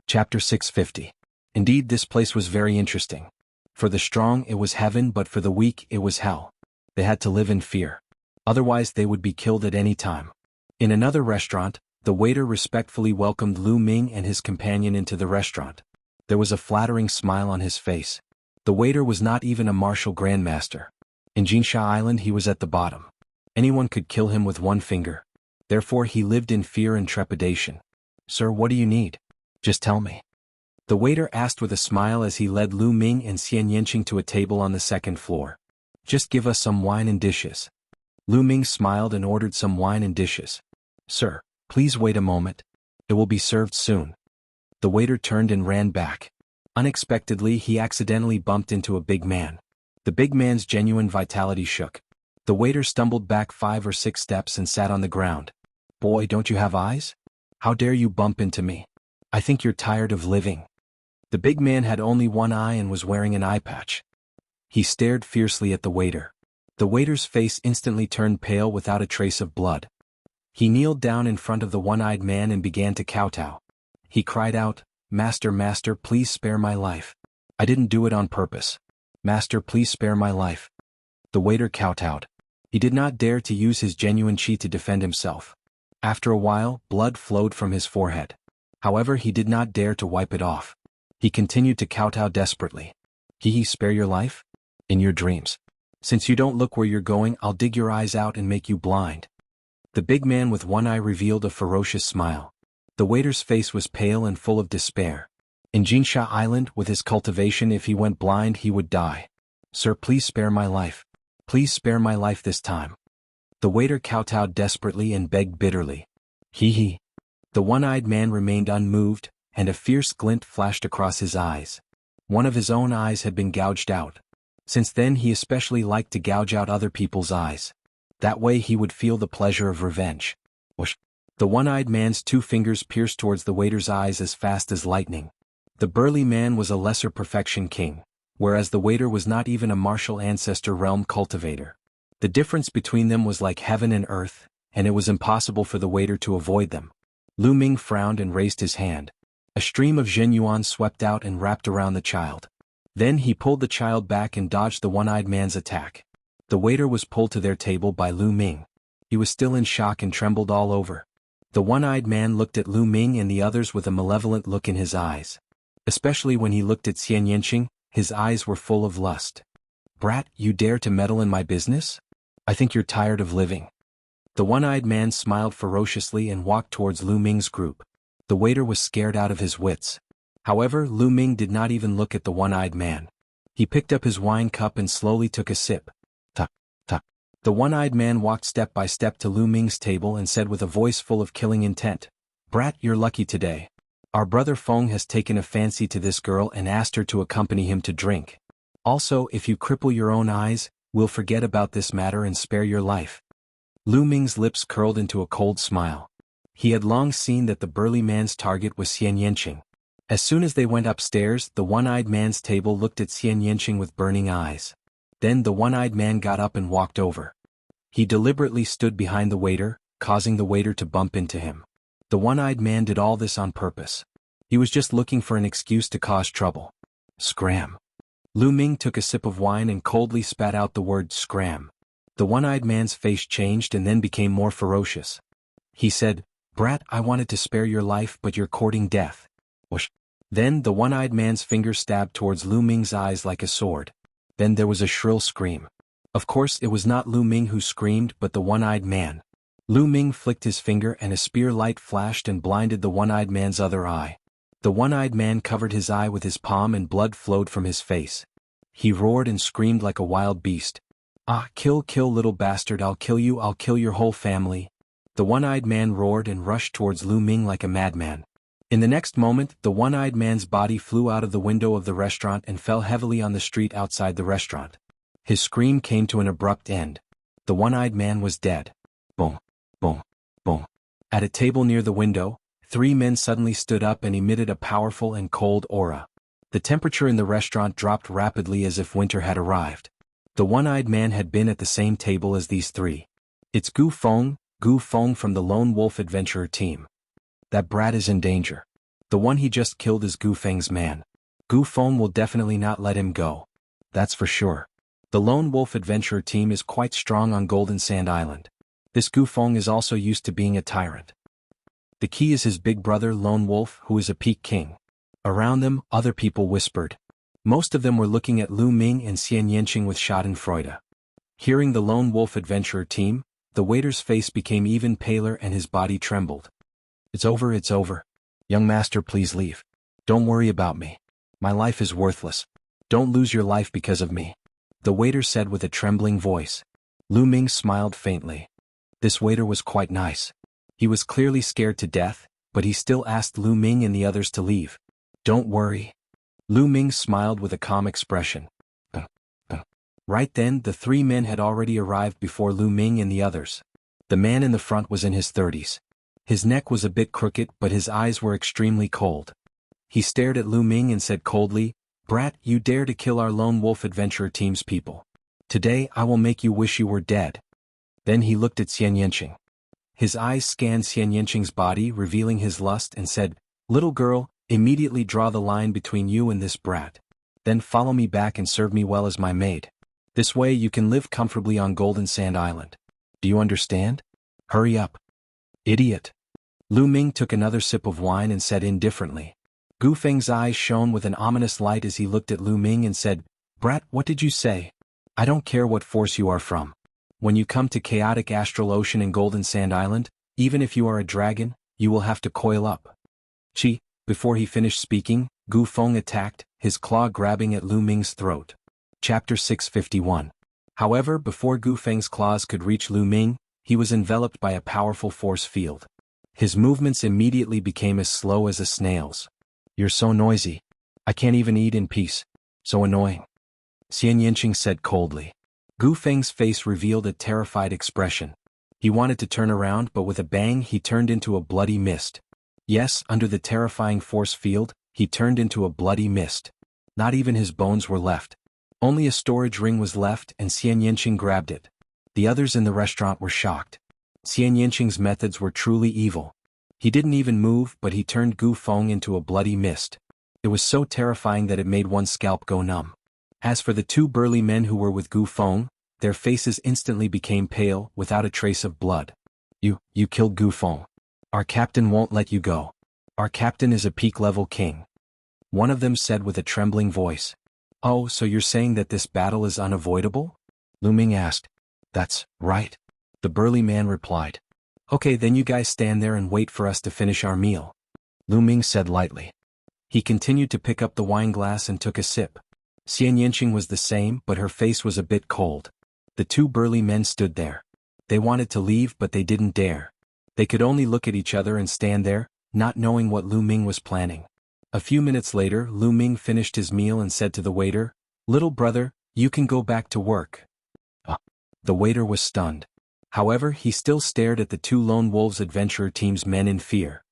Chapter 650. Indeed, this place was very interesting. For the strong it was heaven, but for the weak it was hell. They had to live in fear. Otherwise they would be killed at any time. In another restaurant, the waiter respectfully welcomed Lu Ming and his companion into the restaurant. There was a flattering smile on his face. The waiter was not even a martial grandmaster. In Jinsha Island he was at the bottom. Anyone could kill him with one finger. Therefore he lived in fear and trepidation. "Sir, what do you need? Just tell me." The waiter asked with a smile as he led Lu Ming and Xian Yanqing to a table on the second floor. "Just give us some wine and dishes." Lu Ming smiled and ordered some wine and dishes. "Sir, please wait a moment. It will be served soon." The waiter turned and ran back. Unexpectedly he accidentally bumped into a big man. The big man's genuine vitality shook. The waiter stumbled back 5 or 6 steps and sat on the ground. "Boy, don't you have eyes? How dare you bump into me? I think you're tired of living." The big man had only one eye and was wearing an eye patch. He stared fiercely at the waiter. The waiter's face instantly turned pale without a trace of blood. He kneeled down in front of the one-eyed man and began to kowtow. He cried out, "Master, master, please spare my life. I didn't do it on purpose. Master, please spare my life." The waiter kowtowed. He did not dare to use his genuine chi to defend himself. After a while, blood flowed from his forehead. However, he did not dare to wipe it off. He continued to kowtow desperately. Spare your life? In your dreams. Since you don't look where you're going, I'll dig your eyes out and make you blind." The big man with one eye revealed a ferocious smile. The waiter's face was pale and full of despair. In Jinsha Island, with his cultivation, if he went blind he would die. "Sir, please spare my life. Please spare my life this time." The waiter kowtowed desperately and begged bitterly. The one-eyed man remained unmoved, and a fierce glint flashed across his eyes. One of his own eyes had been gouged out. Since then he especially liked to gouge out other people's eyes. That way he would feel the pleasure of revenge. Whoosh! The one-eyed man's 2 fingers pierced towards the waiter's eyes as fast as lightning. The burly man was a lesser perfection king, whereas the waiter was not even a martial ancestor realm cultivator. The difference between them was like heaven and earth, and it was impossible for the waiter to avoid them. Lu Ming frowned and raised his hand. A stream of Zhenyuan swept out and wrapped around the child. Then he pulled the child back and dodged the one-eyed man's attack. The waiter was pulled to their table by Lu Ming. He was still in shock and trembled all over. The one-eyed man looked at Lu Ming and the others with a malevolent look in his eyes. Especially when he looked at Xian Yanqing, his eyes were full of lust. "Brat, you dare to meddle in my business? I think you're tired of living." The one-eyed man smiled ferociously and walked towards Lu Ming's group. The waiter was scared out of his wits. However, Lu Ming did not even look at the one-eyed man. He picked up his wine cup and slowly took a sip. Tuck, tuck. The one-eyed man walked step by step to Lu Ming's table and said with a voice full of killing intent, "Brat, you're lucky today. Our brother Feng has taken a fancy to this girl and asked her to accompany him to drink. Also, if you cripple your own eyes, we'll forget about this matter and spare your life." Lu Ming's lips curled into a cold smile. He had long seen that the burly man's target was Xian Yanqing. As soon as they went upstairs, the one-eyed man's table looked at Xian Yanqing with burning eyes. Then the one-eyed man got up and walked over. He deliberately stood behind the waiter, causing the waiter to bump into him. The one-eyed man did all this on purpose. He was just looking for an excuse to cause trouble. Scram. Lu Ming took a sip of wine and coldly spat out the word scram. The one-eyed man's face changed and then became more ferocious. He said, "Brat, I wanted to spare your life, but you're courting death." Whoosh. Then the one-eyed man's finger stabbed towards Lu Ming's eyes like a sword. Then there was a shrill scream. Of course it was not Lu Ming who screamed but the one-eyed man. Lu Ming flicked his finger and a spear light flashed and blinded the one-eyed man's other eye. The one-eyed man covered his eye with his palm and blood flowed from his face. He roared and screamed like a wild beast. "Ah, kill, kill, little bastard, I'll kill you, I'll kill your whole family." The one-eyed man roared and rushed towards Lu Ming like a madman. In the next moment, the one-eyed man's body flew out of the window of the restaurant and fell heavily on the street outside the restaurant. His scream came to an abrupt end. The one-eyed man was dead. Boom, boom, boom. At a table near the window, 3 men suddenly stood up and emitted a powerful and cold aura. The temperature in the restaurant dropped rapidly as if winter had arrived. The one-eyed man had been at the same table as these 3. "It's Gu Feng from the Lone Wolf Adventurer team. That brat is in danger. The one he just killed is Gu Feng's man. Gu Feng will definitely not let him go. That's for sure. The lone wolf adventurer team is quite strong on Golden Sand Island. This Gu Feng is also used to being a tyrant. The key is his big brother Lone Wolf, who is a peak king. Around them, other people whispered. Most of them were looking at Lu Ming and Xian Yanqing with schadenfreude. Hearing the lone wolf adventurer team, the waiter's face became even paler and his body trembled. It's over, it's over. Young master, please leave. Don't worry about me. My life is worthless. Don't lose your life because of me. The waiter said with a trembling voice. Lu Ming smiled faintly. This waiter was quite nice. He was clearly scared to death, but he still asked Lu Ming and the others to leave. Don't worry. Lu Ming smiled with a calm expression. Right then, the three men had already arrived before Lu Ming and the others. The man in the front was in his 30s. His neck was a bit crooked, but his eyes were extremely cold. He stared at Lu Ming and said coldly, "Brat, you dare to kill our lone wolf adventurer team's people. Today I will make you wish you were dead." Then he looked at Xian Yanqing. His eyes scanned Xian Yanqing's body, revealing his lust, and said, "Little girl, immediately draw the line between you and this brat. Then follow me back and serve me well as my maid. This way you can live comfortably on Golden Sand Island. Do you understand? Hurry up." "Idiot." Lu Ming took another sip of wine and said indifferently. Gu Feng's eyes shone with an ominous light as he looked at Lu Ming and said, "Brat, what did you say? I don't care what force you are from. When you come to chaotic astral ocean and Golden Sand Island, even if you are a dragon, you will have to coil up." Chi. Before he finished speaking, Gu Feng attacked, his claw grabbing at Lu Ming's throat. Chapter 651. However, before Gu Feng's claws could reach Lu Ming, he was enveloped by a powerful force field. His movements immediately became as slow as a snail's. "You're so noisy. I can't even eat in peace. So annoying," Xian Yanqing said coldly. Gu Feng's face revealed a terrified expression. He wanted to turn around, but with a bang he turned into a bloody mist. Yes, under the terrifying force field, he turned into a bloody mist. Not even his bones were left. Only a storage ring was left, and Xian Yanqing grabbed it. The others in the restaurant were shocked. Xian Yanqing's methods were truly evil. He didn't even move, but he turned Gu Feng into a bloody mist. It was so terrifying that it made one's scalp go numb. As for the two burly men who were with Gu Feng, their faces instantly became pale, without a trace of blood. You killed Gu Feng. Our captain won't let you go. Our captain is a peak-level king," one of them said with a trembling voice. "Oh, so you're saying that this battle is unavoidable?" Lu Ming asked. "That's right," the burly man replied. "Okay, then you guys stand there and wait for us to finish our meal," Lu Ming said lightly. He continued to pick up the wine glass and took a sip. Xian Yanqing was the same, but her face was a bit cold. The two burly men stood there. They wanted to leave, but they didn't dare. They could only look at each other and stand there, not knowing what Lu Ming was planning. A few minutes later, Lu Ming finished his meal and said to the waiter, "Little brother, you can go back to work." The waiter was stunned. However, he still stared at the two Lone Wolves adventurer team's men in fear.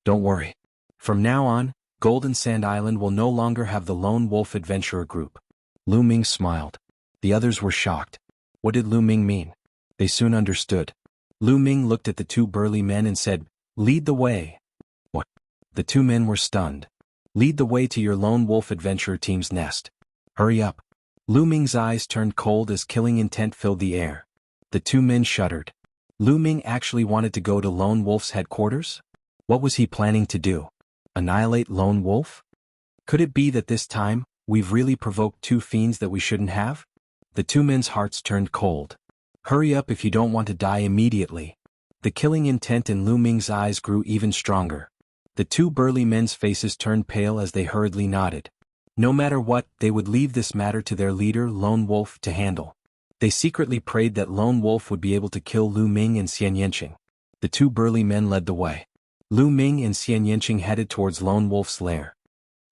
"Don't worry. From now on, Golden Sand Island will no longer have the Lone Wolf adventurer group." Lu Ming smiled. The others were shocked. What did Lu Ming mean? They soon understood. Lu Ming looked at the two burly men and said, "Lead the way." What? The two men were stunned. "Lead the way to your Lone Wolf adventurer team's nest. Hurry up." Lu Ming's eyes turned cold as killing intent filled the air. The two men shuddered. Lu Ming actually wanted to go to Lone Wolf's headquarters? What was he planning to do? Annihilate Lone Wolf? Could it be that this time, we've really provoked two fiends that we shouldn't have? The two men's hearts turned cold. "Hurry up if you don't want to die immediately." The killing intent in Lu Ming's eyes grew even stronger. The two burly men's faces turned pale as they hurriedly nodded. No matter what, they would leave this matter to their leader Lone Wolf to handle. They secretly prayed that Lone Wolf would be able to kill Lu Ming and Xian Yanqing. The two burly men led the way. Lu Ming and Xian Yanqing headed towards Lone Wolf's lair.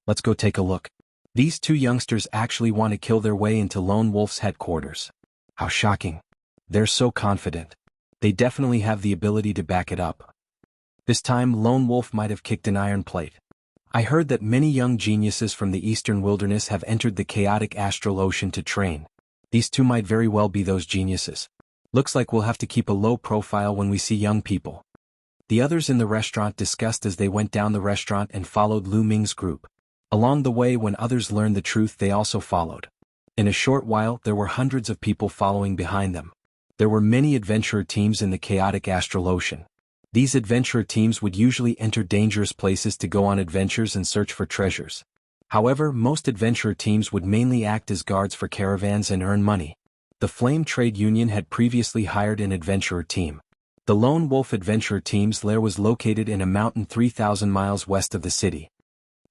"Let's go take a look." These two youngsters actually want to kill their way into Lone Wolf's headquarters. How shocking. They're so confident. They definitely have the ability to back it up. This time Lone Wolf might have kicked an iron plate. I heard that many young geniuses from the eastern wilderness have entered the chaotic astral ocean to train. These two might very well be those geniuses. Looks like we'll have to keep a low profile when we see young people. The others in the restaurant discussed as they went down the restaurant and followed Lu Ming's group. Along the way, when others learned the truth, they also followed. In a short while, there were hundreds of people following behind them. There were many adventurer teams in the chaotic astral ocean. These adventurer teams would usually enter dangerous places to go on adventures and search for treasures. However, most adventurer teams would mainly act as guards for caravans and earn money. The Flame Trade Union had previously hired an adventurer team. The Lone Wolf Adventurer Team's lair was located in a mountain 3,000 miles west of the city.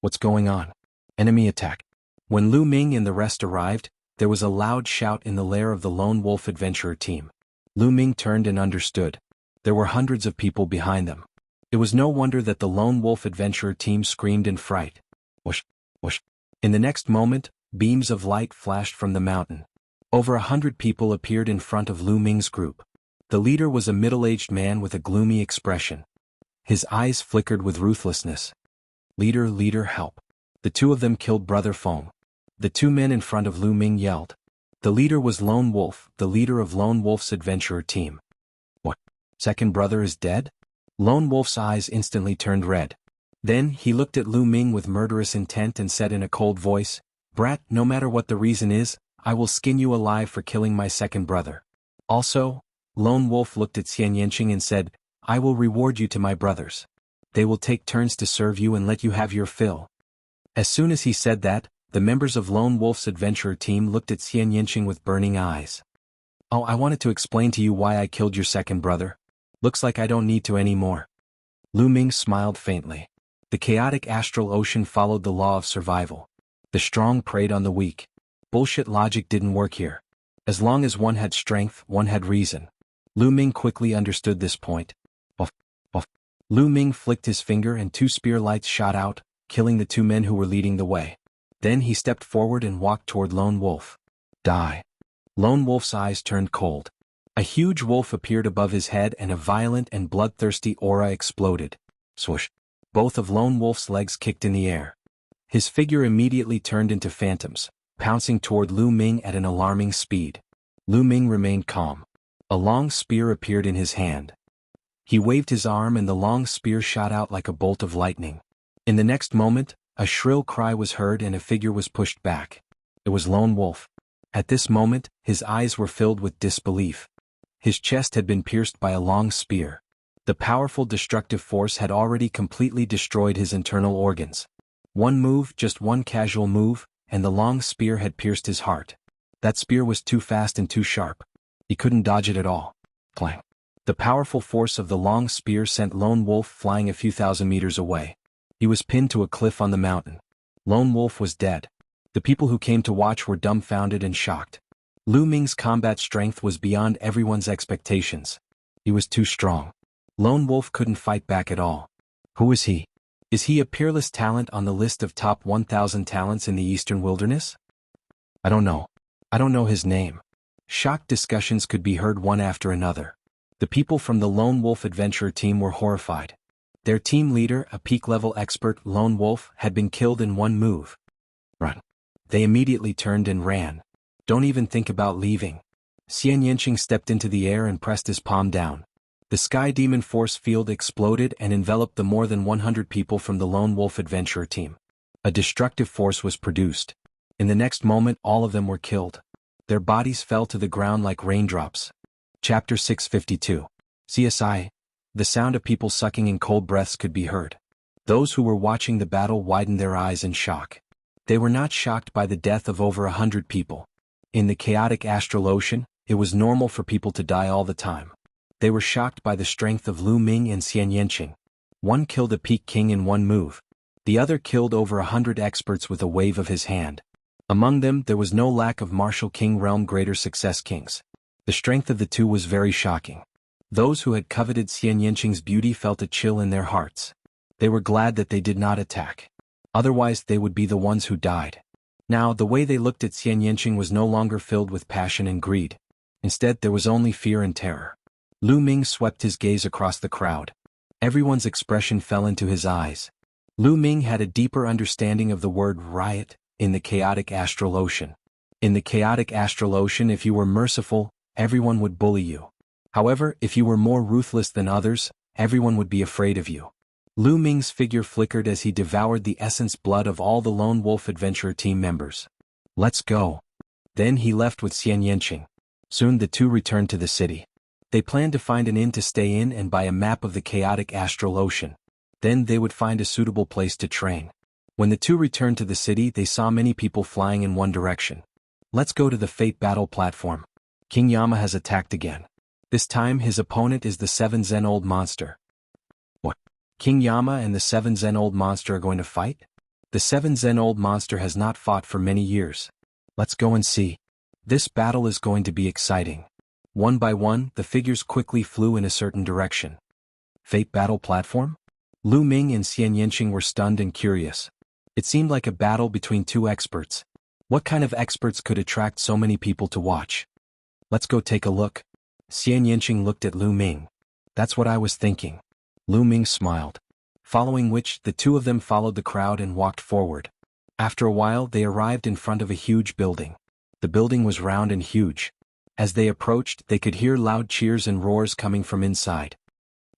What's going on? Enemy attack. When Lu Ming and the rest arrived, there was a loud shout in the lair of the Lone Wolf Adventurer Team. Lu Ming turned and understood. There were hundreds of people behind them. It was no wonder that the Lone Wolf Adventurer Team screamed in fright. Whoosh, whoosh. In the next moment, beams of light flashed from the mountain. Over 100 people appeared in front of Lu Ming's group. The leader was a middle-aged man with a gloomy expression. His eyes flickered with ruthlessness. Leader, help. The two of them killed Brother Feng. The two men in front of Lu Ming yelled. The leader was Lone Wolf, the leader of Lone Wolf's adventurer team. What? Second brother is dead? Lone Wolf's eyes instantly turned red. Then he looked at Lu Ming with murderous intent and said in a cold voice, "Brat, no matter what the reason is, I will skin you alive for killing my second brother." Also, Lone Wolf looked at Xian Yanqing and said, "I will reward you to my brothers. They will take turns to serve you and let you have your fill." As soon as he said that, the members of Lone Wolf's adventurer team looked at Xian Yanqing with burning eyes. "Oh, I wanted to explain to you why I killed your second brother. Looks like I don't need to anymore." Lu Ming smiled faintly. The chaotic astral ocean followed the law of survival. The strong preyed on the weak. Bullshit logic didn't work here. As long as one had strength, one had reason. Lu Ming quickly understood this point. Off. Lu Ming flicked his finger and two spear lights shot out, killing the two men who were leading the way. Then he stepped forward and walked toward Lone Wolf. Die. Lone Wolf's eyes turned cold. A huge wolf appeared above his head and a violent and bloodthirsty aura exploded. Swoosh. Both of Lone Wolf's legs kicked in the air. His figure immediately turned into phantoms, pouncing toward Lu Ming at an alarming speed. Lu Ming remained calm. A long spear appeared in his hand. He waved his arm and the long spear shot out like a bolt of lightning. In the next moment, a shrill cry was heard and a figure was pushed back. It was Lone Wolf. At this moment, his eyes were filled with disbelief. His chest had been pierced by a long spear. The powerful destructive force had already completely destroyed his internal organs. One move, just one casual move, and the long spear had pierced his heart. That spear was too fast and too sharp. He couldn't dodge it at all. Clang. The powerful force of the long spear sent Lone Wolf flying a few thousand meters away. He was pinned to a cliff on the mountain. Lone Wolf was dead. The people who came to watch were dumbfounded and shocked. Lu Ming's combat strength was beyond everyone's expectations. He was too strong. Lone Wolf couldn't fight back at all. Who is he? Is he a peerless talent on the list of top 1,000 talents in the Eastern Wilderness? I don't know. I don't know his name. Shocked discussions could be heard one after another. The people from the Lone Wolf Adventurer team were horrified. Their team leader, a peak-level expert, Lone Wolf, had been killed in one move. Run. They immediately turned and ran. Don't even think about leaving. Xian Yanqing stepped into the air and pressed his palm down. The Sky Demon force field exploded and enveloped the more than 100 people from the Lone Wolf Adventurer team. A destructive force was produced. In the next moment, all of them were killed. Their bodies fell to the ground like raindrops. Chapter 652. CSI. The sound of people sucking in cold breaths could be heard. Those who were watching the battle widened their eyes in shock. They were not shocked by the death of over 100 people. In the chaotic astral ocean, it was normal for people to die all the time. They were shocked by the strength of Lu Ming and Xian Yanqing. One killed a peak king in one move. The other killed over 100 experts with a wave of his hand. Among them, there was no lack of martial king realm greater success kings. The strength of the two was very shocking. Those who had coveted Xian Yanqing's beauty felt a chill in their hearts. They were glad that they did not attack. Otherwise they would be the ones who died. Now, the way they looked at Xian Yanqing was no longer filled with passion and greed. Instead, there was only fear and terror. Lu Ming swept his gaze across the crowd. Everyone's expression fell into his eyes. Lu Ming had a deeper understanding of the word riot in the chaotic astral ocean. In the chaotic astral ocean, if you were merciful, everyone would bully you. However, if you were more ruthless than others, everyone would be afraid of you. Lu Ming's figure flickered as he devoured the essence blood of all the Lone Wolf Adventurer team members. Let's go. Then he left with Xian Yanqing. Soon the two returned to the city. They planned to find an inn to stay in and buy a map of the chaotic astral ocean. Then they would find a suitable place to train. When the two returned to the city, they saw many people flying in one direction. Let's go to the Fate Battle platform. King Yama has attacked again. This time his opponent is the 7 Zen Old Monster. What? King Yama and the 7 Zen Old Monster are going to fight? The 7 Zen Old Monster has not fought for many years. Let's go and see. This battle is going to be exciting. One by one, the figures quickly flew in a certain direction. Fate Battle platform? Lu Ming and Xian Yanqing were stunned and curious. It seemed like a battle between two experts. What kind of experts could attract so many people to watch? Let's go take a look. Xian Yanqing looked at Lu Ming. That's what I was thinking. Lu Ming smiled. Following which, the two of them followed the crowd and walked forward. After a while, they arrived in front of a huge building. The building was round and huge. As they approached, they could hear loud cheers and roars coming from inside.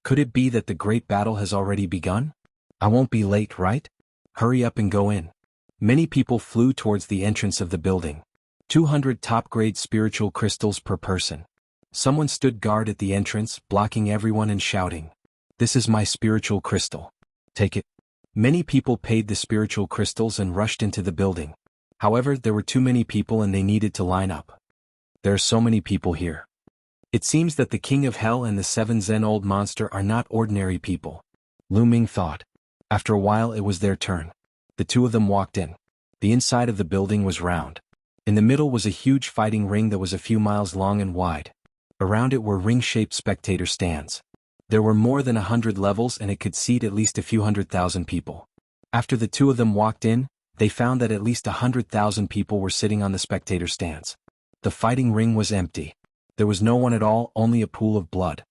Could it be that the great battle has already begun? I won't be late, right? Hurry up and go in. Many people flew towards the entrance of the building. 200 top-grade spiritual crystals per person. Someone stood guard at the entrance, blocking everyone and shouting, "This is my spiritual crystal. Take it." Many people paid the spiritual crystals and rushed into the building. However, there were too many people and they needed to line up. There are so many people here. It seems that the King of Hell and the 7 Zen Old Monster are not ordinary people. Lu Ming thought. After a while it was their turn. The two of them walked in. The inside of the building was round. In the middle was a huge fighting ring that was a few miles long and wide. Around it were ring-shaped spectator stands. There were more than 100 levels and it could seat at least a few 100,000 people. After the two of them walked in, they found that at least 100,000 people were sitting on the spectator stands. The fighting ring was empty. There was no one at all, only a pool of blood.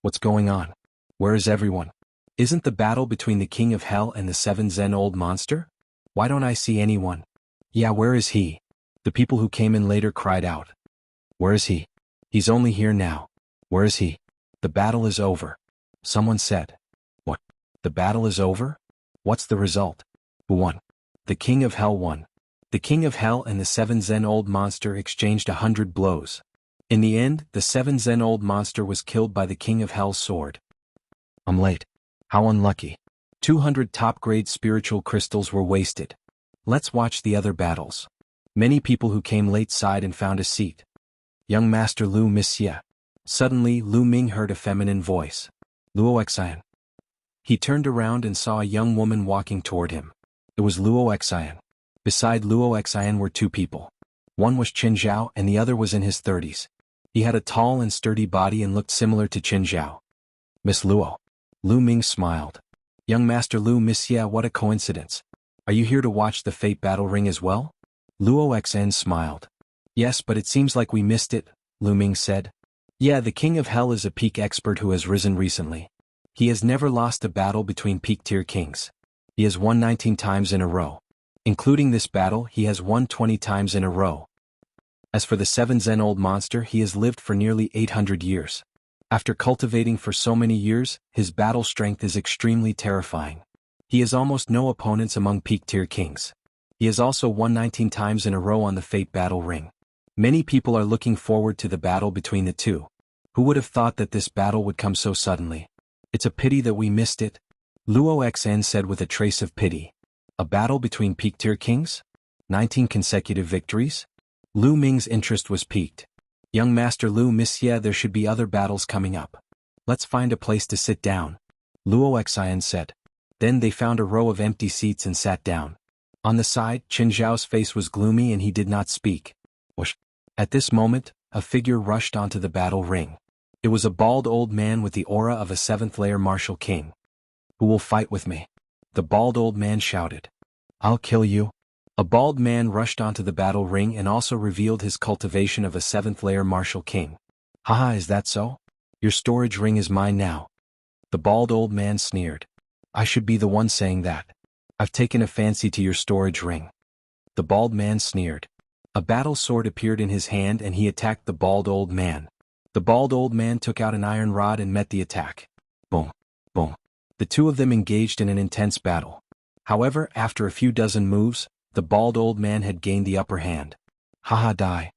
What's going on? Where is everyone? Isn't the battle between the King of Hell and the 7 Zen Old Monster? Why don't I see anyone? Yeah, where is he? The people who came in later cried out. Where is he? He's only here now. Where is he? The battle is over. Someone said. What? The battle is over? What's the result? Who won? The King of Hell won. The King of Hell and the 7 Zen Old Monster exchanged 100 blows. In the end, the 7 Zen Old Monster was killed by the King of Hell's sword. I'm late. How unlucky. 200 top-grade spiritual crystals were wasted. Let's watch the other battles. Many people who came late sighed and found a seat. Young Master Lu Mixia. Suddenly, Lu Ming heard a feminine voice. Luo Xian. He turned around and saw a young woman walking toward him. It was Luo Xian. Beside Luo Xian were two people. One was Qin Zhao and the other was in his 30s. He had a tall and sturdy body and looked similar to Qin Zhao. Miss Luo. Lu Ming smiled. Young Master Lu Mixia, what a coincidence. Are you here to watch the Fate Battle ring as well? Luo Xian smiled. Yes, but it seems like we missed it, Lu Ming said. Yeah, the King of Hell is a peak expert who has risen recently. He has never lost a battle between peak-tier kings. He has won 19 times in a row. Including this battle, he has won 20 times in a row. As for the 7 Zen Old Monster, he has lived for nearly 800 years. After cultivating for so many years, his battle strength is extremely terrifying. He has almost no opponents among peak-tier kings. He has also won 19 times in a row on the Fate Battle ring. Many people are looking forward to the battle between the two. Who would have thought that this battle would come so suddenly? It's a pity that we missed it, Luo Xian said with a trace of pity. A battle between peak-tier kings? 19 consecutive victories? Lu Ming's interest was piqued. Young Master Lu Mixia, there should be other battles coming up. Let's find a place to sit down, Luo Xian said. Then they found a row of empty seats and sat down. On the side, Qin Zhao's face was gloomy and he did not speak. Whoosh. At this moment, a figure rushed onto the battle ring. It was a bald old man with the aura of a 7th-layer martial king. Who will fight with me? The bald old man shouted. I'll kill you. A bald man rushed onto the battle ring and also revealed his cultivation of a 7th-layer martial king. Haha, is that so? Your storage ring is mine now. The bald old man sneered. I should be the one saying that. I've taken a fancy to your storage ring. The bald man sneered. A battle sword appeared in his hand and he attacked the bald old man. The bald old man took out an iron rod and met the attack. Boom. Boom. The two of them engaged in an intense battle. However, after a few dozen moves, the bald old man had gained the upper hand. Haha, die.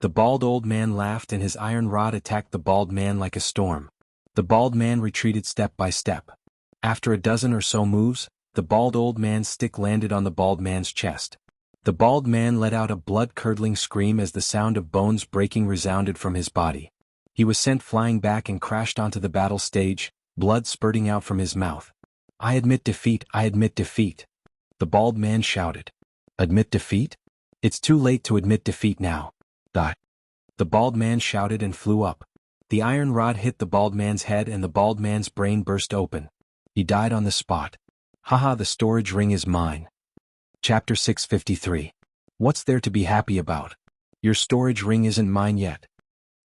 The bald old man laughed and his iron rod attacked the bald man like a storm. The bald man retreated step by step. After a dozen or so moves, the bald old man's stick landed on the bald man's chest. The bald man let out a blood-curdling scream as the sound of bones breaking resounded from his body. He was sent flying back and crashed onto the battle stage, blood spurting out from his mouth. I admit defeat, I admit defeat. The bald man shouted. Admit defeat? It's too late to admit defeat now. Die. The bald man shouted and flew up. The iron rod hit the bald man's head and the bald man's brain burst open. He died on the spot. Haha, the storage ring is mine. Chapter 653. What's there to be happy about? Your storage ring isn't mine yet.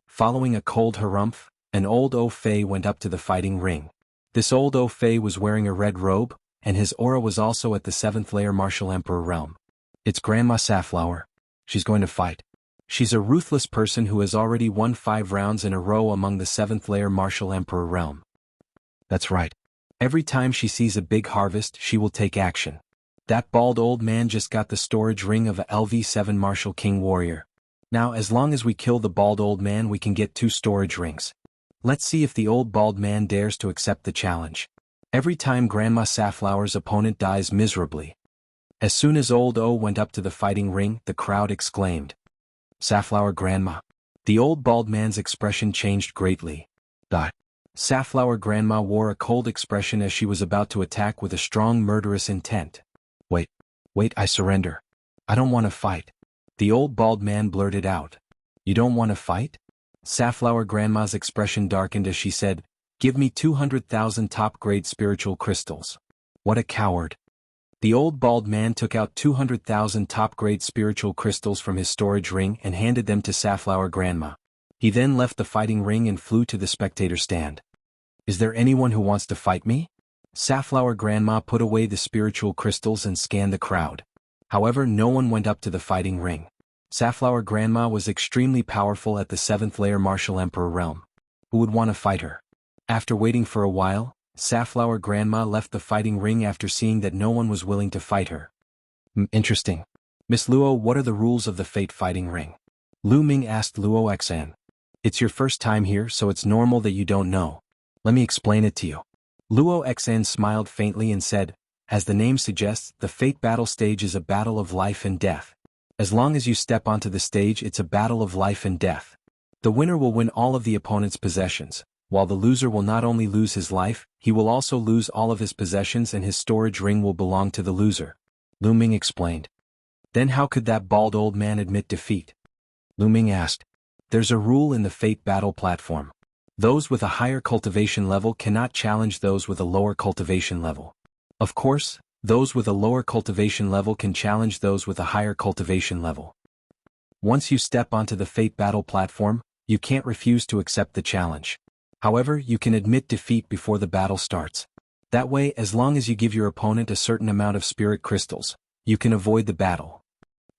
Following a cold harumph, an old Fei went up to the fighting ring. This old Fei was wearing a red robe, and his aura was also at the 7th layer Martial Emperor realm. It's Grandma Safflower. She's going to fight. She's a ruthless person who has already won 5 rounds in a row among the 7th layer Martial Emperor realm. That's right. Every time she sees a big harvest, she will take action. That bald old man just got the storage ring of a LV7 Martial King Warrior. Now as long as we kill the bald old man we can get 2 storage rings. Let's see if the old bald man dares to accept the challenge. Every time Grandma Safflower's opponent dies miserably. As soon as old O went up to the fighting ring, the crowd exclaimed. Safflower Grandma. The old bald man's expression changed greatly. Die. Safflower Grandma wore a cold expression as she was about to attack with a strong murderous intent. Wait, I surrender. I don't want to fight. The old bald man blurted out. You don't want to fight? Safflower Grandma's expression darkened as she said, Give me 200,000 top-grade spiritual crystals. What a coward. The old bald man took out 200,000 top-grade spiritual crystals from his storage ring and handed them to Safflower Grandma. He then left the fighting ring and flew to the spectator stand. Is there anyone who wants to fight me? Safflower Grandma put away the spiritual crystals and scanned the crowd. However, no one went up to the fighting ring. Safflower Grandma was extremely powerful at the 7th layer Martial Emperor realm. Who would want to fight her? After waiting for a while, Safflower Grandma left the fighting ring after seeing that no one was willing to fight her. Interesting. Miss Luo, what are the rules of the Fate fighting ring? Lu Ming asked Luo Xan. It's your first time here, so it's normal that you don't know. Let me explain it to you. Luo Xan smiled faintly and said, as the name suggests, the Fate battle stage is a battle of life and death. As long as you step onto the stage, it's a battle of life and death. The winner will win all of the opponent's possessions, while the loser will not only lose his life, he will also lose all of his possessions and his storage ring will belong to the loser. Lu Ming explained. Then how could that bald old man admit defeat? Lu Ming asked. There's a rule in the Fate battle platform. Those with a higher cultivation level cannot challenge those with a lower cultivation level. Of course, those with a lower cultivation level can challenge those with a higher cultivation level. Once you step onto the Fate battle platform, you can't refuse to accept the challenge. However, you can admit defeat before the battle starts. That way, as long as you give your opponent a certain amount of spirit crystals, you can avoid the battle.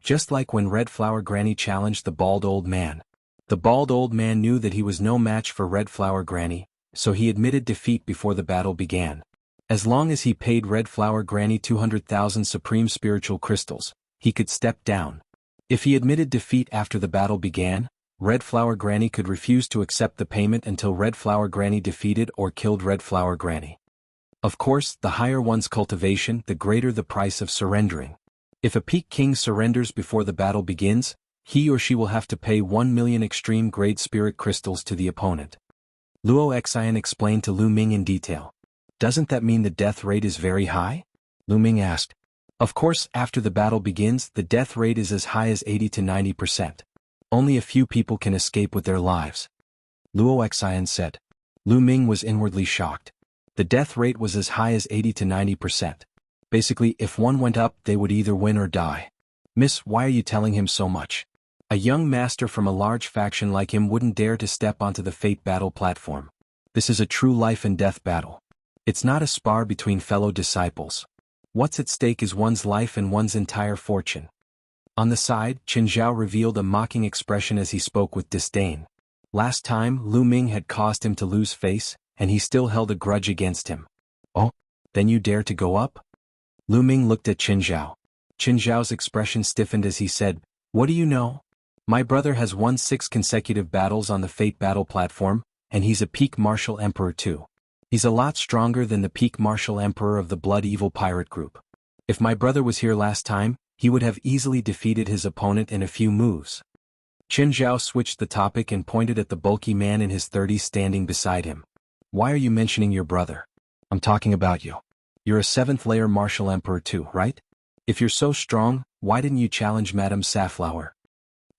Just like when Red Flower Granny challenged the bald old man. The bald old man knew that he was no match for Red Flower Granny, so he admitted defeat before the battle began. As long as he paid Red Flower Granny 200,000 supreme spiritual crystals, he could step down. If he admitted defeat after the battle began, Red Flower Granny could refuse to accept the payment until Red Flower Granny defeated or killed Red Flower Granny. Of course, the higher one's cultivation, the greater the price of surrendering. If a Peak King surrenders before the battle begins, he or she will have to pay 1 million extreme-grade spirit crystals to the opponent. Luo Xian explained to Lu Ming in detail. Doesn't that mean the death rate is very high? Lu Ming asked. Of course, after the battle begins, the death rate is as high as 80 to 90%. Only a few people can escape with their lives. Luo Xian said. Lu Ming was inwardly shocked. The death rate was as high as 80 to 90%. Basically, if one went up, they would either win or die. Miss, why are you telling him so much? A young master from a large faction like him wouldn't dare to step onto the Fate battle platform. This is a true life and death battle. It's not a spar between fellow disciples. What's at stake is one's life and one's entire fortune. On the side, Qin Zhao revealed a mocking expression as he spoke with disdain. Last time, Lu Ming had caused him to lose face, and he still held a grudge against him. Oh, then you dare to go up? Lu Ming looked at Qin Zhao. Qin Zhao's expression stiffened as he said, "What do you know? My brother has won 6 consecutive battles on the Fate Battle platform, and he's a peak martial emperor too. He's a lot stronger than the peak martial emperor of the Blood Evil Pirate Group. If my brother was here last time, he would have easily defeated his opponent in a few moves." Qin Zhao switched the topic and pointed at the bulky man in his 30s standing beside him. "Why are you mentioning your brother? I'm talking about you. You're a 7th layer martial emperor too, right? If you're so strong, why didn't you challenge Madame Safflower?"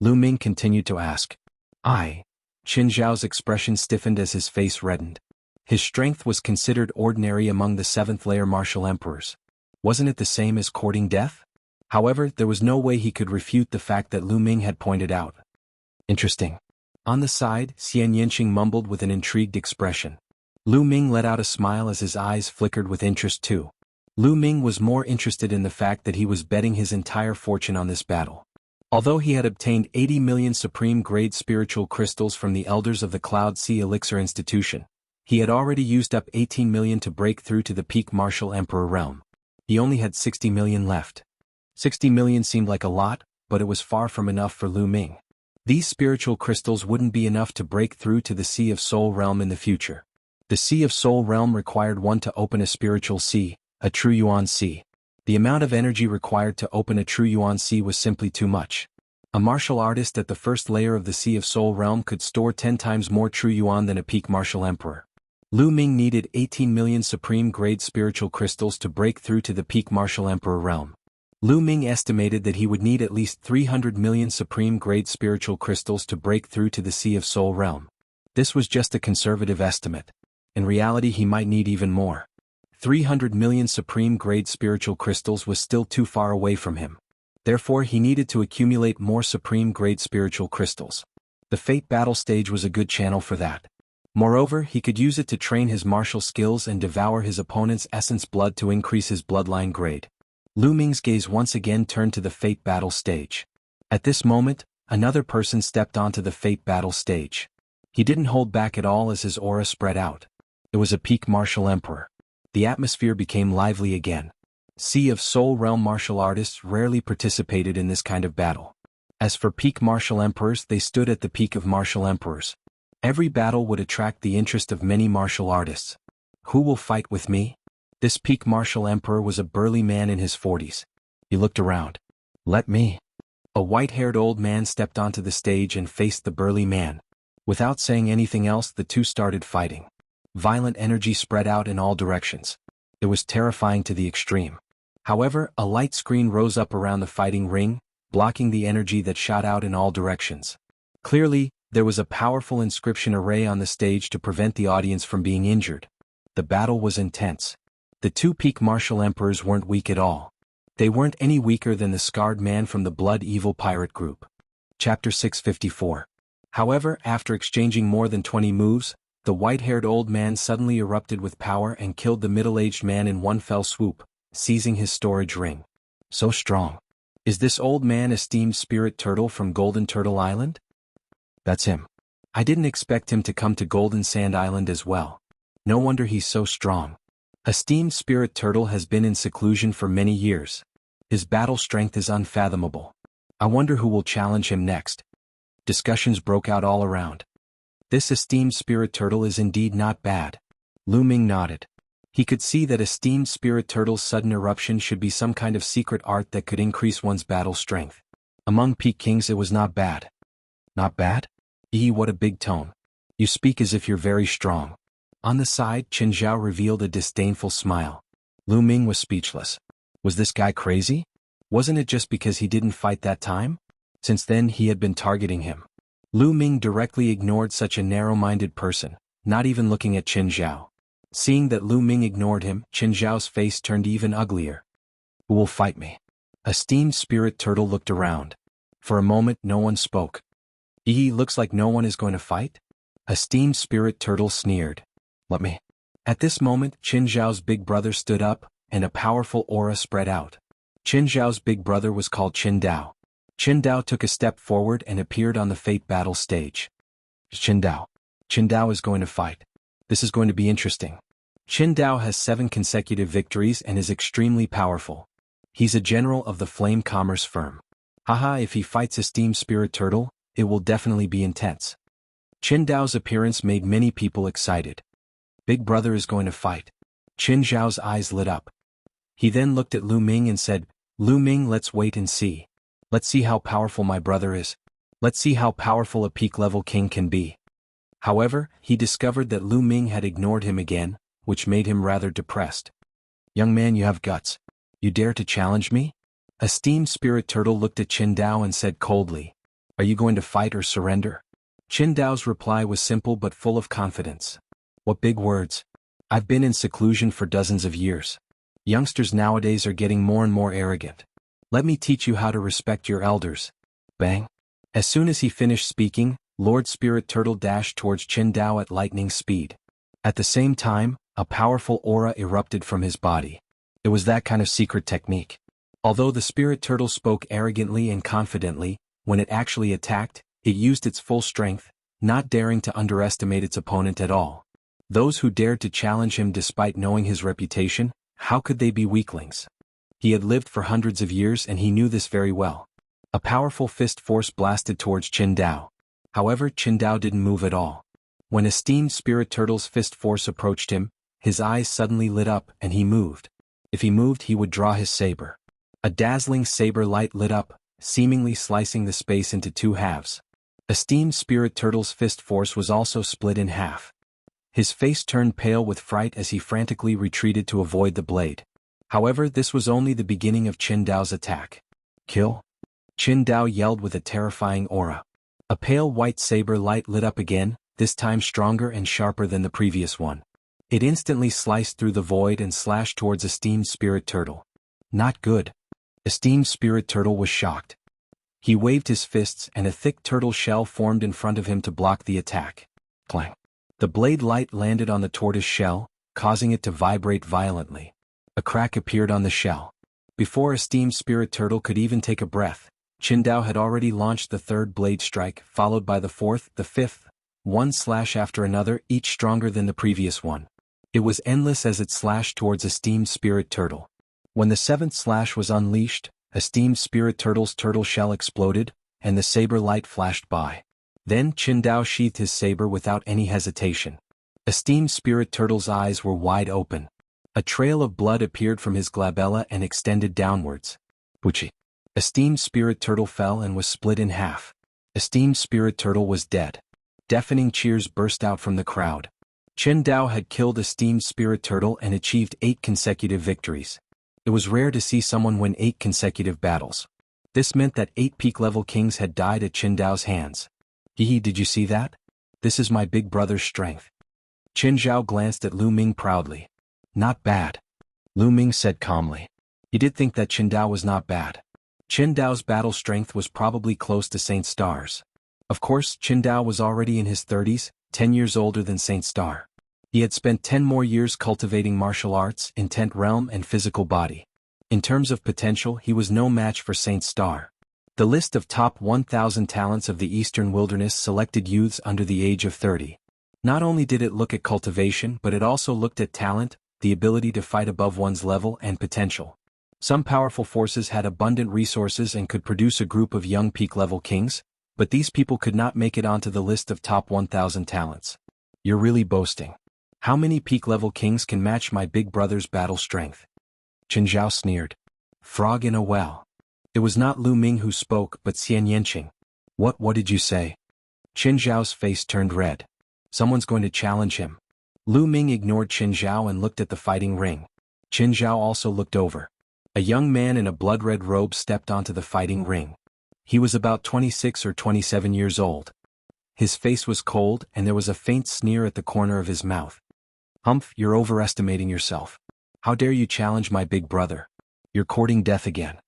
Lu Ming continued to ask. Qin Zhao's expression stiffened as his face reddened. His strength was considered ordinary among the 7th layer martial emperors. Wasn't it the same as courting death? However, there was no way he could refute the fact that Lu Ming had pointed out. Interesting. On the side, Xian Yinqing mumbled with an intrigued expression. Lu Ming let out a smile as his eyes flickered with interest too. Lu Ming was more interested in the fact that he was betting his entire fortune on this battle. Although he had obtained 80 million supreme-grade spiritual crystals from the elders of the Cloud Sea Elixir Institution, he had already used up 18 million to break through to the peak martial emperor realm. He only had 60 million left. 60 million seemed like a lot, but it was far from enough for Lu Ming. These spiritual crystals wouldn't be enough to break through to the Sea of Soul realm in the future. The Sea of Soul realm required one to open a spiritual sea, a true Yuan Sea. The amount of energy required to open a true Yuan Sea was simply too much. A martial artist at the first layer of the Sea of Soul realm could store 10 times more true Yuan than a peak martial emperor. Lu Ming needed 18 million supreme-grade spiritual crystals to break through to the peak martial emperor realm. Lu Ming estimated that he would need at least 300 million supreme-grade spiritual crystals to break through to the Sea of Soul realm. This was just a conservative estimate. In reality, he might need even more. 300 million supreme-grade spiritual crystals was still too far away from him. Therefore, he needed to accumulate more supreme-grade spiritual crystals. The Fate Battle stage was a good channel for that. Moreover, he could use it to train his martial skills and devour his opponent's essence blood to increase his bloodline grade. Lu Ming's gaze once again turned to the Fate Battle stage. At this moment, another person stepped onto the Fate Battle stage. He didn't hold back at all as his aura spread out. It was a peak martial emperor. The atmosphere became lively again. Sea of Soul realm martial artists rarely participated in this kind of battle. As for peak martial emperors, they stood at the peak of martial emperors. Every battle would attract the interest of many martial artists. Who will fight with me? This peak martial emperor was a burly man in his 40s. He looked around. Let me. A white-haired old man stepped onto the stage and faced the burly man. Without saying anything else, the two started fighting. Violent energy spread out in all directions. It was terrifying to the extreme. However, a light screen rose up around the fighting ring, blocking the energy that shot out in all directions. Clearly, there was a powerful inscription array on the stage to prevent the audience from being injured. The battle was intense. The two peak martial emperors weren't weak at all. They weren't any weaker than the scarred man from the Blood Evil Pirate Group. Chapter 654. However, after exchanging more than 20 moves, the white-haired old man suddenly erupted with power and killed the middle-aged man in one fell swoop, seizing his storage ring. So strong. Is this old man esteemed Spirit Turtle from Golden Turtle Island? That's him. I didn't expect him to come to Golden Sand Island as well. No wonder he's so strong. Esteemed Spirit Turtle has been in seclusion for many years. His battle strength is unfathomable. I wonder who will challenge him next. Discussions broke out all around. This esteemed Spirit Turtle is indeed not bad. Lu Ming nodded. He could see that esteemed Spirit Turtle's sudden eruption should be some kind of secret art that could increase one's battle strength. Among Peak Kings it was not bad. Not bad? What a big tone. You speak as if you're very strong. On the side, Qin Zhao revealed a disdainful smile. Lu Ming was speechless. Was this guy crazy? Wasn't it just because he didn't fight that time? Since then he had been targeting him. Lu Ming directly ignored such a narrow-minded person, not even looking at Qin Zhao. Seeing that Lu Ming ignored him, Qin Zhao's face turned even uglier. Who will fight me? Esteemed Spirit Turtle looked around. For a moment no one spoke. Looks like no one is going to fight? Esteemed Spirit Turtle sneered. Let me. At this moment, Qin Zhao's big brother stood up, and a powerful aura spread out. Qin Zhao's big brother was called Qin Dao. Qin Dao took a step forward and appeared on the Fate Battle stage. Qin Dao. Qin Dao is going to fight. This is going to be interesting. Qin Dao has 7 consecutive victories and is extremely powerful. He's a general of the Flame Commerce firm. Haha, if he fights a Steam Spirit Turtle, it will definitely be intense. Qin Dao's appearance made many people excited. Big brother is going to fight. Qin Zhao's eyes lit up. He then looked at Lu Ming and said, Lu Ming, let's wait and see. Let's see how powerful my brother is. Let's see how powerful a peak-level king can be. However, he discovered that Lu Ming had ignored him again, which made him rather depressed. Young man, you have guts. You dare to challenge me? A Steam Spirit Turtle looked at Qin Dao and said coldly, Are you going to fight or surrender? Qin Dao's reply was simple but full of confidence. What big words. I've been in seclusion for dozens of years. Youngsters nowadays are getting more and more arrogant. Let me teach you how to respect your elders. Bang. As soon as he finished speaking, Lord Spirit Turtle dashed towards Qin Dao at lightning speed. At the same time, a powerful aura erupted from his body. It was that kind of secret technique. Although the Spirit Turtle spoke arrogantly and confidently, when it actually attacked, it used its full strength, not daring to underestimate its opponent at all. Those who dared to challenge him despite knowing his reputation, how could they be weaklings? He had lived for hundreds of years and he knew this very well. A powerful fist force blasted towards Qin Dao. However, Qin Dao didn't move at all. When esteemed Spirit Turtle's fist force approached him, his eyes suddenly lit up and he moved. If he moved, he would draw his saber. A dazzling saber light lit up, seemingly slicing the space into 2 halves. Esteemed Spirit Turtle's fist force was also split in half. His face turned pale with fright as he frantically retreated to avoid the blade. However, this was only the beginning of Qin Dao's attack. Kill? Qin Dao yelled with a terrifying aura. A pale white saber light lit up again, this time stronger and sharper than the previous one. It instantly sliced through the void and slashed towards Esteemed Spirit Turtle. Not good. Esteemed Spirit Turtle was shocked. He waved his fists and a thick turtle shell formed in front of him to block the attack. Clang. The blade light landed on the tortoise shell, causing it to vibrate violently. A crack appeared on the shell. Before Esteemed Spirit Turtle could even take a breath, Qin Dao had already launched the 3rd blade strike, followed by the 4th, the 5th, one slash after another, each stronger than the previous one. It was endless as it slashed towards Esteemed Spirit Turtle. When the 7th slash was unleashed, Esteemed Spirit Turtle's turtle shell exploded, and the saber light flashed by. Then Qin Dao sheathed his saber without any hesitation. Esteemed Spirit Turtle's eyes were wide open. A trail of blood appeared from his glabella and extended downwards. Wuxia. Esteemed Spirit Turtle fell and was split in half. Esteemed Spirit Turtle was dead. Deafening cheers burst out from the crowd. Qin Dao had killed Esteemed Spirit Turtle and achieved 8 consecutive victories. It was rare to see someone win 8 consecutive battles. This meant that 8 peak-level kings had died at Qin Dao's hands. Hehe, did you see that? This is my big brother's strength. Qin Zhao glanced at Lu Ming proudly. Not bad. Lu Ming said calmly. He did think that Qin Dao was not bad. Qin Dao's battle strength was probably close to Saint Star's. Of course, Qin Dao was already in his 30s, 10 years older than Saint Star. He had spent 10 more years cultivating martial arts, intent realm and physical body. In terms of potential, he was no match for Saint Star. The list of top 1,000 talents of the Eastern Wilderness selected youths under the age of 30. Not only did it look at cultivation, but it also looked at talent, the ability to fight above one's level and potential. Some powerful forces had abundant resources and could produce a group of young peak-level kings, but these people could not make it onto the list of top 1,000 talents. You're really boasting. How many peak-level kings can match my big brother's battle strength? Qin Zhao sneered. Frog in a well. It was not Lu Ming who spoke but Xian Yanqing. What did you say? Qin Zhao's face turned red. Someone's going to challenge him. Lu Ming ignored Qin Zhao and looked at the fighting ring. Qin Zhao also looked over. A young man in a blood-red robe stepped onto the fighting ring. He was about 26 or 27 years old. His face was cold and there was a faint sneer at the corner of his mouth. Humph, you're overestimating yourself. How dare you challenge my big brother? You're courting death again.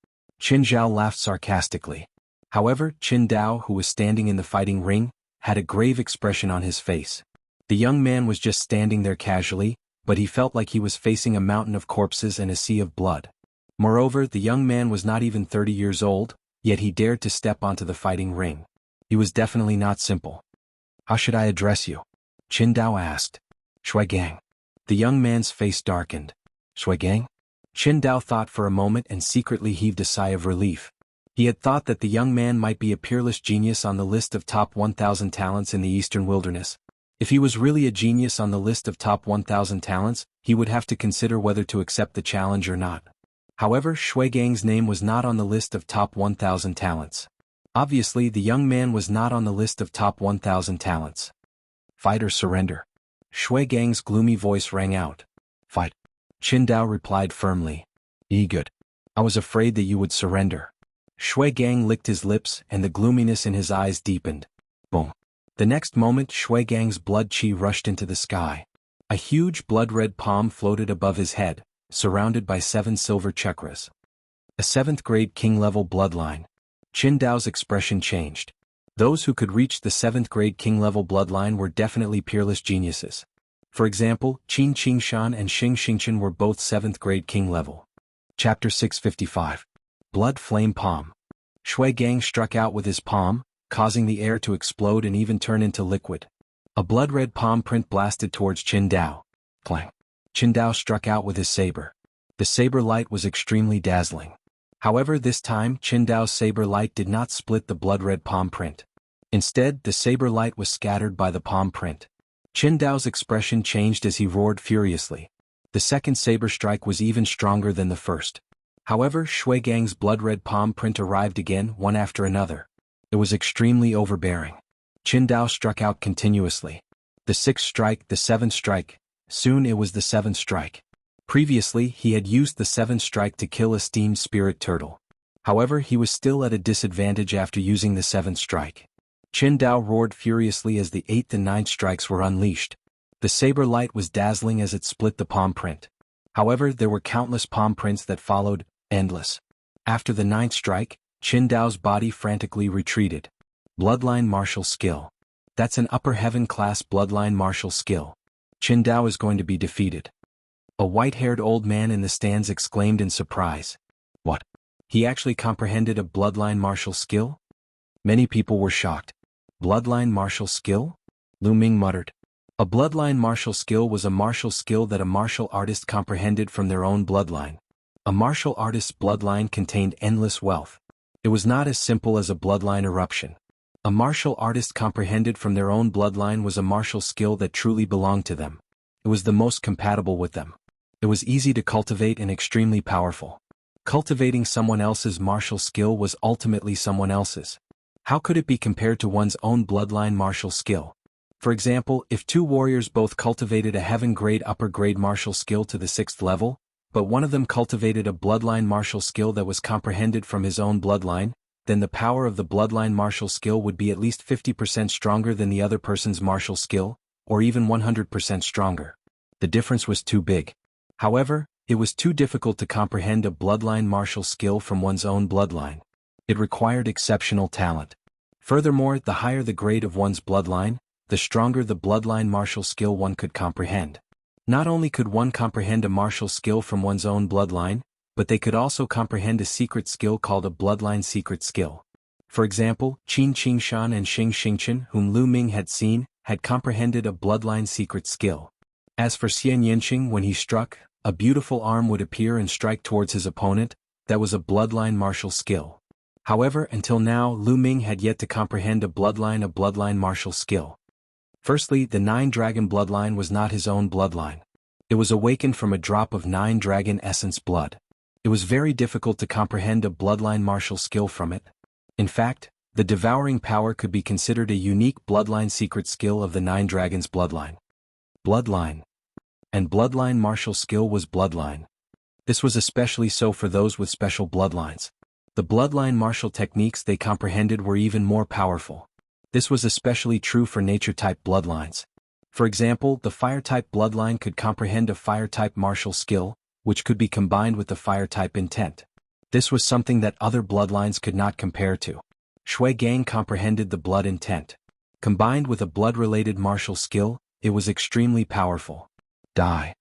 Qin Zhao laughed sarcastically. However, Qin Dao, who was standing in the fighting ring, had a grave expression on his face. The young man was just standing there casually, but he felt like he was facing a mountain of corpses and a sea of blood. Moreover, the young man was not even 30 years old, yet he dared to step onto the fighting ring. He was definitely not simple. How should I address you? Qin Dao asked. Shui Gang. The young man's face darkened. Shui Gang? Qin Dao thought for a moment and secretly heaved a sigh of relief. He had thought that the young man might be a peerless genius on the list of top 1,000 talents in the Eastern Wilderness. If he was really a genius on the list of top 1,000 talents, he would have to consider whether to accept the challenge or not. However, Shui Gang's name was not on the list of top 1,000 talents. Obviously, the young man was not on the list of top 1,000 talents. Fight or surrender? Shui Gang's gloomy voice rang out. Fight. Qin Dao replied firmly. Good. I was afraid that you would surrender. Shui Gang licked his lips and the gloominess in his eyes deepened. Boom. The next moment Shui Gang's blood qi rushed into the sky. A huge blood-red palm floated above his head, surrounded by 7 silver chakras. A 7th-grade king-level bloodline. Qin Dao's expression changed. Those who could reach the 7th-grade king-level bloodline were definitely peerless geniuses. For example, Qin Qingshan and Xing Xingchen were both 7th-grade king-level. Chapter 655. Blood Flame Palm. Shui Gang struck out with his palm, causing the air to explode and even turn into liquid. A blood-red palm print blasted towards Qin Dao. Clang. Qin Dao struck out with his saber. The saber light was extremely dazzling. However, this time Qin Dao's saber light did not split the blood-red palm print. Instead, the saber light was scattered by the palm print. Qin Dao's expression changed as he roared furiously. The second saber strike was even stronger than the first. However, Shui Gang's blood-red palm print arrived again, one after another. It was extremely overbearing. Qin Dao struck out continuously. The 6th strike, the 7th strike. Soon it was the 7th strike. Previously, he had used the 7th strike to kill a steamed spirit turtle. However, he was still at a disadvantage after using the 7th strike. Qin Dao roared furiously as the 8th and 9th strikes were unleashed. The saber light was dazzling as it split the palm print. However, there were countless palm prints that followed, endless. After the 9th strike, Qin Dao's body frantically retreated. Bloodline martial skill. That's an upper heaven class bloodline martial skill. Qin Dao is going to be defeated. A white-haired old man in the stands exclaimed in surprise. What? He actually comprehended a bloodline martial skill? Many people were shocked. Bloodline martial skill? Lu Ming muttered. A bloodline martial skill was a martial skill that a martial artist comprehended from their own bloodline. A martial artist's bloodline contained endless wealth. It was not as simple as a bloodline eruption. A martial artist comprehended from their own bloodline was a martial skill that truly belonged to them. It was the most compatible with them. It was easy to cultivate and extremely powerful. Cultivating someone else's martial skill was ultimately someone else's. How could it be compared to one's own bloodline martial skill? For example, if 2 warriors both cultivated a heaven-grade upper-grade martial skill to the 6th level, but one of them cultivated a bloodline martial skill that was comprehended from his own bloodline, then the power of the bloodline martial skill would be at least 50% stronger than the other person's martial skill, or even 100% stronger. The difference was too big. However, it was too difficult to comprehend a bloodline martial skill from one's own bloodline. It required exceptional talent. Furthermore, the higher the grade of one's bloodline, the stronger the bloodline martial skill one could comprehend. Not only could one comprehend a martial skill from one's own bloodline, but they could also comprehend a secret skill called a bloodline secret skill. For example, Qin Qingshan and Xing Xingchen, whom Lu Ming had seen, had comprehended a bloodline secret skill. As for Xian Yanqing, when he struck, a beautiful arm would appear and strike towards his opponent. That was a bloodline martial skill. However, until now, Lu Ming had yet to comprehend a bloodline martial skill. Firstly, the 9-dragon bloodline was not his own bloodline. It was awakened from a drop of 9-dragon essence blood. It was very difficult to comprehend a bloodline martial skill from it. In fact, the devouring power could be considered a unique bloodline secret skill of the 9 dragons bloodline. Bloodline. And bloodline martial skill was bloodline. This was especially so for those with special bloodlines. The bloodline martial techniques they comprehended were even more powerful. This was especially true for nature-type bloodlines. For example, the fire-type bloodline could comprehend a fire-type martial skill, which could be combined with the fire-type intent. This was something that other bloodlines could not compare to. Shui Gang comprehended the blood intent. Combined with a blood-related martial skill, it was extremely powerful. Die.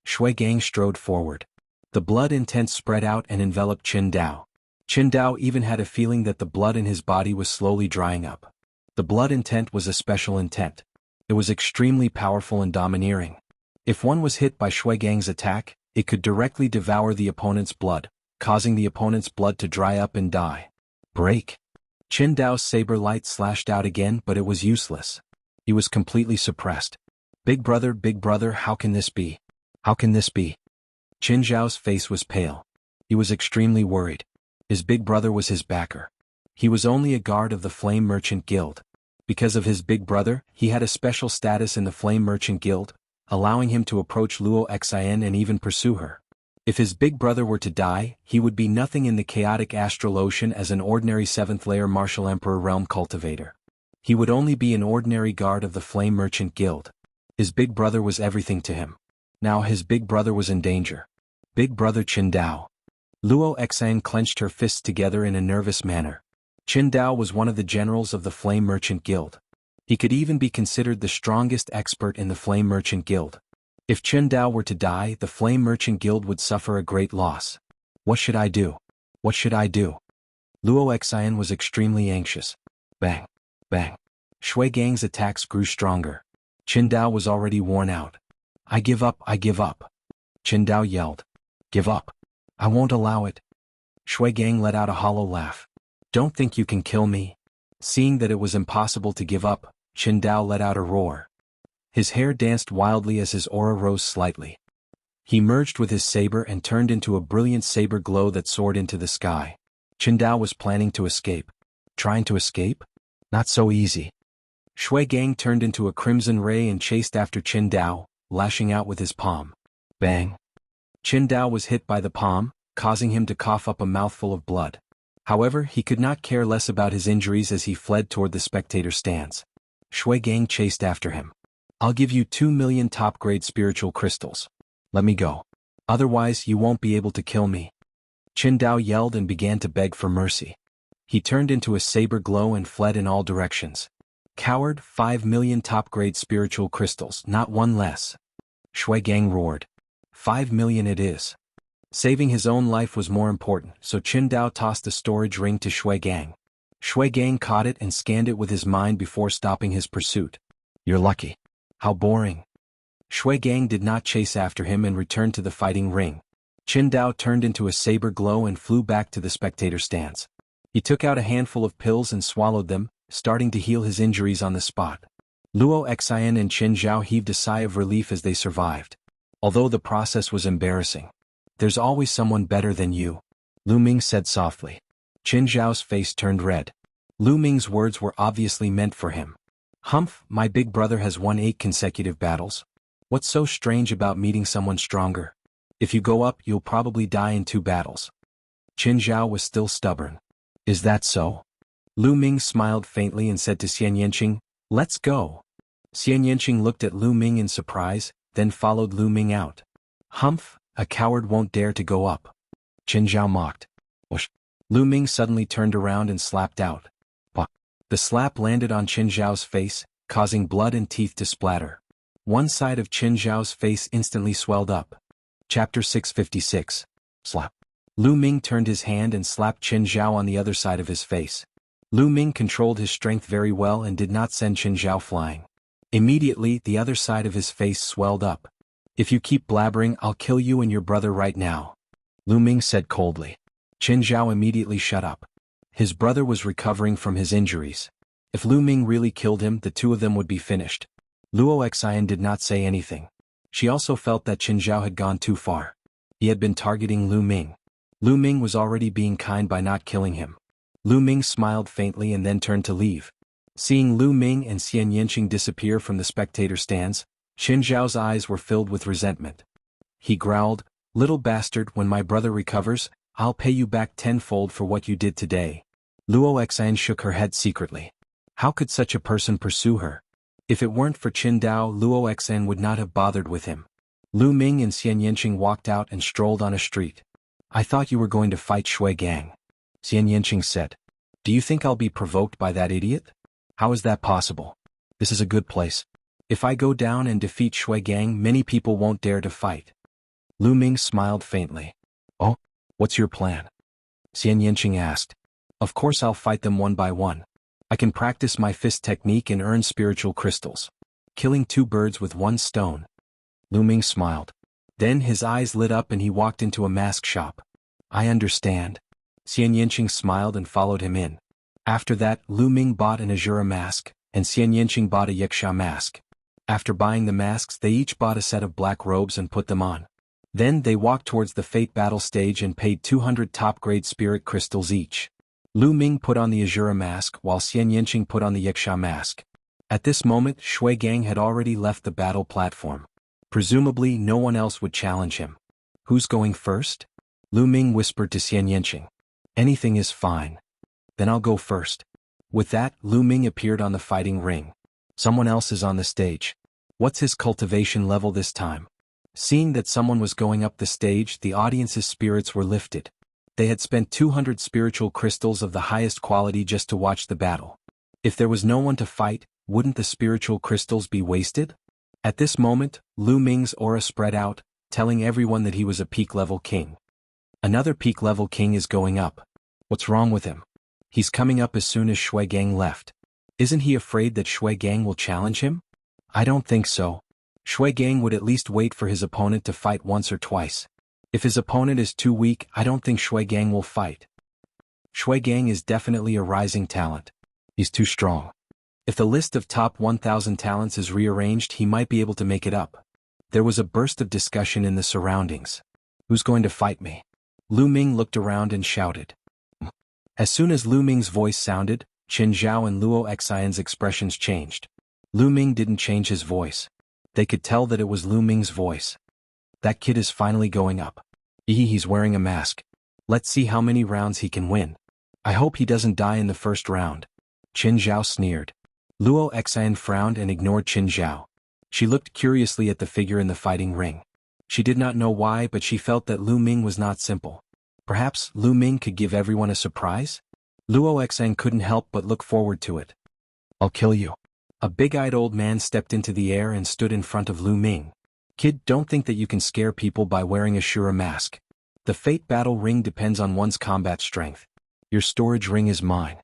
Shui Gang strode forward. The blood intent spread out and enveloped Qin Dao. Qin Dao even had a feeling that the blood in his body was slowly drying up. The blood intent was a special intent. It was extremely powerful and domineering. If one was hit by Shui Gang's attack, it could directly devour the opponent's blood, causing the opponent's blood to dry up and die. Break. Qin Dao's saber light slashed out again, but it was useless. He was completely suppressed. Big brother, how can this be? How can this be? Qin Zhao's face was pale. He was extremely worried. His big brother was his backer. He was only a guard of the Flame Merchant Guild. Because of his big brother, he had a special status in the Flame Merchant Guild, allowing him to approach Luo Xin and even pursue her. If his big brother were to die, he would be nothing in the chaotic astral ocean as an ordinary 7th-layer Martial Emperor realm cultivator. He would only be an ordinary guard of the Flame Merchant Guild. His big brother was everything to him. Now his big brother was in danger. Big brother Qin Dao. Luo Xin clenched her fists together in a nervous manner. Qin Dao was one of the generals of the Flame Merchant Guild. He could even be considered the strongest expert in the Flame Merchant Guild. If Qin Dao were to die, the Flame Merchant Guild would suffer a great loss. What should I do? What should I do? Luo Xin was extremely anxious. Bang. Bang. Shui Gang's attacks grew stronger. Qin Dao was already worn out. I give up, I give up. Qin Dao yelled. Give up. I won't allow it. Shui Gang let out a hollow laugh. Don't think you can kill me. Seeing that it was impossible to give up, Qin Dao let out a roar. His hair danced wildly as his aura rose slightly. He merged with his saber and turned into a brilliant saber glow that soared into the sky. Qin Dao was planning to escape. Trying to escape? Not so easy. Shui Gang turned into a crimson ray and chased after Qin Dao, lashing out with his palm. Bang. Qin Dao was hit by the palm, causing him to cough up a mouthful of blood. However, he could not care less about his injuries as he fled toward the spectator stands. Shui Gang chased after him. I'll give you 2 million top-grade spiritual crystals. Let me go. Otherwise, you won't be able to kill me. Qin Dao yelled and began to beg for mercy. He turned into a saber glow and fled in all directions. Coward, 5 million top-grade spiritual crystals, not one less. Shui Gang roared. 5 million it is. Saving his own life was more important, so Qin Dao tossed a storage ring to Shui Gang. Shui Gang caught it and scanned it with his mind before stopping his pursuit. You're lucky. How boring. Shui Gang did not chase after him and returned to the fighting ring. Qin Dao turned into a saber glow and flew back to the spectator stands. He took out a handful of pills and swallowed them, starting to heal his injuries on the spot. Luo Xin and Qin Zhao heaved a sigh of relief as they survived. Although the process was embarrassing. There's always someone better than you, Lu Ming said softly. Qin Zhao's face turned red. Lu Ming's words were obviously meant for him. Humph, my big brother has won 8 consecutive battles. What's so strange about meeting someone stronger? If you go up, you'll probably die in 2 battles. Qin Zhao was still stubborn. Is that so? Lu Ming smiled faintly and said to Xian Yanqing, let's go. Xian Yanqing looked at Lu Ming in surprise, then followed Lu Ming out. Humph, a coward won't dare to go up. Qin Zhao mocked. Whoosh. Lu Ming suddenly turned around and slapped out. Bah. The slap landed on Qin Zhao's face, causing blood and teeth to splatter. One side of Qin Zhao's face instantly swelled up. Chapter 656. Slap. Lu Ming turned his hand and slapped Qin Zhao on the other side of his face. Lu Ming controlled his strength very well and did not send Qin Zhao flying. Immediately, the other side of his face swelled up. If you keep blabbering, I'll kill you and your brother right now, Lu Ming said coldly. Qin Zhao immediately shut up. His brother was recovering from his injuries. If Lu Ming really killed him, the 2 of them would be finished. Luo Xin did not say anything. She also felt that Qin Zhao had gone too far. He had been targeting Lu Ming. Lu Ming was already being kind by not killing him. Lu Ming smiled faintly and then turned to leave. Seeing Lu Ming and Xian Yanqing disappear from the spectator stands, Qin Zhao's eyes were filled with resentment. He growled, little bastard, when my brother recovers, I'll pay you back tenfold for what you did today. Luo Xin shook her head secretly. How could such a person pursue her? If it weren't for Qin Dao, Luo Xin would not have bothered with him. Lu Ming and Xian Yanqing walked out and strolled on a street. I thought you were going to fight Shui Gang, Xian Yanqing said. Do you think I'll be provoked by that idiot? How is that possible? This is a good place. If I go down and defeat Shui Gang, many people won't dare to fight. Lu Ming smiled faintly. Oh, what's your plan? Xian Yanqing asked. Of course I'll fight them one by one. I can practice my fist technique and earn spiritual crystals. Killing 2 birds with 1 stone. Lu Ming smiled. Then his eyes lit up and he walked into a mask shop. I understand. Xian Yinqing smiled and followed him in. After that, Lu Ming bought an Azura mask, and Xian Yinqing bought a Yiksha mask. After buying the masks, they each bought a set of black robes and put them on. Then they walked towards the Fate battle stage and paid 200 top-grade spirit crystals each. Lu Ming put on the Azura mask while Xian Yinqing put on the Yiksha mask. At this moment, Shui Gang had already left the battle platform. Presumably, no one else would challenge him. Who's going first? Lu Ming whispered to Xian Yinqing. Anything is fine. Then I'll go first. With that, Lu Ming appeared on the fighting ring. Someone else is on the stage. What's his cultivation level this time? Seeing that someone was going up the stage, the audience's spirits were lifted. They had spent 200 spiritual crystals of the highest quality just to watch the battle. If there was no one to fight, wouldn't the spiritual crystals be wasted? At this moment, Lu Ming's aura spread out, telling everyone that he was a peak-level king. Another peak-level king is going up. What's wrong with him? He's coming up as soon as Shui Gang left. Isn't he afraid that Shui Gang will challenge him? I don't think so. Shui Gang would at least wait for his opponent to fight once or twice. If his opponent is too weak, I don't think Shui Gang will fight. Shui Gang is definitely a rising talent. He's too strong. If the list of top 1,000 talents is rearranged, he might be able to make it up. There was a burst of discussion in the surroundings. Who's going to fight me? Lu Ming looked around and shouted. As soon as Lu Ming's voice sounded, Qin Zhao and Luo Xian's expressions changed. Lu Ming didn't change his voice. They could tell that it was Lu Ming's voice. That kid is finally going up. He's wearing a mask. Let's see how many rounds he can win. I hope he doesn't die in the first round. Qin Zhao sneered. Luo Xian frowned and ignored Qin Zhao. She looked curiously at the figure in the fighting ring. She did not know why, but she felt that Lu Ming was not simple. Perhaps Lu Ming could give everyone a surprise? Luo Xian couldn't help but look forward to it. I'll kill you. A big-eyed old man stepped into the air and stood in front of Lu Ming. Kid, don't think that you can scare people by wearing a Shura mask. The Fate battle ring depends on one's combat strength. Your storage ring is mine.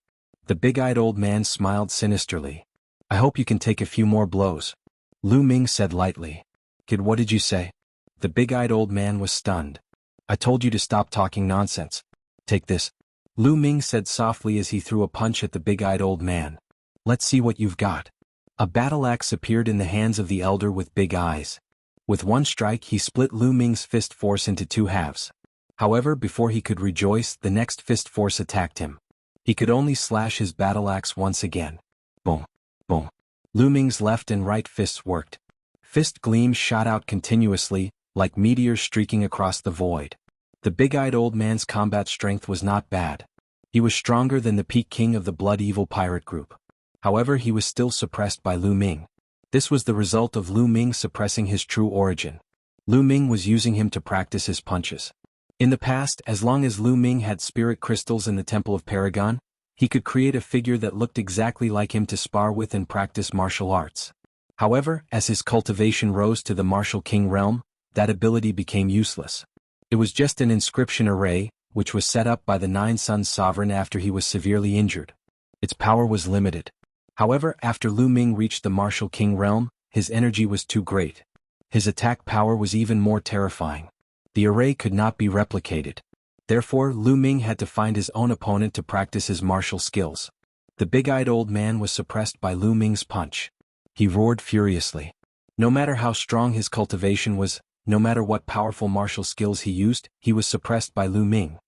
The big-eyed old man smiled sinisterly. I hope you can take a few more blows. Lu Ming said lightly. Kid, what did you say? The big-eyed old man was stunned. I told you to stop talking nonsense. Take this. Lu Ming said softly as he threw a punch at the big-eyed old man. Let's see what you've got. A battle axe appeared in the hands of the elder with big eyes. With one strike he split Lu Ming's fist force into two halves. However, before he could rejoice, the next fist force attacked him. He could only slash his battle axe once again. Boom. Boom. Lu Ming's left and right fists worked. Fist gleams shot out continuously, like meteors streaking across the void. The big-eyed old man's combat strength was not bad. He was stronger than the peak king of the Blood Evil pirate group. However, he was still suppressed by Lu Ming. This was the result of Lu Ming suppressing his true origin. Lu Ming was using him to practice his punches. In the past, as long as Lu Ming had spirit crystals in the Temple of Paragon, he could create a figure that looked exactly like him to spar with and practice martial arts. However, as his cultivation rose to the Martial King realm, that ability became useless. It was just an inscription array, which was set up by the Nine Suns Sovereign after he was severely injured. Its power was limited. However, after Lu Ming reached the Martial King realm, his energy was too great. His attack power was even more terrifying. The array could not be replicated. Therefore, Lu Ming had to find his own opponent to practice his martial skills. The big-eyed old man was suppressed by Lu Ming's punch. He roared furiously. No matter how strong his cultivation was, no matter what powerful martial skills he used, he was suppressed by Lu Ming.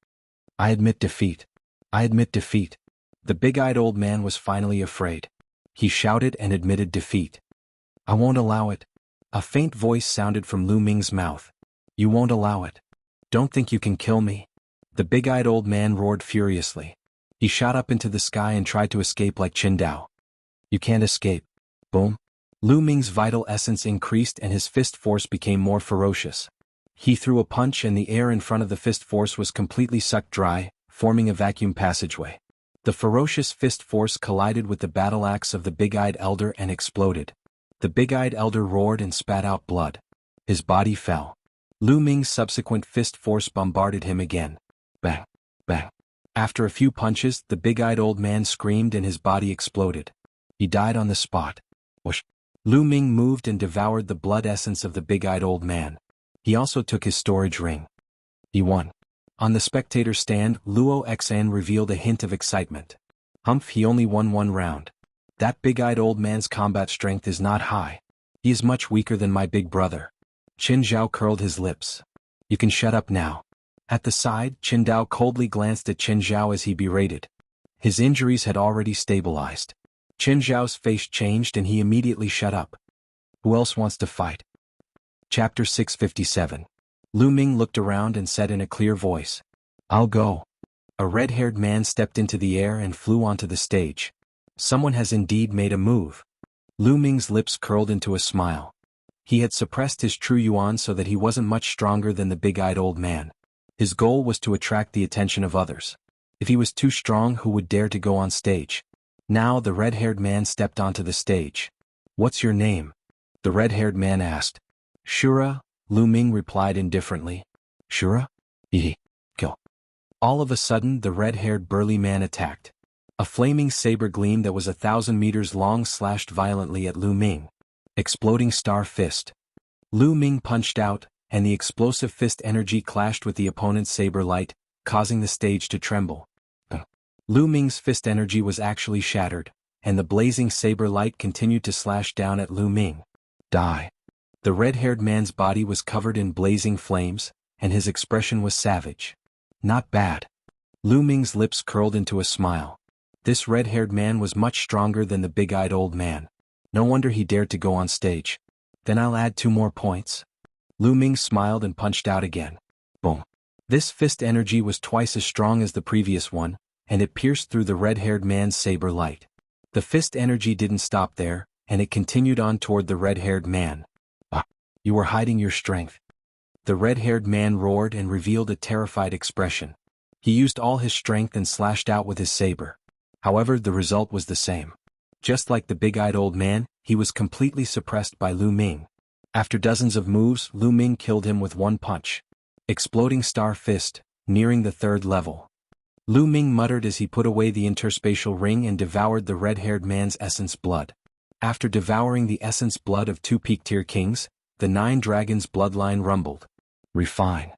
I admit defeat. I admit defeat. The big-eyed old man was finally afraid. He shouted and admitted defeat. I won't allow it. A faint voice sounded from Lu Ming's mouth. You won't allow it. Don't think you can kill me. The big-eyed old man roared furiously. He shot up into the sky and tried to escape like Qin Dao. You can't escape. Boom. Lu Ming's vital essence increased and his fist force became more ferocious. He threw a punch and the air in front of the fist force was completely sucked dry, forming a vacuum passageway. The ferocious fist force collided with the battle axe of the big-eyed elder and exploded. The big-eyed elder roared and spat out blood. His body fell. Lu Ming's subsequent fist force bombarded him again. Bang. Bang. After a few punches, the big-eyed old man screamed and his body exploded. He died on the spot. Whoosh. Lu Ming moved and devoured the blood essence of the big-eyed old man. He also took his storage ring. He won. On the spectator stand, Luo Xan revealed a hint of excitement. Humph, he only won one round. That big-eyed old man's combat strength is not high. He is much weaker than my big brother. Qin Zhao curled his lips. You can shut up now. At the side, Qin Dao coldly glanced at Qin Zhao as he berated. His injuries had already stabilized. Qin Zhao's face changed and he immediately shut up. Who else wants to fight? Chapter 657. Lu Ming looked around and said in a clear voice, I'll go. A red-haired man stepped into the air and flew onto the stage. Someone has indeed made a move. Lu Ming's lips curled into a smile. He had suppressed his true yuan so that he wasn't much stronger than the big-eyed old man. His goal was to attract the attention of others. If he was too strong, who would dare to go on stage? Now the red-haired man stepped onto the stage. What's your name? The red-haired man asked. Shura, Lu Ming replied indifferently. Shura? Kill. All of a sudden the red-haired burly man attacked. A flaming saber gleam that was 1,000 meters long slashed violently at Lu Ming. Exploding star fist. Lu Ming punched out, and the explosive fist energy clashed with the opponent's saber light, causing the stage to tremble. Lu Ming's fist energy was actually shattered, and the blazing saber light continued to slash down at Lu Ming. Die. The red-haired man's body was covered in blazing flames, and his expression was savage. Not bad. Lu Ming's lips curled into a smile. This red-haired man was much stronger than the big-eyed old man. No wonder he dared to go on stage. Then I'll add 2 more points. Lu Ming smiled and punched out again. Boom. This fist energy was twice as strong as the previous one, and it pierced through the red-haired man's saber light. The fist energy didn't stop there, and it continued on toward the red-haired man. Ah, you were hiding your strength. The red-haired man roared and revealed a terrified expression. He used all his strength and slashed out with his saber. However, the result was the same. Just like the big-eyed old man, he was completely suppressed by Lu Ming. After dozens of moves, Lu Ming killed him with one punch. Exploding star fist, nearing the 3rd level. Lu Ming muttered as he put away the interspatial ring and devoured the red-haired man's essence blood. After devouring the essence blood of 2 peak-tier kings, the 9 dragons' bloodline rumbled. Refine.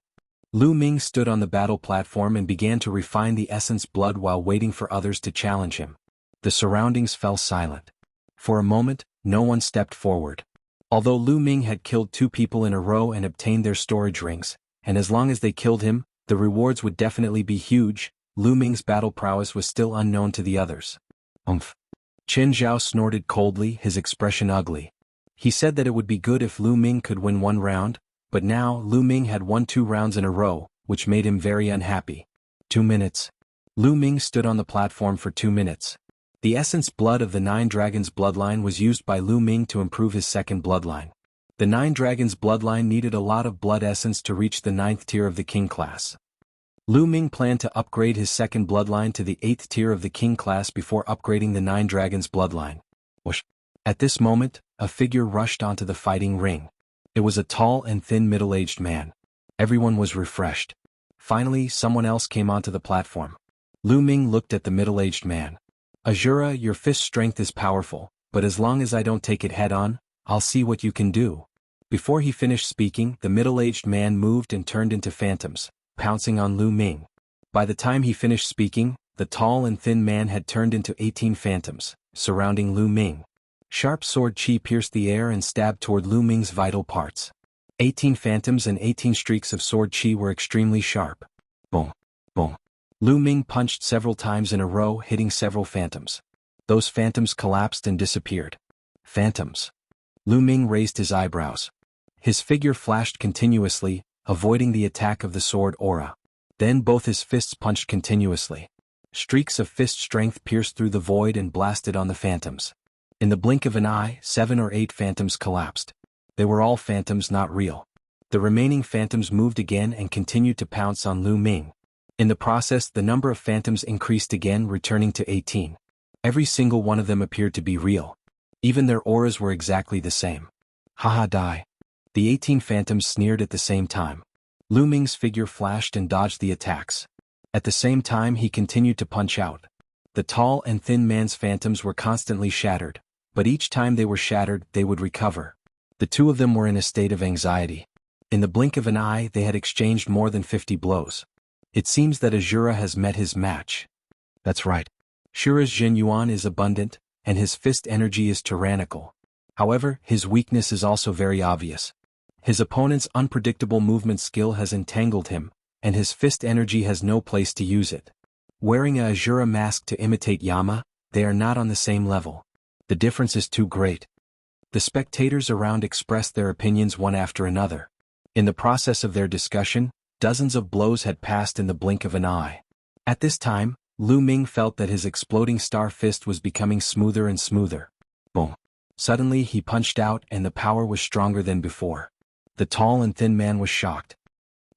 Lu Ming stood on the battle platform and began to refine the essence blood while waiting for others to challenge him. The surroundings fell silent. For a moment, no one stepped forward. Although Lu Ming had killed 2 people in a row and obtained their storage rings, and as long as they killed him, the rewards would definitely be huge, Lu Ming's battle prowess was still unknown to the others. Umph. Qin Zhao snorted coldly, his expression ugly. He said that it would be good if Lu Ming could win 1 round, but now Lu Ming had won 2 rounds in a row, which made him very unhappy. 2 minutes. Lu Ming stood on the platform for 2 minutes. The essence blood of the 9 dragons' bloodline was used by Lu Ming to improve his 2nd bloodline. The 9 dragons' bloodline needed a lot of blood essence to reach the 9th tier of the king class. Lu Ming planned to upgrade his 2nd bloodline to the 8th tier of the king class before upgrading the 9 dragons' bloodline. Whoosh. At this moment, a figure rushed onto the fighting ring. It was a tall and thin middle-aged man. Everyone was refreshed. Finally, someone else came onto the platform. Lu Ming looked at the middle-aged man. Azura, your fist strength is powerful, but as long as I don't take it head-on, I'll see what you can do. Before he finished speaking, the middle-aged man moved and turned into phantoms, pouncing on Lu Ming. By the time he finished speaking, the tall and thin man had turned into 18 phantoms, surrounding Lu Ming. Sharp sword chi pierced the air and stabbed toward Lu Ming's vital parts. 18 phantoms and 18 streaks of sword chi were extremely sharp. Boom. Boom. Lu Ming punched several times in a row, hitting several phantoms. Those phantoms collapsed and disappeared. Phantoms. Lu Ming raised his eyebrows. His figure flashed continuously, avoiding the attack of the sword aura. Then both his fists punched continuously. Streaks of fist strength pierced through the void and blasted on the phantoms. In the blink of an eye, 7 or 8 phantoms collapsed. They were all phantoms, not real. The remaining phantoms moved again and continued to pounce on Lu Ming. In the process, the number of phantoms increased again, returning to 18. Every single one of them appeared to be real. Even their auras were exactly the same. Haha, die. The 18 phantoms sneered at the same time. Lu Ming's figure flashed and dodged the attacks. At the same time, he continued to punch out. The tall and thin man's phantoms were constantly shattered, But each time they were shattered, they would recover. The two of them were in a state of anxiety. In the blink of an eye, they had exchanged more than 50 blows. It seems that Azura has met his match. That's right. Shura's Jin Yuan is abundant, and his fist energy is tyrannical. However, his weakness is also very obvious. His opponent's unpredictable movement skill has entangled him, and his fist energy has no place to use it. Wearing a Azura mask to imitate Yama, they are not on the same level. The difference is too great. The spectators around expressed their opinions one after another. In the process of their discussion, dozens of blows had passed in the blink of an eye. At this time, Lu Ming felt that his exploding star fist was becoming smoother and smoother. Boom. Suddenly he punched out and the power was stronger than before. The tall and thin man was shocked.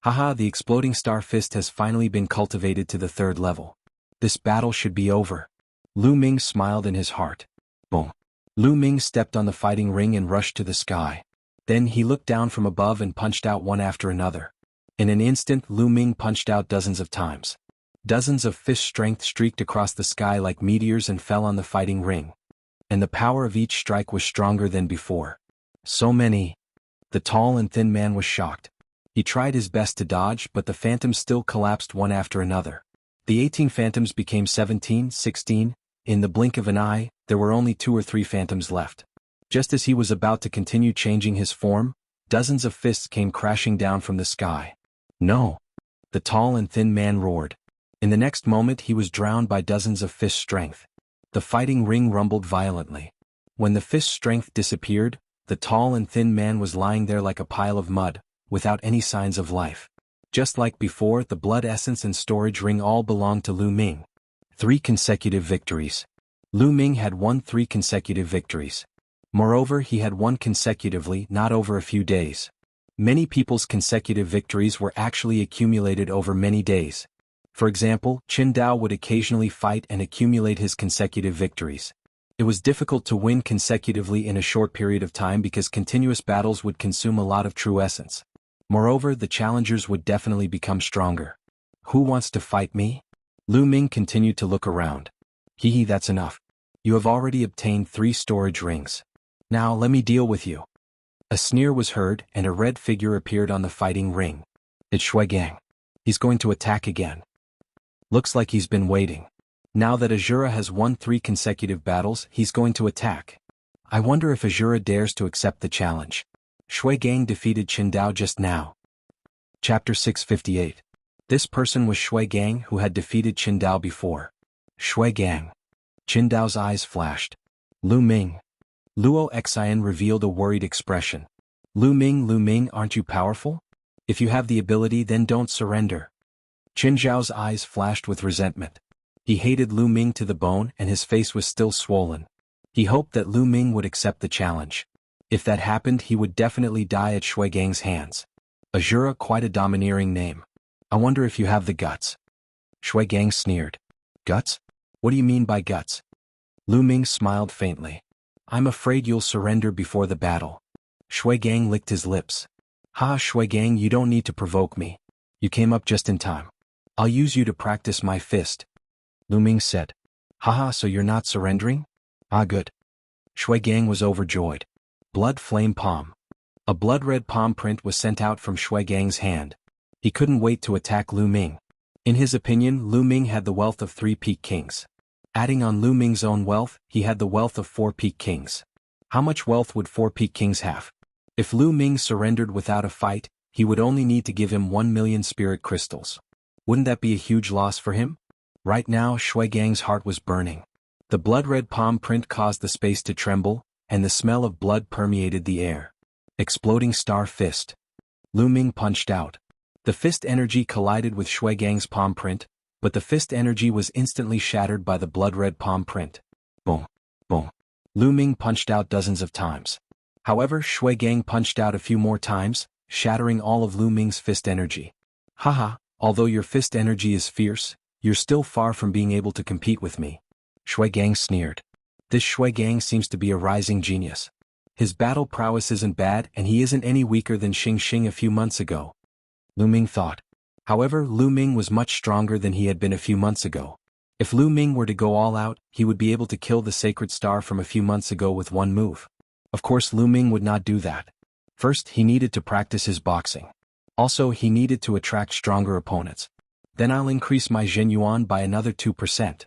Haha, the exploding star fist has finally been cultivated to the 3rd level. This battle should be over. Lu Ming smiled in his heart. Boom. Lu Ming stepped on the fighting ring and rushed to the sky. Then he looked down from above and punched out one after another. In an instant, Lu Ming punched out dozens of times. Dozens of fist strength streaked across the sky like meteors and fell on the fighting ring. And the power of each strike was stronger than before. So many. The tall and thin man was shocked. He tried his best to dodge, but the phantoms still collapsed one after another. The 18 phantoms became 17, 16. In the blink of an eye, there were only 2 or 3 phantoms left. Just as he was about to continue changing his form, dozens of fists came crashing down from the sky. No! The tall and thin man roared. In the next moment he was drowned by dozens of fist strength. The fighting ring rumbled violently. When the fist strength disappeared, the tall and thin man was lying there like a pile of mud, without any signs of life. Just like before, the blood essence and storage ring all belonged to Lu Ming. 3 consecutive victories. Lu Ming had won 3 consecutive victories. Moreover, he had won consecutively, not over a few days. Many people's consecutive victories were actually accumulated over many days. For example, Qin Dao would occasionally fight and accumulate his consecutive victories. It was difficult to win consecutively in a short period of time because continuous battles would consume a lot of true essence. Moreover, the challengers would definitely become stronger. Who wants to fight me? Lu Ming continued to look around. Hehe, that's enough. You have already obtained 3 storage rings. Now let me deal with you. A sneer was heard and a red figure appeared on the fighting ring. It's Shui Gang. He's going to attack again. Looks like he's been waiting. Now that Azura has won 3 consecutive battles, he's going to attack. I wonder if Azura dares to accept the challenge. Shui Gang defeated Qin Dao just now. Chapter 658. This person was Shui Gang who had defeated Qin Dao before. Shui Gang. Qin Dao's eyes flashed. Lu Ming. Luo Xian revealed a worried expression. Lu Ming, aren't you powerful? If you have the ability, then don't surrender. Qin Zhao's eyes flashed with resentment. He hated Lu Ming to the bone and his face was still swollen. He hoped that Lu Ming would accept the challenge. If that happened, he would definitely die at Shui Gang's hands. Azura, quite a domineering name. I wonder if you have the guts. Shui Gang sneered. Guts? What do you mean by guts? Lu Ming smiled faintly. I'm afraid you'll surrender before the battle. Shui Gang licked his lips. Ha, Shui Gang, you don't need to provoke me. You came up just in time. I'll use you to practice my fist. Lu Ming said. Haha, so you're not surrendering? Ah, good. Shui Gang was overjoyed. Blood flame palm. A blood-red palm print was sent out from Shui Gang's hand. He couldn't wait to attack Lu Ming. In his opinion, Lu Ming had the wealth of 3 peak kings. Adding on Lu Ming's own wealth, he had the wealth of 4 peak kings. How much wealth would 4 peak kings have? If Lu Ming surrendered without a fight, he would only need to give him 1 million spirit crystals. Wouldn't that be a huge loss for him? Right now, Shui Gang's heart was burning. The blood-red palm print caused the space to tremble, and the smell of blood permeated the air. Exploding star fist. Lu Ming punched out. The fist energy collided with Shui Gang's palm print, but the fist energy was instantly shattered by the blood-red palm print. Boom, boom. Lu Ming punched out dozens of times. However, Shui Gang punched out a few more times, shattering all of Lu Ming's fist energy. Haha, although your fist energy is fierce, you're still far from being able to compete with me. Shui Gang sneered. This Shui Gang seems to be a rising genius. His battle prowess isn't bad and he isn't any weaker than Xing Xing a few months ago. Lu Ming thought. However, Lu Ming was much stronger than he had been a few months ago. If Lu Ming were to go all out, he would be able to kill the sacred star from a few months ago with one move. Of course Lu Ming would not do that. First he needed to practice his boxing. Also he needed to attract stronger opponents. Then I'll increase my Zhen Yuan by another 2%.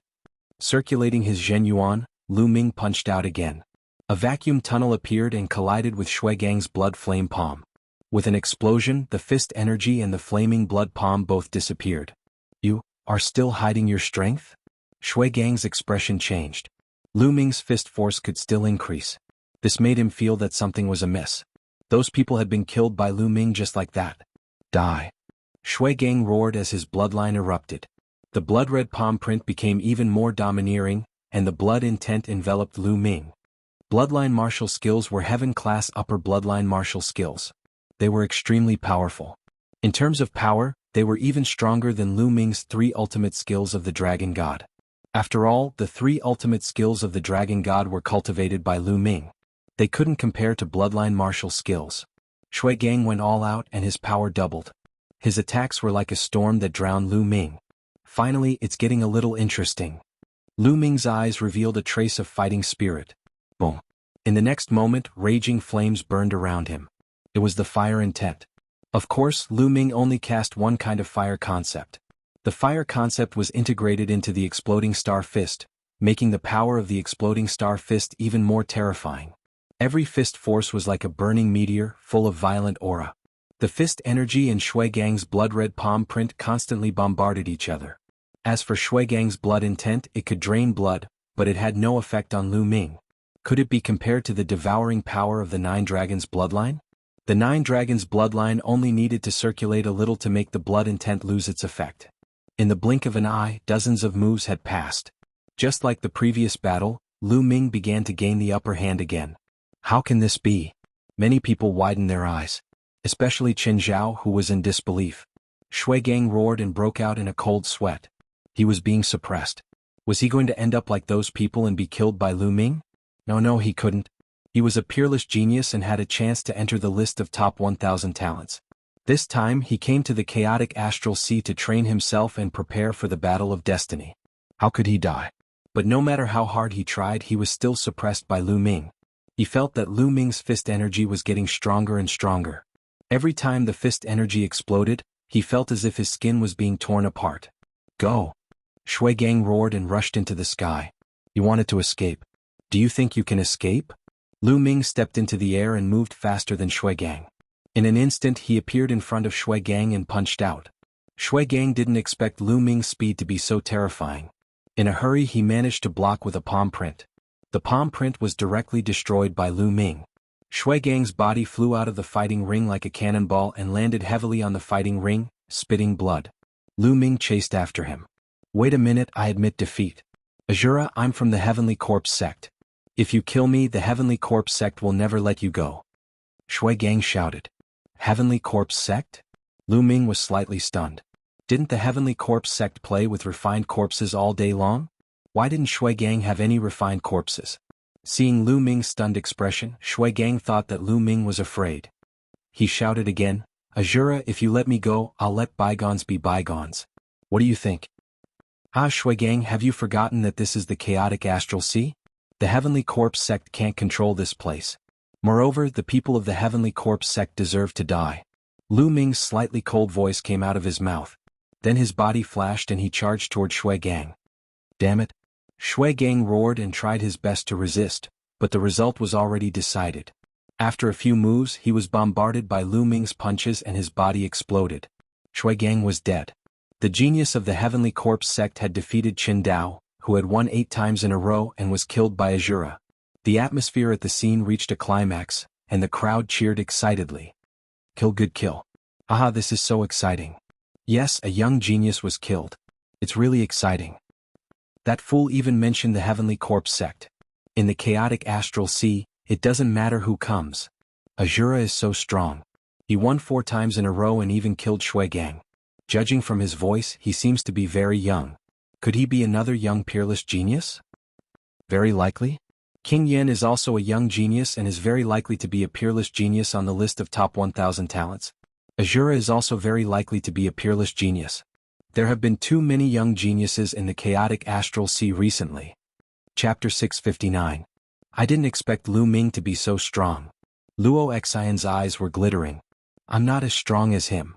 Circulating his Zhen Yuan, Lu Ming punched out again. A vacuum tunnel appeared and collided with Shui Gang's blood flame palm. With an explosion, the fist energy and the flaming blood palm both disappeared. You are still hiding your strength? Shui Gang's expression changed. Lu Ming's fist force could still increase. This made him feel that something was amiss. Those people had been killed by Lu Ming just like that. Die. Shui Gang roared as his bloodline erupted. The blood-red palm print became even more domineering, and the blood intent enveloped Lu Ming. Bloodline martial skills were heaven-class upper bloodline martial skills. They were extremely powerful. In terms of power, they were even stronger than Lu Ming's 3 ultimate skills of the Dragon God. After all, the 3 ultimate skills of the Dragon God were cultivated by Lu Ming. They couldn't compare to bloodline martial skills. Shui Gang went all out and his power doubled. His attacks were like a storm that drowned Lu Ming. Finally, it's getting a little interesting. Lu Ming's eyes revealed a trace of fighting spirit. Boom. In the next moment, raging flames burned around him. It was the fire intent. Of course, Lu Ming only cast one kind of fire concept. The fire concept was integrated into the exploding star fist, making the power of the exploding star fist even more terrifying. Every fist force was like a burning meteor, full of violent aura. The fist energy and Shui Gang's blood-red palm print constantly bombarded each other. As for Shui Gang's blood intent, it could drain blood, but it had no effect on Lu Ming. Could it be compared to the devouring power of the 9 Dragons bloodline? The 9 Dragons bloodline only needed to circulate a little to make the blood intent lose its effect. In the blink of an eye, dozens of moves had passed. Just like the previous battle, Lu Ming began to gain the upper hand again. How can this be? Many people widened their eyes. Especially Chen Zhao, who was in disbelief. Shui Gang roared and broke out in a cold sweat. He was being suppressed. Was he going to end up like those people and be killed by Lu Ming? No, he couldn't. He was a peerless genius and had a chance to enter the list of top 1,000 talents. This time he came to the chaotic astral sea to train himself and prepare for the battle of destiny. How could he die? But no matter how hard he tried, he was still suppressed by Lu Ming. He felt that Lu Ming's fist energy was getting stronger and stronger. Every time the fist energy exploded, he felt as if his skin was being torn apart. Go! Shui Gang roared and rushed into the sky. He wanted to escape. Do you think you can escape? Lu Ming stepped into the air and moved faster than Shui Gang. In an instant he appeared in front of Shui Gang and punched out. Shui Gang didn't expect Lu Ming's speed to be so terrifying. In a hurry he managed to block with a palm print. The palm print was directly destroyed by Lu Ming. Shui Gang's body flew out of the fighting ring like a cannonball and landed heavily on the fighting ring, spitting blood. Lu Ming chased after him. Wait a minute, I admit defeat. Azura, I'm from the Heavenly Corpse sect. If you kill me, the Heavenly Corpse sect will never let you go. Shui Gang shouted. Heavenly Corpse sect? Lu Ming was slightly stunned. Didn't the Heavenly Corpse sect play with refined corpses all day long? Why didn't Shui Gang have any refined corpses? Seeing Lu Ming's stunned expression, Shui Gang thought that Lu Ming was afraid. He shouted again, Azura, if you let me go, I'll let bygones be bygones. What do you think? Shui Gang, have you forgotten that this is the chaotic astral sea? The Heavenly Corpse sect can't control this place. Moreover, the people of the Heavenly Corpse sect deserve to die. Lu Ming's slightly cold voice came out of his mouth. Then his body flashed and he charged toward Shui Gang. Damn it. Shui Gang roared and tried his best to resist, but the result was already decided. After a few moves, he was bombarded by Lu Ming's punches and his body exploded. Shui Gang was dead. The genius of the Heavenly Corpse sect had defeated Qin Dao, who had won 8 times in a row and was killed by Azura. The atmosphere at the scene reached a climax, and the crowd cheered excitedly. Kill, good kill. This is so exciting. Yes, a young genius was killed. It's really exciting. That fool even mentioned the Heavenly Corpse sect. In the chaotic astral sea, it doesn't matter who comes. Azura is so strong. He won 4 times in a row and even killed Shui Gang. Judging from his voice, he seems to be very young. Could he be another young peerless genius? Very likely. King Yen is also a young genius and is very likely to be a peerless genius on the list of top 1,000 talents. Azura is also very likely to be a peerless genius. There have been too many young geniuses in the chaotic astral sea recently. Chapter 659. I didn't expect Lu Ming to be so strong. Luo Xian's eyes were glittering. I'm not as strong as him.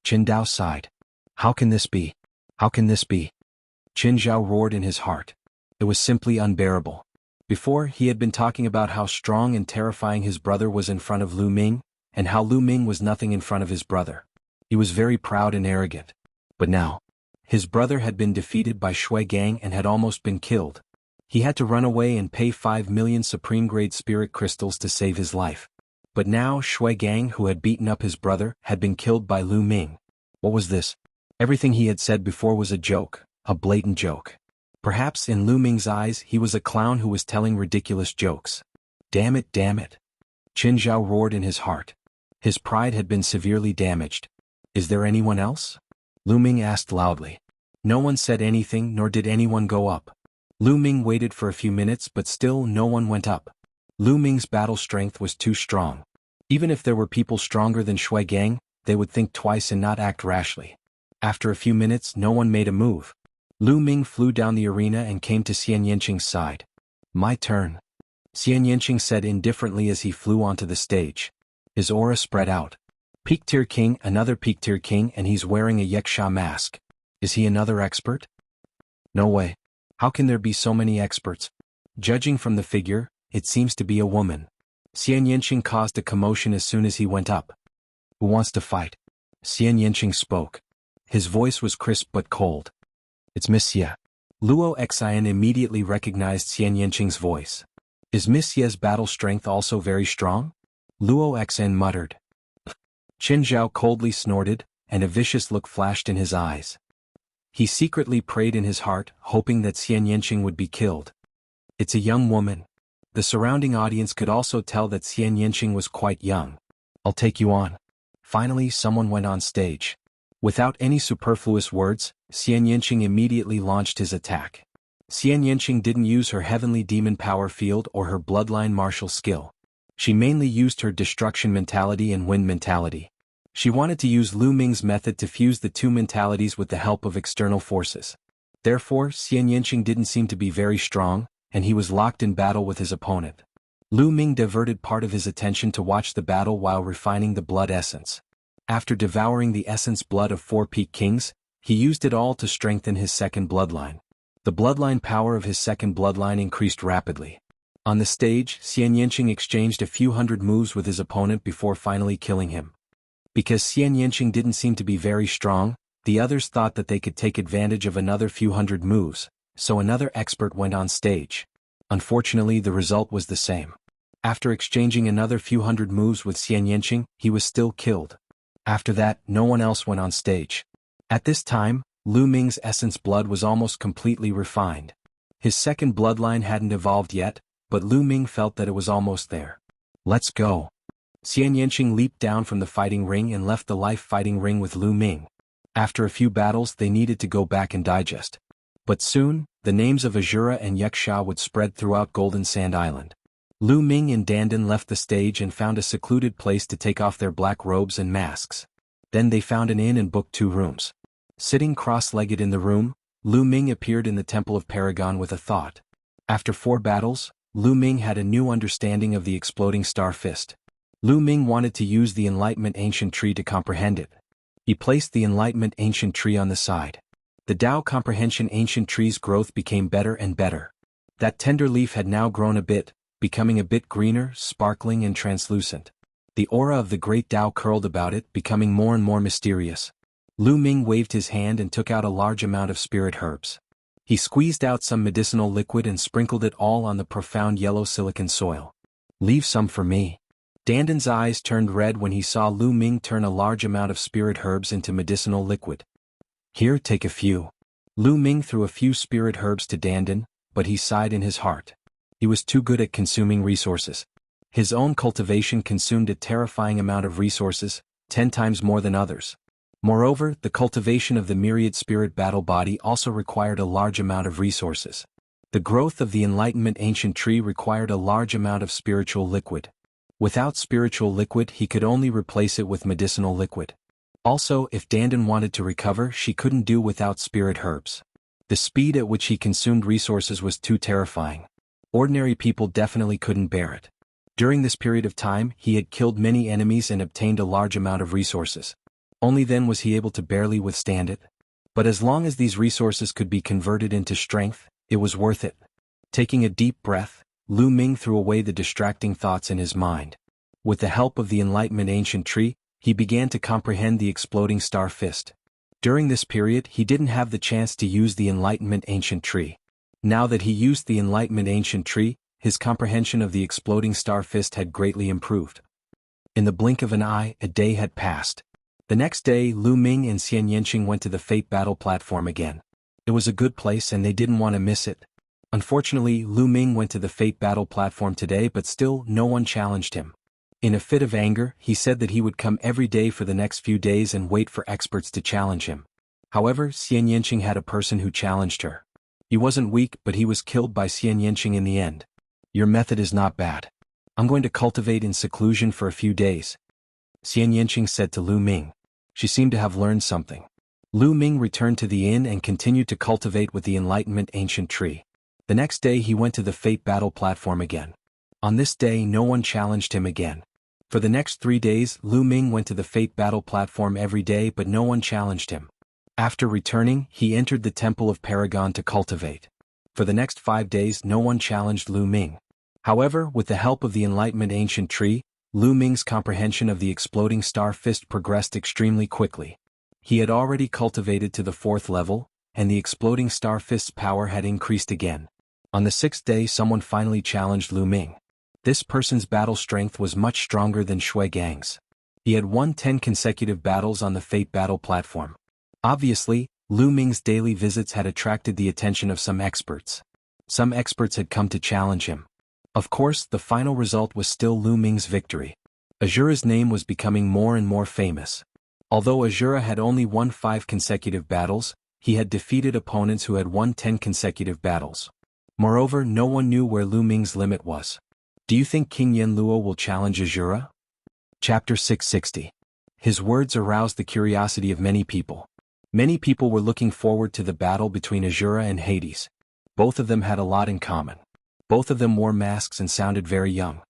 Qin Dao sighed. How can this be? How can this be? Qin Zhao roared in his heart. It was simply unbearable. Before, he had been talking about how strong and terrifying his brother was in front of Lu Ming, and how Lu Ming was nothing in front of his brother. He was very proud and arrogant. But now, his brother had been defeated by Shui Gang and had almost been killed. He had to run away and pay 5 million supreme-grade spirit crystals to save his life. But now Shui Gang, who had beaten up his brother, had been killed by Lu Ming. What was this? Everything he had said before was a joke, a blatant joke. Perhaps in Lu Ming's eyes he was a clown who was telling ridiculous jokes. Damn it, damn it. Qin Zhao roared in his heart. His pride had been severely damaged. Is there anyone else? Lu Ming asked loudly. No one said anything, nor did anyone go up. Lu Ming waited for a few minutes, but still no one went up. Lu Ming's battle strength was too strong. Even if there were people stronger than Shui Gang, they would think twice and not act rashly. After a few minutes, no one made a move. Lu Ming flew down the arena and came to Xian Yanqing's side. My turn. Xian Yanqing said indifferently as he flew onto the stage. His aura spread out. Peak Tier King, another Peak Tier King, and he's wearing a Yaksha mask. Is he another expert? No way. How can there be so many experts? Judging from the figure, it seems to be a woman. Xian Yanqing caused a commotion as soon as he went up. Who wants to fight? Xian Yanqing spoke. His voice was crisp but cold. It's Miss Ye. Luo Xian immediately recognized Xian Yanqing's voice. Is Miss Ye's battle strength also very strong? Luo Xian muttered. Qin Zhao coldly snorted, and a vicious look flashed in his eyes. He secretly prayed in his heart, hoping that Xian Yanqing would be killed. It's a young woman. The surrounding audience could also tell that Xian Yanqing was quite young. I'll take you on. Finally, someone went on stage. Without any superfluous words, Xian Yanqing immediately launched his attack. Xian Yanqing didn't use her heavenly demon power field or her bloodline martial skill. She mainly used her destruction mentality and wind mentality. She wanted to use Lu Ming's method to fuse the two mentalities with the help of external forces. Therefore, Xian Yanqing didn't seem to be very strong, and he was locked in battle with his opponent. Lu Ming diverted part of his attention to watch the battle while refining the blood essence. After devouring the essence blood of 4 Peak Kings, he used it all to strengthen his second bloodline. The bloodline power of his second bloodline increased rapidly. On the stage, Xian Yanqing exchanged a few hundred moves with his opponent before finally killing him. Because Xian Yanqing didn't seem to be very strong, the others thought that they could take advantage of another few hundred moves, so another expert went on stage. Unfortunately, the result was the same. After exchanging another few hundred moves with Xian Yanqing, he was still killed. After that, no one else went on stage. At this time, Lu Ming's essence blood was almost completely refined. His second bloodline hadn't evolved yet, but Lu Ming felt that it was almost there. Let's go. Xian Yanqing leaped down from the fighting ring and left the life fighting ring with Lu Ming. After a few battles, they needed to go back and digest. But soon, the names of Azura and Yaksha would spread throughout Golden Sand Island. Lu Ming and Dandan left the stage and found a secluded place to take off their black robes and masks. Then they found an inn and booked 2 rooms. Sitting cross-legged in the room, Lu Ming appeared in the Temple of Paragon with a thought. After 4 battles, Lu Ming had a new understanding of the exploding star fist. Lu Ming wanted to use the Enlightenment Ancient Tree to comprehend it. He placed the Enlightenment Ancient Tree on the side. The Tao Comprehension Ancient Tree's growth became better and better. That tender leaf had now grown a bit, becoming a bit greener, sparkling and translucent. The aura of the great Tao curled about it, becoming more and more mysterious. Lu Ming waved his hand and took out a large amount of spirit herbs. He squeezed out some medicinal liquid and sprinkled it all on the profound yellow silicon soil. Leave some for me. Dandan's eyes turned red when he saw Lu Ming turn a large amount of spirit herbs into medicinal liquid. Here, take a few. Lu Ming threw a few spirit herbs to Dandan, but he sighed in his heart. He was too good at consuming resources. His own cultivation consumed a terrifying amount of resources, 10 times more than others. Moreover, the cultivation of the myriad spirit battle body also required a large amount of resources. The growth of the Enlightenment Ancient Tree required a large amount of spiritual liquid. Without spiritual liquid, he could only replace it with medicinal liquid. Also, if Dandan wanted to recover, she couldn't do without spirit herbs. The speed at which he consumed resources was too terrifying. Ordinary people definitely couldn't bear it. During this period of time, he had killed many enemies and obtained a large amount of resources. Only then was he able to barely withstand it. But as long as these resources could be converted into strength, it was worth it. Taking a deep breath, Lu Ming threw away the distracting thoughts in his mind. With the help of the Enlightenment Ancient Tree, he began to comprehend the exploding star fist. During this period, he didn't have the chance to use the Enlightenment Ancient Tree. Now that he used the Enlightenment Ancient Tree, his comprehension of the exploding star fist had greatly improved. In the blink of an eye, a day had passed. The next day, Lu Ming and Xian Yanqing went to the Fate Battle platform again. It was a good place and they didn't want to miss it. Unfortunately, Lu Ming went to the Fate Battle platform today, but still, no one challenged him. In a fit of anger, he said that he would come every day for the next few days and wait for experts to challenge him. However, Xian Yanqing had a person who challenged her. He wasn't weak, but he was killed by Xian Yanqing in the end. Your method is not bad. I'm going to cultivate in seclusion for a few days, Xian Yanqing said to Lu Ming. She seemed to have learned something. Lu Ming returned to the inn and continued to cultivate with the Enlightenment Ancient Tree. The next day he went to the Fate Battle platform again. On this day no one challenged him again. For the next 3 days, Lu Ming went to the Fate Battle platform every day, but no one challenged him. After returning, he entered the Temple of Paragon to cultivate. For the next 5 days no one challenged Lu Ming. However, with the help of the Enlightenment Ancient Tree, Lu Ming's comprehension of the exploding star fist progressed extremely quickly. He had already cultivated to the 4th level, and the exploding star fist's power had increased again. On the 6th day someone finally challenged Lu Ming. This person's battle strength was much stronger than Shui Gang's. He had won 10 consecutive battles on the Fate Battle platform. Obviously, Lu Ming's daily visits had attracted the attention of some experts. Some experts had come to challenge him. Of course, the final result was still Lu Ming's victory. Azura's name was becoming more and more famous. Although Azura had only won 5 consecutive battles, he had defeated opponents who had won 10 consecutive battles. Moreover, no one knew where Lu Ming's limit was. Do you think King Yanluo will challenge Azura? Chapter 660. His words aroused the curiosity of many people. Many people were looking forward to the battle between Azura and Hades. Both of them had a lot in common. Both of them wore masks and sounded very young.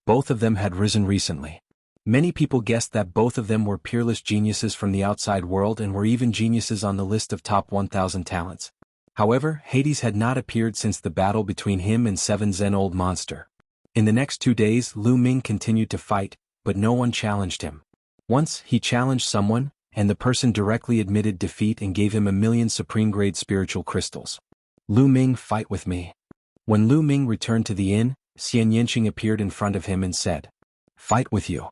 Both of them had risen recently. Many people guessed that both of them were peerless geniuses from the outside world and were even geniuses on the list of top 1,000 talents. However, Hades had not appeared since the battle between him and 7 Zen-old monster. In the next 2 days, Lu Ming continued to fight, but no one challenged him. Once, he challenged someone, and the person directly admitted defeat and gave him 1,000,000 supreme-grade spiritual crystals. Lu Ming, fight with me. When Lu Ming returned to the inn, Xian Yanqing appeared in front of him and said, "Fight with you."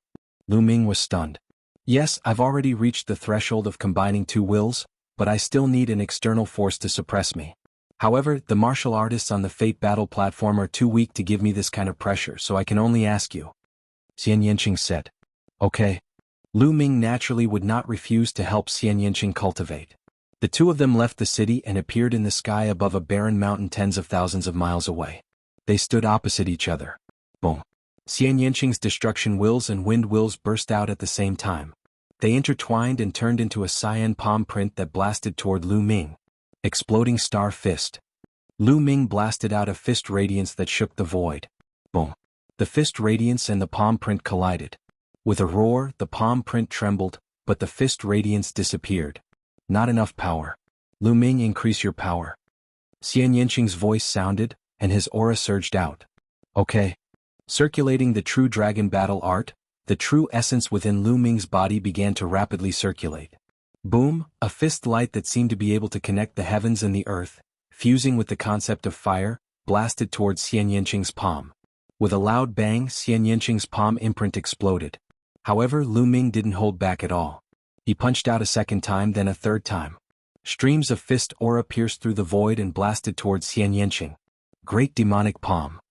Lu Ming was stunned. Yes, I've already reached the threshold of combining 2 wills, but I still need an external force to suppress me. However, the martial artists on the Fate Battle platform are too weak to give me this kind of pressure, so I can only ask you. Xian Yanqing said. Okay. Lu Ming naturally would not refuse to help Xian Yanqing cultivate. The two of them left the city and appeared in the sky above a barren mountain tens of thousands of miles away. They stood opposite each other. Boom. Xian Yanqing's destruction wills and wind wills burst out at the same time. They intertwined and turned into a cyan palm print that blasted toward Lu Ming. Exploding star fist. Lu Ming blasted out a fist radiance that shook the void. Boom. The fist radiance and the palm print collided. With a roar, the palm print trembled, but the fist radiance disappeared. Not enough power. Lu Ming, increase your power. Xian Yanqing's voice sounded, and his aura surged out. Okay. Circulating the true dragon battle art, the true essence within Lu Ming's body began to rapidly circulate. Boom, a fist light that seemed to be able to connect the heavens and the earth, fusing with the concept of fire, blasted towards Xian Yanqing's palm. With a loud bang, Xian Yanqing's palm imprint exploded. However, Lu Ming didn't hold back at all. He punched out a second time, then a third time. Streams of fist aura pierced through the void and blasted towards Xian Yanqing. Great demonic palm.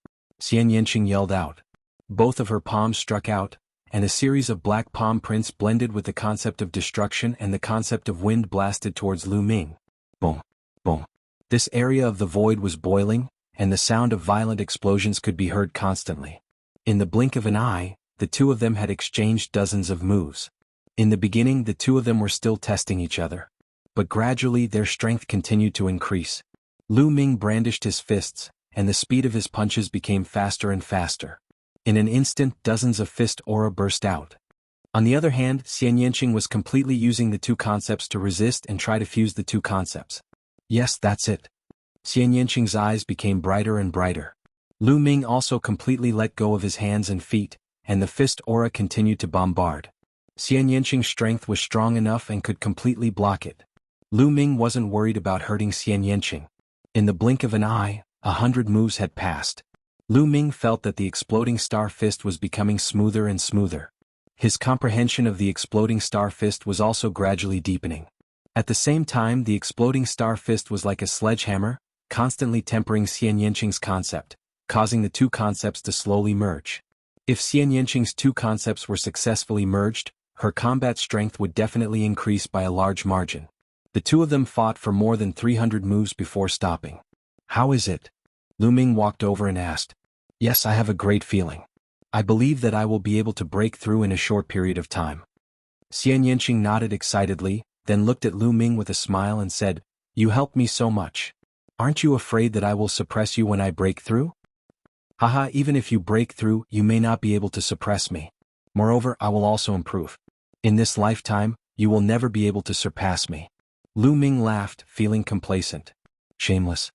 Xian Yanqing yelled out. Both of her palms struck out, and a series of black palm prints blended with the concept of destruction and the concept of wind blasted towards Lu Ming. Boom. Boom. This area of the void was boiling, and the sound of violent explosions could be heard constantly. In the blink of an eye, the two of them had exchanged dozens of moves. In the beginning the two of them were still testing each other. But gradually their strength continued to increase. Lu Ming brandished his fists, and the speed of his punches became faster and faster. In an instant dozens of fist aura burst out. On the other hand, Xian Yanqing was completely using the two concepts to resist and try to fuse the two concepts. Yes, that's it. Xian Yanqing's eyes became brighter and brighter. Lu Ming also completely let go of his hands and feet, and the fist aura continued to bombard. Xian Yanqing's strength was strong enough and could completely block it. Lu Ming wasn't worried about hurting Xian Yanqing. In the blink of an eye, 100 moves had passed. Lu Ming felt that the exploding star fist was becoming smoother and smoother. His comprehension of the exploding star fist was also gradually deepening. At the same time, the exploding star fist was like a sledgehammer, constantly tempering Xian Yanqing's concept, causing the two concepts to slowly merge. If Xian Yanqing's two concepts were successfully merged, her combat strength would definitely increase by a large margin. The two of them fought for more than 300 moves before stopping. How is it? Lu Ming walked over and asked. Yes, I have a great feeling. I believe that I will be able to break through in a short period of time. Xian Yanqing nodded excitedly, then looked at Lu Ming with a smile and said, You helped me so much. Aren't you afraid that I will suppress you when I break through? Haha, even if you break through, you may not be able to suppress me. Moreover, I will also improve. In this lifetime, you will never be able to surpass me. Lu Ming laughed, feeling complacent. Shameless.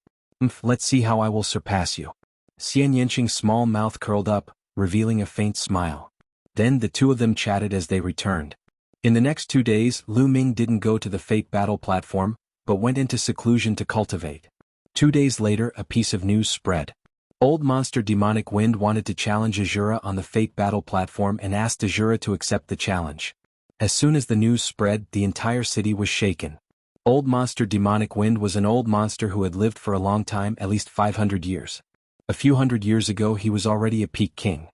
Let's see how I will surpass you. Xian Yanqing's small mouth curled up, revealing a faint smile. Then the two of them chatted as they returned. In the next 2 days, Lu Ming didn't go to the Fate Battle platform, but went into seclusion to cultivate. 2 days later, a piece of news spread. Old monster Demonic Wind wanted to challenge Azura on the Fate Battle platform and asked Azura to accept the challenge. As soon as the news spread, the entire city was shaken. Old monster Demonic Wind was an old monster who had lived for a long time, at least 500 years. A few hundred years ago he was already a peak king.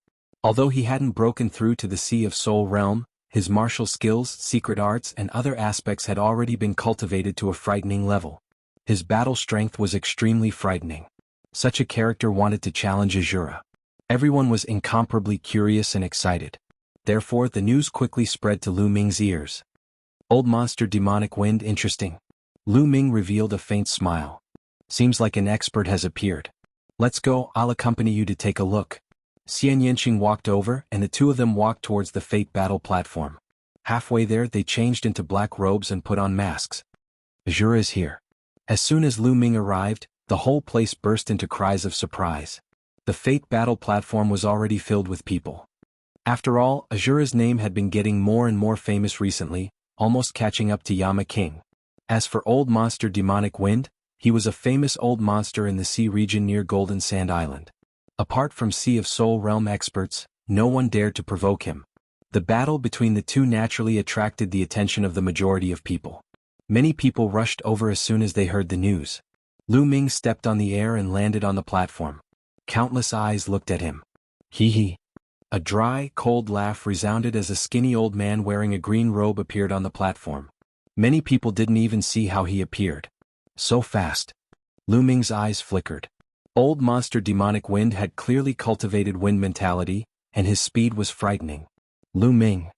Although he hadn't broken through to the Sea of Soul realm, his martial skills, secret arts and other aspects had already been cultivated to a frightening level. His battle strength was extremely frightening. Such a character wanted to challenge Azura. Everyone was incomparably curious and excited. Therefore the news quickly spread to Lu Ming's ears. Old monster Demonic Wind, interesting. Lu Ming revealed a faint smile. Seems like an expert has appeared. Let's go, I'll accompany you to take a look. Xian Yanqing walked over and the two of them walked towards the Fate Battle platform. Halfway there they changed into black robes and put on masks. Azura is here. As soon as Lu Ming arrived, the whole place burst into cries of surprise. The Fate Battle platform was already filled with people. After all, Azura's name had been getting more and more famous recently, almost catching up to Yama King. As for old monster Demonic Wind, he was a famous old monster in the sea region near Golden Sand Island. Apart from Sea of Soul realm experts, no one dared to provoke him. The battle between the two naturally attracted the attention of the majority of people. Many people rushed over as soon as they heard the news. Lu Ming stepped on the air and landed on the platform. Countless eyes looked at him. Hee hee. A dry, cold laugh resounded as a skinny old man wearing a green robe appeared on the platform. Many people didn't even see how he appeared. So fast. Lu Ming's eyes flickered. Old monster Demonic Wind had clearly cultivated wind mentality, and his speed was frightening. Lu Ming.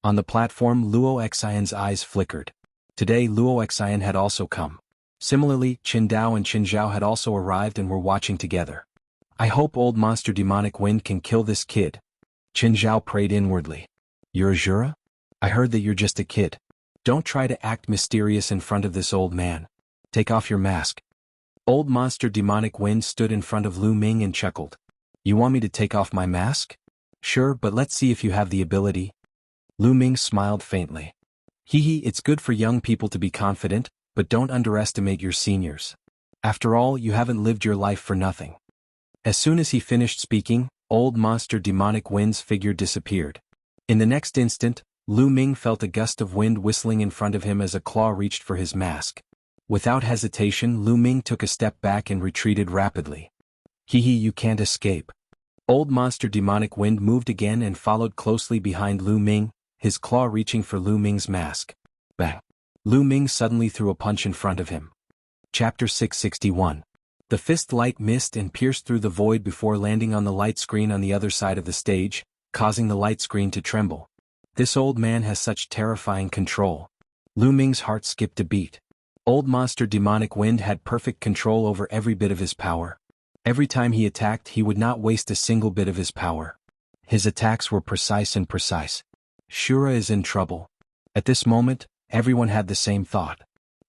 On the platform, Luo Xian's eyes flickered. Today Luo Xian had also come. Similarly, Qin Dao and Qin Zhao had also arrived and were watching together. I hope old monster Demonic Wind can kill this kid. Qin Zhao prayed inwardly. You're Azura? I heard that you're just a kid. Don't try to act mysterious in front of this old man. Take off your mask. Old monster Demonic Wind stood in front of Lu Ming and chuckled. You want me to take off my mask? Sure, but let's see if you have the ability. Lu Ming smiled faintly. Hee hee, it's good for young people to be confident, but don't underestimate your seniors. After all, you haven't lived your life for nothing. As soon as he finished speaking, old monster Demonic Wind's figure disappeared. In the next instant, Lu Ming felt a gust of wind whistling in front of him as a claw reached for his mask. Without hesitation, Lu Ming took a step back and retreated rapidly. Hee hee, you can't escape. Old monster Demonic Wind moved again and followed closely behind Lu Ming, his claw reaching for Lu Ming's mask. Bang! Lu Ming suddenly threw a punch in front of him. Chapter 661. The fist light missed and pierced through the void before landing on the light screen on the other side of the stage, causing the light screen to tremble. This old man has such terrifying control. Lu Ming's heart skipped a beat. Old Monster Demonic Wind had perfect control over every bit of his power. Every time he attacked, he would not waste a single bit of his power. His attacks were precise and precise. Shura is in trouble. At this moment, everyone had the same thought.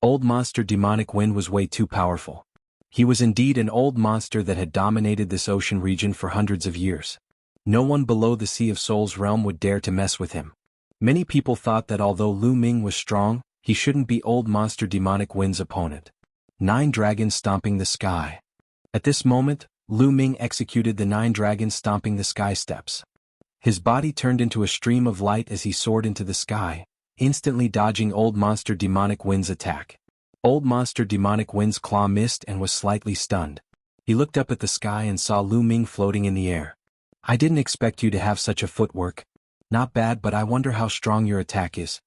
Old Monster Demonic Wind was way too powerful. He was indeed an old monster that had dominated this ocean region for hundreds of years. No one below the Sea of Souls realm would dare to mess with him. Many people thought that although Lu Ming was strong, he shouldn't be Old Monster Demonic Wind's opponent. 9 dragons stomping the sky. At this moment, Lu Ming executed the 9 dragons stomping the sky steps. His body turned into a stream of light as he soared into the sky, instantly dodging Old Monster Demonic Wind's attack. Old Monster Demonic Wind's claw missed and was slightly stunned. He looked up at the sky and saw Lu Ming floating in the air. "I didn't expect you to have such a footwork. Not bad, but I wonder how strong your attack is."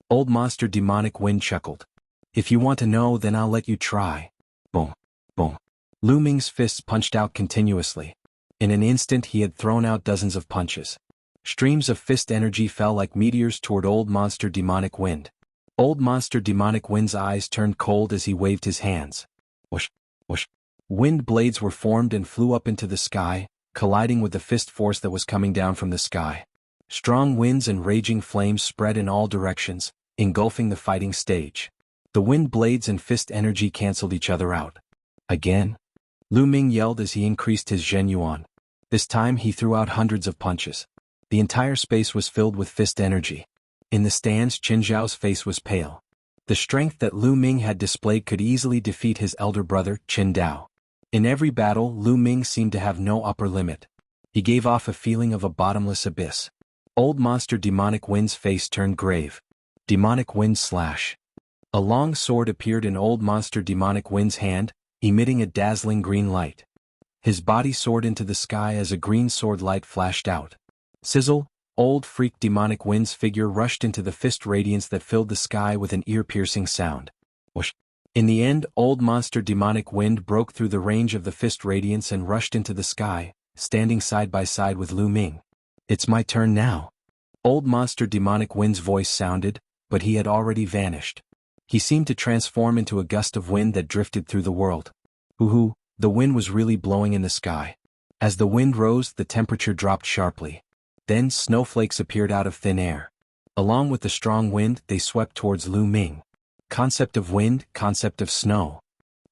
Old Monster Demonic Wind chuckled. "If you want to know, then I'll let you try." Boom, boom. Lu Ming's fists punched out continuously. In an instant he had thrown out dozens of punches. Streams of fist energy fell like meteors toward Old Monster Demonic Wind. Old Monster Demonic Wind's eyes turned cold as he waved his hands. Whoosh, whoosh. Wind blades were formed and flew up into the sky, colliding with the fist force that was coming down from the sky. Strong winds and raging flames spread in all directions, engulfing the fighting stage. The wind blades and fist energy canceled each other out. Again? Lu Ming yelled as he increased his Zhen Yuan. This time he threw out hundreds of punches. The entire space was filled with fist energy. In the stands, Qin Zhao's face was pale. The strength that Lu Ming had displayed could easily defeat his elder brother, Qin Dao. In every battle, Lu Ming seemed to have no upper limit. He gave off a feeling of a bottomless abyss. Old Monster Demonic Wind's face turned grave. Demonic Wind Slash. A long sword appeared in Old Monster Demonic Wind's hand, emitting a dazzling green light. His body soared into the sky as a green sword light flashed out. Sizzle, Old Freak Demonic Wind's figure rushed into the fist radiance that filled the sky with an ear-piercing sound. Whoosh. In the end, Old Monster Demonic Wind broke through the range of the fist radiance and rushed into the sky, standing side by side with Lu Ming. "It's my turn now." Old Monster Demonic Wind's voice sounded, but he had already vanished. He seemed to transform into a gust of wind that drifted through the world. Hoo-hoo, the wind was really blowing in the sky. As the wind rose, the temperature dropped sharply. Then snowflakes appeared out of thin air. Along with the strong wind, they swept towards Lu Ming. Concept of wind, concept of snow.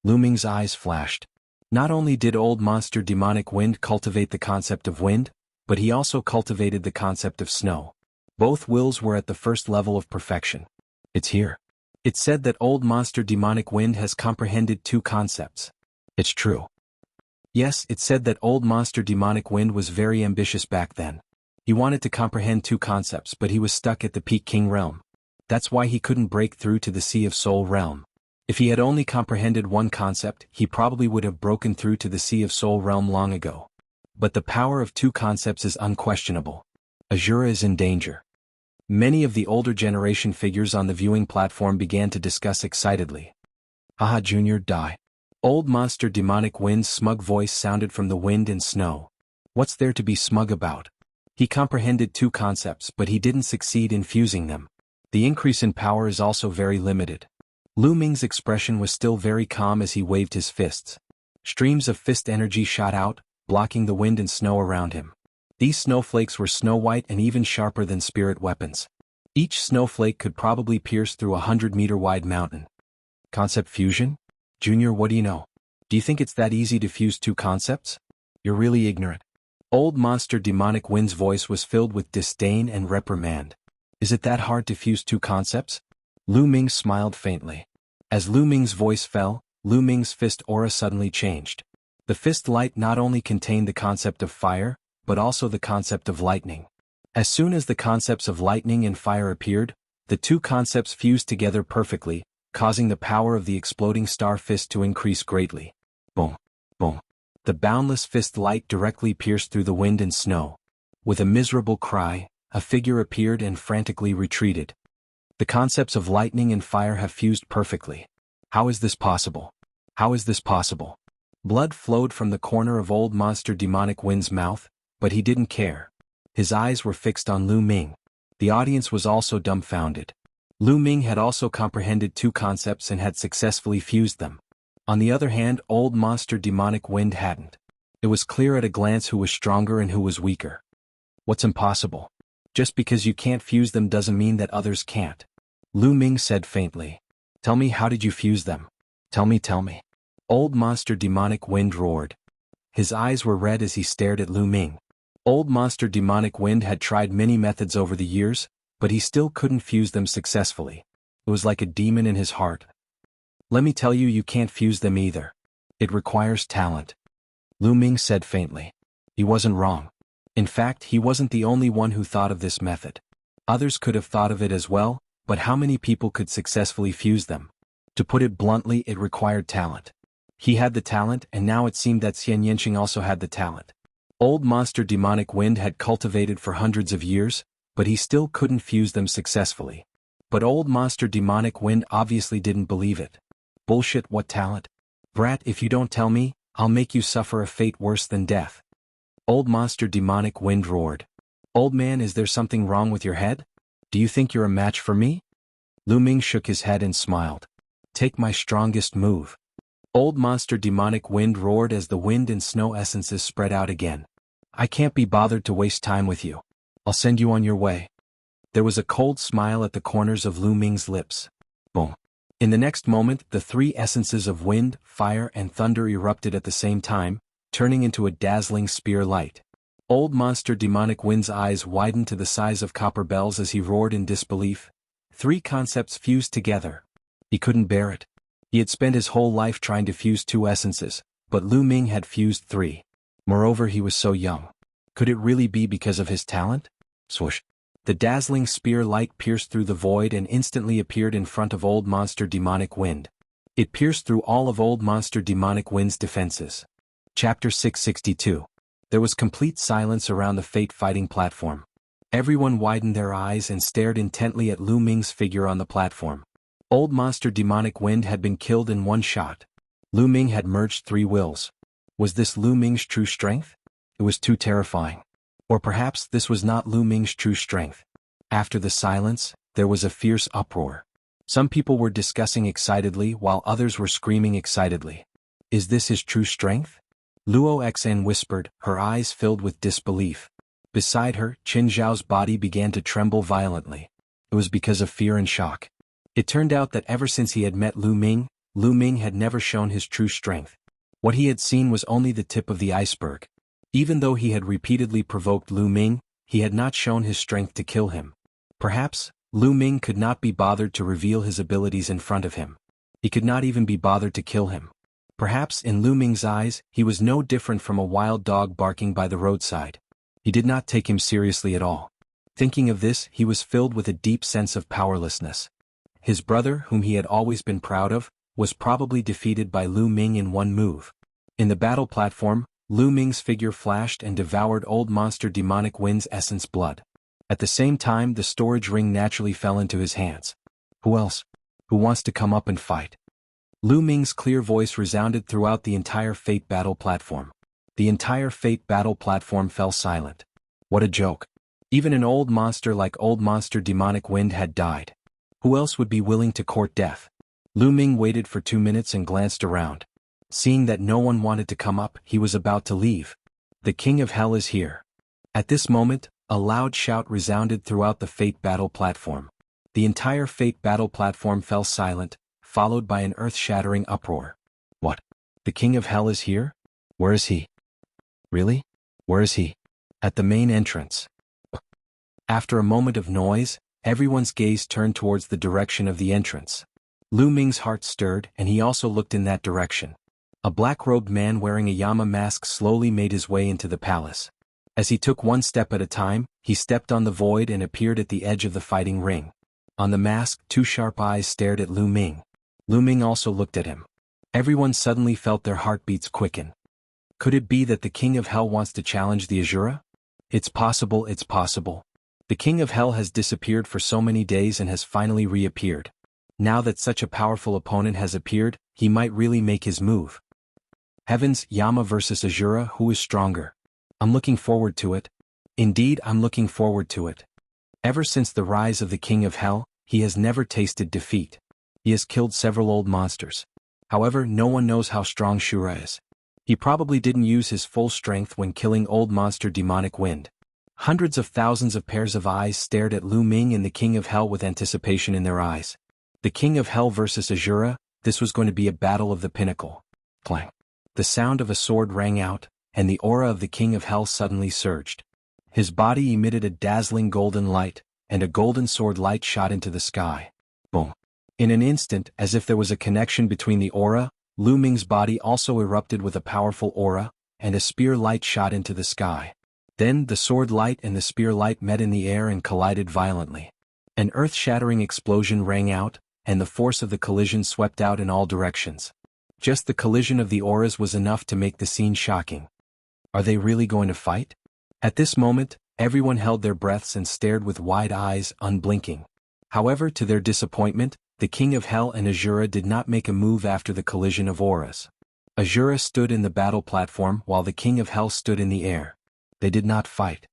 Lu Ming's eyes flashed. Not only did Old Monster Demonic Wind cultivate the concept of wind, but he also cultivated the concept of snow. Both wills were at the first level of perfection. It's here. It's said that Old Monster Demonic Wind has comprehended 2 concepts. It's true. Yes, it said that Old Monster Demonic Wind was very ambitious back then. He wanted to comprehend 2 concepts, but he was stuck at the Peak King realm. That's why he couldn't break through to the Sea of Soul realm. If he had only comprehended 1 concept, he probably would have broken through to the Sea of Soul realm long ago. But the power of 2 concepts is unquestionable. Azura is in danger. Many of the older generation figures on the viewing platform began to discuss excitedly. Haha, Junior, die. Old Monster Demonic Wind's smug voice sounded from the wind and snow. What's there to be smug about? He comprehended 2 concepts, but he didn't succeed in fusing them. The increase in power is also very limited. Lu Ming's expression was still very calm as he waved his fists. Streams of fist energy shot out, blocking the wind and snow around him. These snowflakes were snow-white and even sharper than spirit weapons. Each snowflake could probably pierce through a 100-meter-wide mountain. Concept fusion? Junior, what do you know? Do you think it's that easy to fuse 2 concepts? You're really ignorant. Old Monster Demonic Wind's voice was filled with disdain and reprimand. Is it that hard to fuse 2 concepts? Lu Ming smiled faintly. As Lu Ming's voice fell, Lu Ming's fist aura suddenly changed. The fist light not only contained the concept of fire, but also the concept of lightning. As soon as the concepts of lightning and fire appeared, the 2 concepts fused together perfectly, causing the power of the exploding star fist to increase greatly. Boom, boom. The boundless fist light directly pierced through the wind and snow. With a miserable cry, a figure appeared and frantically retreated. The concepts of lightning and fire have fused perfectly. How is this possible? How is this possible? Blood flowed from the corner of Old Monster Demonic Wind's mouth, but he didn't care. His eyes were fixed on Lu Ming. The audience was also dumbfounded. Lu Ming had also comprehended two concepts and had successfully fused them. On the other hand, old monster demonic wind hadn't. It was clear at a glance who was stronger and who was weaker. What's impossible? Just because you can't fuse them doesn't mean that others can't. Lu Ming said faintly. Tell me, how did you fuse them? Tell me. Old monster demonic wind roared. His eyes were red as he stared at Lu Ming. Old monster demonic wind had tried many methods over the years, but he still couldn't fuse them successfully. It was like a demon in his heart. Let me tell you, you can't fuse them either. It requires talent. Lu Ming said faintly. He wasn't wrong. In fact, he wasn't the only one who thought of this method. Others could have thought of it as well, but how many people could successfully fuse them? To put it bluntly, it required talent. He had the talent, and now it seemed that Xian Yanqing also had the talent. Old monster demonic wind had cultivated for hundreds of years, but he still couldn't fuse them successfully. But old monster demonic wind obviously didn't believe it. Bullshit, what talent? Brat, if you don't tell me, I'll make you suffer a fate worse than death. Old monster demonic wind roared. Old man, is there something wrong with your head? Do you think you're a match for me? Lu Ming shook his head and smiled. Take my strongest move. Old monster demonic wind roared as the wind and snow essences spread out again. I can't be bothered to waste time with you. I'll send you on your way. There was a cold smile at the corners of Lu Ming's lips. Boom. In the next moment, the three essences of wind, fire, and thunder erupted at the same time, turning into a dazzling spear light. Old monster demonic wind's eyes widened to the size of copper bells as he roared in disbelief. Three concepts fused together. He couldn't bear it. He had spent his whole life trying to fuse two essences, but Lu Ming had fused three. Moreover, he was so young. Could it really be because of his talent? Swoosh. The dazzling spear light pierced through the void and instantly appeared in front of old monster demonic wind. It pierced through all of old monster demonic wind's defenses. Chapter 662. There was complete silence around the fate fighting platform. Everyone widened their eyes and stared intently at Lu Ming's figure on the platform. Old monster demonic wind had been killed in one shot. Lu Ming had merged three wills. Was this Lu Ming's true strength? It was too terrifying. Or perhaps this was not Lu Ming's true strength. After the silence, there was a fierce uproar. Some people were discussing excitedly while others were screaming excitedly. Is this his true strength? Luo Xen whispered, her eyes filled with disbelief. Beside her, Qin Zhao's body began to tremble violently. It was because of fear and shock. It turned out that ever since he had met Lu Ming had never shown his true strength. What he had seen was only the tip of the iceberg. Even though he had repeatedly provoked Lu Ming, he had not shown his strength to kill him. Perhaps, Lu Ming could not be bothered to reveal his abilities in front of him. He could not even be bothered to kill him. Perhaps in Lu Ming's eyes, he was no different from a wild dog barking by the roadside. He did not take him seriously at all. Thinking of this, he was filled with a deep sense of powerlessness. His brother, whom he had always been proud of, was probably defeated by Lu Ming in one move. In the battle platform, Lu Ming's figure flashed and devoured old monster demonic wind's essence blood. At the same time, the storage ring naturally fell into his hands. Who else? Who wants to come up and fight? Lu Ming's clear voice resounded throughout the entire Fate battle platform. The entire Fate battle platform fell silent. What a joke. Even an old monster like old monster demonic wind had died. Who else would be willing to court death? Lu Ming waited for 2 minutes and glanced around. Seeing that no one wanted to come up, he was about to leave. The King of Hell is here. At this moment, a loud shout resounded throughout the Fate battle platform. The entire Fate battle platform fell silent, followed by an earth-shattering uproar. What? The King of Hell is here? Where is he? Really? Where is he? At the main entrance. After a moment of noise, everyone's gaze turned towards the direction of the entrance. Lu Ming's heart stirred, and he also looked in that direction. A black-robed man wearing a Yama mask slowly made his way into the palace. As he took one step at a time, he stepped on the void and appeared at the edge of the fighting ring. On the mask, two sharp eyes stared at Lu Ming. Lu Ming also looked at him. Everyone suddenly felt their heartbeats quicken. Could it be that the King of Hell wants to challenge the Azura? It's possible, it's possible. The King of Hell has disappeared for so many days and has finally reappeared. Now that such a powerful opponent has appeared, he might really make his move. Heavens, Yama versus Azura, who is stronger? I'm looking forward to it. Indeed, I'm looking forward to it. Ever since the rise of the King of Hell, he has never tasted defeat. He has killed several old monsters. However, no one knows how strong Shura is. He probably didn't use his full strength when killing old monster Demonic Wind. Hundreds of thousands of pairs of eyes stared at Lu Ming and the King of Hell with anticipation in their eyes. The King of Hell versus Azura, this was going to be a battle of the pinnacle. Clang. The sound of a sword rang out, and the aura of the King of Hell suddenly surged. His body emitted a dazzling golden light, and a golden sword light shot into the sky. Boom. In an instant, as if there was a connection between the aura, Lu Ming's body also erupted with a powerful aura, and a spear light shot into the sky. Then the sword light and the spear light met in the air and collided violently. An earth-shattering explosion rang out, and the force of the collision swept out in all directions. Just the collision of the auras was enough to make the scene shocking. Are they really going to fight? At this moment, everyone held their breaths and stared with wide eyes, unblinking. However, to their disappointment, the King of Hell and Azura did not make a move after the collision of auras. Azura stood in the battle platform while the King of Hell stood in the air. They did not fight.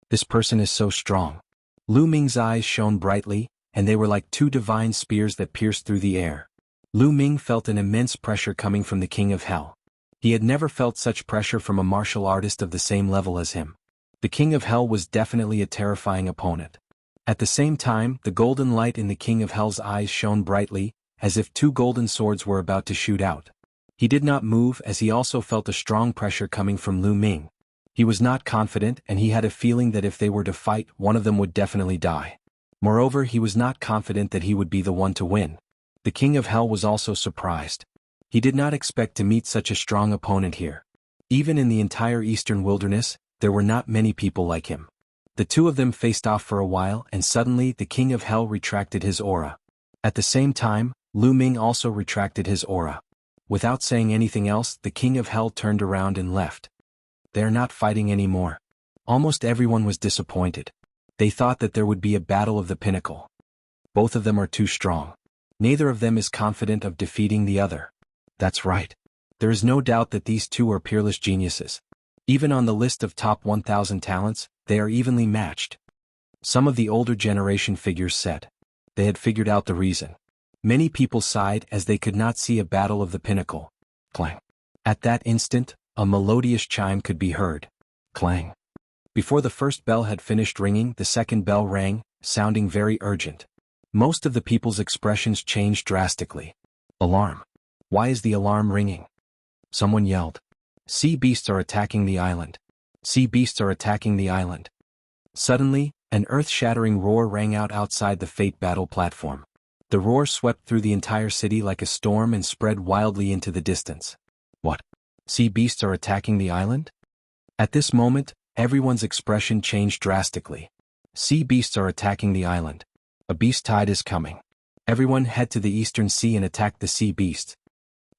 This person is so strong. Lu Ming's eyes shone brightly, and they were like two divine spears that pierced through the air. Lu Ming felt an immense pressure coming from the King of Hell. He had never felt such pressure from a martial artist of the same level as him. The King of Hell was definitely a terrifying opponent. At the same time, the golden light in the King of Hell's eyes shone brightly, as if two golden swords were about to shoot out. He did not move as he also felt a strong pressure coming from Lu Ming. He was not confident and he had a feeling that if they were to fight, one of them would definitely die. Moreover, he was not confident that he would be the one to win. The King of Hell was also surprised. He did not expect to meet such a strong opponent here. Even in the entire Eastern Wilderness, there were not many people like him. The two of them faced off for a while and suddenly the King of Hell retracted his aura. At the same time, Lu Ming also retracted his aura. Without saying anything else, the King of Hell turned around and left. They are not fighting anymore. Almost everyone was disappointed. They thought that there would be a battle of the pinnacle. Both of them are too strong. Neither of them is confident of defeating the other. That's right. There is no doubt that these two are peerless geniuses. Even on the list of top 1,000 talents, they are evenly matched. Some of the older generation figures said. They had figured out the reason. Many people sighed as they could not see a battle of the pinnacle. Clang. At that instant, a melodious chime could be heard. Clang. Before the first bell had finished ringing, the second bell rang, sounding very urgent. Most of the people's expressions changed drastically. Alarm. Why is the alarm ringing? Someone yelled. Sea beasts are attacking the island. Sea beasts are attacking the island. Suddenly, an earth-shattering roar rang out outside the Fate battle platform. The roar swept through the entire city like a storm and spread wildly into the distance. What? Sea beasts are attacking the island? At this moment, everyone's expression changed drastically. Sea beasts are attacking the island. A beast tide is coming. Everyone head to the eastern sea and attack the sea beasts.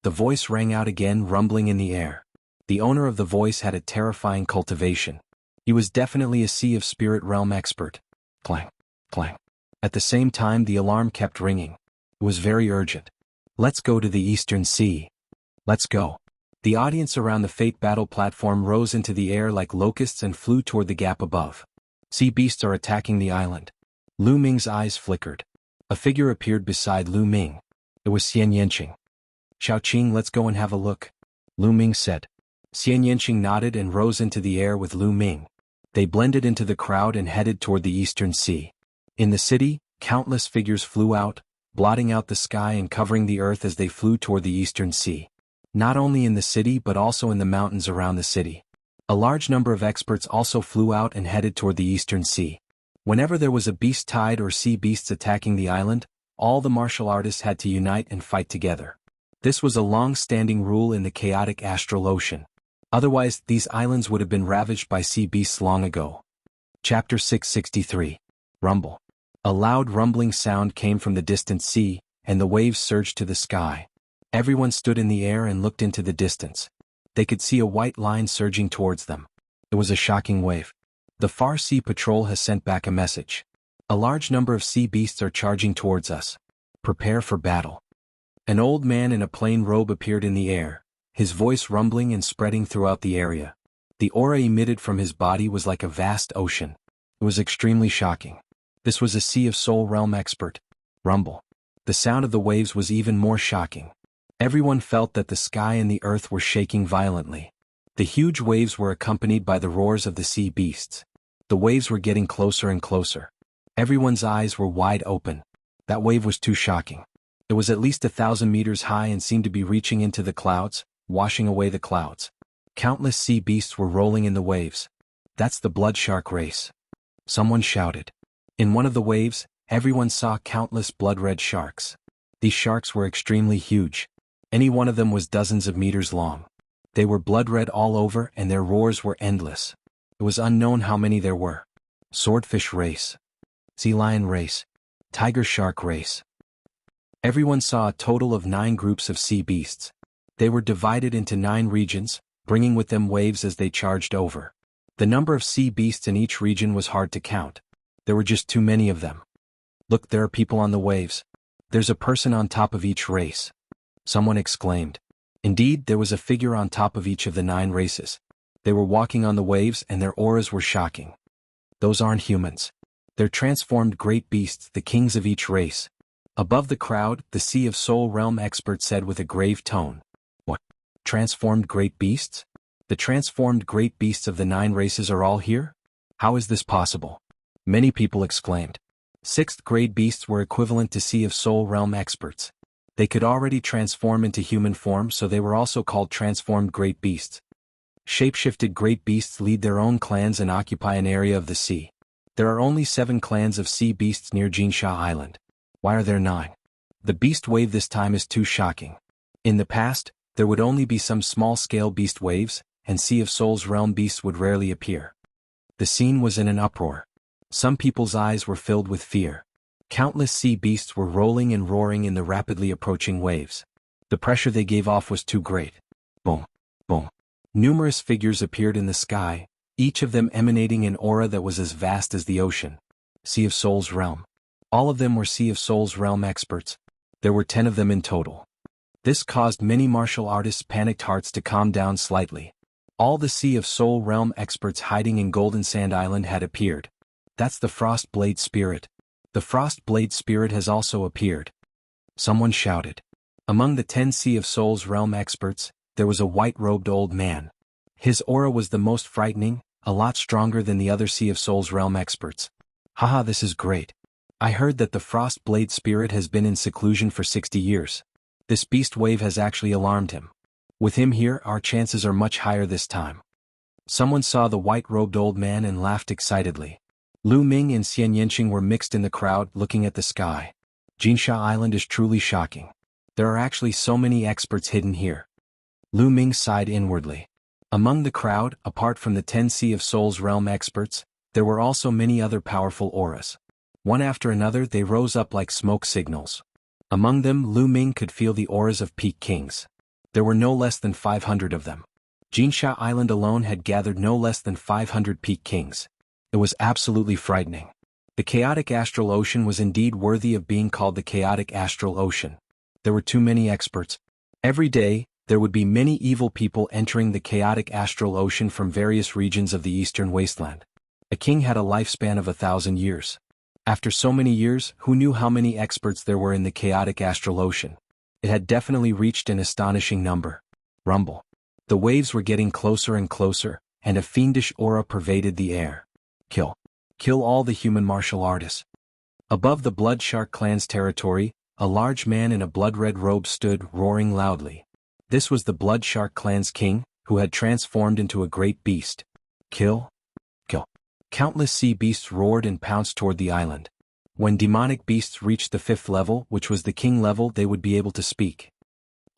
The voice rang out again, rumbling in the air. The owner of the voice had a terrifying cultivation. He was definitely a Sea of Spirit realm expert. Clang, clang. At the same time, the alarm kept ringing. It was very urgent. Let's go to the Eastern Sea. Let's go. The audience around the Fate battle platform rose into the air like locusts and flew toward the gap above. Sea beasts are attacking the island. Lu Ming's eyes flickered. A figure appeared beside Lu Ming. It was Xian Yanqing. Xiaoqing, let's go and have a look. Lu Ming said. Xian Yanqing nodded and rose into the air with Lu Ming. They blended into the crowd and headed toward the Eastern Sea. In the city, countless figures flew out, blotting out the sky and covering the earth as they flew toward the Eastern Sea. Not only in the city but also in the mountains around the city. A large number of experts also flew out and headed toward the Eastern Sea. Whenever there was a beast tide or sea beasts attacking the island, all the martial artists had to unite and fight together. This was a long-standing rule in the chaotic astral ocean. Otherwise, these islands would have been ravaged by sea beasts long ago. Chapter 663. Rumble. A loud rumbling sound came from the distant sea, and the waves surged to the sky. Everyone stood in the air and looked into the distance. They could see a white line surging towards them. It was a shocking wave. The Far Sea Patrol has sent back a message. A large number of sea beasts are charging towards us. Prepare for battle. An old man in a plain robe appeared in the air, his voice rumbling and spreading throughout the area. The aura emitted from his body was like a vast ocean. It was extremely shocking. This was a Sea of Soul Realm expert. Rumble. The sound of the waves was even more shocking. Everyone felt that the sky and the earth were shaking violently. The huge waves were accompanied by the roars of the sea beasts. The waves were getting closer and closer. Everyone's eyes were wide open. That wave was too shocking. It was at least 1,000 meters high and seemed to be reaching into the clouds, washing away the clouds. Countless sea beasts were rolling in the waves. That's the blood shark race. Someone shouted. In one of the waves, everyone saw countless blood-red sharks. These sharks were extremely huge. Any one of them was dozens of meters long. They were blood-red all over and their roars were endless. It was unknown how many there were. Swordfish race. Sea lion race. Tiger shark race. Everyone saw a total of 9 groups of sea beasts. They were divided into 9 regions, bringing with them waves as they charged over. The number of sea beasts in each region was hard to count. There were just too many of them. Look, there are people on the waves. There's a person on top of each race. Someone exclaimed. Indeed, there was a figure on top of each of the 9 races. They were walking on the waves and their auras were shocking. Those aren't humans. They're transformed great beasts, the kings of each race. Above the crowd, the Sea of Soul Realm expert said with a grave tone. What? Transformed great beasts? The transformed great beasts of the 9 races are all here? How is this possible? Many people exclaimed. 6th grade beasts were equivalent to Sea of Soul Realm experts. They could already transform into human form, so they were also called transformed great beasts. Shapeshifted great beasts lead their own clans and occupy an area of the sea. There are only 7 clans of sea beasts near Jinsha Island. Why are there 9? The beast wave this time is too shocking. In the past, there would only be some small-scale beast waves, and Sea of Souls realm beasts would rarely appear. The scene was in an uproar. Some people's eyes were filled with fear. Countless sea beasts were rolling and roaring in the rapidly approaching waves. The pressure they gave off was too great. Boom, boom. Numerous figures appeared in the sky, each of them emanating an aura that was as vast as the ocean. Sea of Souls realm. All of them were Sea of Souls realm experts. There were 10 of them in total. This caused many martial artists' panicked hearts to calm down slightly. All the Sea of Soul realm experts hiding in Golden Sand Island had appeared. That's the Frost Blade Spirit. The Frost Blade Spirit has also appeared. Someone shouted. Among the 10 Sea of Souls realm experts, there was a white-robed old man. His aura was the most frightening, a lot stronger than the other Sea of Souls realm experts. Haha, this is great. I heard that the Frost Blade Spirit has been in seclusion for 60 years. This beast wave has actually alarmed him. With him here, our chances are much higher this time. Someone saw the white-robed old man and laughed excitedly. Lu Ming and Xian Yanqing were mixed in the crowd, looking at the sky. Jinsha Island is truly shocking. There are actually so many experts hidden here. Lu Ming sighed inwardly. Among the crowd, apart from the 10 Sea of Souls realm experts, there were also many other powerful auras. One after another they rose up like smoke signals. Among them Lu Ming could feel the auras of peak kings. There were no less than 500 of them. Jinsha Island alone had gathered no less than 500 peak kings. It was absolutely frightening. The chaotic astral ocean was indeed worthy of being called the chaotic astral ocean. There were too many experts. Every day, there would be many evil people entering the chaotic astral ocean from various regions of the eastern wasteland. A king had a lifespan of 1,000 years. After so many years, who knew how many experts there were in the chaotic astral ocean? It had definitely reached an astonishing number. Rumble. The waves were getting closer and closer, and a fiendish aura pervaded the air. Kill. Kill all the human martial artists. Above the Blood Shark clan's territory, a large man in a blood-red robe stood, roaring loudly. This was the Blood Shark clan's king, who had transformed into a great beast. Kill. Kill. Countless sea beasts roared and pounced toward the island. When demonic beasts reached the 5th level, which was the king level, they would be able to speak.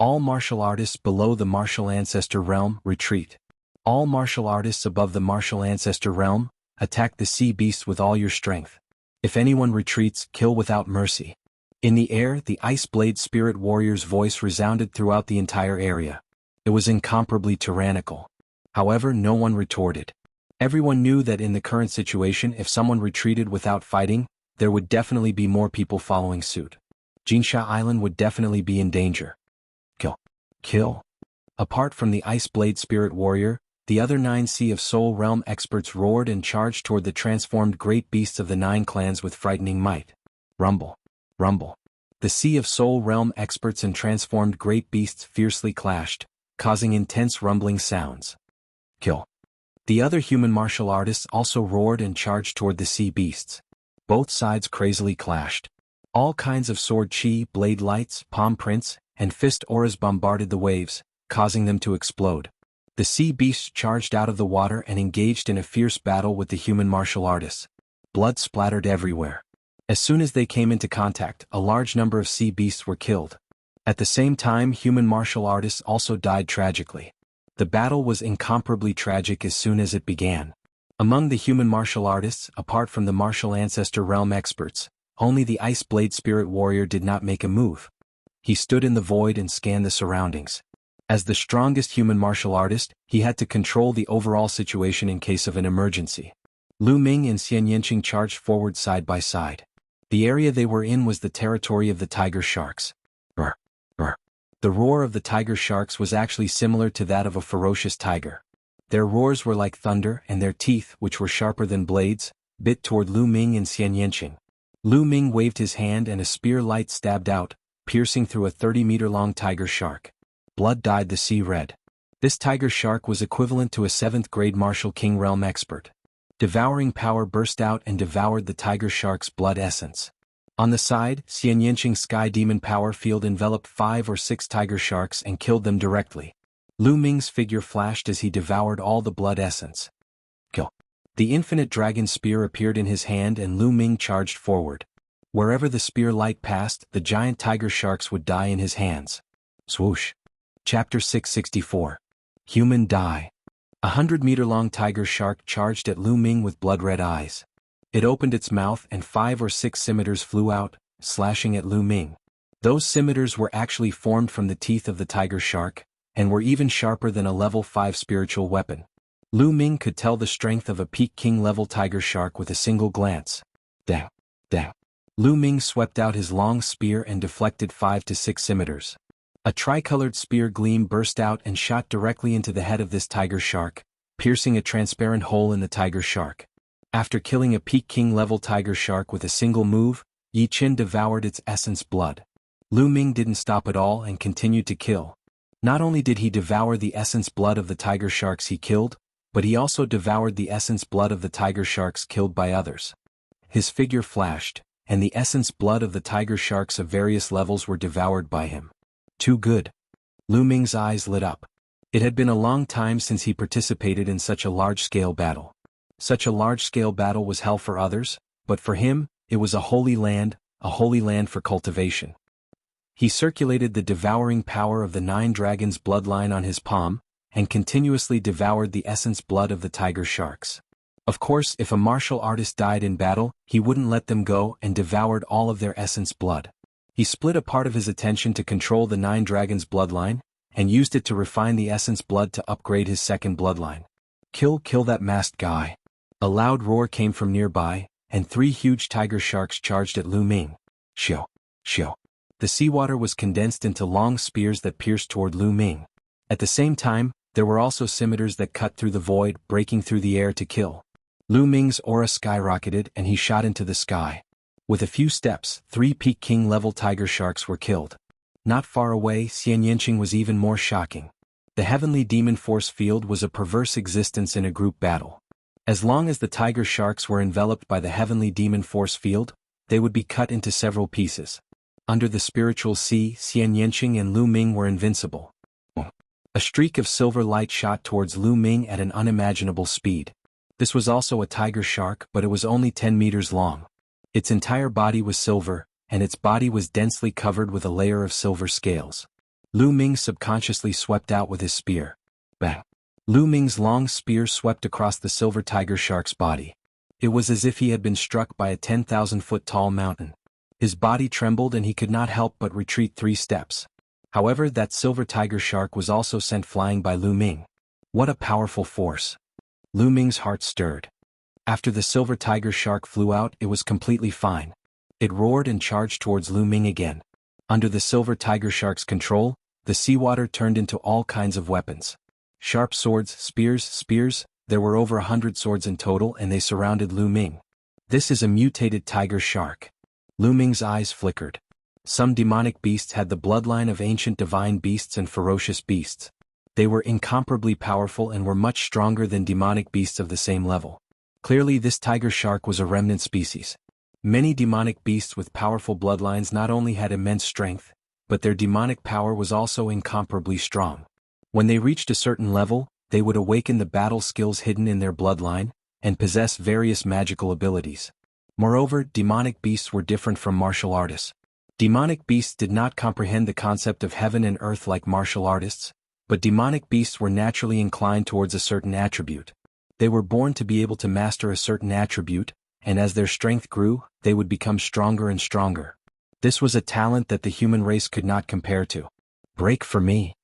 All martial artists below the martial ancestor realm, retreat. All martial artists above the martial ancestor realm, attack the sea beasts with all your strength. If anyone retreats, kill without mercy. In the air, the Ice Blade Spirit Warrior's voice resounded throughout the entire area. It was incomparably tyrannical. However, no one retorted. Everyone knew that in the current situation, if someone retreated without fighting, there would definitely be more people following suit. Jinsha Island would definitely be in danger. Kill. Kill. Apart from the Ice Blade Spirit Warrior, The other 9 Sea of Soul Realm experts roared and charged toward the transformed great beasts of the 9 clans with frightening might. Rumble. Rumble. The Sea of Soul Realm experts and transformed great beasts fiercely clashed, causing intense rumbling sounds. Kill. The other human martial artists also roared and charged toward the sea beasts. Both sides crazily clashed. All kinds of sword chi, blade lights, palm prints, and fist auras bombarded the waves, causing them to explode. The sea beasts charged out of the water and engaged in a fierce battle with the human martial artists. Blood splattered everywhere. As soon as they came into contact, a large number of sea beasts were killed. At the same time, human martial artists also died tragically. The battle was incomparably tragic as soon as it began. Among the human martial artists, apart from the martial ancestor realm experts, only the Ice Blade Spirit Warrior did not make a move. He stood in the void and scanned the surroundings. As the strongest human martial artist, he had to control the overall situation in case of an emergency. Lu Ming and Xian Yanqing charged forward side by side. The area they were in was the territory of the tiger sharks. Roar, roar. The roar of the tiger sharks was actually similar to that of a ferocious tiger. Their roars were like thunder, and their teeth, which were sharper than blades, bit toward Lu Ming and Xian Yanqing. Lu Ming waved his hand and a spear light stabbed out, piercing through a 30-meter-long tiger shark. Blood dyed the sea red. This tiger shark was equivalent to a 7th-grade Martial King Realm expert. Devouring power burst out and devoured the tiger shark's blood essence. On the side, Xian Yanqing's Sky Demon power field enveloped 5 or 6 tiger sharks and killed them directly. Lu Ming's figure flashed as he devoured all the blood essence. Kill. The infinite dragon spear appeared in his hand and Lu Ming charged forward. Wherever the spear light passed, the giant tiger sharks would die in his hands. Swoosh. Chapter 664. Human Die. 100-meter-long tiger shark charged at Lu Ming with blood-red eyes. It opened its mouth and 5 or 6 scimitars flew out, slashing at Lu Ming. Those scimitars were actually formed from the teeth of the tiger shark, and were even sharper than a level 5 spiritual weapon. Lu Ming could tell the strength of a Peak King level tiger shark with a single glance. Dang, dang. Lu Ming swept out his long spear and deflected 5 to 6 scimitars. A tricolored spear gleam burst out and shot directly into the head of this tiger shark, piercing a transparent hole in the tiger shark. After killing a Peak King level tiger shark with a single move, Yi Qin devoured its essence blood. Lu Ming didn't stop at all and continued to kill. Not only did he devour the essence blood of the tiger sharks he killed, but he also devoured the essence blood of the tiger sharks killed by others. His figure flashed, and the essence blood of the tiger sharks of various levels were devoured by him. Too good. Lu Ming's eyes lit up. It had been a long time since he participated in such a large-scale battle. Such a large-scale battle was hell for others, but for him, it was a holy land for cultivation. He circulated the devouring power of the 9 dragons bloodline on his palm, and continuously devoured the essence blood of the tiger sharks. Of course, if a martial artist died in battle, he wouldn't let them go and devoured all of their essence blood. He split a part of his attention to control the 9 dragons bloodline, and used it to refine the essence blood to upgrade his second bloodline. Kill that masked guy. A loud roar came from nearby, and 3 huge tiger sharks charged at Lu Ming. Shio, shio. The seawater was condensed into long spears that pierced toward Lu Ming. At the same time, there were also scimitars that cut through the void, breaking through the air to kill. Lu Ming's aura skyrocketed and he shot into the sky. With a few steps, 3 Peak King level tiger sharks were killed. Not far away, Xian Yanqing was even more shocking. The heavenly demon force field was a perverse existence in a group battle. As long as the tiger sharks were enveloped by the heavenly demon force field, they would be cut into several pieces. Under the spiritual sea, Xian Yanqing and Lu Ming were invincible. A streak of silver light shot towards Lu Ming at an unimaginable speed. This was also a tiger shark, but it was only 10 meters long. Its entire body was silver, and its body was densely covered with a layer of silver scales. Lu Ming subconsciously swept out with his spear. Bang! Lu Ming's long spear swept across the silver tiger shark's body. It was as if he had been struck by a 10,000-foot tall mountain. His body trembled and he could not help but retreat 3 steps. However, that silver tiger shark was also sent flying by Lu Ming. What a powerful force! Lu Ming's heart stirred. After the silver tiger shark flew out, it was completely fine. It roared and charged towards Lu Ming again. Under the silver tiger shark's control, the seawater turned into all kinds of weapons. Sharp swords, spears, there were over 100 swords in total and they surrounded Lu Ming. This is a mutated tiger shark. Lu Ming's eyes flickered. Some demonic beasts had the bloodline of ancient divine beasts and ferocious beasts. They were incomparably powerful and were much stronger than demonic beasts of the same level. Clearly this tiger shark was a remnant species. Many demonic beasts with powerful bloodlines not only had immense strength, but their demonic power was also incomparably strong. When they reached a certain level, they would awaken the battle skills hidden in their bloodline, and possess various magical abilities. Moreover, demonic beasts were different from martial artists. Demonic beasts did not comprehend the concept of heaven and earth like martial artists, but demonic beasts were naturally inclined towards a certain attribute. They were born to be able to master a certain attribute, and as their strength grew, they would become stronger and stronger. This was a talent that the human race could not compare to. Break for me.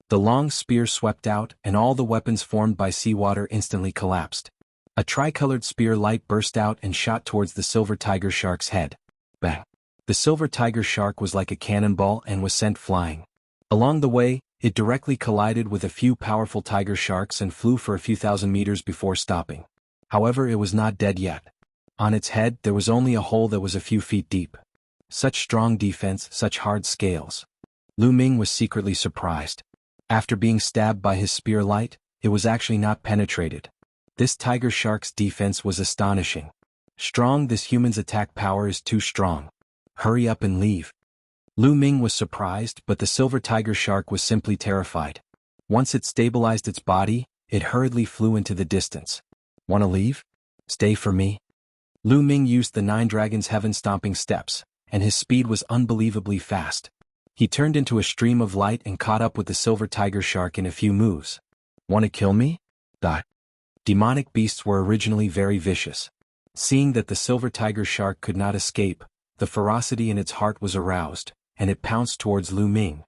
The long spear swept out, and all the weapons formed by seawater instantly collapsed. A tricolored spear light burst out and shot towards the silver tiger shark's head. Bang! The silver tiger shark was like a cannonball and was sent flying. Along the way, it directly collided with a few powerful tiger sharks and flew for a few thousand meters before stopping. However, it was not dead yet. On its head there was only a hole that was a few feet deep. Such strong defense, such hard scales. Lu Ming was secretly surprised. After being stabbed by his spear light, it was actually not penetrated. This tiger shark's defense was astonishing. Strong, this human's attack power is too strong. Hurry up and leave. Lu Ming was surprised, but the silver tiger shark was simply terrified. Once it stabilized its body, it hurriedly flew into the distance. Wanna leave? Stay for me? Lu Ming used the 9 dragons' heaven-stomping steps, and his speed was unbelievably fast. He turned into a stream of light and caught up with the silver tiger shark in a few moves. Wanna kill me? Demonic beasts were originally very vicious. Seeing that the silver tiger shark could not escape, the ferocity in its heart was aroused, and it pounced towards Lu Ming.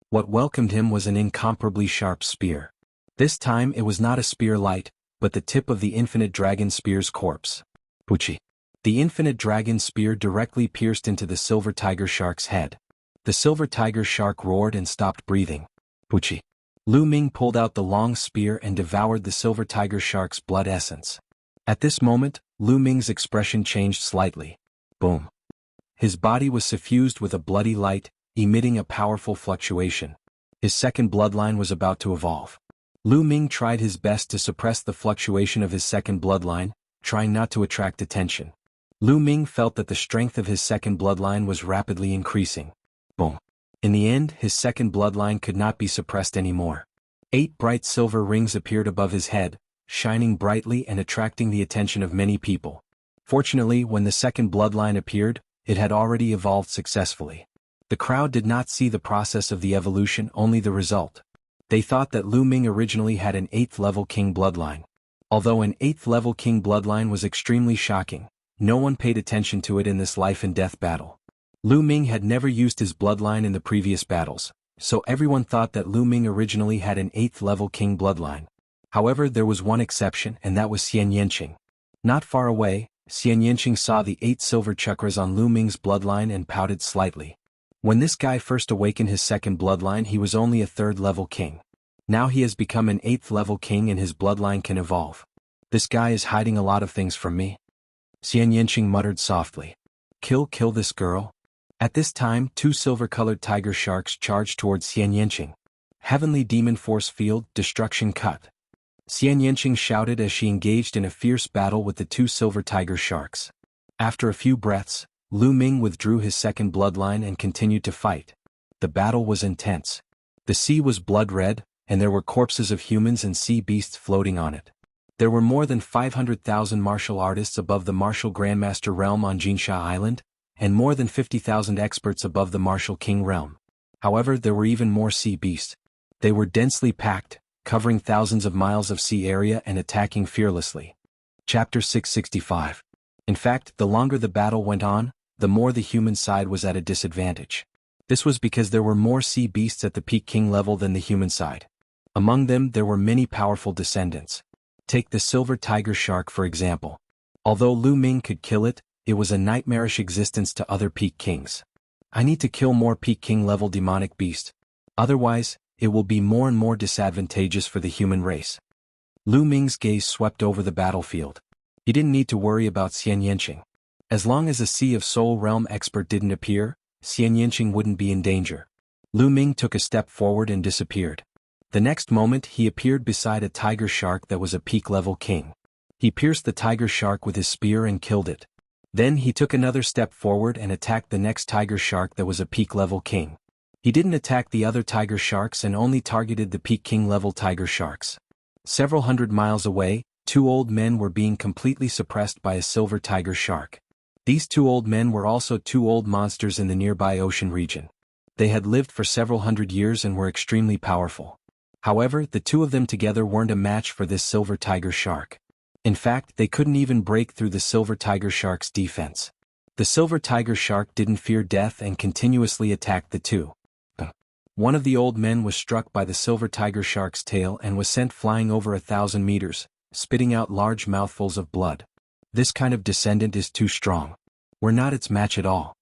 What welcomed him was an incomparably sharp spear. This time it was not a spear light, but the tip of the infinite dragon spear's corpse. Puchi. The infinite dragon spear directly pierced into the silver tiger shark's head. The silver tiger shark roared and stopped breathing. Puchi. Lu Ming pulled out the long spear and devoured the silver tiger shark's blood essence. At this moment, Lu Ming's expression changed slightly. Boom. His body was suffused with a bloody light, emitting a powerful fluctuation. His second bloodline was about to evolve. Lu Ming tried his best to suppress the fluctuation of his second bloodline, trying not to attract attention. Lu Ming felt that the strength of his second bloodline was rapidly increasing. Boom. In the end, his second bloodline could not be suppressed anymore. 8 bright silver rings appeared above his head, shining brightly and attracting the attention of many people. Fortunately, when the second bloodline appeared, it had already evolved successfully. The crowd did not see the process of the evolution, only the result. They thought that Lu Ming originally had an 8th level king bloodline. Although an 8th level king bloodline was extremely shocking, no one paid attention to it in this life and death battle. Lu Ming had never used his bloodline in the previous battles, so everyone thought that Lu Ming originally had an 8th level king bloodline. However, there was one exception, and that was Xian Yanqing. Not far away, Xian Yanqing saw the 8 silver chakras on Lu Ming's bloodline and pouted slightly. When this guy first awakened his second bloodline, he was only a 3rd level king. Now he has become an 8th level king and his bloodline can evolve. This guy is hiding a lot of things from me. Xian Yanqing muttered softly. Kill this girl. At this time, 2 silver-colored tiger sharks charged towards Xian Yanqing. Heavenly demon force field, destruction cut. Xian Yanqing shouted as she engaged in a fierce battle with the 2 silver tiger sharks. After a few breaths, Lu Ming withdrew his second bloodline and continued to fight. The battle was intense. The sea was blood-red, and there were corpses of humans and sea beasts floating on it. There were more than 500,000 martial artists above the martial grandmaster realm on Jinsha Island, and more than 50,000 experts above the martial king realm. However, there were even more sea beasts. They were densely packed, covering thousands of miles of sea area and attacking fearlessly. Chapter 665. In fact, the longer the battle went on, the more the human side was at a disadvantage. This was because there were more sea beasts at the peak king level than the human side. Among them there were many powerful descendants. Take the silver tiger shark for example. Although Lu Ming could kill it, it was a nightmarish existence to other peak kings. I need to kill more peak king level demonic beasts. Otherwise, it will be more and more disadvantageous for the human race. Lu Ming's gaze swept over the battlefield. He didn't need to worry about Xian Yanqing. As long as a Sea of Soul Realm expert didn't appear, Xian Yanqing wouldn't be in danger. Lu Ming took a step forward and disappeared. The next moment he appeared beside a tiger shark that was a peak-level king. He pierced the tiger shark with his spear and killed it. Then he took another step forward and attacked the next tiger shark that was a peak-level king. He didn't attack the other tiger sharks and only targeted the peak king-level tiger sharks. Several hundred miles away, two old men were being completely suppressed by a silver tiger shark. These two old men were also two old monsters in the nearby ocean region. They had lived for several hundred years and were extremely powerful. However, the two of them together weren't a match for this silver tiger shark. In fact, they couldn't even break through the silver tiger shark's defense. The silver tiger shark didn't fear death and continuously attacked the two. One of the old men was struck by the silver tiger shark's tail and was sent flying over 1,000 meters, spitting out large mouthfuls of blood. This kind of descendant is too strong. We're not its match at all.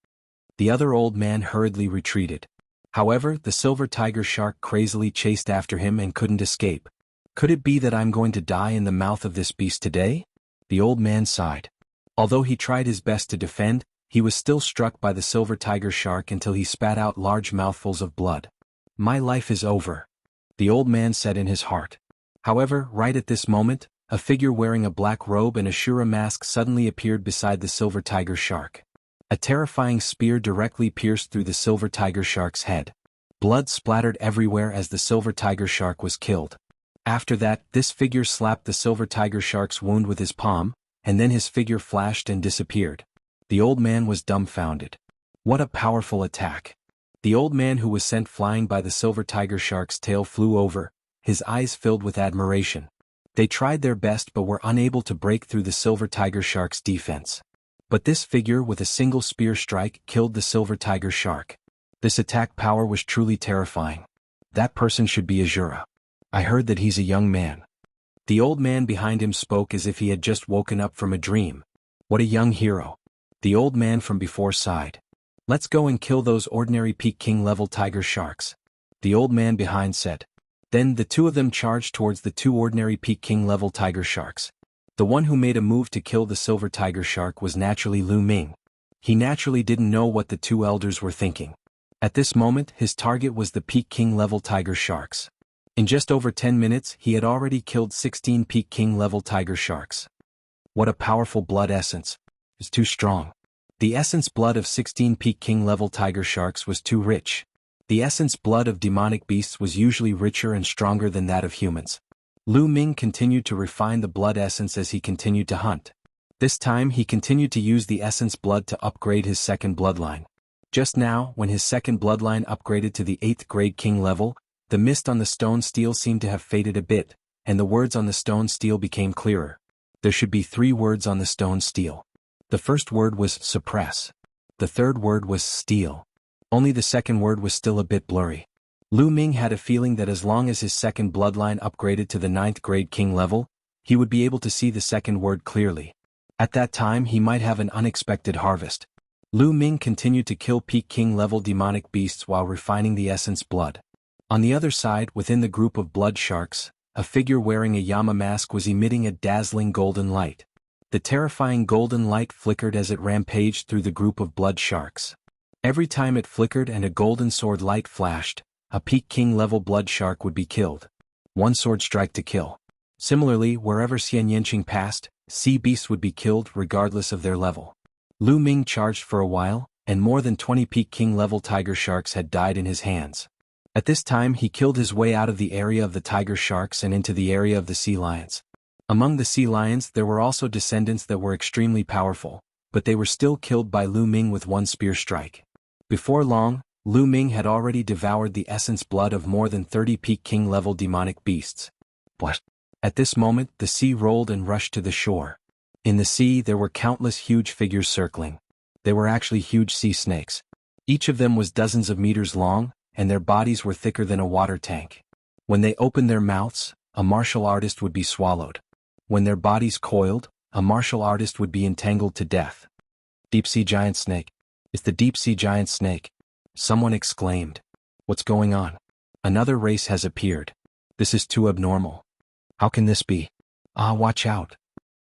The other old man hurriedly retreated. However, the silver tiger shark crazily chased after him and couldn't escape. Could it be that I'm going to die in the mouth of this beast today? The old man sighed. Although he tried his best to defend, he was still struck by the silver tiger shark until he spat out large mouthfuls of blood. My life is over, the old man said in his heart. However, right at this moment, a figure wearing a black robe and a Shura mask suddenly appeared beside the silver tiger shark. A terrifying spear directly pierced through the silver tiger shark's head. Blood splattered everywhere as the silver tiger shark was killed. After that, this figure slapped the silver tiger shark's wound with his palm, and then his figure flashed and disappeared. The old man was dumbfounded. What a powerful attack! The old man who was sent flying by the silver tiger shark's tail flew over, his eyes filled with admiration. They tried their best but were unable to break through the silver tiger shark's defense. But this figure with a single spear strike killed the silver tiger shark. This attack power was truly terrifying. That person should be Azura. I heard that he's a young man. The old man behind him spoke as if he had just woken up from a dream. What a young hero. The old man from before sighed. Let's go and kill those ordinary peak king level tiger sharks, the old man behind said. Then the two of them charged towards the two ordinary peak king level tiger sharks. The one who made a move to kill the silver tiger shark was naturally Lu Ming. He naturally didn't know what the two elders were thinking. At this moment, his target was the peak king level tiger sharks. In just over 10 minutes, he had already killed 16 peak king level tiger sharks. What a powerful blood essence. It's too strong. The essence blood of 16 peak king level tiger sharks was too rich. The essence blood of demonic beasts was usually richer and stronger than that of humans. Lu Ming continued to refine the blood essence as he continued to hunt. This time he continued to use the essence blood to upgrade his second bloodline. Just now, when his second bloodline upgraded to the 8th grade king level, the mist on the stone steel seemed to have faded a bit, and the words on the stone steel became clearer. There should be 3 words on the stone steel. The first word was suppress. The third word was steal. Only the second word was still a bit blurry. Lu Ming had a feeling that as long as his second bloodline upgraded to the 9th grade king level, he would be able to see the second word clearly. At that time he might have an unexpected harvest. Lu Ming continued to kill peak king level demonic beasts while refining the essence blood. On the other side, within the group of blood sharks, a figure wearing a Yama mask was emitting a dazzling golden light. The terrifying golden light flickered as it rampaged through the group of blood sharks. Every time it flickered and a golden sword light flashed, a peak king level blood shark would be killed. One sword strike to kill. Similarly, wherever Xian Yanqing passed, sea beasts would be killed regardless of their level. Lu Ming charged for a while, and more than 20 peak king level tiger sharks had died in his hands. At this time he killed his way out of the area of the tiger sharks and into the area of the sea lions. Among the sea lions there were also descendants that were extremely powerful, but they were still killed by Lu Ming with one spear strike. Before long, Lu Ming had already devoured the essence blood of more than 30 peak king level demonic beasts. But at this moment the sea rolled and rushed to the shore. In the sea there were countless huge figures circling. They were actually huge sea snakes. Each of them was dozens of meters long, and their bodies were thicker than a water tank. When they opened their mouths, a martial artist would be swallowed. When their bodies coiled, a martial artist would be entangled to death. Deep-sea giant snake. It's the deep-sea giant snake. Someone exclaimed. What's going on? Another race has appeared. This is too abnormal. How can this be? Ah, watch out.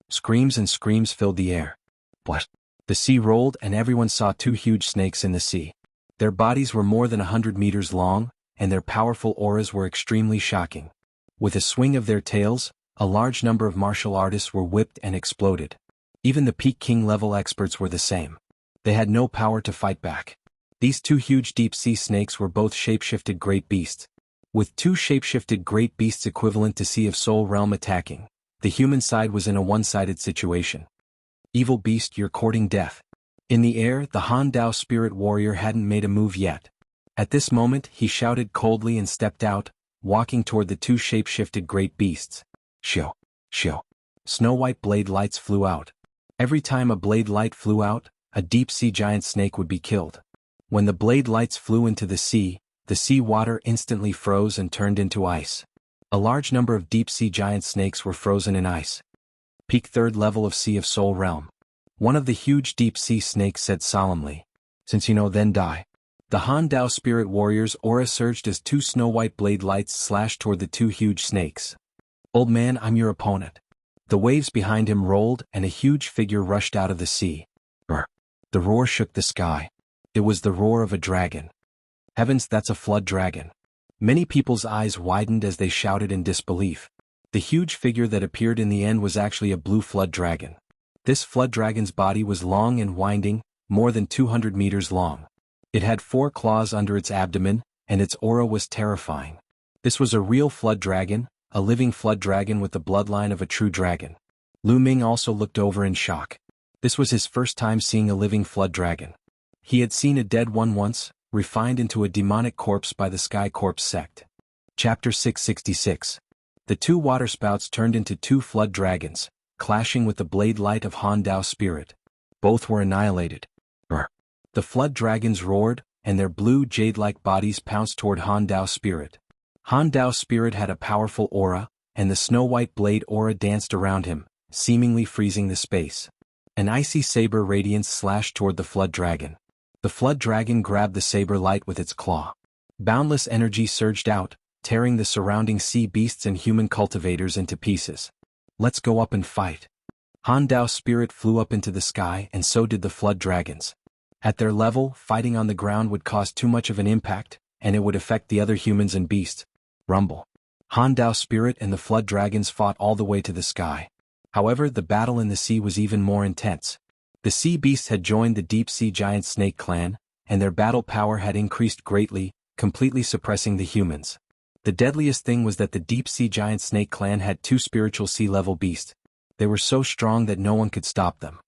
Screams and screams filled the air. What? The sea rolled and everyone saw two huge snakes in the sea. Their bodies were more than 100 meters long, and their powerful auras were extremely shocking. With a swing of their tails, a large number of martial artists were whipped and exploded. Even the peak king level experts were the same. They had no power to fight back. These two huge deep-sea snakes were both shape-shifted great beasts. With two shape-shifted great beasts equivalent to Sea of Soul realm attacking, the human side was in a one-sided situation. Evil beast, you're courting death. In the air, the Han Dao spirit warrior hadn't made a move yet. At this moment, he shouted coldly and stepped out, walking toward the two shape-shifted great beasts. Shoo! Shoo! Snow-white blade lights flew out. Every time a blade light flew out, a deep-sea giant snake would be killed. When the blade lights flew into the sea water instantly froze and turned into ice. A large number of deep-sea giant snakes were frozen in ice. Peak third level of Sea of Soul realm. One of the huge deep-sea snakes said solemnly, "Since you know, then die." The Han Dao spirit warrior's aura surged as two snow-white blade lights slashed toward the two huge snakes. "Old man, I'm your opponent." The waves behind him rolled and a huge figure rushed out of the sea. Brr. The roar shook the sky. It was the roar of a dragon. Heavens, that's a flood dragon. Many people's eyes widened as they shouted in disbelief. The huge figure that appeared in the end was actually a blue flood dragon. This flood dragon's body was long and winding, more than 200 meters long. It had 4 claws under its abdomen, and its aura was terrifying. This was a real flood dragon, a living flood dragon with the bloodline of a true dragon. Lu Ming also looked over in shock. This was his first time seeing a living flood dragon. He had seen a dead one once, refined into a demonic corpse by the Sky Corpse sect. Chapter 666. The two waterspouts turned into two flood dragons, clashing with the blade light of Han Dao spirit. Both were annihilated. Brr. The flood dragons roared, and their blue jade-like bodies pounced toward Han Dao spirit. Han Dao spirit had a powerful aura, and the snow-white blade aura danced around him, seemingly freezing the space. An icy saber radiance slashed toward the flood dragon. The flood dragon grabbed the saber light with its claw. Boundless energy surged out, tearing the surrounding sea beasts and human cultivators into pieces. "Let's go up and fight." Han Dao spirit flew up into the sky, and so did the flood dragons. At their level, fighting on the ground would cause too much of an impact, and it would affect the other humans and beasts. Rumble. Han Dao spirit and the flood dragons fought all the way to the sky. However, the battle in the sea was even more intense. The sea beasts had joined the deep-sea giant snake clan, and their battle power had increased greatly, completely suppressing the humans. The deadliest thing was that the deep-sea giant snake clan had 2 spiritual sea-level beasts. They were so strong that no one could stop them.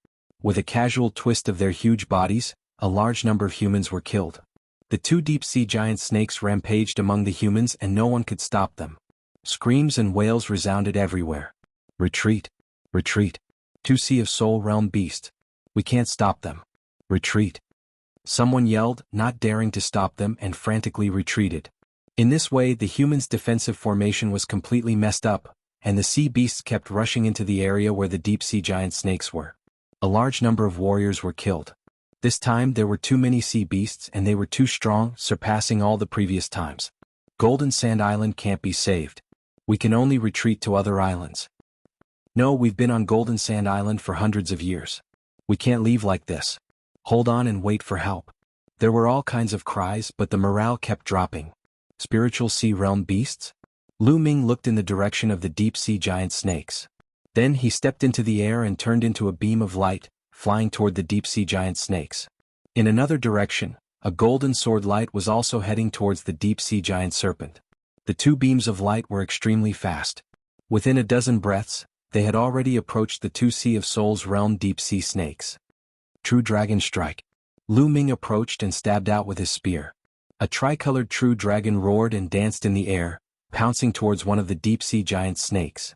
With a casual twist of their huge bodies, a large number of humans were killed. The 2 deep-sea giant snakes rampaged among the humans and no one could stop them. Screams and wails resounded everywhere. "Retreat! Retreat! 2 Sea of Soul realm beast! We can't stop them! Retreat!" Someone yelled, not daring to stop them, and frantically retreated. In this way, the humans' defensive formation was completely messed up, and the sea beasts kept rushing into the area where the deep-sea giant snakes were. A large number of warriors were killed. This time there were too many sea beasts and they were too strong, surpassing all the previous times. Golden Sand Island can't be saved. We can only retreat to other islands. No, we've been on Golden Sand Island for hundreds of years. We can't leave like this. Hold on and wait for help. There were all kinds of cries, but the morale kept dropping. Spiritual sea realm beasts? Lu Ming looked in the direction of the deep-sea giant snakes. Then he stepped into the air and turned into a beam of light, flying toward the deep-sea giant snakes. In another direction, a golden sword light was also heading towards the deep-sea giant serpent. The 2 beams of light were extremely fast. Within a dozen breaths, they had already approached the 2 Sea of Souls realm deep-sea snakes. True Dragon Strike. Lu Ming approached and stabbed out with his spear. A tricolored true dragon roared and danced in the air, pouncing towards one of the deep-sea giant snakes.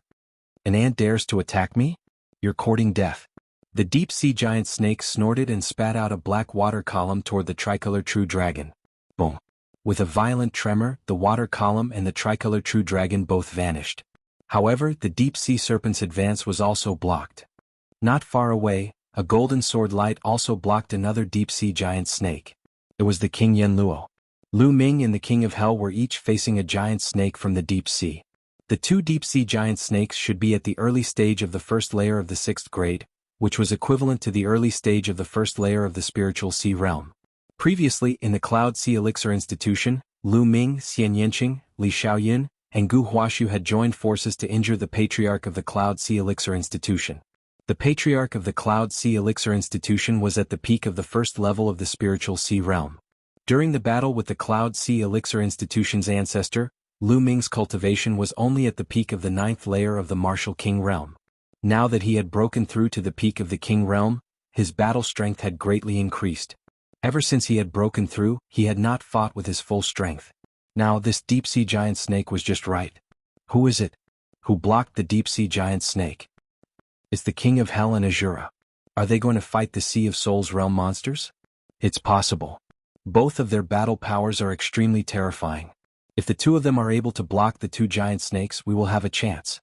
"An ant dares to attack me? You're courting death." The deep-sea giant snake snorted and spat out a black water column toward the tricolor true dragon. Boom. With a violent tremor, the water column and the tricolor true dragon both vanished. However, the deep-sea serpent's advance was also blocked. Not far away, a golden sword light also blocked another deep-sea giant snake. It was the King Yen Luo. Lu Ming and the King of Hell were each facing a giant snake from the deep sea. The two deep-sea giant snakes should be at the early stage of the first layer of the 6th grade, which was equivalent to the early stage of the first layer of the spiritual sea realm. Previously, in the Cloud Sea Elixir Institution, Lu Ming, Xian Yanqing, Li Xiaoyin, and Gu Huashu had joined forces to injure the Patriarch of the Cloud Sea Elixir Institution. The Patriarch of the Cloud Sea Elixir Institution was at the peak of the first level of the spiritual sea realm. During the battle with the Cloud Sea Elixir Institution's ancestor, Lu Ming's cultivation was only at the peak of the 9th layer of the Martial King realm. Now that he had broken through to the peak of the King realm, his battle strength had greatly increased. Ever since he had broken through, he had not fought with his full strength. Now this deep-sea giant snake was just right. Who is it? Who blocked the deep-sea giant snake? It's the King of Hell and Azura. Are they going to fight the Sea of Souls realm monsters? It's possible. Both of their battle powers are extremely terrifying. If the two of them are able to block the two giant snakes, we will have a chance.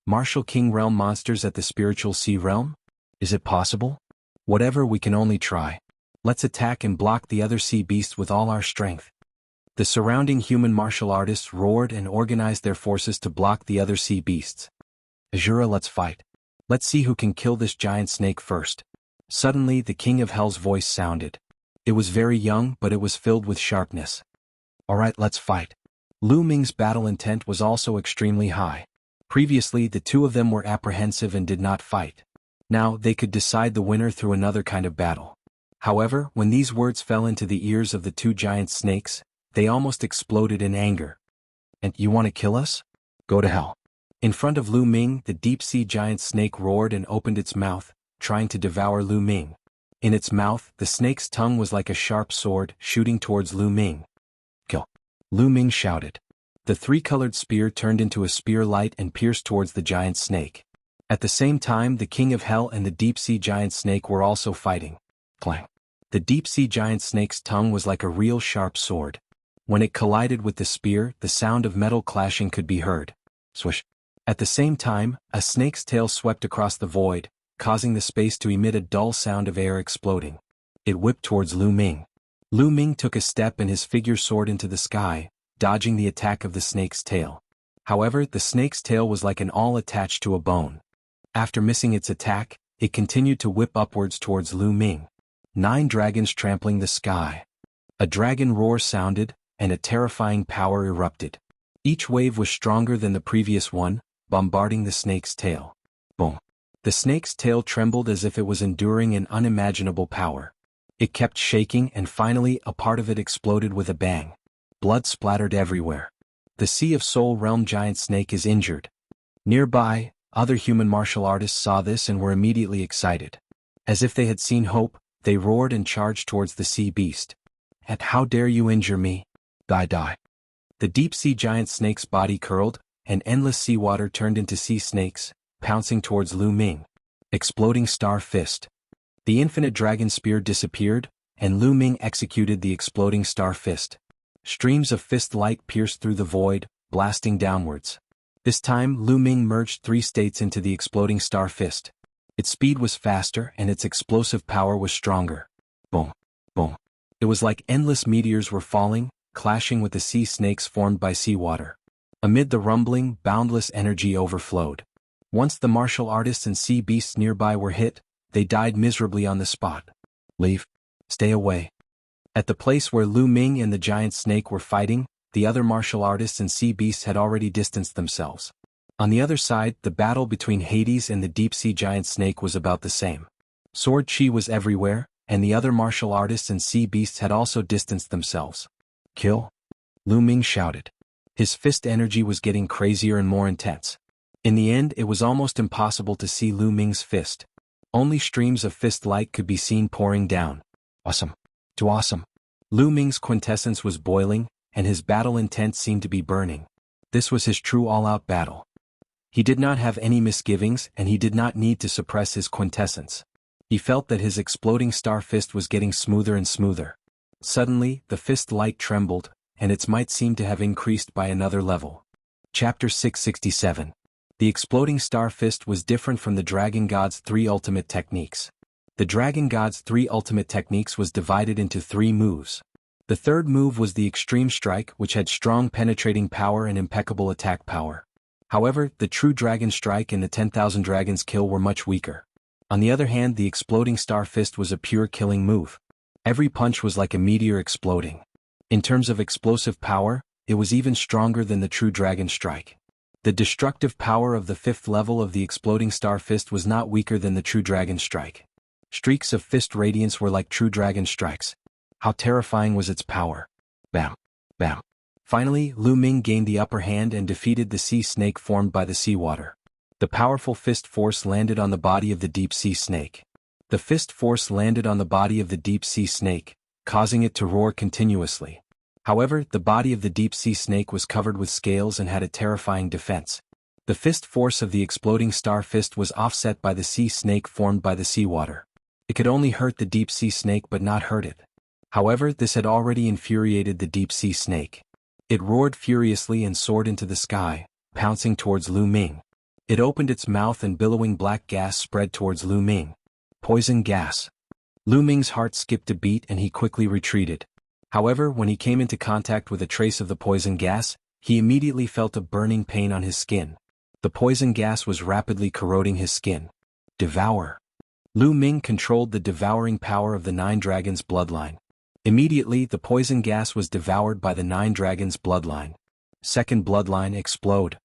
Martial King realm monsters at the spiritual sea realm? Is it possible? Whatever, we can only try. Let's attack and block the other sea beasts with all our strength. The surrounding human martial artists roared and organized their forces to block the other sea beasts. Azura, let's fight. Let's see who can kill this giant snake first. Suddenly the King of Hell's voice sounded. It was very young, but it was filled with sharpness. Alright, let's fight. Lu Ming's battle intent was also extremely high. Previously, the two of them were apprehensive and did not fight. Now, they could decide the winner through another kind of battle. However, when these words fell into the ears of the two giant snakes, they almost exploded in anger. And you want to kill us? Go to hell. In front of Lu Ming, the deep-sea giant snake roared and opened its mouth, trying to devour Lu Ming. In its mouth, the snake's tongue was like a sharp sword, shooting towards Lu Ming. Kill. Lu Ming shouted. The three-colored spear turned into a spear light and pierced towards the giant snake. At the same time, the King of Hell and the deep-sea giant snake were also fighting. Clang. The deep-sea giant snake's tongue was like a real sharp sword. When it collided with the spear, the sound of metal clashing could be heard. Swish. At the same time, a snake's tail swept across the void, causing the space to emit a dull sound of air exploding. It whipped towards Lu Ming. Lu Ming took a step and his figure soared into the sky, dodging the attack of the snake's tail. However, the snake's tail was like an awl attached to a bone. After missing its attack, it continued to whip upwards towards Lu Ming. 9 dragons trampling the sky. A dragon roar sounded, and a terrifying power erupted. Each wave was stronger than the previous one, bombarding the snake's tail. Boom. The snake's tail trembled as if it was enduring an unimaginable power. It kept shaking and finally a part of it exploded with a bang. Blood splattered everywhere. The Sea of Soul realm giant snake is injured. Nearby, other human martial artists saw this and were immediately excited. As if they had seen hope, they roared and charged towards the sea beast. And how dare you injure me? Die die. The deep-sea giant snake's body curled, and endless seawater turned into sea snakes, pouncing towards Lu Ming. Exploding Star Fist. The infinite dragon spear disappeared, and Lu Ming executed the exploding Star Fist. Streams of fist light pierced through the void, blasting downwards. This time, Lu Ming merged 3 states into the exploding Star Fist. Its speed was faster and its explosive power was stronger. Boom. Boom. It was like endless meteors were falling, clashing with the sea snakes formed by seawater. Amid the rumbling, boundless energy overflowed. Once the martial artists and sea beasts nearby were hit, they died miserably on the spot. Leave. Stay away. At the place where Lu Ming and the giant snake were fighting, the other martial artists and sea beasts had already distanced themselves. On the other side, the battle between Hades and the deep-sea giant snake was about the same. Sword chi was everywhere, and the other martial artists and sea beasts had also distanced themselves. Kill? Lu Ming shouted. His fist energy was getting crazier and more intense. In the end, it was almost impossible to see Lu Ming's fist. Only streams of fist light could be seen pouring down. Awesome. Too awesome. Lu Ming's quintessence was boiling, and his battle intent seemed to be burning. This was his true all-out battle. He did not have any misgivings and he did not need to suppress his quintessence. He felt that his exploding star fist was getting smoother and smoother. Suddenly, the fist light trembled, and its might seemed to have increased by another level. Chapter 667. The exploding star fist was different from the Dragon God's 3 ultimate techniques. The Dragon God's 3 ultimate techniques was divided into 3 moves. The third move was the Extreme Strike, which had strong penetrating power and impeccable attack power. However, the True Dragon Strike and the 10,000 Dragons Kill were much weaker. On the other hand, the Exploding Star Fist was a pure killing move. Every punch was like a meteor exploding. In terms of explosive power, it was even stronger than the True Dragon Strike. The destructive power of the 5th level of the Exploding Star Fist was not weaker than the True Dragon Strike. Streaks of fist radiance were like True Dragon Strikes. How terrifying was its power. Bam. Bam. Finally, Lu Ming gained the upper hand and defeated the sea snake formed by the seawater. The powerful fist force landed on the body of the deep sea snake. The fist force landed on the body of the deep sea snake, causing it to roar continuously. However, the body of the deep sea snake was covered with scales and had a terrifying defense. The fist force of the Exploding Star Fist was offset by the sea snake formed by the seawater. It could only hurt the deep sea snake but not hurt it. However, this had already infuriated the deep sea snake. It roared furiously and soared into the sky, pouncing towards Lu Ming. It opened its mouth and billowing black gas spread towards Lu Ming. Poison gas. Lu Ming's heart skipped a beat and he quickly retreated. However, when he came into contact with a trace of the poison gas, he immediately felt a burning pain on his skin. The poison gas was rapidly corroding his skin. Devour. Lu Ming controlled the devouring power of the 9 Dragons' bloodline. Immediately, the poison gas was devoured by the 9 Dragons' bloodline. Second bloodline explode.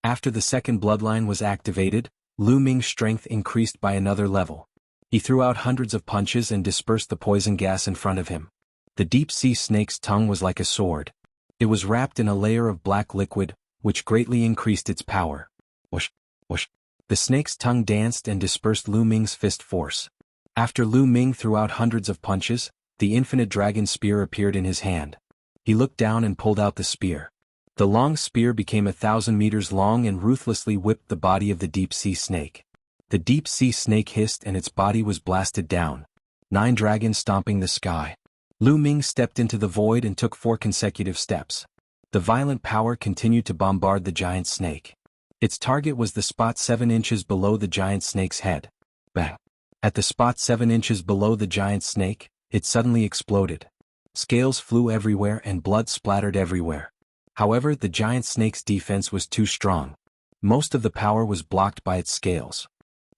After the second bloodline was activated, Lu Ming's strength increased by another level. He threw out hundreds of punches and dispersed the poison gas in front of him. The deep sea snake's tongue was like a sword. It was wrapped in a layer of black liquid, which greatly increased its power. Whoosh, whoosh. The snake's tongue danced and dispersed Lu Ming's fist force. After Lu Ming threw out hundreds of punches, the infinite dragon spear appeared in his hand. He looked down and pulled out the spear. The long spear became 1,000 meters long and ruthlessly whipped the body of the deep sea snake. The deep sea snake hissed and its body was blasted down. 9 dragons stomping the sky. Lu Ming stepped into the void and took 4 consecutive steps. The violent power continued to bombard the giant snake. Its target was the spot 7 inches below the giant snake's head. Bang! At the spot 7 inches below the giant snake, it suddenly exploded. Scales flew everywhere and blood splattered everywhere. However, the giant snake's defense was too strong. Most of the power was blocked by its scales.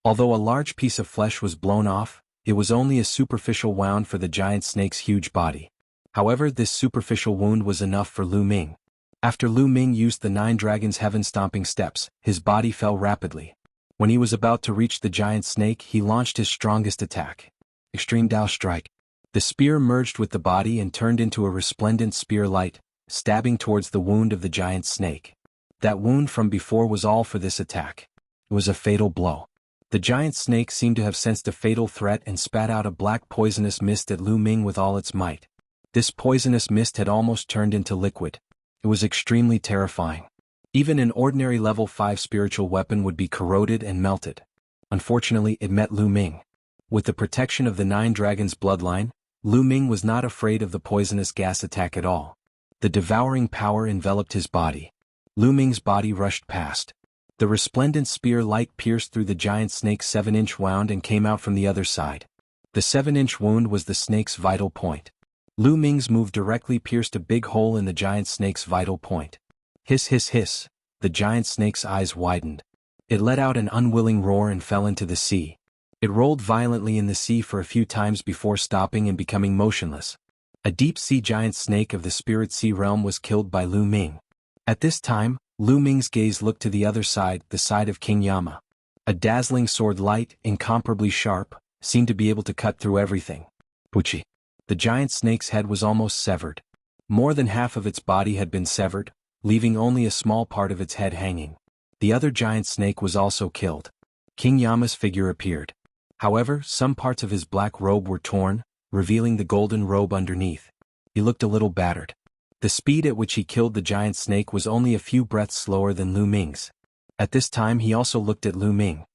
Although a large piece of flesh was blown off, it was only a superficial wound for the giant snake's huge body. However, this superficial wound was enough for Lu Ming. After Lu Ming used the 9 dragons' heaven-stomping steps, his body fell rapidly. When he was about to reach the giant snake, he launched his strongest attack. Extreme Dao Strike. The spear merged with the body and turned into a resplendent spear light, stabbing towards the wound of the giant snake. That wound from before was all for this attack. It was a fatal blow. The giant snake seemed to have sensed a fatal threat and spat out a black poisonous mist at Lu Ming with all its might. This poisonous mist had almost turned into liquid. It was extremely terrifying. Even an ordinary level 5 spiritual weapon would be corroded and melted. Unfortunately, it met Lu Ming. With the protection of the 9 dragons' bloodline, Lu Ming was not afraid of the poisonous gas attack at all. The devouring power enveloped his body. Lu Ming's body rushed past. The resplendent spear light pierced through the giant snake's 7-inch wound and came out from the other side. The 7-inch wound was the snake's vital point. Lu Ming's move directly pierced a big hole in the giant snake's vital point. Hiss hiss hiss, the giant snake's eyes widened. It let out an unwilling roar and fell into the sea. It rolled violently in the sea for a few times before stopping and becoming motionless. A deep-sea giant snake of the spirit sea realm was killed by Lu Ming. At this time, Lu Ming's gaze looked to the other side, the side of King Yama. A dazzling sword light, incomparably sharp, seemed to be able to cut through everything. Puchi. The giant snake's head was almost severed. More than half of its body had been severed, leaving only a small part of its head hanging. The other giant snake was also killed. King Yama's figure appeared. However, some parts of his black robe were torn, revealing the golden robe underneath. He looked a little battered. The speed at which he killed the giant snake was only a few breaths slower than Lu Ming's. At this time he also looked at Lu Ming.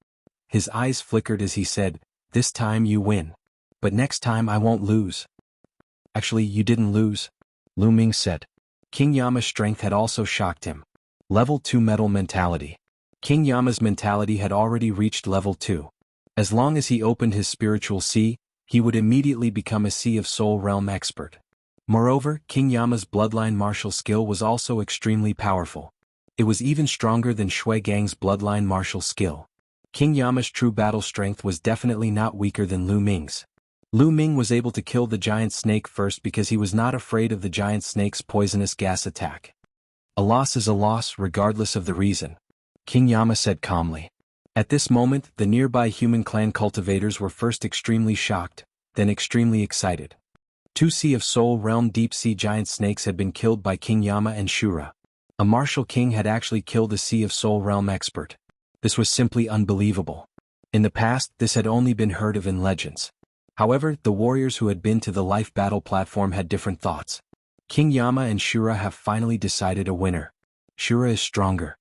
His eyes flickered as he said, "This time you win. But next time I won't lose." "Actually, you didn't lose," Lu Ming said. King Yama's strength had also shocked him. Level 2 Metal Mentality. King Yama's mentality had already reached level 2. As long as he opened his spiritual sea, he would immediately become a Sea of Soul Realm expert. Moreover, King Yama's bloodline martial skill was also extremely powerful. It was even stronger than Shui Gang's bloodline martial skill. King Yama's true battle strength was definitely not weaker than Lu Ming's. Lu Ming was able to kill the giant snake first because he was not afraid of the giant snake's poisonous gas attack. A loss is a loss regardless of the reason, King Yama said calmly. At this moment, the nearby human clan cultivators were first extremely shocked, then extremely excited. 2 Sea of Soul Realm deep sea giant snakes had been killed by King Yama and Shura. A martial king had actually killed a Sea of Soul Realm expert. This was simply unbelievable. In the past, this had only been heard of in legends. However, the warriors who had been to the life battle platform had different thoughts. King Yama and Shura have finally decided a winner. Shura is stronger.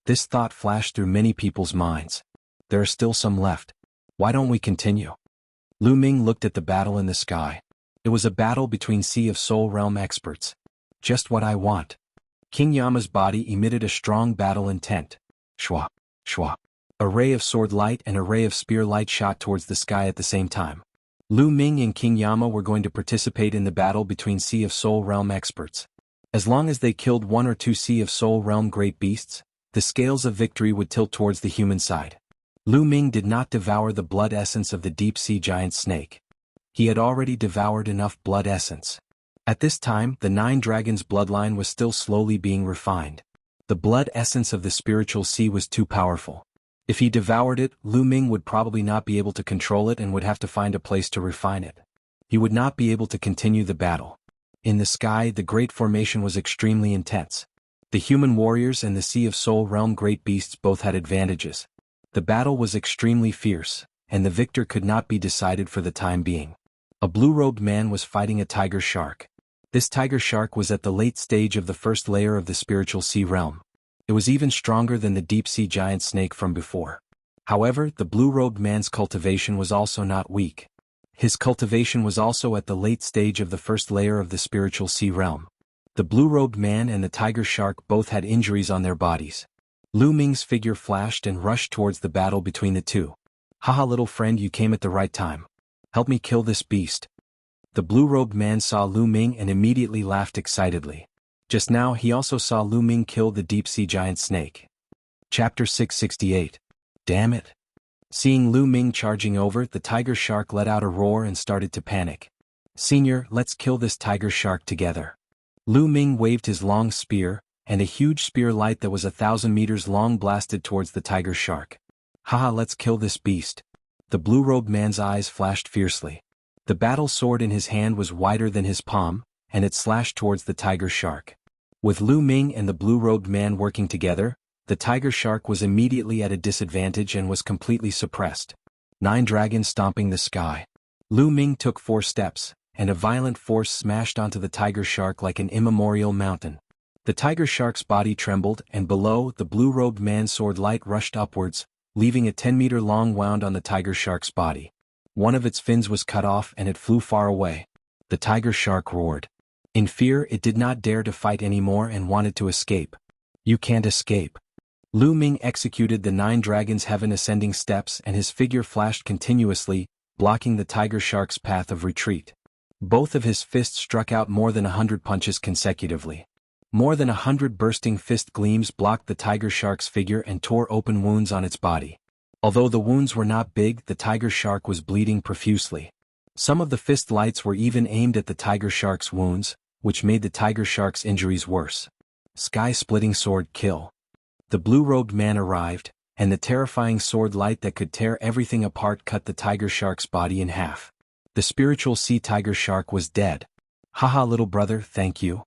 This thought flashed through many people's minds. There are still some left. Why don't we continue? Lu Ming looked at the battle in the sky. It was a battle between Sea of Soul Realm experts. Just what I want. King Yama's body emitted a strong battle intent. Shwa, shwa. A ray of sword light and a ray of spear light shot towards the sky at the same time. Lu Ming and King Yama were going to participate in the battle between Sea of Soul Realm experts. As long as they killed 1 or 2 Sea of Soul Realm great beasts, the scales of victory would tilt towards the human side. Lu Ming did not devour the blood essence of the deep-sea giant snake. He had already devoured enough blood essence. At this time, the 9 dragons' bloodline was still slowly being refined. The blood essence of the spiritual sea was too powerful. If he devoured it, Lu Ming would probably not be able to control it and would have to find a place to refine it. He would not be able to continue the battle. In the sky, the great formation was extremely intense. The human warriors and the Sea of Soul Realm great beasts both had advantages. The battle was extremely fierce, and the victor could not be decided for the time being. A blue-robed man was fighting a tiger shark. This tiger shark was at the late stage of the first layer of the spiritual sea realm. It was even stronger than the deep-sea giant snake from before. However, the blue-robed man's cultivation was also not weak. His cultivation was also at the late stage of the first layer of the spiritual sea realm. The blue-robed man and the tiger shark both had injuries on their bodies. Lu Ming's figure flashed and rushed towards the battle between the two. Haha, little friend, you came at the right time. Help me kill this beast. The blue-robed man saw Lu Ming and immediately laughed excitedly. Just now he also saw Lu Ming kill the deep-sea giant snake. Chapter 668. Damn it. Seeing Lu Ming charging over, the tiger shark let out a roar and started to panic. Senior, let's kill this tiger shark together. Lu Ming waved his long spear, and a huge spear light that was 1,000 meters long blasted towards the tiger shark. Haha, let's kill this beast. The blue-robed man's eyes flashed fiercely. The battle sword in his hand was wider than his palm, and it slashed towards the tiger shark. With Lu Ming and the blue-robed man working together, the tiger shark was immediately at a disadvantage and was completely suppressed. 9 dragons stomping the sky. Lu Ming took 4 steps, and a violent force smashed onto the tiger shark like an immemorial mountain. The tiger shark's body trembled, and below, the blue-robed man's sword light rushed upwards, leaving a 10-meter-long wound on the tiger shark's body. One of its fins was cut off and it flew far away. The tiger shark roared. In fear, it did not dare to fight anymore and wanted to escape. You can't escape. Lu Ming executed the 9 dragons' heaven-ascending steps and his figure flashed continuously, blocking the tiger shark's path of retreat. Both of his fists struck out more than 100 punches consecutively. More than 100 bursting fist gleams blocked the tiger shark's figure and tore open wounds on its body. Although the wounds were not big, the tiger shark was bleeding profusely. Some of the fist lights were even aimed at the tiger shark's wounds, which made the tiger shark's injuries worse. Sky-splitting sword kill. The blue-robed man arrived, and the terrifying sword light that could tear everything apart cut the tiger shark's body in half. The spiritual sea tiger shark was dead. Haha, little brother, thank you.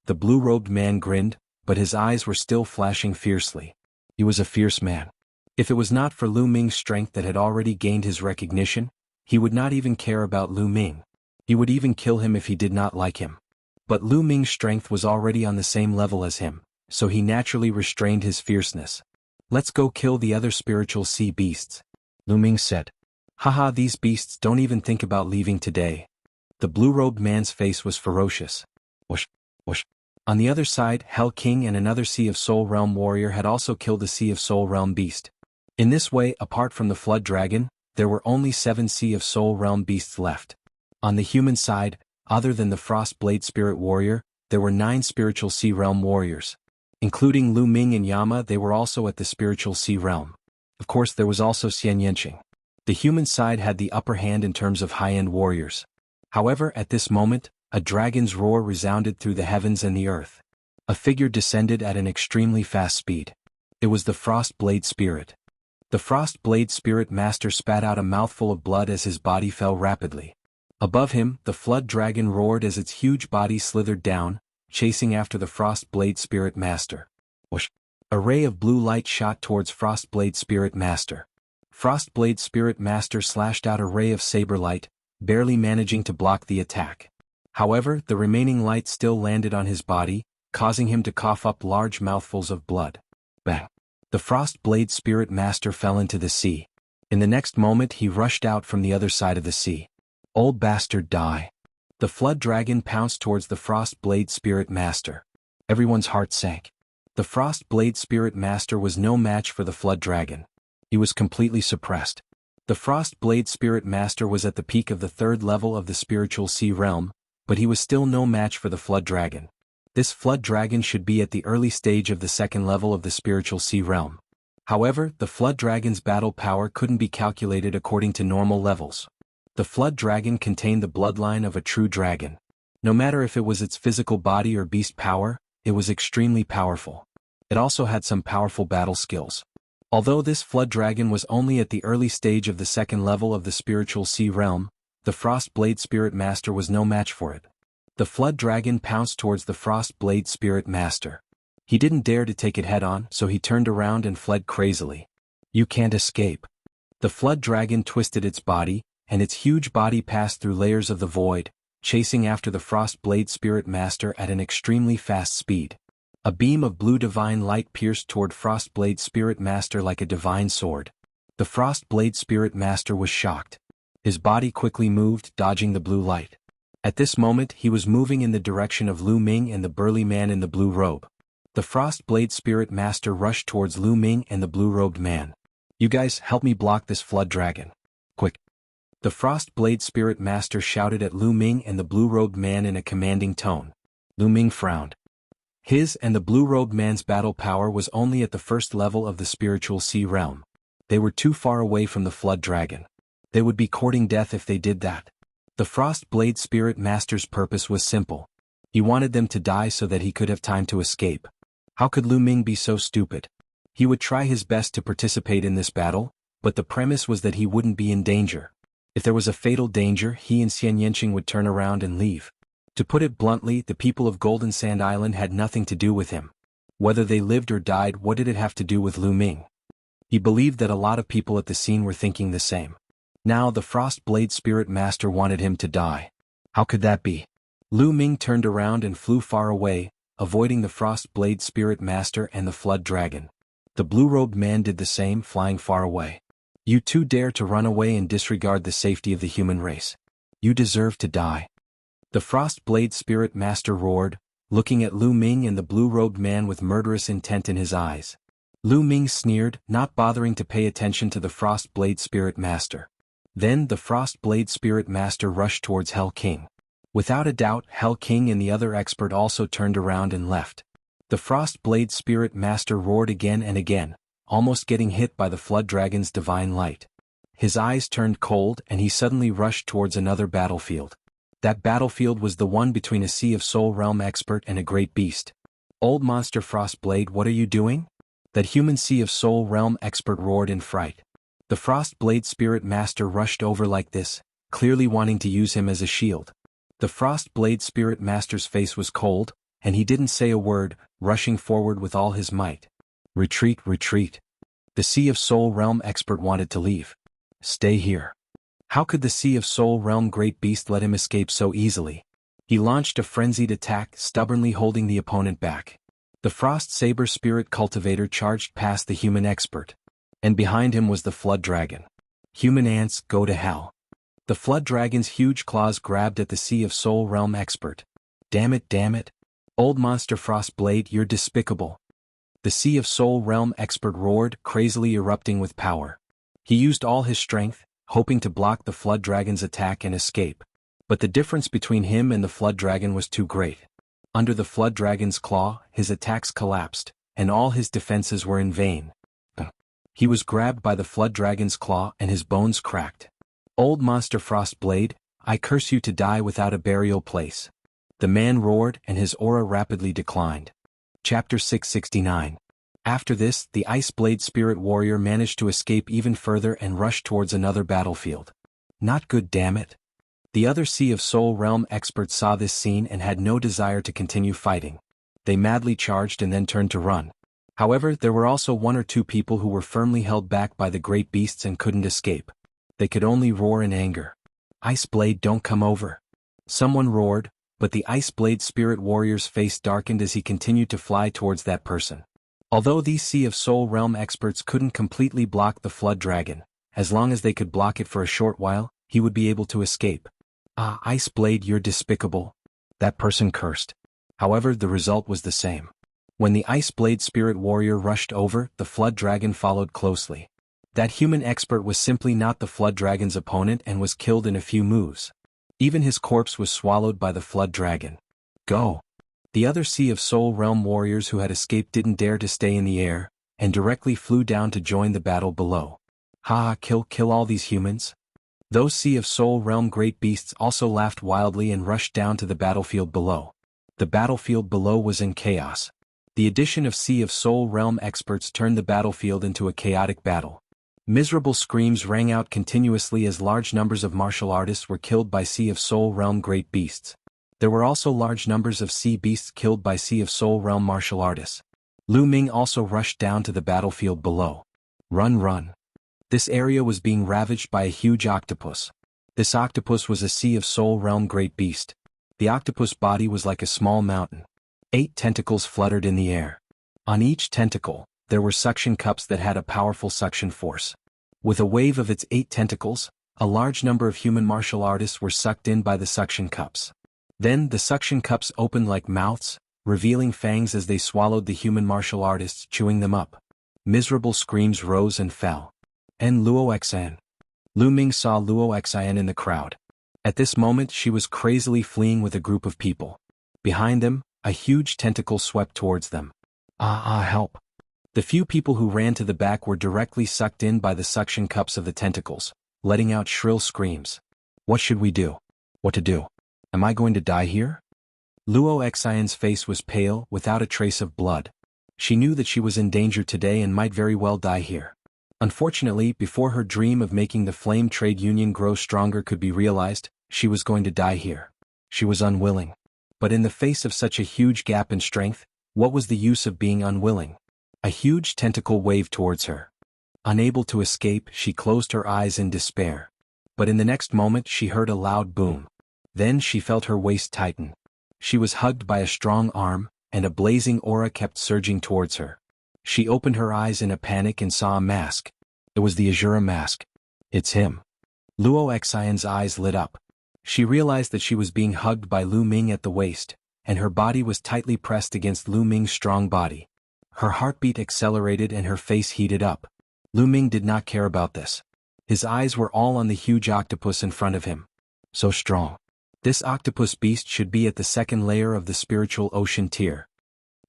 The blue-robed man grinned, but his eyes were still flashing fiercely. He was a fierce man. If it was not for Lu Ming's strength that had already gained his recognition, he would not even care about Lu Ming. He would even kill him if he did not like him. But Lu Ming's strength was already on the same level as him, so he naturally restrained his fierceness. Let's go kill the other spiritual sea beasts, Lu Ming said. Haha, these beasts don't even think about leaving today. The blue-robed man's face was ferocious. Whoosh, whoosh. On the other side, Hell King and another Sea of Soul Realm warrior had also killed a Sea of Soul Realm beast. In this way, apart from the Flood Dragon, there were only 7 Sea of Soul Realm beasts left. On the human side, Other than the Frost Blade Spirit Warrior, there were 9 Spiritual Sea Realm Warriors. Including Lu Ming and Yama, they were also at the Spiritual Sea Realm. Of course, there was also Xian Yanqing. The human side had the upper hand in terms of high-end warriors. However, at this moment, a dragon's roar resounded through the heavens and the earth. A figure descended at an extremely fast speed. It was the Frost Blade Spirit. The Frost Blade Spirit Master spat out a mouthful of blood as his body fell rapidly. Above him, the Flood Dragon roared as its huge body slithered down, chasing after the Frost Blade Spirit Master. Whoosh! A ray of blue light shot towards Frost Blade Spirit Master. Frost Blade Spirit Master slashed out a ray of saber light, barely managing to block the attack. However, the remaining light still landed on his body, causing him to cough up large mouthfuls of blood. Bang! The Frost Blade Spirit Master fell into the sea. In the next moment he rushed out from the other side of the sea. Old bastard, die! The Flood Dragon pounced towards the Frost Blade Spirit Master. Everyone's heart sank. The Frost Blade Spirit Master was no match for the Flood Dragon. He was completely suppressed. The Frost Blade Spirit Master was at the peak of the 3rd level of the Spiritual Sea Realm, but he was still no match for the Flood Dragon. This Flood Dragon should be at the early stage of the 2nd level of the Spiritual Sea Realm. However, the Flood Dragon's battle power couldn't be calculated according to normal levels. The Flood Dragon contained the bloodline of a true dragon. No matter if it was its physical body or beast power, it was extremely powerful. It also had some powerful battle skills. Although this Flood Dragon was only at the early stage of the 2nd level of the Spiritual Sea Realm, the Frost Blade Spirit Master was no match for it. The Flood Dragon pounced towards the Frost Blade Spirit Master. He didn't dare to take it head-on, so he turned around and fled crazily. You can't escape. The Flood Dragon twisted its body, and its huge body passed through layers of the void, chasing after the Frost Blade Spirit Master at an extremely fast speed. A beam of blue divine light pierced toward Frost Blade Spirit Master like a divine sword. The Frost Blade Spirit Master was shocked. His body quickly moved, dodging the blue light. At this moment he was moving in the direction of Lu Ming and the burly man in the blue robe. The Frost Blade Spirit Master rushed towards Lu Ming and the blue-robed man. You guys, help me block this Flood Dragon. Quick! The Frost Blade Spirit Master shouted at Lu Ming and the blue-robed man in a commanding tone. Lu Ming frowned. His and the blue-robed man's battle power was only at the 1st level of the Spiritual Sea Realm. They were too far away from the Flood Dragon. They would be courting death if they did that. The Frost Blade Spirit Master's purpose was simple. He wanted them to die so that he could have time to escape. How could Lu Ming be so stupid? He would try his best to participate in this battle, but the premise was that he wouldn't be in danger. If there was a fatal danger, he and Xian Yanqing would turn around and leave. To put it bluntly, the people of Golden Sand Island had nothing to do with him. Whether they lived or died, what did it have to do with Lu Ming? He believed that a lot of people at the scene were thinking the same. Now the Frost Blade Spirit Master wanted him to die. How could that be? Lu Ming turned around and flew far away, avoiding the Frost Blade Spirit Master and the Flood Dragon. The blue-robed man did the same, flying far away. You two dare to run away and disregard the safety of the human race. You deserve to die. The Frost Blade Spirit Master roared, looking at Lu Ming and the blue-robed man with murderous intent in his eyes. Lu Ming sneered, not bothering to pay attention to the Frost Blade Spirit Master. Then the Frost Blade Spirit Master rushed towards Hell King. Without a doubt, Hell King and the other expert also turned around and left. The Frost Blade Spirit Master roared again and again, almost getting hit by the Flood Dragon's divine light. His eyes turned cold and he suddenly rushed towards another battlefield. That battlefield was the one between a Sea of Soul Realm expert and a great beast. Old monster Frostblade, what are you doing? That human Sea of Soul Realm expert roared in fright. The Frostblade Spirit Master rushed over like this, clearly wanting to use him as a shield. The Frostblade Spirit Master's face was cold, and he didn't say a word, rushing forward with all his might. Retreat, retreat. The Sea of Soul Realm expert wanted to leave. Stay here. How could the Sea of Soul Realm great beast let him escape so easily? He launched a frenzied attack, stubbornly holding the opponent back. The Frost Saber Spirit Cultivator charged past the human expert. And behind him was the Flood Dragon. Human ants, go to hell. The Flood Dragon's huge claws grabbed at the Sea of Soul Realm expert. Damn it, damn it. Old monster Frostblade, you're despicable. The Sea of Soul Realm expert roared, crazily erupting with power. He used all his strength, hoping to block the Flood Dragon's attack and escape. But the difference between him and the flood dragon was too great. Under the flood dragon's claw, his attacks collapsed, and all his defenses were in vain. He was grabbed by the flood dragon's claw and his bones cracked. Old Monster Frostblade, I curse you to die without a burial place. The man roared and his aura rapidly declined. Chapter 669. After this, the Ice Blade Spirit Warrior managed to escape even further and rush towards another battlefield. Not good, damn it. The other Sea of Soul Realm experts saw this scene and had no desire to continue fighting. They madly charged and then turned to run. However, there were also one or two people who were firmly held back by the great beasts and couldn't escape. They could only roar in anger. Ice Blade, don't come over. Someone roared, but the Ice Blade Spirit Warrior's face darkened as he continued to fly towards that person. Although these Sea of Soul Realm experts couldn't completely block the Flood Dragon, as long as they could block it for a short while, he would be able to escape. Ah, Ice Blade, you're despicable. That person cursed. However, the result was the same. When the Ice Blade Spirit Warrior rushed over, the Flood Dragon followed closely. That human expert was simply not the Flood Dragon's opponent and was killed in a few moves. Even his corpse was swallowed by the Flood Dragon. Go! The other Sea of Soul Realm warriors who had escaped didn't dare to stay in the air, and directly flew down to join the battle below. Ha ha, kill all these humans? Those Sea of Soul Realm great beasts also laughed wildly and rushed down to the battlefield below. The battlefield below was in chaos. The addition of Sea of Soul Realm experts turned the battlefield into a chaotic battle. Miserable screams rang out continuously as large numbers of martial artists were killed by Sea of Soul Realm great beasts. There were also large numbers of sea beasts killed by Sea of Soul Realm martial artists. Lu Ming also rushed down to the battlefield below. Run! This area was being ravaged by a huge octopus. This octopus was a Sea of Soul Realm great beast. The octopus body was like a small mountain. 8 tentacles fluttered in the air. On each tentacle, there were suction cups that had a powerful suction force. With a wave of its 8 tentacles, a large number of human martial artists were sucked in by the suction cups. Then the suction cups opened like mouths, revealing fangs as they swallowed the human martial artists, chewing them up. Miserable screams rose and fell. And Luo Xan. Lu Ming saw Luo Xan in the crowd. At this moment she was crazily fleeing with a group of people. Behind them, a huge tentacle swept towards them. Help. The few people who ran to the back were directly sucked in by the suction cups of the tentacles, letting out shrill screams. What should we do? What to do? Am I going to die here? Luo Xian's face was pale, without a trace of blood. She knew that she was in danger today and might very well die here. Unfortunately, before her dream of making the Flame Trade Union grow stronger could be realized, she was going to die here. She was unwilling. But in the face of such a huge gap in strength, what was the use of being unwilling? A huge tentacle waved towards her. Unable to escape, she closed her eyes in despair. But in the next moment she heard a loud boom. Then she felt her waist tighten. She was hugged by a strong arm, and a blazing aura kept surging towards her. She opened her eyes in a panic and saw a mask. It was the Azura mask. It's him. Luo Xian's eyes lit up. She realized that she was being hugged by Lu Ming at the waist, and her body was tightly pressed against Lu Ming's strong body. Her heartbeat accelerated and her face heated up. Lu Ming did not care about this. His eyes were all on the huge octopus in front of him. So strong. This octopus beast should be at the second layer of the spiritual ocean tier.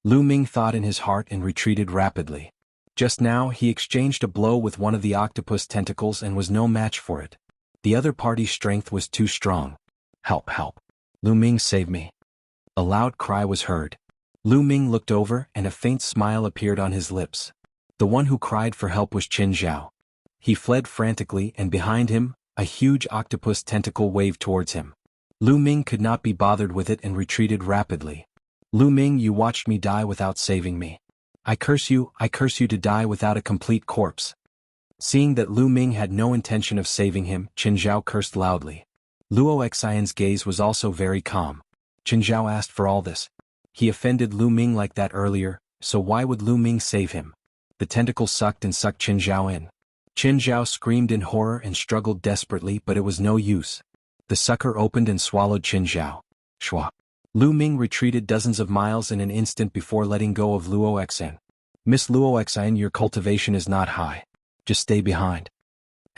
Lu Ming thought in his heart and retreated rapidly. Just now he exchanged a blow with one of the octopus tentacles and was no match for it. The other party's strength was too strong. Help! Lu Ming, save me. A loud cry was heard. Lu Ming looked over and a faint smile appeared on his lips. The one who cried for help was Qin Zhao. He fled frantically and behind him, a huge octopus tentacle waved towards him. Lu Ming could not be bothered with it and retreated rapidly. Lu Ming, you watched me die without saving me. I curse you to die without a complete corpse. Seeing that Lu Ming had no intention of saving him, Qin Zhao cursed loudly. Luo Xian's gaze was also very calm. Qin Zhao asked for all this. He offended Lu Ming like that earlier, so why would Lu Ming save him? The tentacle sucked Qin Zhao in. Qin Zhao screamed in horror and struggled desperately, but it was no use. The sucker opened and swallowed Qin Zhao. Shwa. Lu Ming retreated dozens of miles in an instant before letting go of Luo Xian. Miss Luo Xian, your cultivation is not high. Just stay behind.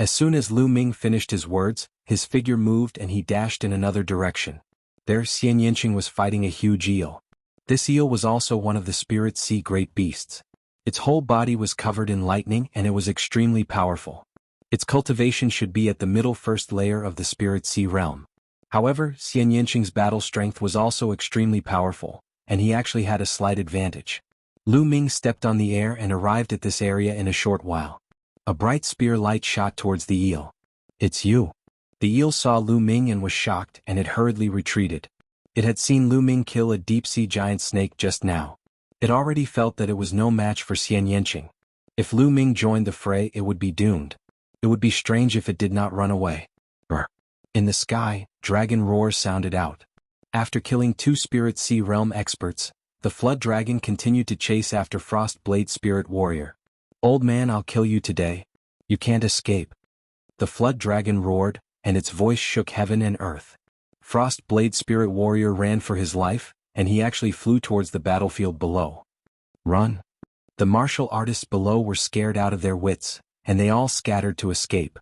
As soon as Lu Ming finished his words, his figure moved and he dashed in another direction. There Xian Yanqing was fighting a huge eel. This eel was also one of the spirit sea great beasts. Its whole body was covered in lightning and it was extremely powerful. Its cultivation should be at the middle first layer of the spirit sea realm. However, Xian Yanqing's battle strength was also extremely powerful, and he actually had a slight advantage. Lu Ming stepped on the air and arrived at this area in a short while. A bright spear light shot towards the eel. "It's you." The eel saw Lu Ming and was shocked, and it hurriedly retreated. It had seen Lu Ming kill a deep-sea giant snake just now. It already felt that it was no match for Xian Yanqing. If Lu Ming joined the fray, it would be doomed. It would be strange if it did not run away. Brr. In the sky, dragon roars sounded out. After killing 2 spirit sea realm experts, the flood dragon continued to chase after Frost Blade Spirit Warrior. "Old man, I'll kill you today. You can't escape." The flood dragon roared, and its voice shook heaven and earth. Frost Blade Spirit Warrior ran for his life, and he actually flew towards the battlefield below. "Run!" The martial artists below were scared out of their wits, and they all scattered to escape.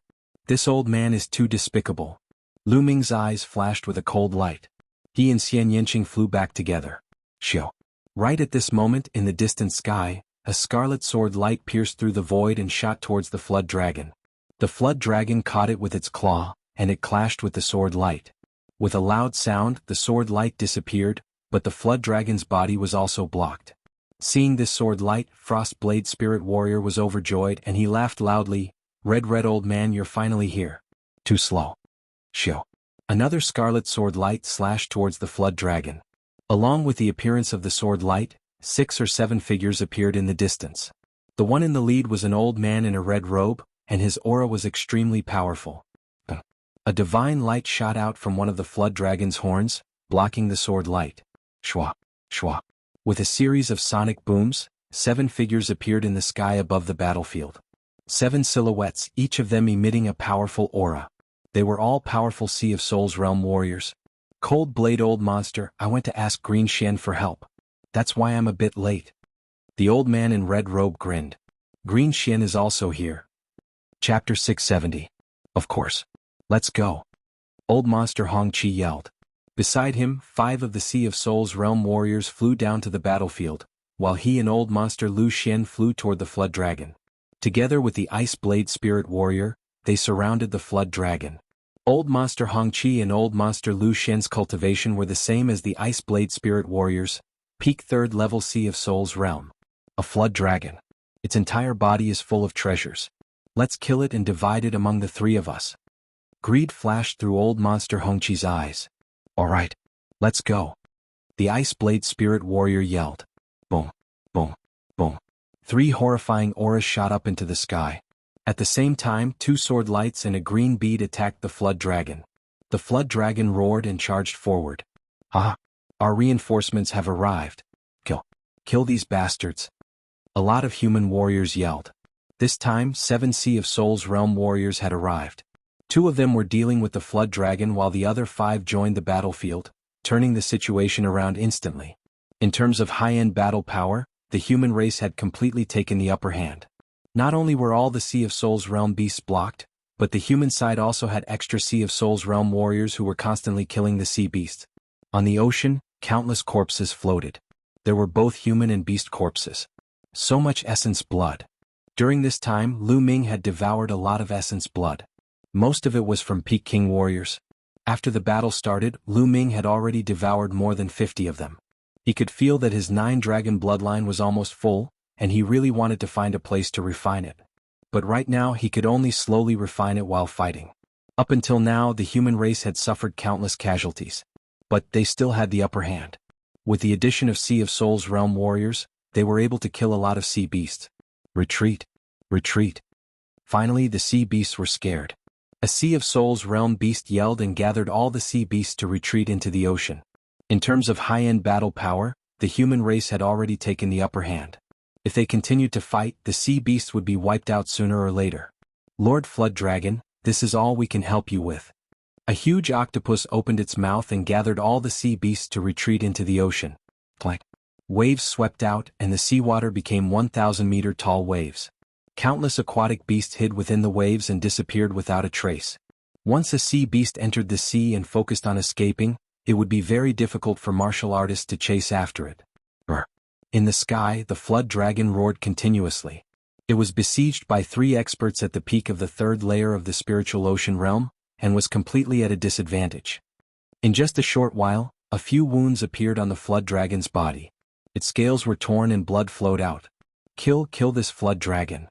"This old man is too despicable." Lu Ming's eyes flashed with a cold light. He and Xian Yanqing flew back together. Shoo! Right at this moment, in the distant sky, a scarlet sword light pierced through the void and shot towards the flood dragon. The flood dragon caught it with its claw, and it clashed with the sword light. With a loud sound, the sword light disappeared, but the flood dragon's body was also blocked. Seeing this sword light, Frost Blade Spirit Warrior was overjoyed and he laughed loudly. Red old man, you're finally here." "Too slow." Shoo! Another scarlet sword light slashed towards the flood dragon. Along with the appearance of the sword light, 6 or 7 figures appeared in the distance. The one in the lead was an old man in a red robe, and his aura was extremely powerful. A divine light shot out from one of the flood dragon's horns, blocking the sword light. Shwa! Shwa! With a series of sonic booms, 7 figures appeared in the sky above the battlefield. 7 silhouettes, each of them emitting a powerful aura. They were all powerful Sea of Souls realm warriors. "Cold Blade old monster, I went to ask Green Xian for help. That's why I'm a bit late." The old man in red robe grinned. "Green Xian is also here." Chapter 670. "Of course. Let's go." Old monster Hong Chi yelled. Beside him, 5 of the Sea of Souls realm warriors flew down to the battlefield, while he and old monster Lu Xian flew toward the flood dragon. Together with the Ice Blade Spirit Warrior, they surrounded the flood dragon. Old monster Hong Chi and old monster Lu Xian's cultivation were the same as the Ice Blade Spirit Warriors, peak 3rd level Sea of Souls realm. A flood dragon. Its entire body is full of treasures. Let's kill it and divide it among the 3 of us. Greed flashed through old monster Hong Chi's eyes. "Alright. Let's go." The Ice Blade Spirit Warrior yelled. Boom, boom, boom. 3 horrifying auras shot up into the sky. At the same time, 2 sword lights and a green bead attacked the flood dragon. The flood dragon roared and charged forward. "Ah! Our reinforcements have arrived. Kill these bastards." A lot of human warriors yelled. This time, 7 Sea of Souls realm warriors had arrived. 2 of them were dealing with the flood dragon while the other 5 joined the battlefield, turning the situation around instantly. In terms of high-end battle power, the human race had completely taken the upper hand. Not only were all the Sea of Souls realm beasts blocked, but the human side also had extra Sea of Souls realm warriors who were constantly killing the sea beasts. On the ocean, countless corpses floated. There were both human and beast corpses. So much essence blood. During this time, Lu Ming had devoured a lot of essence blood. Most of it was from Peak King warriors. After the battle started, Lu Ming had already devoured more than 50 of them. He could feel that his 9-dragon bloodline was almost full, and he really wanted to find a place to refine it. But right now he could only slowly refine it while fighting. Up until now, the human race had suffered countless casualties. But they still had the upper hand. With the addition of Sea of Souls realm warriors, they were able to kill a lot of sea beasts. Retreat. Retreat. Finally, the sea beasts were scared. A Sea of Souls realm beast yelled and gathered all the sea beasts to retreat into the ocean. In terms of high-end battle power, the human race had already taken the upper hand. If they continued to fight, the sea beasts would be wiped out sooner or later. "Lord Flood Dragon, this is all we can help you with." A huge octopus opened its mouth and gathered all the sea beasts to retreat into the ocean. Clank. Waves swept out and the seawater became 1,000-meter tall waves. Countless aquatic beasts hid within the waves and disappeared without a trace. Once a sea beast entered the sea and focused on escaping, it would be very difficult for martial artists to chase after it. In the sky, the flood dragon roared continuously. It was besieged by 3 experts at the peak of the 3rd layer of the spiritual ocean realm, and was completely at a disadvantage. In just a short while, a few wounds appeared on the flood dragon's body. Its scales were torn and blood flowed out. Kill this flood dragon.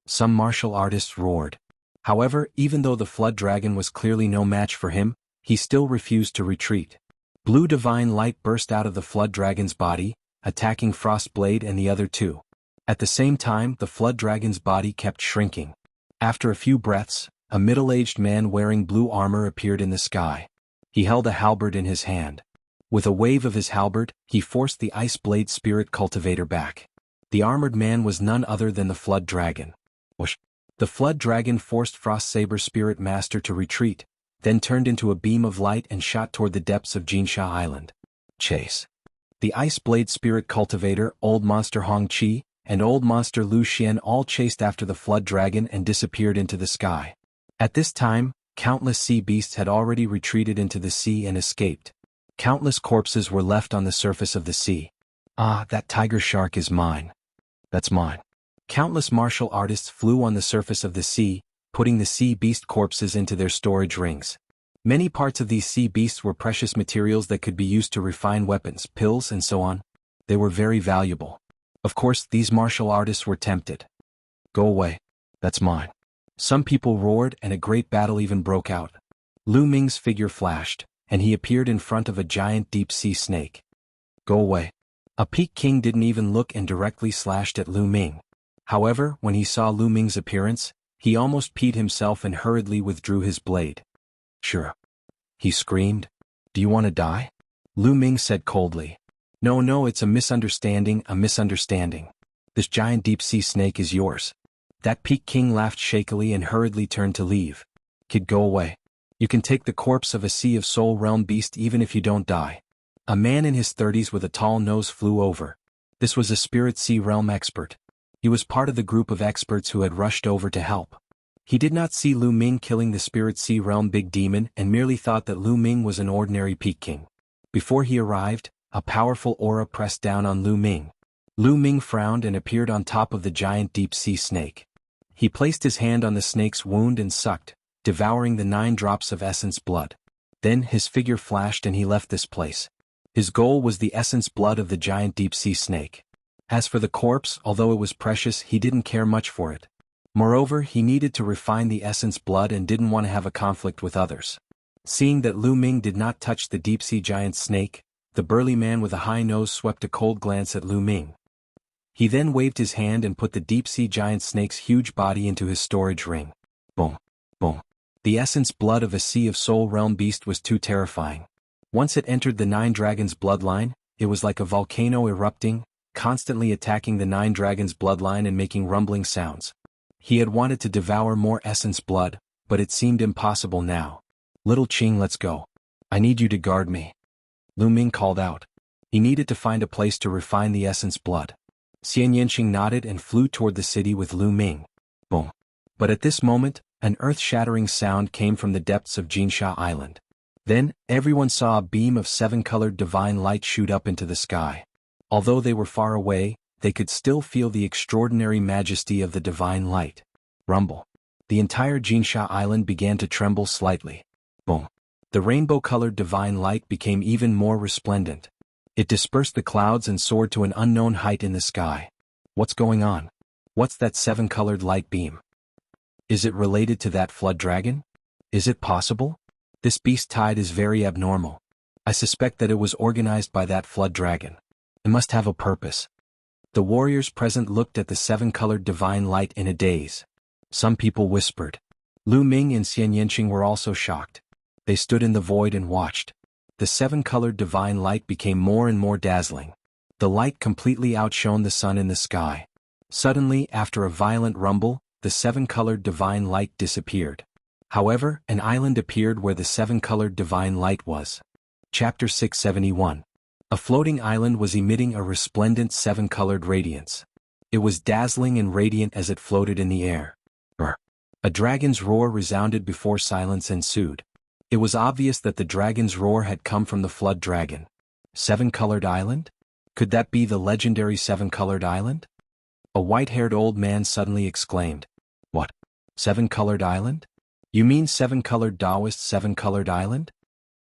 Some martial artists roared. However, even though the flood dragon was clearly no match for him, he still refused to retreat. Blue divine light burst out of the flood dragon's body, attacking Frostblade and the other 2. At the same time, the flood dragon's body kept shrinking. After a few breaths, a middle-aged man wearing blue armor appeared in the sky. He held a halberd in his hand. With a wave of his halberd, he forced the Ice Blade Spirit Cultivator back. The armored man was none other than the flood dragon. Whoosh! The flood dragon forced Frostsaber Spirit Master to retreat, then turned into a beam of light and shot toward the depths of Jinsha Island. Chase. The Ice Blade Spirit Cultivator, Old Monster Hong Chi, and Old Monster Lu Xian all chased after the flood dragon and disappeared into the sky. At this time, countless sea beasts had already retreated into the sea and escaped. Countless corpses were left on the surface of the sea. Ah, that tiger shark is mine. That's mine. Countless martial artists flew on the surface of the sea, putting the sea beast corpses into their storage rings. Many parts of these sea beasts were precious materials that could be used to refine weapons, pills, and so on. They were very valuable. Of course, these martial artists were tempted. Go away. That's mine. Some people roared and a great battle even broke out. Lu Ming's figure flashed, and he appeared in front of a giant deep-sea snake. Go away. A Peak King didn't even look and directly slashed at Lu Ming. However, when he saw Lu Ming's appearance, he almost peed himself and hurriedly withdrew his blade. Sure. He screamed. Do you want to die? Lu Ming said coldly. No, it's a misunderstanding. This giant deep-sea snake is yours. That Peak King laughed shakily and hurriedly turned to leave. Kid, go away. You can take the corpse of a Sea of Soul Realm beast even if you don't die. A man in his 30s with a tall nose flew over. This was a Spirit Sea Realm expert. He was part of the group of experts who had rushed over to help. He did not see Lu Ming killing the Spirit Sea Realm big demon and merely thought that Lu Ming was an ordinary Peak King. Before he arrived, a powerful aura pressed down on Lu Ming. Lu Ming frowned and appeared on top of the giant deep-sea snake. He placed his hand on the snake's wound and sucked, devouring the 9 drops of essence blood. Then his figure flashed and he left this place. His goal was the essence blood of the giant deep-sea snake. As for the corpse, although it was precious, he didn't care much for it. Moreover, he needed to refine the essence blood and didn't want to have a conflict with others. Seeing that Lu Ming did not touch the deep-sea giant snake, the burly man with a high nose swept a cold glance at Lu Ming. He then waved his hand and put the deep-sea giant snake's huge body into his storage ring. Boom, boom. The essence blood of a Sea of Soul Realm beast was too terrifying. Once it entered the 9 dragons' bloodline, it was like a volcano erupting, constantly attacking the 9 dragons' bloodline and making rumbling sounds. He had wanted to devour more essence blood, but it seemed impossible now. Little Qing, let's go. I need you to guard me. Lu Ming called out. He needed to find a place to refine the essence blood. Xian Yanqing nodded and flew toward the city with Lu Ming. Boom. But at this moment, an earth-shattering sound came from the depths of Jinsha Island. Then, everyone saw a beam of 7-colored divine light shoot up into the sky. Although they were far away, they could still feel the extraordinary majesty of the divine light. Rumble. The entire Jinsha Island began to tremble slightly. Boom. The rainbow-colored divine light became even more resplendent. It dispersed the clouds and soared to an unknown height in the sky. What's going on? What's that 7-colored light beam? Is it related to that flood dragon? Is it possible? This beast tide is very abnormal. I suspect that it was organized by that flood dragon. It must have a purpose. The warriors present looked at the 7-colored divine light in a daze. Some people whispered. Lu Ming and Xian Yanqing were also shocked. They stood in the void and watched. The 7-colored divine light became more and more dazzling. The light completely outshone the sun in the sky. Suddenly, after a violent rumble, the 7-colored divine light disappeared. However, an island appeared where the 7-colored divine light was. Chapter 671. A floating island was emitting a resplendent 7-colored radiance. It was dazzling and radiant as it floated in the air. Roar. A dragon's roar resounded before silence ensued. It was obvious that the dragon's roar had come from the flood dragon. Seven-colored island? Could that be the legendary seven-colored island? A white-haired old man suddenly exclaimed. What? Seven-colored island? You mean seven-colored Taoist seven-colored island?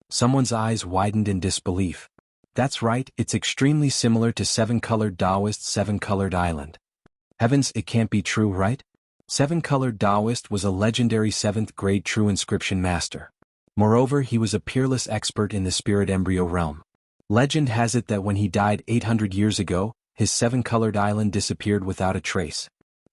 Someone's eyes widened in disbelief. That's right, it's extremely similar to seven-colored Taoist seven-colored island. Heavens, it can't be true, right? Seven-colored Taoist was a legendary 7th grade true inscription master. Moreover, he was a peerless expert in the spirit embryo realm. Legend has it that when he died 800 years ago, his seven-colored island disappeared without a trace.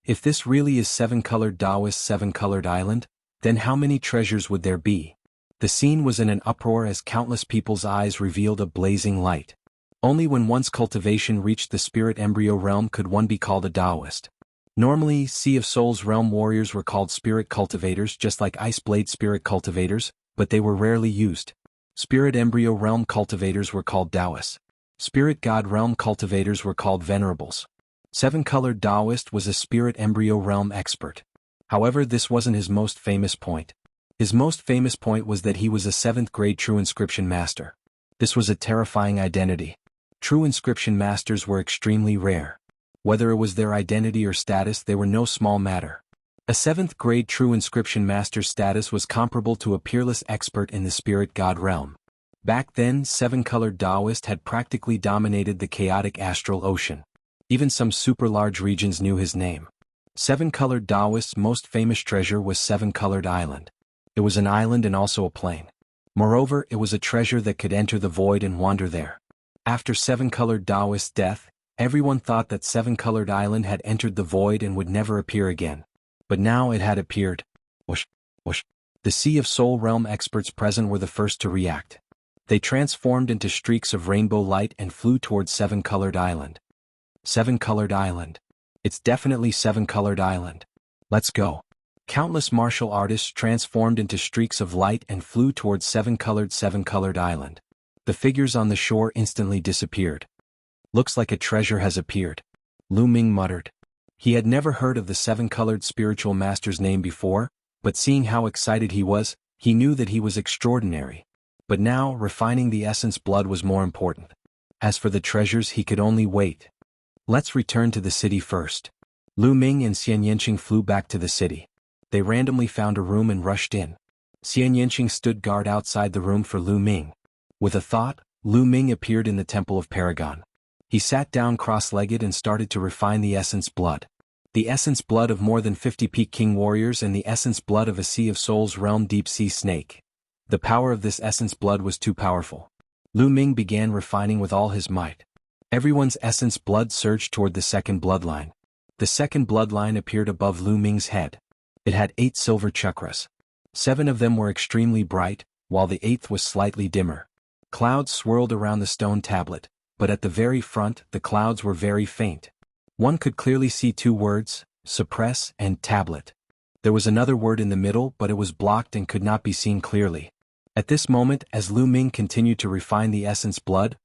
If this really is seven-colored Taoist seven-colored island, then how many treasures would there be? The scene was in an uproar as countless people's eyes revealed a blazing light. Only when one's cultivation reached the spirit embryo realm could one be called a Taoist. Normally, Sea of Souls realm warriors were called spirit cultivators just like Ice Blade spirit cultivators, but they were rarely used. Spirit embryo realm cultivators were called Taoists. Spirit god realm cultivators were called venerables. Seven-colored Taoist was a spirit embryo realm expert. However, this wasn't his most famous point. His most famous point was that he was a 7th grade true inscription master. This was a terrifying identity. True inscription masters were extremely rare. Whether it was their identity or status, they were no small matter. A 7th grade true inscription master's status was comparable to a peerless expert in the spirit god realm. Back then, seven-colored Taoist had practically dominated the chaotic astral ocean. Even some super-large regions knew his name. Seven-colored Taoist's most famous treasure was Seven-Colored Island. It was an island and also a plain. Moreover, it was a treasure that could enter the void and wander there. After Seven-Colored Taoist's death, everyone thought that Seven-Colored Island had entered the void and would never appear again. But now it had appeared. Whoosh, whoosh. The Sea of Soul realm experts present were the first to react. They transformed into streaks of rainbow light and flew towards Seven-Colored Island. Seven-Colored Island. It's definitely Seven-Colored Island. Let's go. Countless martial artists transformed into streaks of light and flew towards Seven-Colored Island. The figures on the shore instantly disappeared. Looks like a treasure has appeared. Lu Ming muttered. He had never heard of the seven-colored spiritual master's name before, but seeing how excited he was, he knew that he was extraordinary. But now, refining the essence blood was more important. As for the treasures, he could only wait. Let's return to the city first. Lu Ming and Xian Yanqing flew back to the city. They randomly found a room and rushed in. Xian Yanqing stood guard outside the room for Lu Ming. With a thought, Lu Ming appeared in the Temple of Paragon. He sat down cross-legged and started to refine the essence blood. The essence blood of more than 50 Peak King warriors and the essence blood of a Sea of Souls realm deep sea snake. The power of this essence blood was too powerful. Lu Ming began refining with all his might. Everyone's essence blood surged toward the second bloodline. The second bloodline appeared above Lu Ming's head. It had 8 silver chakras. 7 of them were extremely bright, while the 8th was slightly dimmer. Clouds swirled around the stone tablet, but at the very front, the clouds were very faint. One could clearly see 2 words, suppress and tablet. There was another word in the middle, but it was blocked and could not be seen clearly. At this moment, as Lu Ming continued to refine the essence blood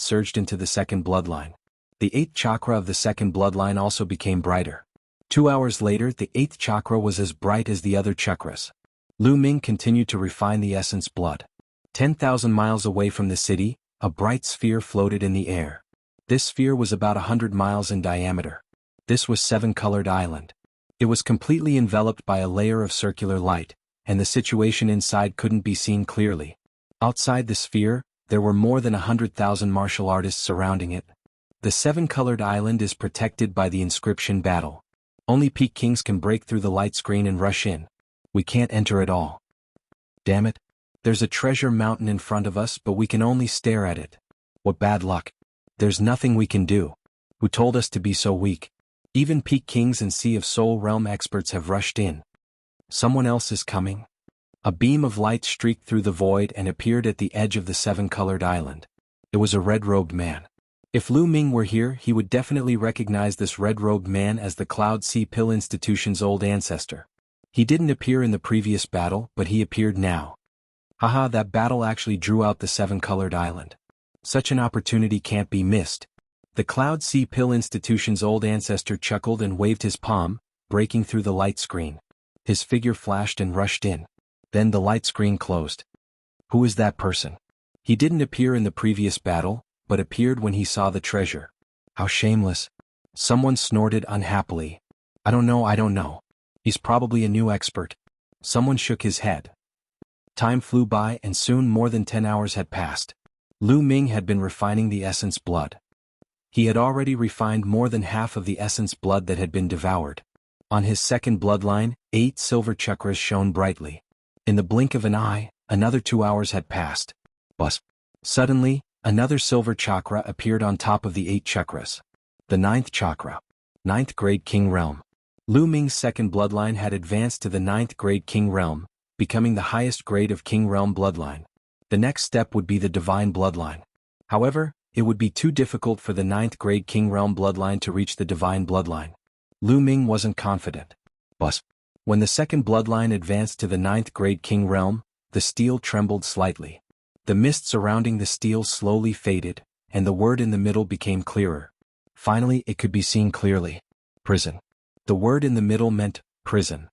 surged into the second bloodline. The 8th chakra of the second bloodline also became brighter. 2 hours later, the 8th chakra was as bright as the other chakras. Lu Ming continued to refine the essence blood. 10,000 miles away from the city, a bright sphere floated in the air. This sphere was about 100 miles in diameter. This was Seven-Colored Island. It was completely enveloped by a layer of circular light, and the situation inside couldn't be seen clearly. Outside the sphere, there were more than 100,000 martial artists surrounding it. The Seven-Colored Island is protected by the inscription battle. Only Peak Kings can break through the light screen and rush in. We can't enter at all. Damn it. There's a treasure mountain in front of us, but we can only stare at it. What bad luck. There's nothing we can do. Who told us to be so weak? Even Peak Kings and Sea of Soul realm experts have rushed in. Someone else is coming. A beam of light streaked through the void and appeared at the edge of the Seven-Colored Island. It was a red-robed man. If Lu Ming were here, he would definitely recognize this red-robed man as the Cloud Sea Pill Institution's old ancestor. He didn't appear in the previous battle, but he appeared now. Haha, that battle actually drew out the Seven-Colored Island. Such an opportunity can't be missed. The Cloud Sea Pill Institution's old ancestor chuckled and waved his palm, breaking through the light screen. His figure flashed and rushed in. Then the light screen closed. Who is that person? He didn't appear in the previous battle, but appeared when he saw the treasure. How shameless. Someone snorted unhappily. I don't know. He's probably a new expert. Someone shook his head. Time flew by and soon more than 10 hours had passed. Lu Ming had been refining the essence blood. He had already refined more than half of the essence blood that had been devoured. On his second bloodline, 8 silver chakras shone brightly. In the blink of an eye, another 2 hours had passed. But suddenly, another silver chakra appeared on top of the 8 chakras. The 9th chakra. 9th grade King Realm. Lu Ming's second bloodline had advanced to the 9th grade King Realm, becoming the highest grade of King Realm bloodline. The next step would be the Divine bloodline. However, it would be too difficult for the 9th grade King Realm bloodline to reach the Divine bloodline. Lu Ming wasn't confident. But when the second bloodline advanced to the 9th grade King Realm, the steel trembled slightly. The mist surrounding the steel slowly faded, and the word in the middle became clearer. Finally it could be seen clearly. Prison. The word in the middle meant prison.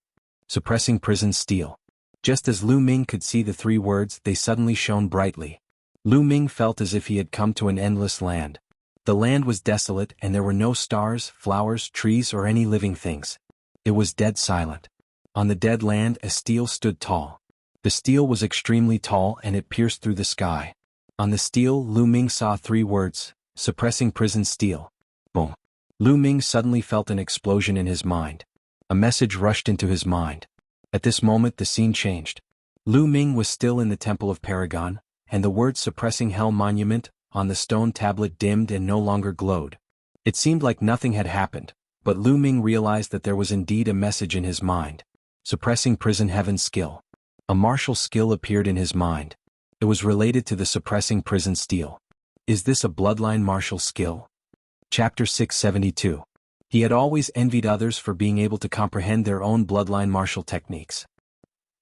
Suppressing prison steel. Just as Lu Ming could see the 3 words, they suddenly shone brightly. Lu Ming felt as if he had come to an endless land. The land was desolate and there were no stars, flowers, trees or any living things. It was dead silent. On the dead land a steel stood tall. The steel was extremely tall and it pierced through the sky. On the steel Lu Ming saw 3 words, suppressing prison steel. Boom. Lu Ming suddenly felt an explosion in his mind. A message rushed into his mind. At this moment the scene changed. Lu Ming was still in the Temple of Paragon, and the word suppressing hell monument on the stone tablet dimmed and no longer glowed. It seemed like nothing had happened, but Lu Ming realized that there was indeed a message in his mind. Suppressing prison heaven skill. A martial skill appeared in his mind. It was related to the suppressing prison steel. Is this a bloodline martial skill? Chapter 672. He had always envied others for being able to comprehend their own bloodline martial techniques.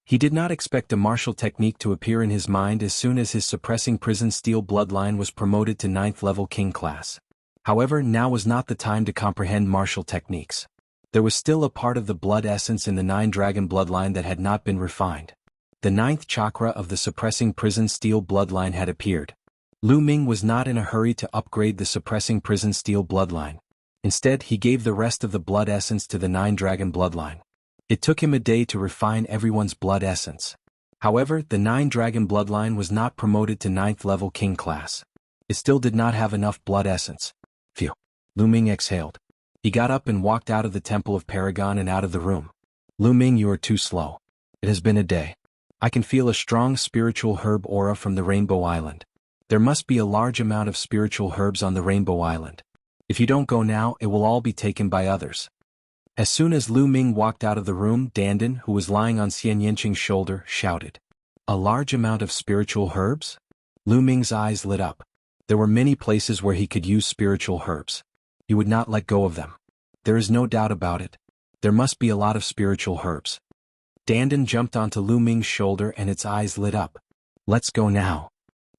He did not expect a martial technique to appear in his mind as soon as his suppressing prison steel bloodline was promoted to 9th level king class. However, now was not the time to comprehend martial techniques. There was still a part of the blood essence in the 9 dragon bloodline that had not been refined. The 9th chakra of the suppressing prison steel bloodline had appeared. Lu Ming was not in a hurry to upgrade the suppressing prison steel bloodline. Instead, he gave the rest of the blood essence to the 9 dragon bloodline. It took him a day to refine everyone's blood essence. However, the 9 dragon bloodline was not promoted to 9th level king class. It still did not have enough blood essence. Phew. Lu Ming exhaled. He got up and walked out of the Temple of Paragon and out of the room. Lu Ming, you are too slow. It has been a day. I can feel a strong spiritual herb aura from the Rainbow Island. There must be a large amount of spiritual herbs on the Rainbow Island. If you don't go now, it will all be taken by others. As soon as Lu Ming walked out of the room, Dandan, who was lying on Xian Yanqing's shoulder, shouted. A large amount of spiritual herbs? Lu Ming's eyes lit up. There were many places where he could use spiritual herbs. He would not let go of them. There is no doubt about it. There must be a lot of spiritual herbs. Dandan jumped onto Lu Ming's shoulder and its eyes lit up. Let's go now.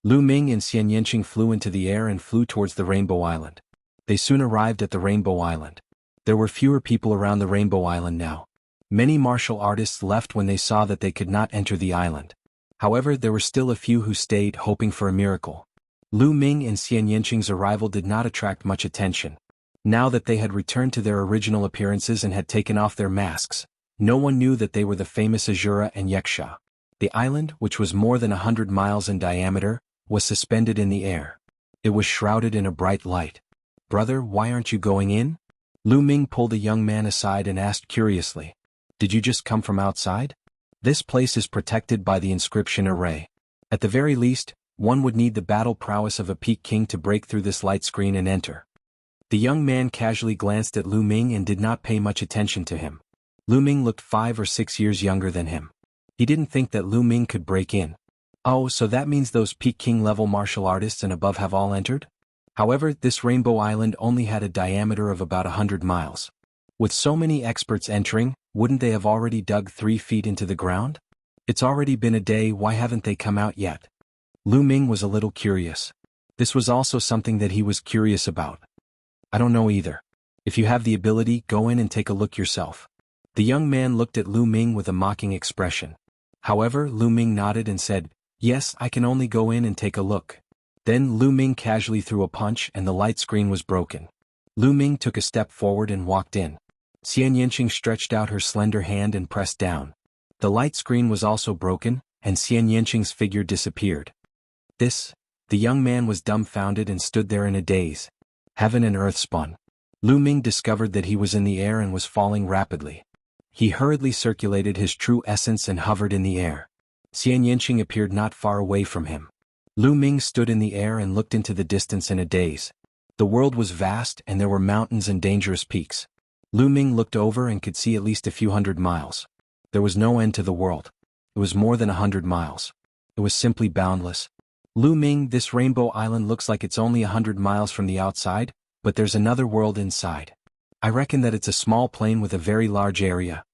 Lu Ming and Xian Yanqing flew into the air and flew towards the Rainbow Island. They soon arrived at the Rainbow Island. There were fewer people around the Rainbow Island now. Many martial artists left when they saw that they could not enter the island. However, there were still a few who stayed, hoping for a miracle. Lu Ming and Xian Yanqing's arrival did not attract much attention. Now that they had returned to their original appearances and had taken off their masks, no one knew that they were the famous Azura and Yeksha. The island, which was more than 100 miles in diameter, was suspended in the air. It was shrouded in a bright light. Brother, why aren't you going in? Lu Ming pulled a young man aside and asked curiously. Did you just come from outside? This place is protected by the inscription array. At the very least, one would need the battle prowess of a peak king to break through this light screen and enter. The young man casually glanced at Lu Ming and did not pay much attention to him. Lu Ming looked 5 or 6 years younger than him. He didn't think that Lu Ming could break in. Oh, so that means those peak king level martial artists and above have all entered? However, this Rainbow Island only had a diameter of about 100 miles. With so many experts entering, wouldn't they have already dug 3 feet into the ground? It's already been a day, why haven't they come out yet? Lu Ming was a little curious. This was also something that he was curious about. I don't know either. If you have the ability, go in and take a look yourself. The young man looked at Lu Ming with a mocking expression. However, Lu Ming nodded and said, "Yes, I can only go in and take a look." Then Lu Ming casually threw a punch and the light screen was broken. Lu Ming took a step forward and walked in. Xian Yanqing stretched out her slender hand and pressed down. The light screen was also broken, and Xian Yanqing's figure disappeared. The young man was dumbfounded and stood there in a daze. Heaven and earth spun. Lu Ming discovered that he was in the air and was falling rapidly. He hurriedly circulated his true essence and hovered in the air. Xian Yanqing appeared not far away from him. Lu Ming stood in the air and looked into the distance in a daze. The world was vast and there were mountains and dangerous peaks. Lu Ming looked over and could see at least a few hundred miles. There was no end to the world. It was more than 100 miles. It was simply boundless. Lu Ming, this rainbow island looks like it's only 100 miles from the outside, but there's another world inside. I reckon that it's a small plain with a very large area.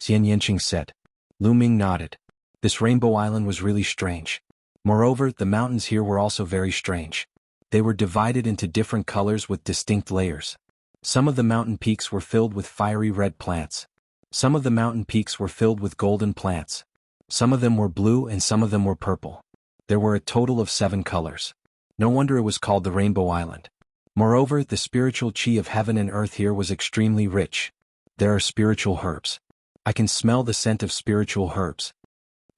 Xian Yanqing said. Lu Ming nodded. This rainbow island was really strange. Moreover, the mountains here were also very strange. They were divided into different colors with distinct layers. Some of the mountain peaks were filled with fiery red plants. Some of the mountain peaks were filled with golden plants. Some of them were blue and some of them were purple. There were a total of 7 colors. No wonder it was called the Rainbow Island. Moreover, the spiritual chi of heaven and earth here was extremely rich. There are spiritual herbs. I can smell the scent of spiritual herbs.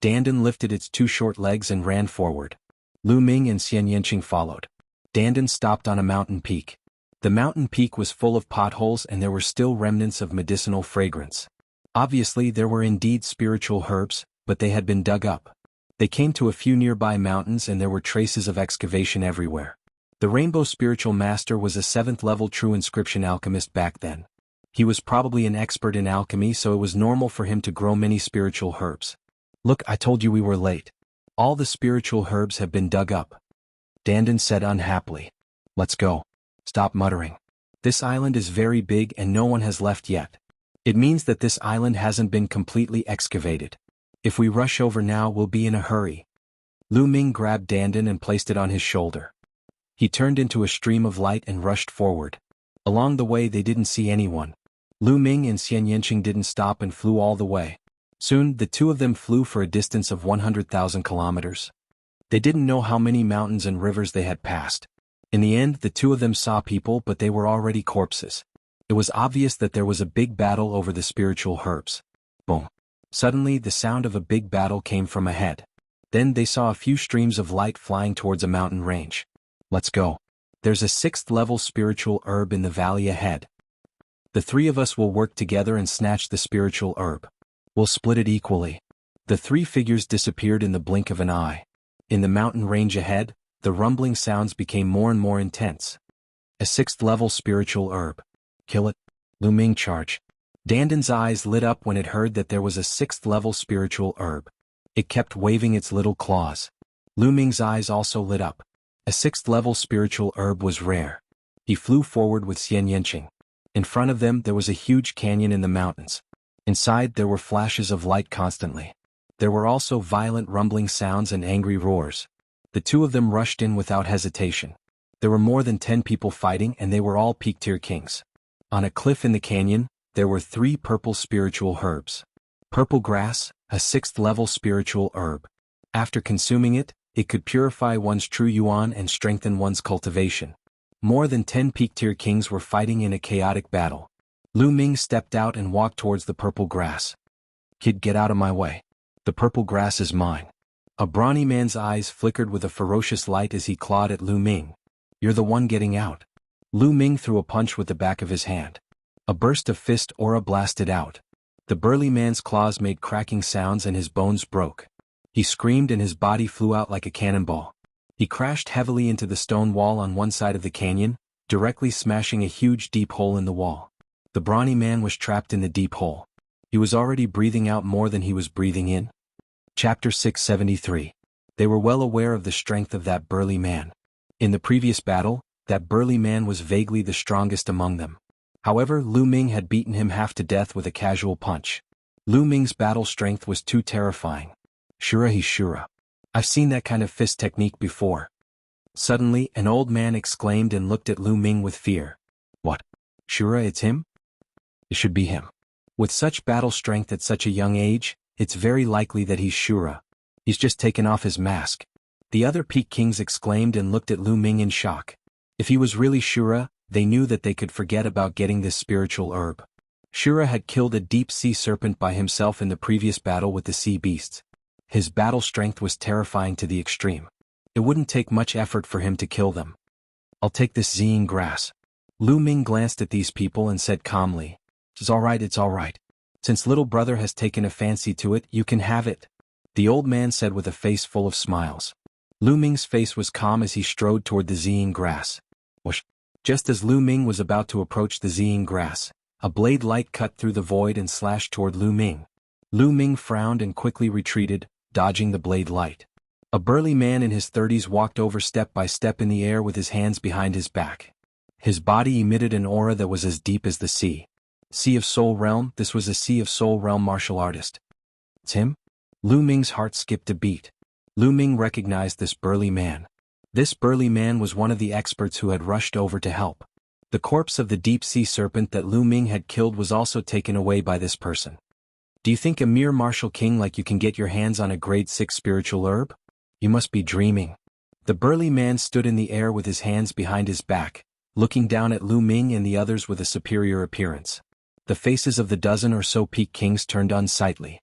Dandan lifted its 2 short legs and ran forward. Lu Ming and Xian Yanqing followed. Dandan stopped on a mountain peak. The mountain peak was full of potholes and there were still remnants of medicinal fragrance. Obviously there were indeed spiritual herbs, but they had been dug up. They came to a few nearby mountains and there were traces of excavation everywhere. The Rainbow Spiritual Master was a 7th-level true inscription alchemist back then. He was probably an expert in alchemy, so it was normal for him to grow many spiritual herbs. Look, I told you we were late. All the spiritual herbs have been dug up. Dandan said unhappily. Let's go. Stop muttering. This island is very big and no one has left yet. It means that this island hasn't been completely excavated. If we rush over now, we'll be in a hurry. Lu Ming grabbed Dandan and placed it on his shoulder. He turned into a stream of light and rushed forward. Along the way they didn't see anyone. Lu Ming and Xian Yanqing didn't stop and flew all the way. Soon, the 2 of them flew for a distance of 100,000 kilometers. They didn't know how many mountains and rivers they had passed. In the end, the 2 of them saw people, but they were already corpses. It was obvious that there was a big battle over the spiritual herbs. Boom. Suddenly, the sound of a big battle came from ahead. Then they saw a few streams of light flying towards a mountain range. Let's go. There's a 6th-level spiritual herb in the valley ahead. The 3 of us will work together and snatch the spiritual herb. We'll split it equally. The 3 figures disappeared in the blink of an eye. In the mountain range ahead, the rumbling sounds became more and more intense. A 6th-level spiritual herb. Kill it. Lu Ming charged. Dandan's eyes lit up when it heard that there was a 6th-level spiritual herb. It kept waving its little claws. Lu Ming's eyes also lit up. A 6th-level spiritual herb was rare. He flew forward with Xian Yanqing. In front of them there was a huge canyon in the mountains. Inside there were flashes of light constantly. There were also violent rumbling sounds and angry roars. The 2 of them rushed in without hesitation. There were more than 10 people fighting and they were all peak-tier kings. On a cliff in the canyon, there were 3 purple spiritual herbs. Purple grass, a 6th-level spiritual herb. After consuming it, it could purify one's true yuan and strengthen one's cultivation. More than 10 peak-tier kings were fighting in a chaotic battle. Lu Ming stepped out and walked towards the purple grass. Kid, get out of my way. The purple grass is mine. A brawny man's eyes flickered with a ferocious light as he clawed at Lu Ming. You're the one getting out. Lu Ming threw a punch with the back of his hand. A burst of fist aura blasted out. The burly man's claws made cracking sounds and his bones broke. He screamed and his body flew out like a cannonball. He crashed heavily into the stone wall on one side of the canyon, directly smashing a huge deep hole in the wall. The brawny man was trapped in the deep hole. He was already breathing out more than he was breathing in. Chapter 673. They were well aware of the strength of that burly man. In the previous battle, that burly man was vaguely the strongest among them. However, Lu Ming had beaten him half to death with a casual punch. Lu Ming's battle strength was too terrifying. Shura he Shura. I've seen that kind of fist technique before. Suddenly, an old man exclaimed and looked at Lu Ming with fear. Shura, it's him? It should be him. With such battle strength at such a young age, it's very likely that he's Shura. He's just taken off his mask. The other Peak Kings exclaimed and looked at Lu Ming in shock. If he was really Shura, they knew that they could forget about getting this spiritual herb. Shura had killed a deep sea serpent by himself in the previous battle with the sea beasts. His battle strength was terrifying to the extreme. It wouldn't take much effort for him to kill them. I'll take this zine grass. Lu Ming glanced at these people and said calmly, it's all right. Since little brother has taken a fancy to it, you can have it. The old man said with a face full of smiles. Lu Ming's face was calm as he strode toward the zine grass. Whoosh. Just as Lu Ming was about to approach the zine grass, a blade light cut through the void and slashed toward Lu Ming. Lu Ming frowned and quickly retreated, dodging the blade light. A burly man in his 30s walked over step by step in the air with his hands behind his back. His body emitted an aura that was as deep as the sea. Sea of Soul Realm, this was a Sea of Soul Realm martial artist. It's him? Lu Ming's heart skipped a beat. Lu Ming recognized this burly man. This burly man was one of the experts who had rushed over to help. The corpse of the deep sea serpent that Lu Ming had killed was also taken away by this person. Do you think a mere martial king like you can get your hands on a grade 6 spiritual herb? You must be dreaming. The burly man stood in the air with his hands behind his back, looking down at Lu Ming and the others with a superior appearance. The faces of the dozen or so Peak Kings turned unsightly.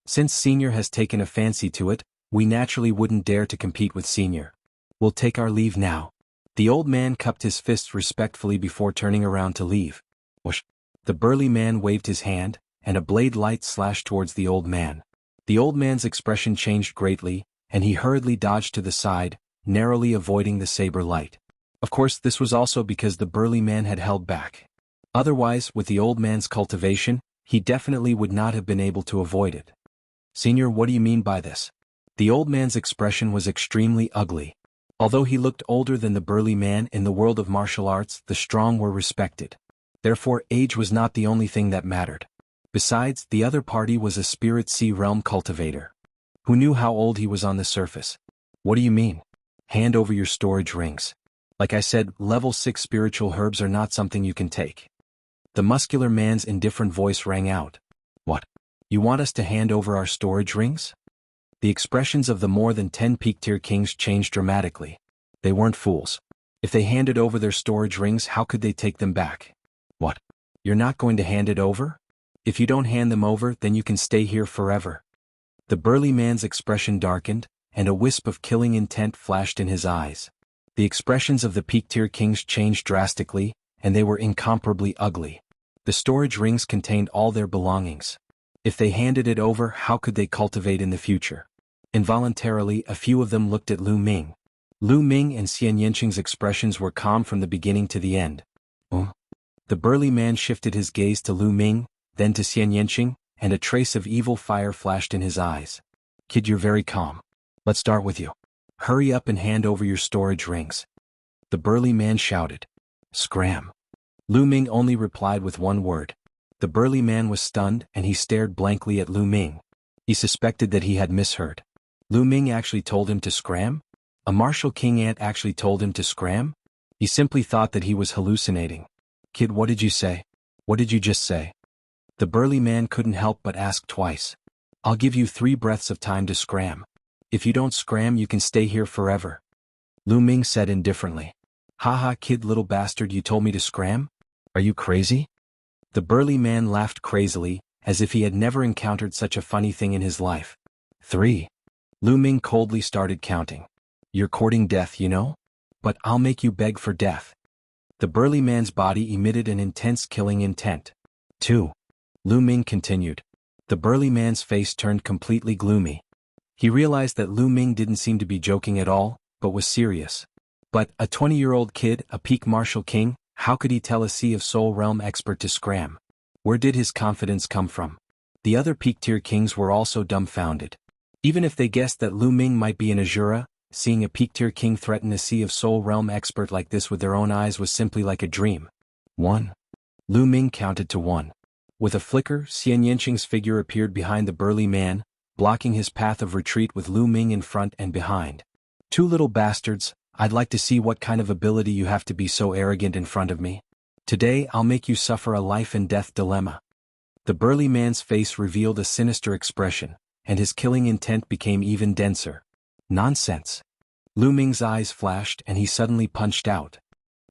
Since Senior has taken a fancy to it, we naturally wouldn't dare to compete with Senior. We'll take our leave now. The old man cupped his fists respectfully before turning around to leave. Whoosh. The burly man waved his hand, and a blade light slashed towards the old man. The old man's expression changed greatly, and he hurriedly dodged to the side, narrowly avoiding the saber light. Of course, this was also because the burly man had held back. Otherwise, with the old man's cultivation, he definitely would not have been able to avoid it. Senior, what do you mean by this? The old man's expression was extremely ugly. Although he looked older than the burly man in the world of martial arts, the strong were respected. Therefore, age was not the only thing that mattered. Besides, the other party was a spirit sea realm cultivator. Who knew how old he was on the surface? What do you mean? Hand over your storage rings. Like I said, level 6 spiritual herbs are not something you can take. The muscular man's indifferent voice rang out. What? You want us to hand over our storage rings? The expressions of the more than 10 Peak Tier Kings changed dramatically. They weren't fools. If they handed over their storage rings, how could they take them back? What? You're not going to hand it over? If you don't hand them over, then you can stay here forever. The burly man's expression darkened, and a wisp of killing intent flashed in his eyes. The expressions of the Peak Tier Kings changed drastically, and they were incomparably ugly. The storage rings contained all their belongings. If they handed it over, how could they cultivate in the future? Involuntarily, a few of them looked at Lu Ming. Lu Ming and Xian Yanqing's expressions were calm from the beginning to the end. The burly man shifted his gaze to Lu Ming, then to Xian Yanqing, and a trace of evil fire flashed in his eyes. Kid, you're very calm. Let's start with you. Hurry up and hand over your storage rings. The burly man shouted. Scram. Lu Ming only replied with one word. The burly man was stunned and he stared blankly at Lu Ming. He suspected that he had misheard. Lu Ming actually told him to scram? A martial king ant actually told him to scram? He simply thought that he was hallucinating. Kid, what did you say? What did you just say? The burly man couldn't help but ask twice. I'll give you 3 breaths of time to scram. If you don't scram, you can stay here forever. Lu Ming said indifferently. Haha, kid, little bastard, you told me to scram? Are you crazy? The burly man laughed crazily, as if he had never encountered such a funny thing in his life. 3. Lu Ming coldly started counting. You're courting death, you know? But I'll make you beg for death. The burly man's body emitted an intense killing intent. 2. Lu Ming continued. The burly man's face turned completely gloomy. He realized that Lu Ming didn't seem to be joking at all, but was serious. But, a 20-year-old kid, a peak martial king, how could he tell a Sea of Soul Realm expert to scram? Where did his confidence come from? The other Peak Tier Kings were also dumbfounded. Even if they guessed that Lu Ming might be an Azura, seeing a Peak Tier King threaten a Sea of Soul Realm expert like this with their own eyes was simply like a dream. 1. Lu Ming counted to 1. With a flicker, Xian Yanqing's figure appeared behind the burly man, blocking his path of retreat with Lu Ming in front and behind. 2 little bastards, I'd like to see what kind of ability you have to be so arrogant in front of me. Today I'll make you suffer a life and death dilemma. The burly man's face revealed a sinister expression, and his killing intent became even denser. Nonsense. Lu Ming's eyes flashed and he suddenly punched out.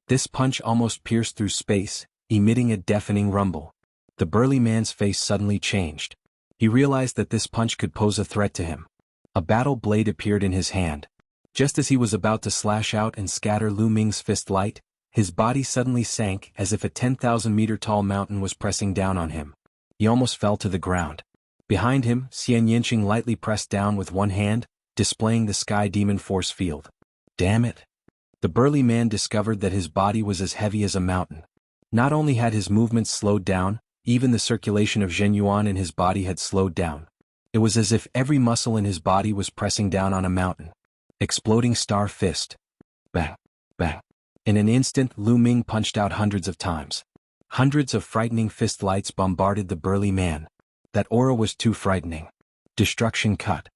This punch almost pierced through space, emitting a deafening rumble. The burly man's face suddenly changed. He realized that this punch could pose a threat to him. A battle blade appeared in his hand. Just as he was about to slash out and scatter Lu Ming's fist light, his body suddenly sank as if a 10,000-meter-tall mountain was pressing down on him. He almost fell to the ground. Behind him, Xian Yinqing lightly pressed down with one hand, displaying the Sky Demon Force field. Damn it! The burly man discovered that his body was as heavy as a mountain. Not only had his movements slowed down, even the circulation of Zhenyuan in his body had slowed down. It was as if every muscle in his body was pressing down on a mountain. Exploding Star Fist. Bang! Bang! In an instant, Lu Ming punched out hundreds of times. Hundreds of frightening fist lights bombarded the burly man. That aura was too frightening. Destruction cut.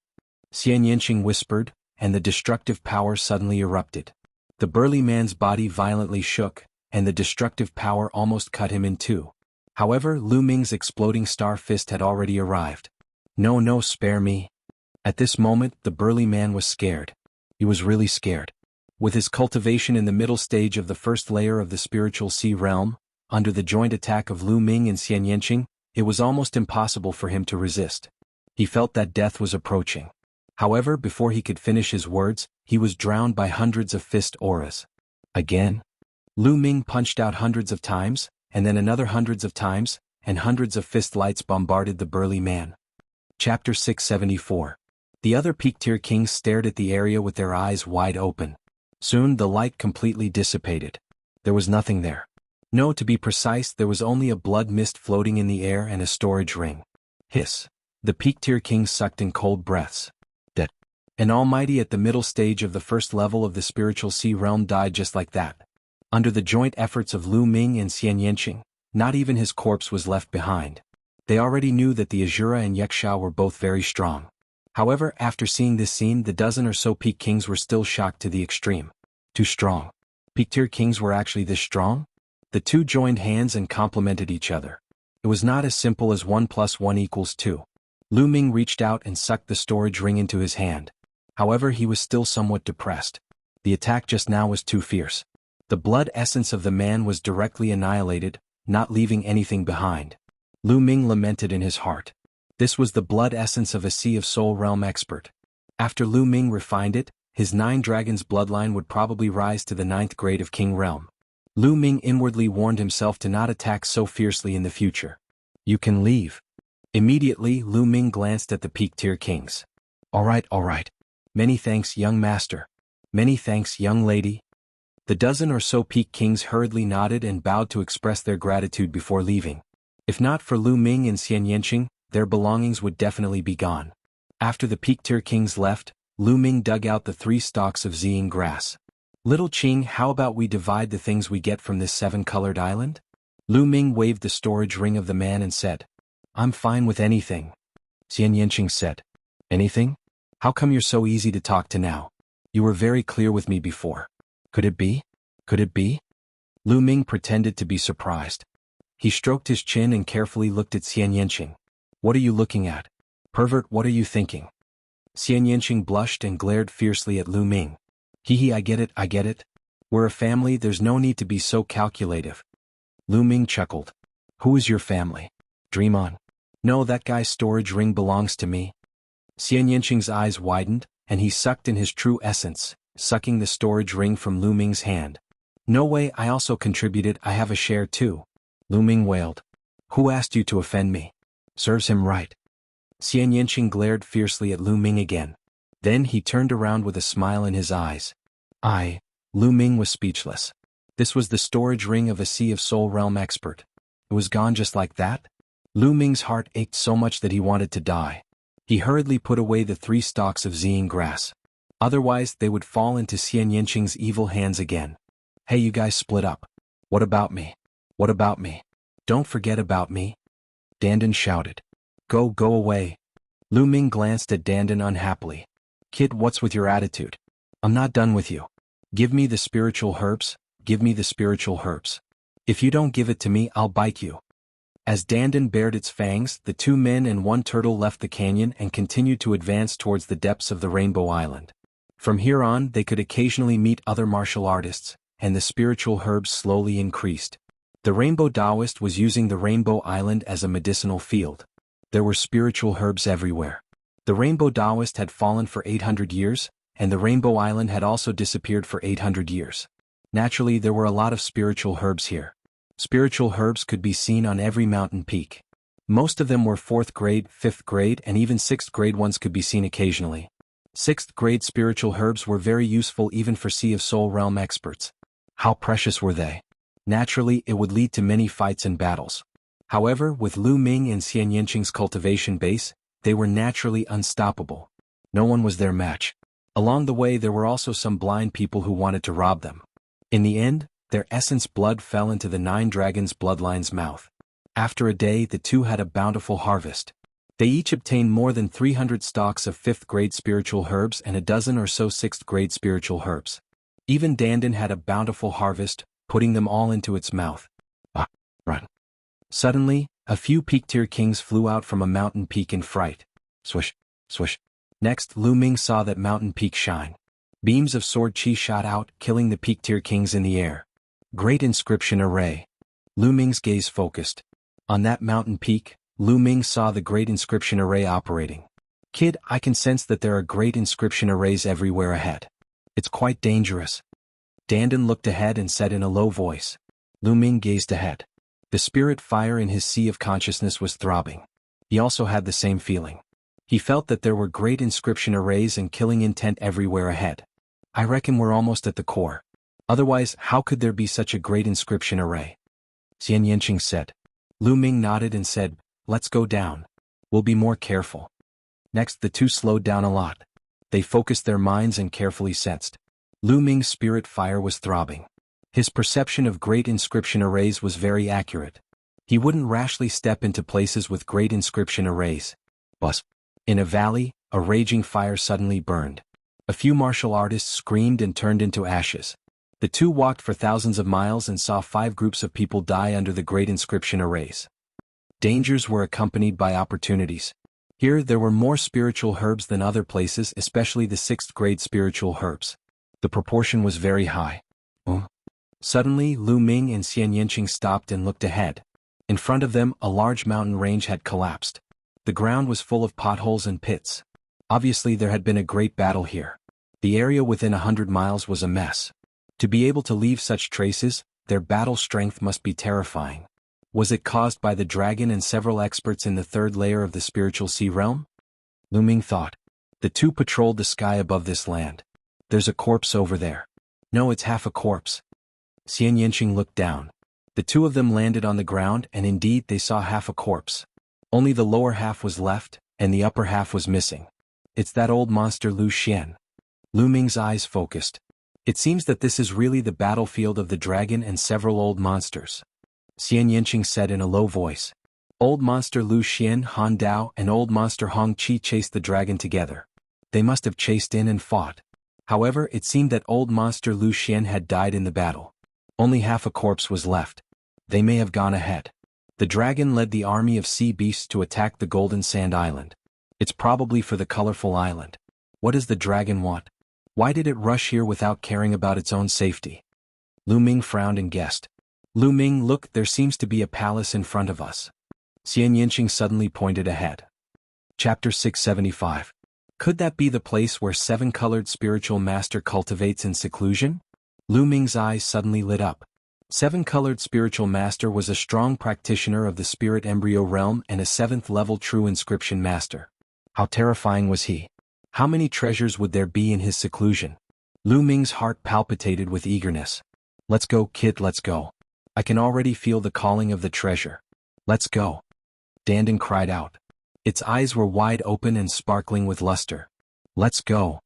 Xian Yinqing whispered, and the destructive power suddenly erupted. The burly man's body violently shook, and the destructive power almost cut him in two. However, Lu Ming's exploding star fist had already arrived. No, spare me. At this moment, the burly man was scared. He was really scared. With his cultivation in the middle stage of the first layer of the spiritual sea realm, under the joint attack of Lu Ming and Xian Yinqing, it was almost impossible for him to resist. He felt that death was approaching. However, before he could finish his words, he was drowned by hundreds of fist auras. Again? Lu Ming punched out hundreds of times, and then another hundreds of times, and hundreds of fist lights bombarded the burly man. Chapter 674. The other peak-tier kings stared at the area with their eyes wide open. Soon the light completely dissipated. There was nothing there. No, to be precise, there was only a blood mist floating in the air and a storage ring. Hiss. The peak-tier kings sucked in cold breaths. Dead. An almighty at the middle stage of the first level of the spiritual sea realm died just like that. Under the joint efforts of Lu Ming and Xian Yinqing, not even his corpse was left behind. They already knew that the Azura and Yekshao were both very strong. However, after seeing this scene, the dozen or so peak kings were still shocked to the extreme. Too strong. Peak-tier kings were actually this strong? The two joined hands and complemented each other. It was not as simple as 1 + 1 = 2. Lu Ming reached out and sucked the storage ring into his hand. However, he was still somewhat depressed. The attack just now was too fierce. The blood essence of the man was directly annihilated, not leaving anything behind. Lu Ming lamented in his heart. This was the blood essence of a Sea of Soul realm expert. After Lu Ming refined it, his 9 dragons bloodline would probably rise to the 9th grade of King Realm. Lu Ming inwardly warned himself to not attack so fiercely in the future. You can leave. Immediately, Lu Ming glanced at the peak-tier kings. All right. Many thanks, young master. Many thanks, young lady. The dozen or so peak kings hurriedly nodded and bowed to express their gratitude before leaving. If not for Lu Ming and Xian Yinqing, their belongings would definitely be gone. After the peak-tier kings left, Lu Ming dug out the 3 stalks of Ziying grass. Little Qing, how about we divide the things we get from this 7-colored island? Lu Ming waved the storage ring of the man and said, I'm fine with anything. Xian Yinqing said, Anything? How come you're so easy to talk to now? You were very clear with me before. Could it be? Lu Ming pretended to be surprised. He stroked his chin and carefully looked at Xian Yinqing. What are you looking at? Pervert, what are you thinking? Xian Yinqing blushed and glared fiercely at Lu Ming. I get it. We're a family, there's no need to be so calculative. Lu Ming chuckled. Who is your family? Dream on. No, that guy's storage ring belongs to me. Xian Yinqing's eyes widened, and he sucked in his true essence, sucking the storage ring from Lu Ming's hand. No way, I also contributed, I have a share too. Lu Ming wailed. Who asked you to offend me? Serves him right. Xian Yinqing glared fiercely at Lu Ming again. Then he turned around with a smile in his eyes. Lu Ming was speechless. This was the storage ring of a Sea of Soul realm expert. It was gone just like that? Lu Ming's heart ached so much that he wanted to die. He hurriedly put away the 3 stalks of Ziying grass. Otherwise, they would fall into Xian Yinqing's evil hands again. Hey, you guys split up. What about me? Don't forget about me. Dandan shouted. Go away. Lu Ming glanced at Dandan unhappily. Kid, what's with your attitude? I'm not done with you. Give me the spiritual herbs. If you don't give it to me, I'll bite you. As Dandan bared its fangs, the 2 men and 1 turtle left the canyon and continued to advance towards the depths of the Rainbow Island. From here on, they could occasionally meet other martial artists, and the spiritual herbs slowly increased. The Rainbow Taoist was using the Rainbow Island as a medicinal field. There were spiritual herbs everywhere. The Rainbow Taoist had fallen for 800 years, and the Rainbow Island had also disappeared for 800 years. Naturally, there were a lot of spiritual herbs here. Spiritual herbs could be seen on every mountain peak. Most of them were 4th grade, 5th grade, and even 6th grade ones could be seen occasionally. 6th grade spiritual herbs were very useful even for Sea of Soul realm experts. How precious were they? Naturally, it would lead to many fights and battles. However, with Lu Ming and Xian Yanqing's cultivation base, they were naturally unstoppable. No one was their match. Along the way there were also some blind people who wanted to rob them. In the end, their essence blood fell into the 9 dragons' bloodline's mouth. After a day, the 2 had a bountiful harvest. They each obtained more than 300 stalks of 5th grade spiritual herbs and a dozen or so 6th grade spiritual herbs. Even Dandan had a bountiful harvest, putting them all into its mouth. Run. Suddenly, a few peak-tier kings flew out from a mountain peak in fright. Swish, swish. Next, Lu Ming saw that mountain peak shine. Beams of sword chi shot out, killing the peak-tier kings in the air. Great inscription array. Lu Ming's gaze focused. On that mountain peak, Lu Ming saw the great inscription array operating. Kid, I can sense that there are great inscription arrays everywhere ahead. It's quite dangerous. Dandan looked ahead and said in a low voice. Lu Ming gazed ahead. The spirit fire in his sea of consciousness was throbbing. He also had the same feeling. He felt that there were great inscription arrays and killing intent everywhere ahead. I reckon we're almost at the core. Otherwise, how could there be such a great inscription array? Xian Yanqing said. Lu Ming nodded and said, let's go down. We'll be more careful. Next, the 2 slowed down a lot. They focused their minds and carefully sensed. Lu Ming's spirit fire was throbbing. His perception of great inscription arrays was very accurate. He wouldn't rashly step into places with great inscription arrays. Buzz. In a valley, a raging fire suddenly burned. A few martial artists screamed and turned into ashes. The 2 walked for thousands of miles and saw 5 groups of people die under the great inscription arrays. Dangers were accompanied by opportunities. Here there were more spiritual herbs than other places, especially the 6th grade spiritual herbs. The proportion was very high. Suddenly, Lu Ming and Xian Yanqing stopped and looked ahead. In front of them, a large mountain range had collapsed. The ground was full of potholes and pits. Obviously there had been a great battle here. The area within 100 miles was a mess. To be able to leave such traces, their battle strength must be terrifying. Was it caused by the dragon and several experts in the 3rd layer of the spiritual sea realm? Lu Ming thought. The 2 patrolled the sky above this land. There's a corpse over there. No, it's half a corpse. Xian Yanqing looked down. The 2 of them landed on the ground and indeed they saw half a corpse. Only the lower half was left, and the upper half was missing. It's that old monster Lu Xian. Lu Ming's eyes focused. It seems that this is really the battlefield of the dragon and several old monsters. Xian Yanqing said in a low voice. Old monster Lu Xian, Han Dao, and old monster Hong Qi chased the dragon together. They must have chased in and fought. However, it seemed that old monster Lu Xian had died in the battle. Only half a corpse was left. They may have gone ahead. The dragon led the army of sea beasts to attack the Golden Sand Island. It's probably for the colorful island. What does the dragon want? Why did it rush here without caring about its own safety? Lu Ming frowned and guessed. Lu Ming, look, there seems to be a palace in front of us. Xian Yanqing suddenly pointed ahead. Chapter 675. Could that be the place where 7-colored spiritual master cultivates in seclusion? Lu Ming's eyes suddenly lit up. 7-colored spiritual master was a strong practitioner of the spirit embryo realm and a 7th-level true inscription master. How terrifying was he? How many treasures would there be in his seclusion? Lu Ming's heart palpitated with eagerness. Let's go, kid, let's go. I can already feel the calling of the treasure. Let's go. Dandan cried out. Its eyes were wide open and sparkling with luster. Let's go.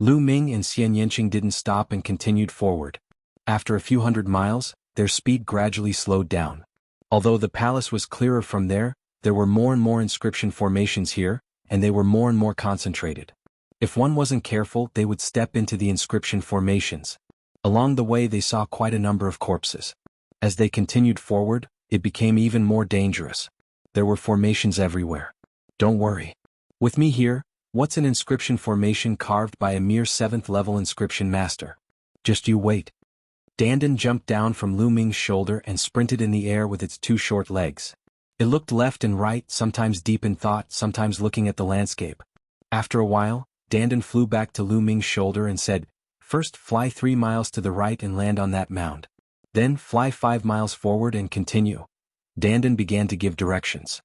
Lu Ming and Xian Yanqing didn't stop and continued forward. After a few hundred miles, their speed gradually slowed down. Although the palace was clearer from there were more and more inscription formations here, and they were more and more concentrated. If one wasn't careful, they would step into the inscription formations. Along the way they saw quite a number of corpses. As they continued forward, it became even more dangerous. There were formations everywhere. Don't worry. With me here, what's an inscription formation carved by a mere 7th level inscription master? Just you wait. Dandan jumped down from Lu Ming's shoulder and sprinted in the air with its 2 short legs. It looked left and right, sometimes deep in thought, sometimes looking at the landscape. After a while, Dandan flew back to Lu Ming's shoulder and said, "First fly 3 miles to the right and land on that mound. Then fly 5 miles forward and continue." Dandan began to give directions.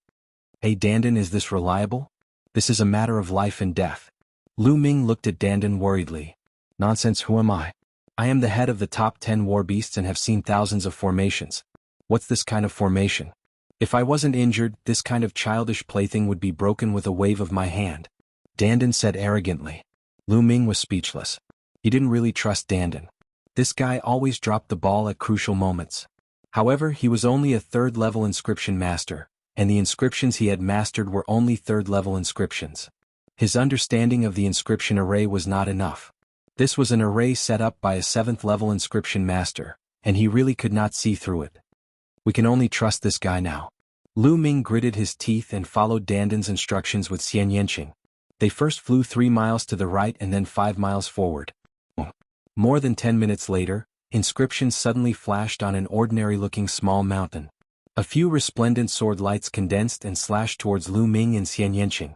"Hey Dandan, is this reliable? This is a matter of life and death." Lu Ming looked at Dandan worriedly. "Nonsense, who am I? I am the head of the top 10 war beasts and have seen thousands of formations. What's this kind of formation? If I wasn't injured, this kind of childish plaything would be broken with a wave of my hand," Dandan said arrogantly. Lu Ming was speechless. He didn't really trust Dandan. This guy always dropped the ball at crucial moments. However, he was only a 3rd level inscription master, and the inscriptions he had mastered were only 3rd level inscriptions. His understanding of the inscription array was not enough. This was an array set up by a 7th level inscription master, and he really could not see through it. We can only trust this guy now. Lu Ming gritted his teeth and followed Dandan's instructions with Xian Yanqing. They first flew 3 miles to the right and then 5 miles forward. More than 10 minutes later, inscriptions suddenly flashed on an ordinary-looking small mountain. A few resplendent sword lights condensed and slashed towards Lu Ming and Xian Yanqing.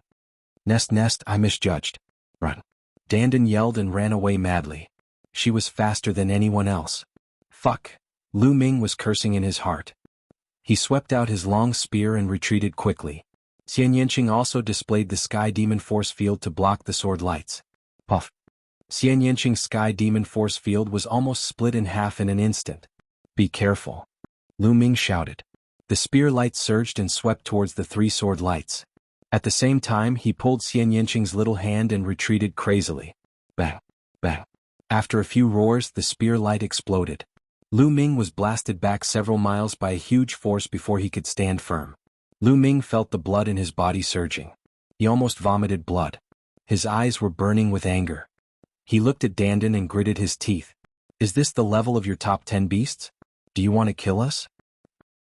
Nest, I misjudged. Run. Dandan yelled and ran away madly. She was faster than anyone else. Fuck. Lu Ming was cursing in his heart. He swept out his long spear and retreated quickly. Xian Yanqing also displayed the Sky Demon Force Field to block the sword lights. Puff. Xian Yanqing's Sky Demon Force Field was almost split in half in an instant. Be careful. Lu Ming shouted. The spear light surged and swept towards the 3 sword lights. At the same time, he pulled Xian Yanqing's little hand and retreated crazily. Bang. Bang. After a few roars, the spear light exploded. Lu Ming was blasted back several miles by a huge force before he could stand firm. Lu Ming felt the blood in his body surging. He almost vomited blood. His eyes were burning with anger. He looked at Dandan and gritted his teeth. "Is this the level of your top 10 beasts? Do you want to kill us?"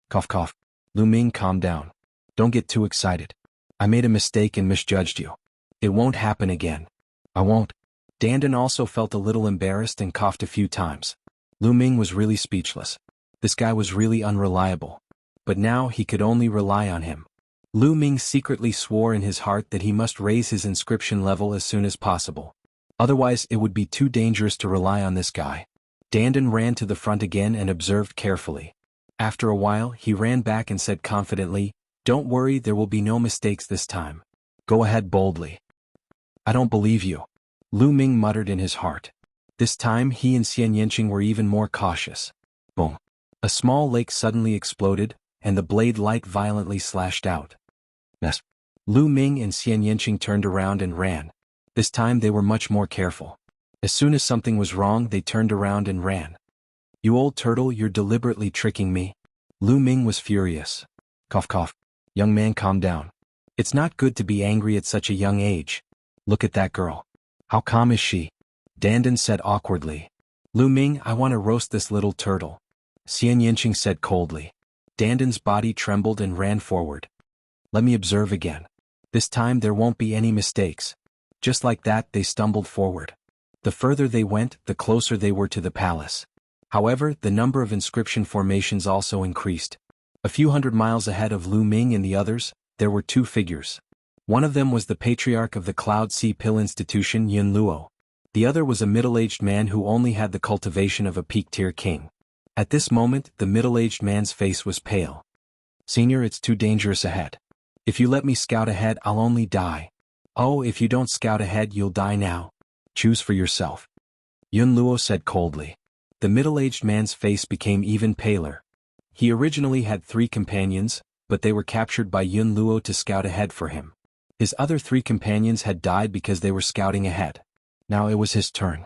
Cough cough. Lu Ming, calm down. Don't get too excited. I made a mistake and misjudged you. It won't happen again. I won't. Dandan also felt a little embarrassed and coughed a few times. Lu Ming was really speechless. This guy was really unreliable. But now he could only rely on him. Lu Ming secretly swore in his heart that he must raise his inscription level as soon as possible. Otherwise it would be too dangerous to rely on this guy. Dandan ran to the front again and observed carefully. After a while he ran back and said confidently, "Don't worry, there will be no mistakes this time. Go ahead boldly." "I don't believe you," Lu Ming muttered in his heart. This time he and Xian Yanqing were even more cautious. Boom. A small lake suddenly exploded, and the blade light violently slashed out. Yes. Lu Ming and Xian Yanqing turned around and ran. This time they were much more careful. As soon as something was wrong, they turned around and ran. "You old turtle, you're deliberately tricking me." Lu Ming was furious. Cough cough. "Young man, calm down. It's not good to be angry at such a young age. Look at that girl. How calm is she?" Dandan said awkwardly. "Lu Ming, I want to roast this little turtle," Xian Yanqing said coldly. Dandan's body trembled and ran forward. "Let me observe again. This time there won't be any mistakes." Just like that, they stumbled forward. The further they went, the closer they were to the palace. However, the number of inscription formations also increased. A few hundred miles ahead of Lu Ming and the others, there were 2 figures. One of them was the patriarch of the Cloud Sea Pill Institution, Yun Luo. The other was a middle-aged man who only had the cultivation of a peak-tier king. At this moment, the middle-aged man's face was pale. "Senior, it's too dangerous ahead. If you let me scout ahead, I'll only die." "Oh, if you don't scout ahead, you'll die now. Choose for yourself," Yun Luo said coldly. The middle-aged man's face became even paler. He originally had 3 companions, but they were captured by Yun Luo to scout ahead for him. His other 3 companions had died because they were scouting ahead. Now it was his turn.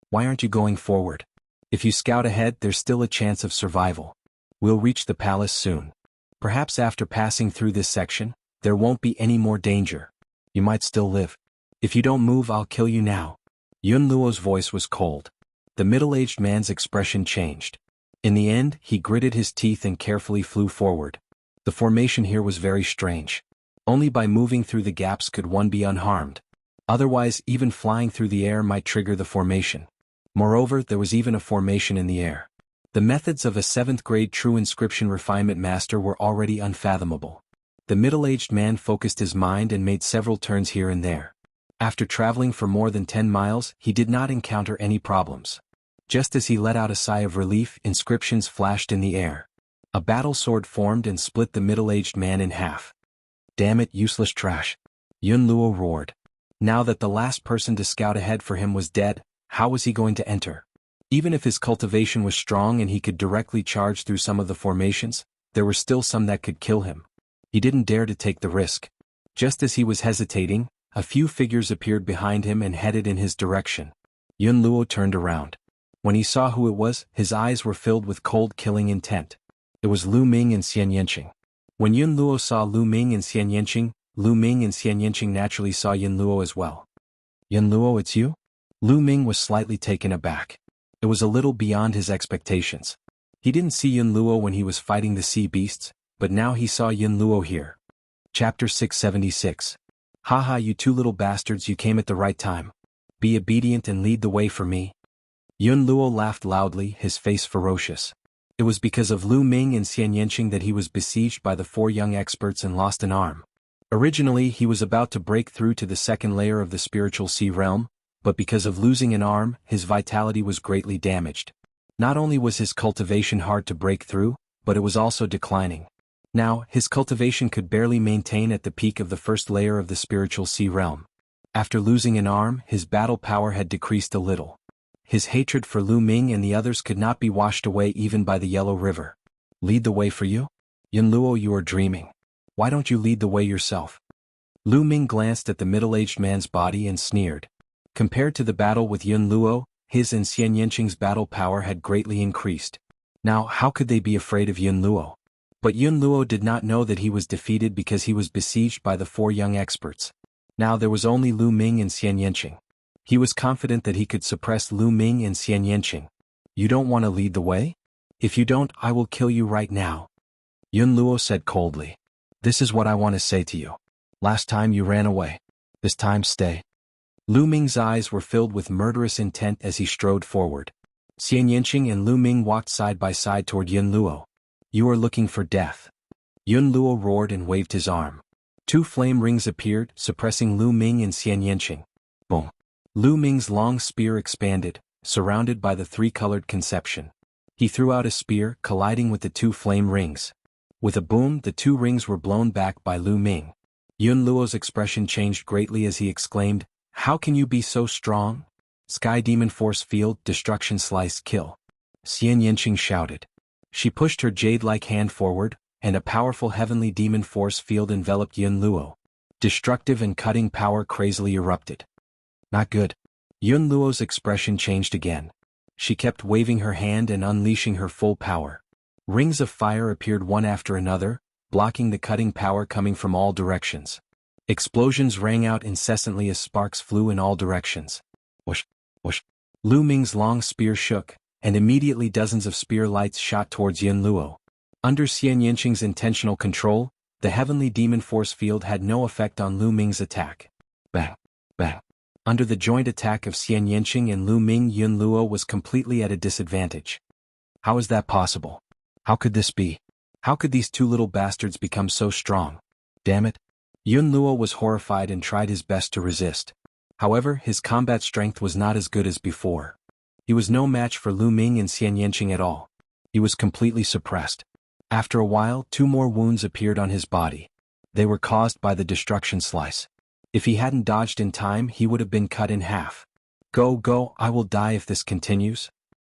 "Why aren't you going forward? If you scout ahead, there's still a chance of survival. We'll reach the palace soon. Perhaps after passing through this section, there won't be any more danger. You might still live. If you don't move, I'll kill you now." Yun Luo's voice was cold. The middle-aged man's expression changed. In the end, he gritted his teeth and carefully flew forward. The formation here was very strange. Only by moving through the gaps could one be unharmed. Otherwise, even flying through the air might trigger the formation. Moreover, there was even a formation in the air. The methods of a 7th-grade true inscription refinement master were already unfathomable. The middle-aged man focused his mind and made several turns here and there. After traveling for more than 10 miles, he did not encounter any problems. Just as he let out a sigh of relief, inscriptions flashed in the air. A battle sword formed and split the middle-aged man in half. "Damn it, useless trash!" Yun Luo roared. Now that the last person to scout ahead for him was dead, how was he going to enter? Even if his cultivation was strong and he could directly charge through some of the formations, there were still some that could kill him. He didn't dare to take the risk. Just as he was hesitating, a few figures appeared behind him and headed in his direction. Yun Luo turned around. When he saw who it was, his eyes were filled with cold killing intent. It was Lu Ming and Xian Yanqing. When Yun Luo saw Lu Ming and Xian Yanqing, Lu Ming and Xian Yanqing naturally saw Yun Luo as well. "Yun Luo, it's you?" Lu Ming was slightly taken aback. It was a little beyond his expectations. He didn't see Yun Luo when he was fighting the sea beasts, but now he saw Yun Luo here. Chapter 676. Haha, you two little bastards, you came at the right time. Be obedient and lead the way for me. Yun Luo laughed loudly, his face ferocious. It was because of Lu Ming and Xian Yanqing that he was besieged by the 4 young experts and lost an arm. Originally, he was about to break through to the 2nd layer of the spiritual sea realm, but because of losing an arm, his vitality was greatly damaged. Not only was his cultivation hard to break through, but it was also declining. Now, his cultivation could barely maintain at the peak of the 1st layer of the spiritual sea realm. After losing an arm, his battle power had decreased a little. His hatred for Lu Ming and the others could not be washed away even by the Yellow River. "Lead the way for you? Yun Luo, you are dreaming. Why don't you lead the way yourself?" Lu Ming glanced at the middle-aged man's body and sneered. Compared to the battle with Yun Luo, his and Xian Yanqing's battle power had greatly increased. Now, how could they be afraid of Yun Luo? But Yun Luo did not know that he was defeated because he was besieged by the 4 young experts. Now there was only Lu Ming and Xian Yanqing. He was confident that he could suppress Lu Ming and Xian Yanqing. "You don't want to lead the way? If you don't, I will kill you right now." Yun Luo said coldly. "This is what I want to say to you. Last time you ran away. This time stay." Lu Ming's eyes were filled with murderous intent as he strode forward. Xian Yanqing and Lu Ming walked side by side toward Yun Luo. "You are looking for death." Yun Luo roared and waved his arm. 2 flame rings appeared, suppressing Lu Ming and Xian Yanqing. Boom. Lu Ming's long spear expanded, surrounded by the 3-colored conception. He threw out a spear, colliding with the 2 flame rings. With a boom, the 2 rings were blown back by Lu Ming. Yun Luo's expression changed greatly as he exclaimed, "How can you be so strong? Sky Demon Force Field, Destruction Slice, Kill." Xian Yanqing shouted. She pushed her jade-like hand forward, and a powerful heavenly demon force field enveloped Yun Luo. Destructive and cutting power crazily erupted. "Not good." Yun Luo's expression changed again. She kept waving her hand and unleashing her full power. Rings of fire appeared one after another, blocking the cutting power coming from all directions. Explosions rang out incessantly as sparks flew in all directions. Whoosh, whoosh. Lu Ming's long spear shook, and immediately dozens of spear lights shot towards Yun Luo. Under Xian Yanqing's intentional control, the heavenly demon force field had no effect on Lu Ming's attack. Bang, bang. Under the joint attack of Xian Yanqing and Lu Ming, Yun Luo was completely at a disadvantage. How is that possible? How could this be? How could these 2 little bastards become so strong? Damn it. Yun Luo was horrified and tried his best to resist. However, his combat strength was not as good as before. He was no match for Lu Ming and Xian Yanqing at all. He was completely suppressed. After a while, 2 more wounds appeared on his body. They were caused by the destruction slice. If he hadn't dodged in time, he would have been cut in half. Go, I will die if this continues."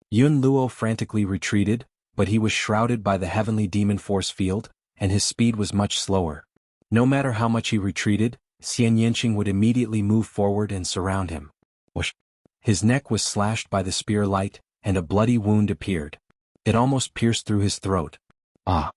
Yun Luo frantically retreated, but he was shrouded by the heavenly demon force field, and his speed was much slower. No matter how much he retreated, Xian Yanqing would immediately move forward and surround him. Whoosh. His neck was slashed by the spear light, and a bloody wound appeared. It almost pierced through his throat. "Ah!"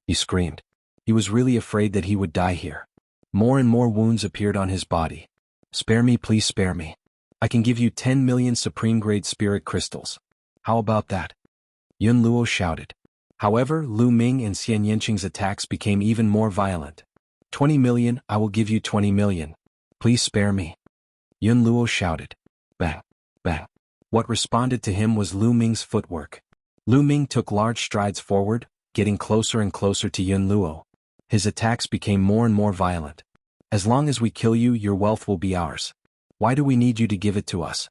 he screamed. He was really afraid that he would die here. More and more wounds appeared on his body. "Spare me, please spare me. I can give you 10 million supreme-grade spirit crystals. How about that?" Yun Luo shouted. However, Lu Ming and Xian Yanqing's attacks became even more violent. 20 million, I will give you 20 million. Please spare me. Yun Luo shouted. Bang, bang. What responded to him was Lu Ming's footwork. Lu Ming took large strides forward, getting closer and closer to Yun Luo. His attacks became more and more violent. As long as we kill you, your wealth will be ours. Why do we need you to give it to us?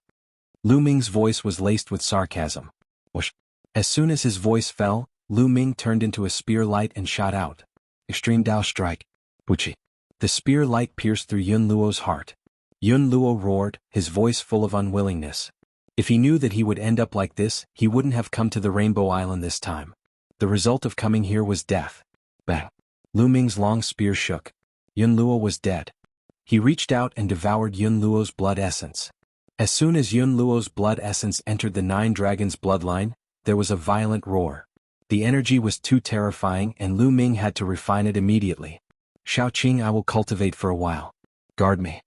Lu Ming's voice was laced with sarcasm. Whoosh. As soon as his voice fell, Lu Ming turned into a spear light and shot out. Extreme Dao Strike. Wuxia. The spear light pierced through Yun Luo's heart. Yun Luo roared, his voice full of unwillingness. If he knew that he would end up like this, he wouldn't have come to the Rainbow Island this time. The result of coming here was death. Bang. Lu Ming's long spear shook. Yun Luo was dead. He reached out and devoured Yun Luo's blood essence. As soon as Yun Luo's blood essence entered the Nine Dragons' bloodline, there was a violent roar. The energy was too terrifying and Lu Ming had to refine it immediately. Shaoqing, I will cultivate for a while. Guard me.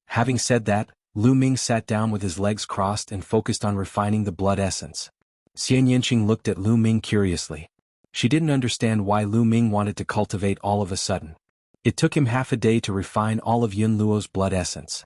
Having said that, Lu Ming sat down with his legs crossed and focused on refining the blood essence. Xian Yanqing looked at Lu Ming curiously. She didn't understand why Lu Ming wanted to cultivate all of a sudden. It took him half a day to refine all of Yun Luo's blood essence.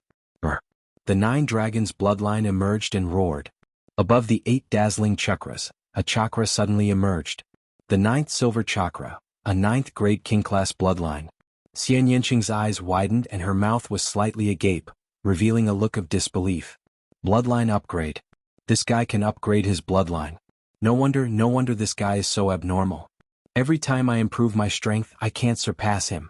The Nine Dragons' bloodline emerged and roared. Above the 8 dazzling chakras, a chakra suddenly emerged. The 9th silver chakra, a 9th grade king-class bloodline. Xian Yanqing's eyes widened and her mouth was slightly agape, revealing a look of disbelief. Bloodline upgrade. This guy can upgrade his bloodline. No wonder this guy is so abnormal. Every time I improve my strength, I can't surpass him.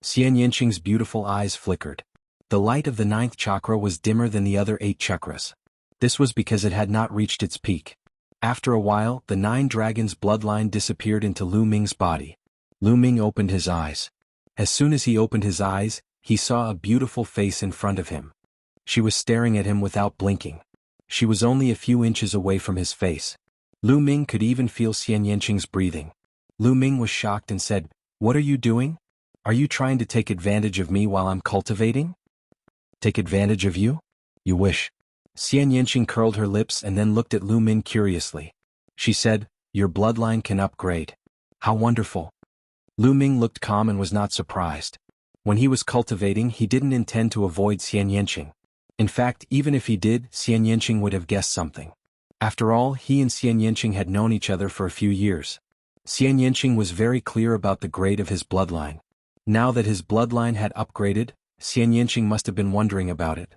Xian Yanqing's beautiful eyes flickered. The light of the 9th chakra was dimmer than the other 8 chakras. This was because it had not reached its peak. After a while, the 9 dragons' bloodline disappeared into Lu Ming's body. Lu Ming opened his eyes. As soon as he opened his eyes, he saw a beautiful face in front of him. She was staring at him without blinking. She was only a few inches away from his face. Lu Ming could even feel Xian Yanqing's breathing. Lu Ming was shocked and said, "What are you doing? Are you trying to take advantage of me while I'm cultivating?" Take advantage of you? You wish. Xian Yanqing curled her lips and then looked at Lu Ming curiously. She said, "Your bloodline can upgrade. How wonderful." Lu Ming looked calm and was not surprised. When he was cultivating, he didn't intend to avoid Xian Yanqing. In fact, even if he did, Xian Yanqing would have guessed something. After all, he and Xian Yanqing had known each other for a few years. Xian Yanqing was very clear about the grade of his bloodline. Now that his bloodline had upgraded, Xian Yanqing must have been wondering about it.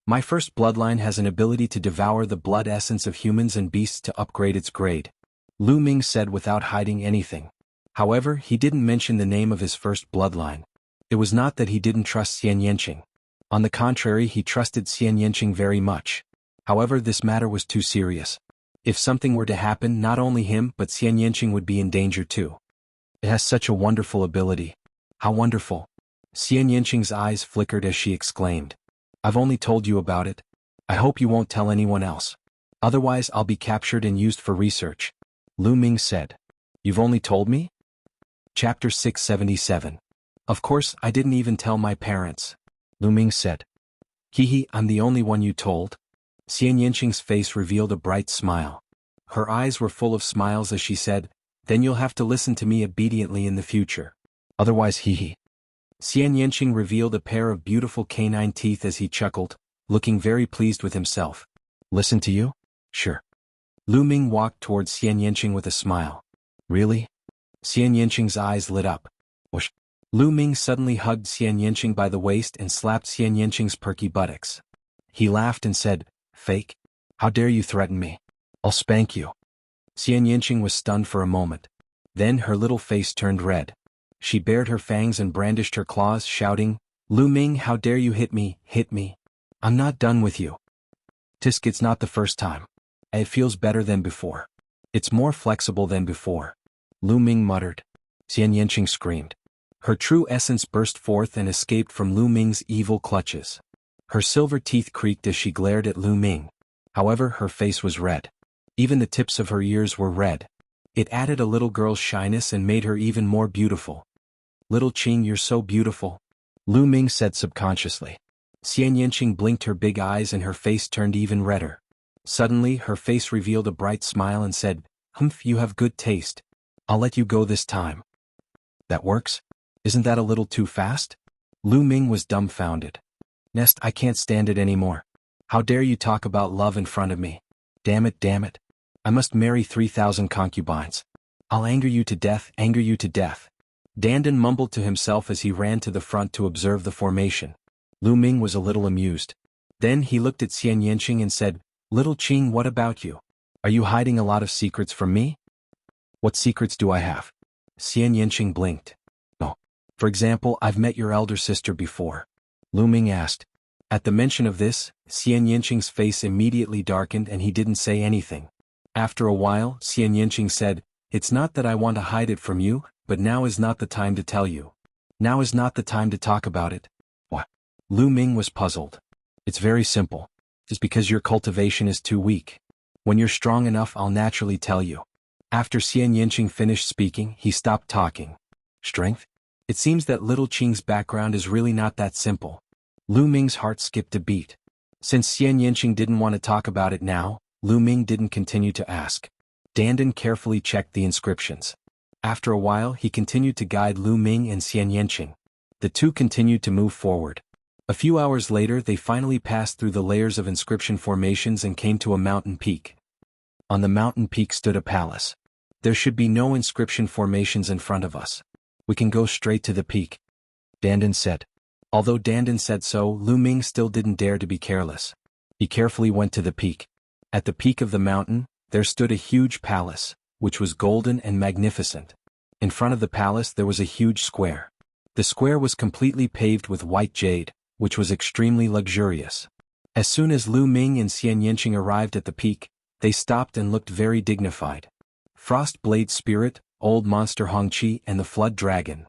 My first bloodline has an ability to devour the blood essence of humans and beasts to upgrade its grade. Lu Ming said without hiding anything. However, he didn't mention the name of his first bloodline. It was not that he didn't trust Xian Yanqing. On the contrary, he trusted Xian Yanqing very much. However, this matter was too serious. If something were to happen, not only him but Xian Yanqing would be in danger too. It has such a wonderful ability. How wonderful. Xian Yanqing's eyes flickered as she exclaimed. I've only told you about it. I hope you won't tell anyone else. Otherwise I'll be captured and used for research. Lu Ming said. You've only told me? Chapter 677. Of course, I didn't even tell my parents. Lu Ming said. Hehe, I'm the only one you told? Xian Yanqing's face revealed a bright smile. Her eyes were full of smiles as she said, Then you'll have to listen to me obediently in the future. Otherwise hehe. Xian Yanqing revealed a pair of beautiful canine teeth as he chuckled, looking very pleased with himself. Listen to you? Sure. Lu Ming walked towards Xian Yanqing with a smile. Really? Xian Yanqing's eyes lit up. Whoosh. Lu Ming suddenly hugged Xian Yanqing by the waist and slapped Xian Yanqing's perky buttocks. He laughed and said, Fake? How dare you threaten me? I'll spank you. Xian Yanqing was stunned for a moment. Then her little face turned red. She bared her fangs and brandished her claws, shouting, Lu Ming, how dare you hit me, hit me. I'm not done with you. Tisk, it's not the first time. It feels better than before. It's more flexible than before. Lu Ming muttered. Xian Yanqing screamed. Her true essence burst forth and escaped from Lu Ming's evil clutches. Her silver teeth creaked as she glared at Lu Ming. However, her face was red. Even the tips of her ears were red. It added a little girl's shyness and made her even more beautiful. Little Qing, you're so beautiful. Lu Ming said subconsciously. Xian Yanqing blinked her big eyes and her face turned even redder. Suddenly, her face revealed a bright smile and said, Humph, you have good taste. I'll let you go this time. That works? Isn't that a little too fast? Lu Ming was dumbfounded. Nest, I can't stand it anymore. How dare you talk about love in front of me? Damn it, damn it. I must marry 3,000 concubines. I'll anger you to death, anger you to death. Dandan mumbled to himself as he ran to the front to observe the formation. Lu Ming was a little amused. Then he looked at Xian Yanqing and said, Little Qing, what about you? Are you hiding a lot of secrets from me? What secrets do I have? Xian Yanqing blinked. Oh. For example, I've met your elder sister before. Lu Ming asked. At the mention of this, Xian Yanqing's face immediately darkened and he didn't say anything. After a while, Xian Yanqing said, It's not that I want to hide it from you, but now is not the time to tell you. Now is not the time to talk about it. What? Lu Ming was puzzled. It's very simple. Just because your cultivation is too weak. When you're strong enough, I'll naturally tell you. After Xian Yanqing finished speaking, he stopped talking. Strength? It seems that little Qing's background is really not that simple. Lu Ming's heart skipped a beat. Since Xian Yanqing didn't want to talk about it now, Lu Ming didn't continue to ask. Dandan carefully checked the inscriptions. After a while, he continued to guide Lu Ming and Xian Yanqing. The two continued to move forward. A few hours later, they finally passed through the layers of inscription formations and came to a mountain peak. On the mountain peak stood a palace. There should be no inscription formations in front of us. We can go straight to the peak, Dandan said. Although Dandan said so, Lu Ming still didn't dare to be careless. He carefully went to the peak. At the peak of the mountain, there stood a huge palace, which was golden and magnificent. In front of the palace there was a huge square. The square was completely paved with white jade, which was extremely luxurious. As soon as Lu Ming and Xian Yanqing arrived at the peak, they stopped and looked very dignified. Frost Blade Spirit, Old Monster Hongqi, and the Flood Dragon.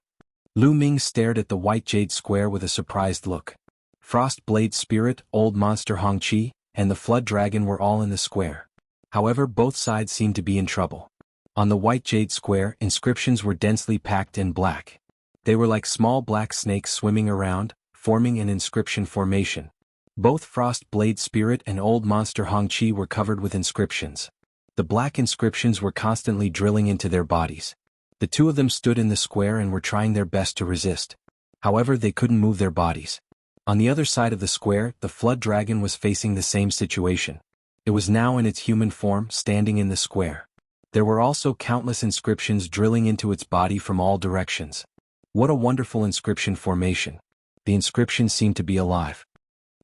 Lu Ming stared at the white jade square with a surprised look. Frost Blade Spirit, Old Monster Hongqi, and the Flood Dragon were all in the square. However, both sides seemed to be in trouble. On the white jade square, inscriptions were densely packed in black. They were like small black snakes swimming around, forming an inscription formation. Both Frost Blade Spirit and Old Monster Hongqi were covered with inscriptions. The black inscriptions were constantly drilling into their bodies. The two of them stood in the square and were trying their best to resist. However, they couldn't move their bodies. On the other side of the square, the Flood Dragon was facing the same situation. It was now in its human form, standing in the square. There were also countless inscriptions drilling into its body from all directions. What a wonderful inscription formation. The inscriptions seemed to be alive.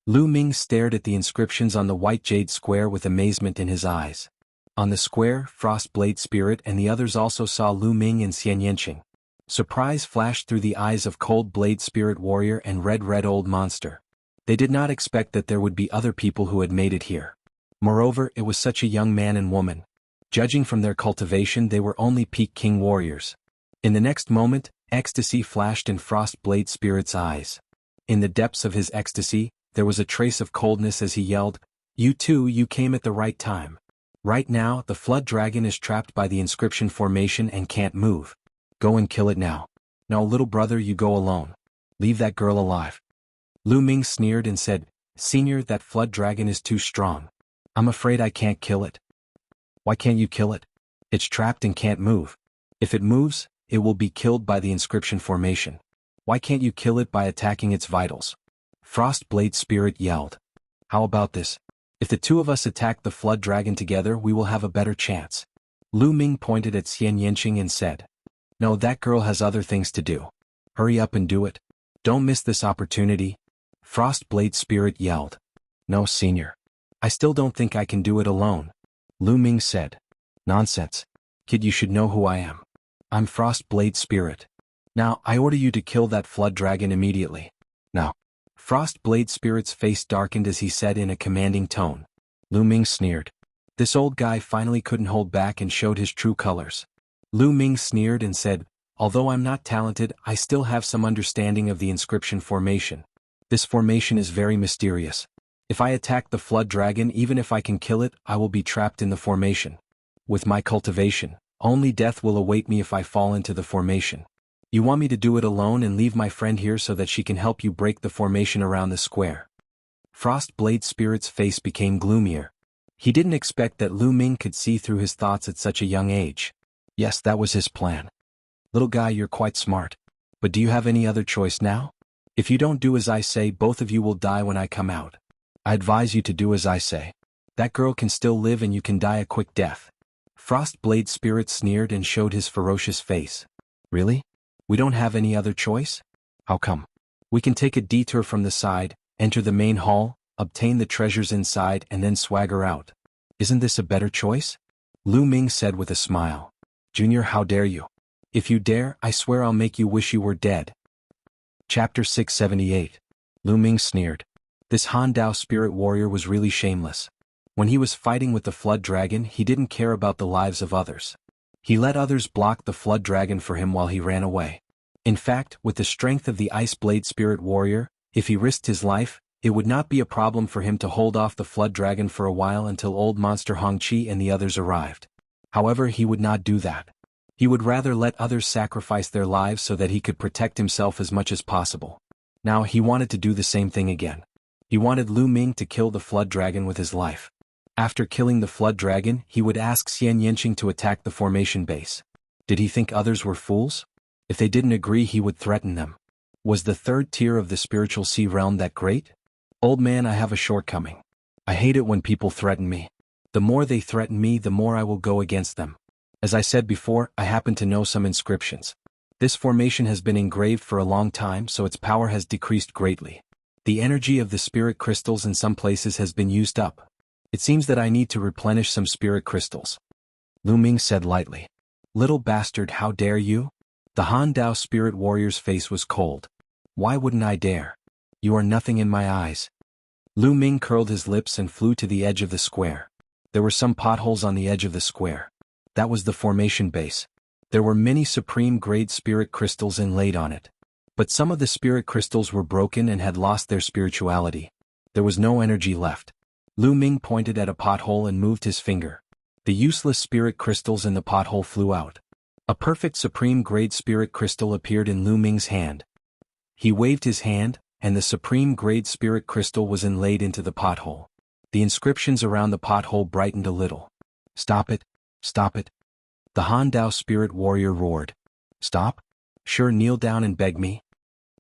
Lu Ming stared at the inscriptions on the white jade square with amazement in his eyes. On the square, Frost Blade Spirit and the others also saw Lu Ming and Xian Yanqing. Surprise flashed through the eyes of Cold Blade Spirit Warrior and Red Old Monster. They did not expect that there would be other people who had made it here. Moreover, it was such a young man and woman. Judging from their cultivation, they were only peak king warriors. In the next moment, ecstasy flashed in Frost Blade Spirit's eyes. In the depths of his ecstasy, there was a trace of coldness as he yelled, You two, you came at the right time. Right now, the Flood Dragon is trapped by the inscription formation and can't move. Go and kill it now. Now, little brother, you go alone. Leave that girl alive. Lu Ming sneered and said, Senior, that Flood Dragon is too strong. I'm afraid I can't kill it. Why can't you kill it? It's trapped and can't move. If it moves, it will be killed by the inscription formation. Why can't you kill it by attacking its vitals? Frost Blade Spirit yelled. How about this? If the two of us attack the Flood Dragon together, we will have a better chance. Lu Ming pointed at Xian Yanqing and said, No, that girl has other things to do. Hurry up and do it. Don't miss this opportunity. Frost Blade Spirit yelled. No, Senior. I still don't think I can do it alone. Lu Ming said. Nonsense. Kid, you should know who I am. I'm Frost Blade Spirit. Now, I order you to kill that Flood Dragon immediately. Now. Frost Blade Spirit's face darkened as he said in a commanding tone. Lu Ming sneered. This old guy finally couldn't hold back and showed his true colors. Lu Ming sneered and said, Although I'm not talented, I still have some understanding of the inscription formation. This formation is very mysterious. If I attack the Flood Dragon, even if I can kill it, I will be trapped in the formation. With my cultivation, only death will await me if I fall into the formation. You want me to do it alone and leave my friend here so that she can help you break the formation around the square? Frost Blade Spirit's face became gloomier. He didn't expect that Lu Ming could see through his thoughts at such a young age. Yes, that was his plan. Little guy, you're quite smart. But do you have any other choice now? If you don't do as I say, both of you will die when I come out. I advise you to do as I say. That girl can still live and you can die a quick death. Frostblade Spirit sneered and showed his ferocious face. Really? We don't have any other choice? How come? We can take a detour from the side, enter the main hall, obtain the treasures inside and then swagger out. Isn't this a better choice? Lu Ming said with a smile. Junior, how dare you? If you dare, I swear I'll make you wish you were dead. Chapter 678. Lu Ming sneered. This Han Dao spirit warrior was really shameless. When he was fighting with the flood dragon, he didn't care about the lives of others. He let others block the flood dragon for him while he ran away. In fact, with the strength of the Ice Blade Spirit Warrior, if he risked his life, it would not be a problem for him to hold off the flood dragon for a while until old monster Hongqi and the others arrived. However, he would not do that. He would rather let others sacrifice their lives so that he could protect himself as much as possible. Now he wanted to do the same thing again. He wanted Lu Ming to kill the flood dragon with his life. After killing the flood dragon, he would ask Xian Yanqing to attack the formation base. Did he think others were fools? If they didn't agree, he would threaten them. Was the third tier of the spiritual sea realm that great? Old man, I have a shortcoming. I hate it when people threaten me. The more they threaten me, the more I will go against them. As I said before, I happen to know some inscriptions. This formation has been engraved for a long time, so its power has decreased greatly. The energy of the spirit crystals in some places has been used up. It seems that I need to replenish some spirit crystals. Lu Ming said lightly. Little bastard, how dare you? The Han Dao spirit warrior's face was cold. Why wouldn't I dare? You are nothing in my eyes. Lu Ming curled his lips and flew to the edge of the square. There were some potholes on the edge of the square. That was the formation base. There were many supreme-grade spirit crystals inlaid on it. But some of the spirit crystals were broken and had lost their spirituality. There was no energy left. Lu Ming pointed at a pothole and moved his finger. The useless spirit crystals in the pothole flew out. A perfect supreme-grade spirit crystal appeared in Lu Ming's hand. He waved his hand, and the supreme-grade spirit crystal was inlaid into the pothole. The inscriptions around the pothole brightened a little. Stop it! Stop it! The Han Dao spirit warrior roared. Stop? Sure, kneel down and beg me.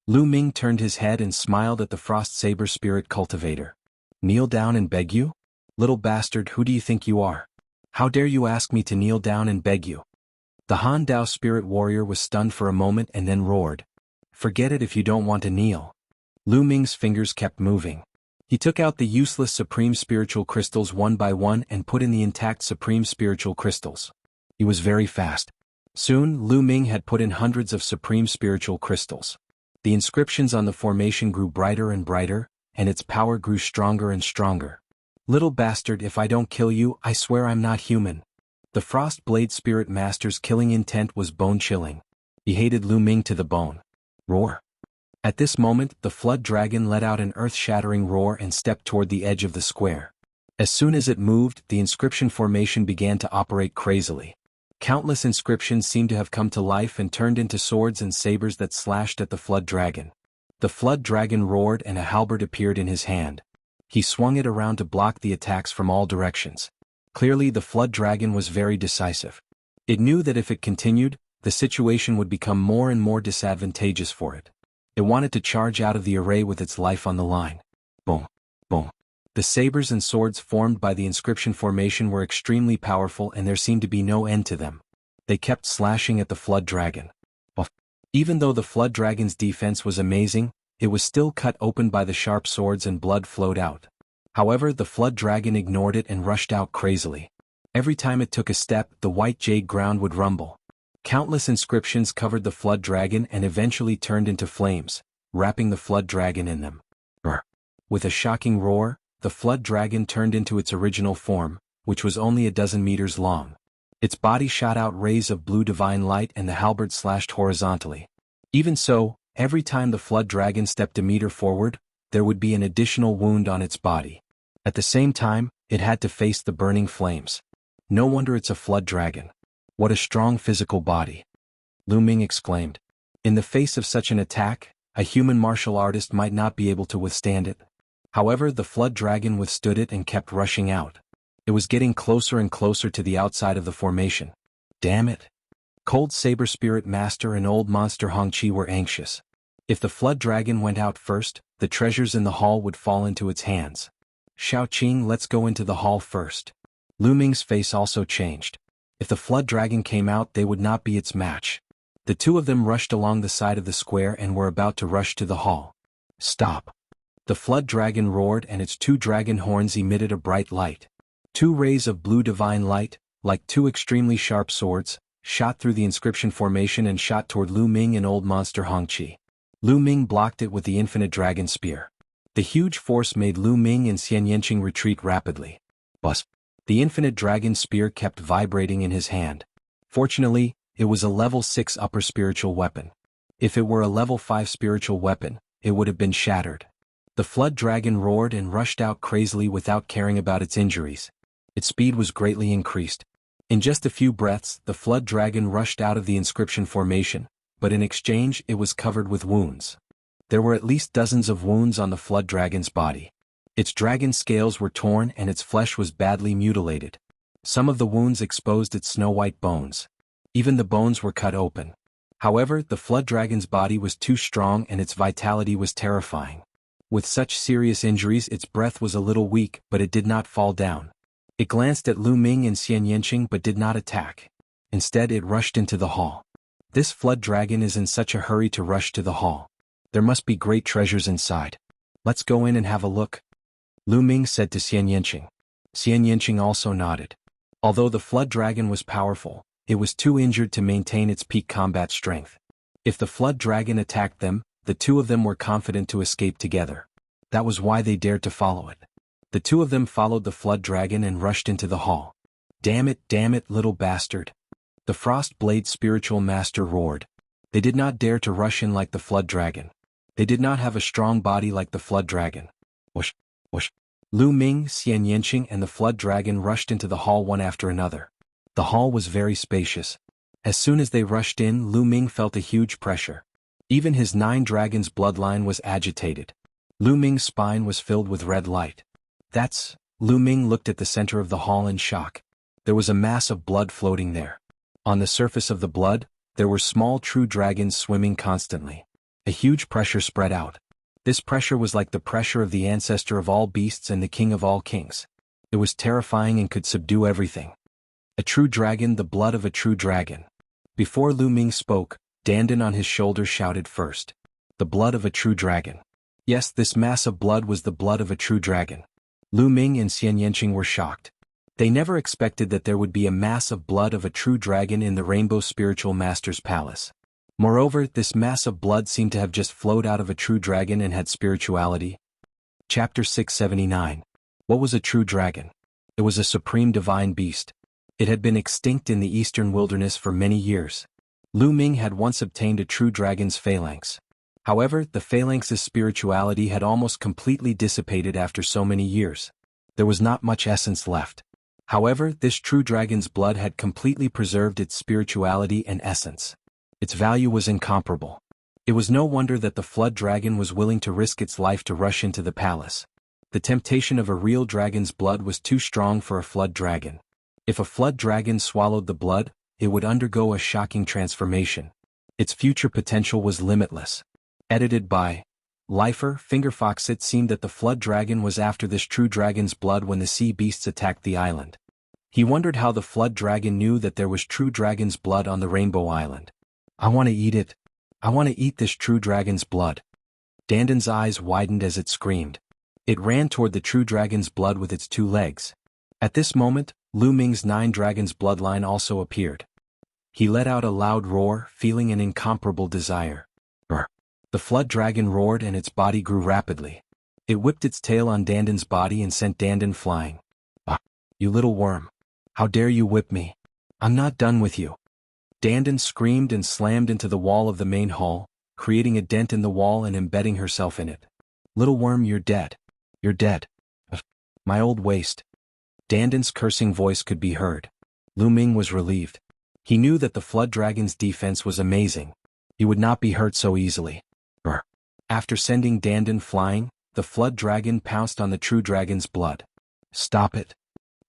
Lu Ming turned his head and smiled at the Frost Saber spirit cultivator. Kneel down and beg you? Little bastard, who do you think you are? How dare you ask me to kneel down and beg you? The Han Dao spirit warrior was stunned for a moment and then roared. Forget it if you don't want to kneel. Lu Ming's fingers kept moving. He took out the useless supreme spiritual crystals one by one and put in the intact supreme spiritual crystals. He was very fast. Soon, Lu Ming had put in hundreds of supreme spiritual crystals. The inscriptions on the formation grew brighter and brighter, and its power grew stronger and stronger. Little bastard, if I don't kill you, I swear I'm not human. The Frost Blade Spirit Master's killing intent was bone-chilling. He hated Lu Ming to the bone. Roar. At this moment, the flood dragon let out an earth-shattering roar and stepped toward the edge of the square. As soon as it moved, the inscription formation began to operate crazily. Countless inscriptions seemed to have come to life and turned into swords and sabers that slashed at the flood dragon. The flood dragon roared and a halberd appeared in his hand. He swung it around to block the attacks from all directions. Clearly, the flood dragon was very decisive. It knew that if it continued, the situation would become more and more disadvantageous for it. It wanted to charge out of the array with its life on the line. Boom, boom. The sabers and swords formed by the inscription formation were extremely powerful and there seemed to be no end to them. They kept slashing at the flood dragon. Even though the flood dragon's defense was amazing, it was still cut open by the sharp swords and blood flowed out. However, the flood dragon ignored it and rushed out crazily. Every time it took a step, the white jade ground would rumble. Countless inscriptions covered the flood dragon and eventually turned into flames, wrapping the flood dragon in them. With a shocking roar, the flood dragon turned into its original form, which was only a dozen meters long. Its body shot out rays of blue divine light and the halberd slashed horizontally. Even so, every time the flood dragon stepped a meter forward, there would be an additional wound on its body. At the same time, it had to face the burning flames. No wonder it's a flood dragon. What a strong physical body. Lu Ming exclaimed. In the face of such an attack, a human martial artist might not be able to withstand it. However, the flood dragon withstood it and kept rushing out. It was getting closer and closer to the outside of the formation. Damn it. Cold Saber Spirit Master and Old Monster Hongqi were anxious. If the flood dragon went out first, the treasures in the hall would fall into its hands. Xiaoqing, let's go into the hall first. Lu Ming's face also changed. If the flood dragon came out, they would not be its match. The two of them rushed along the side of the square and were about to rush to the hall. Stop. The flood dragon roared and its two dragon horns emitted a bright light. Two rays of blue divine light, like two extremely sharp swords, shot through the inscription formation and shot toward Lu Ming and Old Monster Hongqi. Lu Ming blocked it with the infinite dragon spear. The huge force made Lu Ming and Xian Yanqing retreat rapidly. But the infinite dragon spear kept vibrating in his hand. Fortunately, it was a level 6 upper spiritual weapon. If it were a level 5 spiritual weapon, it would have been shattered. The flood dragon roared and rushed out crazily without caring about its injuries. Its speed was greatly increased. In just a few breaths, the flood dragon rushed out of the inscription formation, but in exchange it was covered with wounds. There were at least dozens of wounds on the flood dragon's body. Its dragon scales were torn and its flesh was badly mutilated. Some of the wounds exposed its snow-white bones. Even the bones were cut open. However, the flood dragon's body was too strong and its vitality was terrifying. With such serious injuries, its breath was a little weak, but it did not fall down. It glanced at Lu Ming and Xian Yanqing but did not attack. Instead, it rushed into the hall. This flood dragon is in such a hurry to rush to the hall. There must be great treasures inside. Let's go in and have a look. Lu Ming said to Xian Yanqing. Xian Yanqing also nodded. Although the flood dragon was powerful, it was too injured to maintain its peak combat strength. If the flood dragon attacked them, the two of them were confident to escape together. That was why they dared to follow it. The two of them followed the flood dragon and rushed into the hall. Damn it, little bastard. The Frost Blade Spiritual Master roared. They did not dare to rush in like the flood dragon. They did not have a strong body like the flood dragon. Whoosh, whoosh. Lu Ming, Xian Yanqing and the flood dragon rushed into the hall one after another. The hall was very spacious. As soon as they rushed in, Lu Ming felt a huge pressure. Even his 9 dragons bloodline was agitated. Lu Ming's spine was filled with red light. Lu Ming looked at the center of the hall in shock. There was a mass of blood floating there. On the surface of the blood, there were small true dragons swimming constantly. A huge pressure spread out. This pressure was like the pressure of the ancestor of all beasts and the king of all kings. It was terrifying and could subdue everything. A true dragon, the blood of a true dragon. Before Lu Ming spoke, Dandan on his shoulder shouted first. The blood of a true dragon. Yes, this mass of blood was the blood of a true dragon. Lu Ming and Xian Yanqing were shocked. They never expected that there would be a mass of blood of a true dragon in the Rainbow Spiritual Master's palace. Moreover, this mass of blood seemed to have just flowed out of a true dragon and had spirituality. Chapter 679. What was a true dragon? It was a supreme divine beast. It had been extinct in the eastern wilderness for many years. Lu Ming had once obtained a true dragon's phalanx. However, the phalanx's spirituality had almost completely dissipated after so many years. There was not much essence left. However, this true dragon's blood had completely preserved its spirituality and essence. Its value was incomparable. It was no wonder that the flood dragon was willing to risk its life to rush into the palace. The temptation of a real dragon's blood was too strong for a flood dragon. If a flood dragon swallowed the blood, it would undergo a shocking transformation. Its future potential was limitless. Edited by Lifer Fingerfox. It seemed that the flood dragon was after this true dragon's blood when the sea beasts attacked the island. He wondered how the flood dragon knew that there was true dragon's blood on the Rainbow Island. I want to eat it. I want to eat this true dragon's blood. Dandan's eyes widened as it screamed. It ran toward the true dragon's blood with its 2 legs. At this moment, Lu Ming's 9 dragons bloodline also appeared. He let out a loud roar, feeling an incomparable desire. Brr. The flood dragon roared and its body grew rapidly. It whipped its tail on Dandan's body and sent Dandan flying. Ah, you little worm. How dare you whip me? I'm not done with you. Dandan screamed and slammed into the wall of the main hall, creating a dent in the wall and embedding herself in it. Little worm, you're dead. You're dead. My old waist. Dandan's cursing voice could be heard. Lu Ming was relieved. He knew that the flood dragon's defense was amazing. He would not be hurt so easily. Brr. After sending Dandan flying, the flood dragon pounced on the true dragon's blood. Stop it.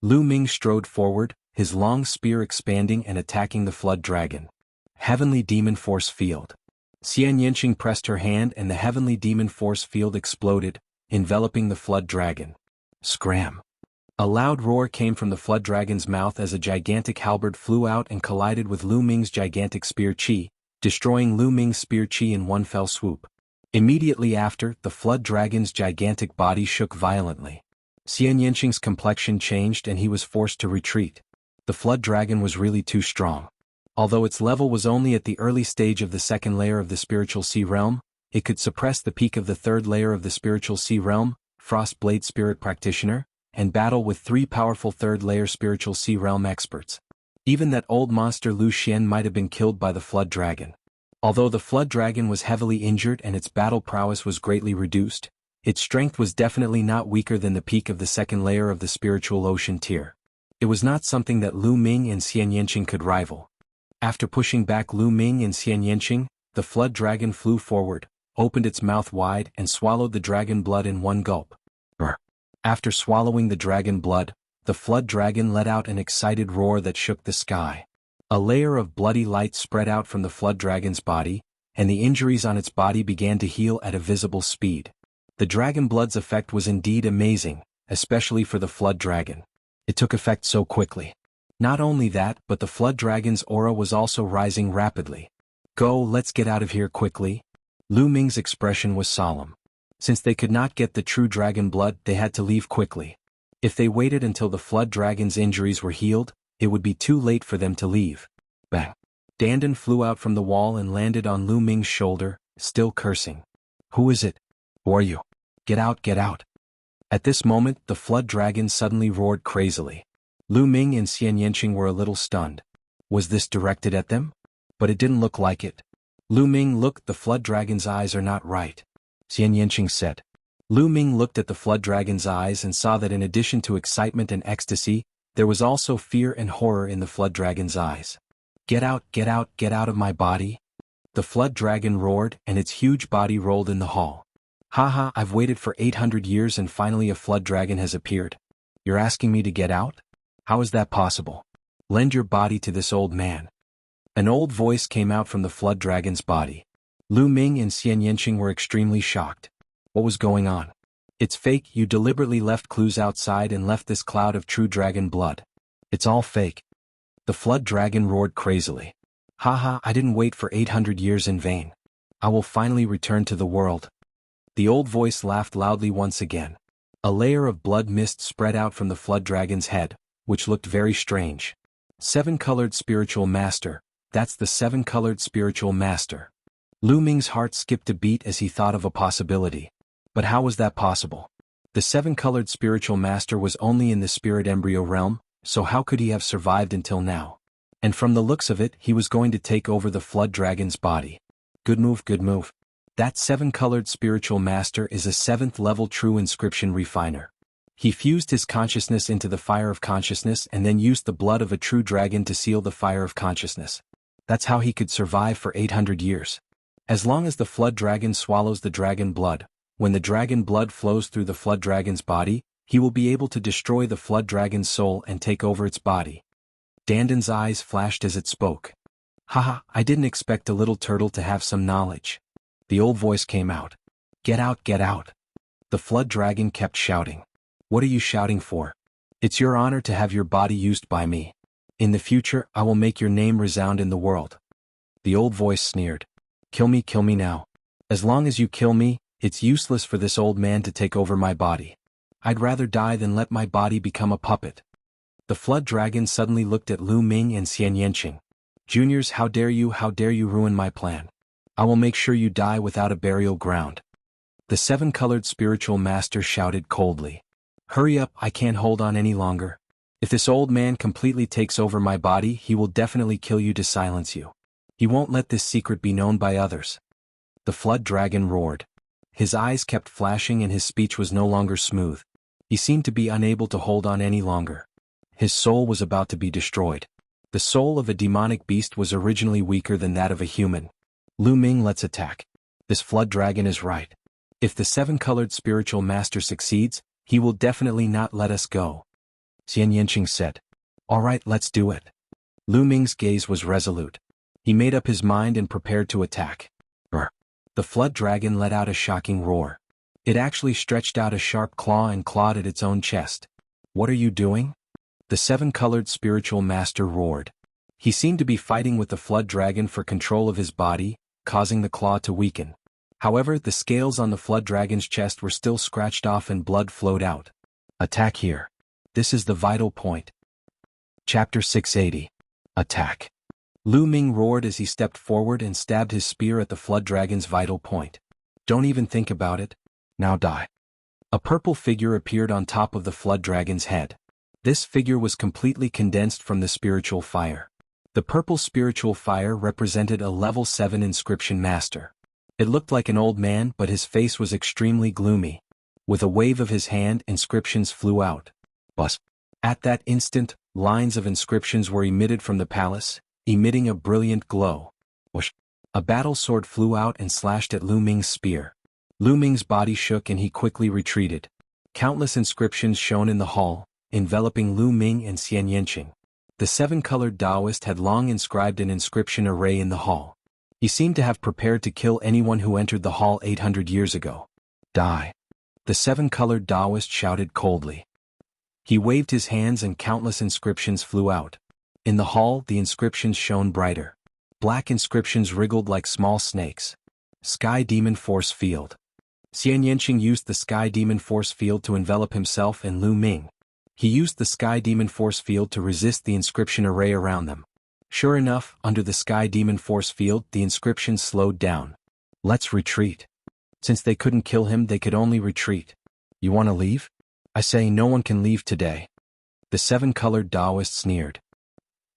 Lu Ming strode forward, his long spear expanding and attacking the flood dragon. Heavenly Demon Force Field. Xian Yanqing pressed her hand and the heavenly demon force field exploded, enveloping the flood dragon. Scram! A loud roar came from the flood dragon's mouth as a gigantic halberd flew out and collided with Lu Ming's gigantic spear chi, destroying Lu Ming's spear chi in one fell swoop. Immediately after, the flood dragon's gigantic body shook violently. Xian Yanqing's complexion changed and he was forced to retreat. The flood dragon was really too strong. Although its level was only at the early stage of the second layer of the spiritual sea realm, it could suppress the peak of the third layer of the spiritual sea realm, Frost Blade Spirit Practitioner, and battle with 3 powerful third layer spiritual sea realm experts. Even that old monster Lu Xian might have been killed by the flood dragon. Although the flood dragon was heavily injured and its battle prowess was greatly reduced, its strength was definitely not weaker than the peak of the second layer of the spiritual ocean tier. It was not something that Lu Ming and Xian Yanqing could rival. After pushing back Lu Ming and Xian Yanqing, the flood dragon flew forward, opened its mouth wide and swallowed the dragon blood in one gulp. Brr. After swallowing the dragon blood, the flood dragon let out an excited roar that shook the sky. A layer of bloody light spread out from the flood dragon's body, and the injuries on its body began to heal at a visible speed. The dragon blood's effect was indeed amazing, especially for the flood dragon. It took effect so quickly. Not only that, but the flood dragon's aura was also rising rapidly. Go, let's get out of here quickly. Lu Ming's expression was solemn. Since they could not get the true dragon blood, they had to leave quickly. If they waited until the flood dragon's injuries were healed, it would be too late for them to leave. Bang! Dandan flew out from the wall and landed on Lu Ming's shoulder, still cursing. Who is it? Who are you? Get out, get out. At this moment, the flood dragon suddenly roared crazily. Lu Ming and Xian Yanqing were a little stunned. Was this directed at them? But it didn't look like it. Lu Ming, look, the flood dragon's eyes are not right. Xian Yanqing said. Lu Ming looked at the flood dragon's eyes and saw that in addition to excitement and ecstasy, there was also fear and horror in the flood dragon's eyes. Get out, get out, get out of my body. The flood dragon roared and its huge body rolled in the hall. Haha, I've waited for 800 years and finally a flood dragon has appeared. You're asking me to get out? How is that possible? Lend your body to this old man. An old voice came out from the flood dragon's body. Lu Ming and Xian Yanqing were extremely shocked. What was going on? It's fake, you deliberately left clues outside and left this cloud of true dragon blood. It's all fake. The flood dragon roared crazily. Haha, I didn't wait for 800 years in vain. I will finally return to the world. The old voice laughed loudly once again. A layer of blood mist spread out from the flood dragon's head, which looked very strange. 7-colored spiritual master, that's the 7-colored spiritual master. Lu Ming's heart skipped a beat as he thought of a possibility. But how was that possible? The 7-colored spiritual master was only in the spirit embryo realm, so how could he have survived until now? And from the looks of it, he was going to take over the flood dragon's body. Good move, good move. That 7-colored spiritual master is a 7th level true inscription refiner. He fused his consciousness into the fire of consciousness and then used the blood of a true dragon to seal the fire of consciousness. That's how he could survive for 800 years. As long as the flood dragon swallows the dragon blood, when the dragon blood flows through the flood dragon's body, he will be able to destroy the flood dragon's soul and take over its body. Dandan's eyes flashed as it spoke. Haha, I didn't expect a little turtle to have some knowledge. The old voice came out. Get out, get out. The flood dragon kept shouting. What are you shouting for? It's your honor to have your body used by me. In the future, I will make your name resound in the world. The old voice sneered. Kill me now. As long as you kill me, it's useless for this old man to take over my body. I'd rather die than let my body become a puppet. The flood dragon suddenly looked at Lu Ming and Xian Yanqing. Juniors, how dare you ruin my plan. I will make sure you die without a burial ground. The 7-colored spiritual master shouted coldly. Hurry up, I can't hold on any longer. If this old man completely takes over my body, he will definitely kill you to silence you. He won't let this secret be known by others. The flood dragon roared. His eyes kept flashing and his speech was no longer smooth. He seemed to be unable to hold on any longer. His soul was about to be destroyed. The soul of a demonic beast was originally weaker than that of a human. Lu Ming, let's attack. This flood dragon is right. If the 7-colored spiritual master succeeds, he will definitely not let us go. Xian Yanqing said. All right, let's do it. Lu Ming's gaze was resolute. He made up his mind and prepared to attack. Brr. The flood dragon let out a shocking roar. It actually stretched out a sharp claw and clawed at its own chest. What are you doing? The seven-colored spiritual master roared. He seemed to be fighting with the flood dragon for control of his body, causing the claw to weaken. However, the scales on the flood dragon's chest were still scratched off and blood flowed out. Attack here. This is the vital point. Chapter 680. Attack. Lu Ming roared as he stepped forward and stabbed his spear at the flood dragon's vital point. Don't even think about it. Now die. A purple figure appeared on top of the flood dragon's head. This figure was completely condensed from the spiritual fire. The purple spiritual fire represented a level 7 inscription master. It looked like an old man, but his face was extremely gloomy. With a wave of his hand, inscriptions flew out. Buzz. At that instant, lines of inscriptions were emitted from the palace, emitting a brilliant glow. Whoosh. A battle sword flew out and slashed at Lu Ming's spear. Lu Ming's body shook and he quickly retreated. Countless inscriptions shone in the hall, enveloping Lu Ming and Xian Yanqing. The seven-colored Taoist had long inscribed an inscription array in the hall. He seemed to have prepared to kill anyone who entered the hall 800 years ago. Die. The seven-colored Taoist shouted coldly. He waved his hands and countless inscriptions flew out. In the hall, the inscriptions shone brighter. Black inscriptions wriggled like small snakes. Sky Demon Force Field. Xian Yanqing used the Sky Demon Force Field to envelop himself and Lu Ming. He used the Sky Demon Force Field to resist the inscription array around them. Sure enough, under the Sky Demon Force Field, the inscriptions slowed down. Let's retreat. Since they couldn't kill him, they could only retreat. You want to leave? I say no one can leave today. The seven-colored Taoist sneered.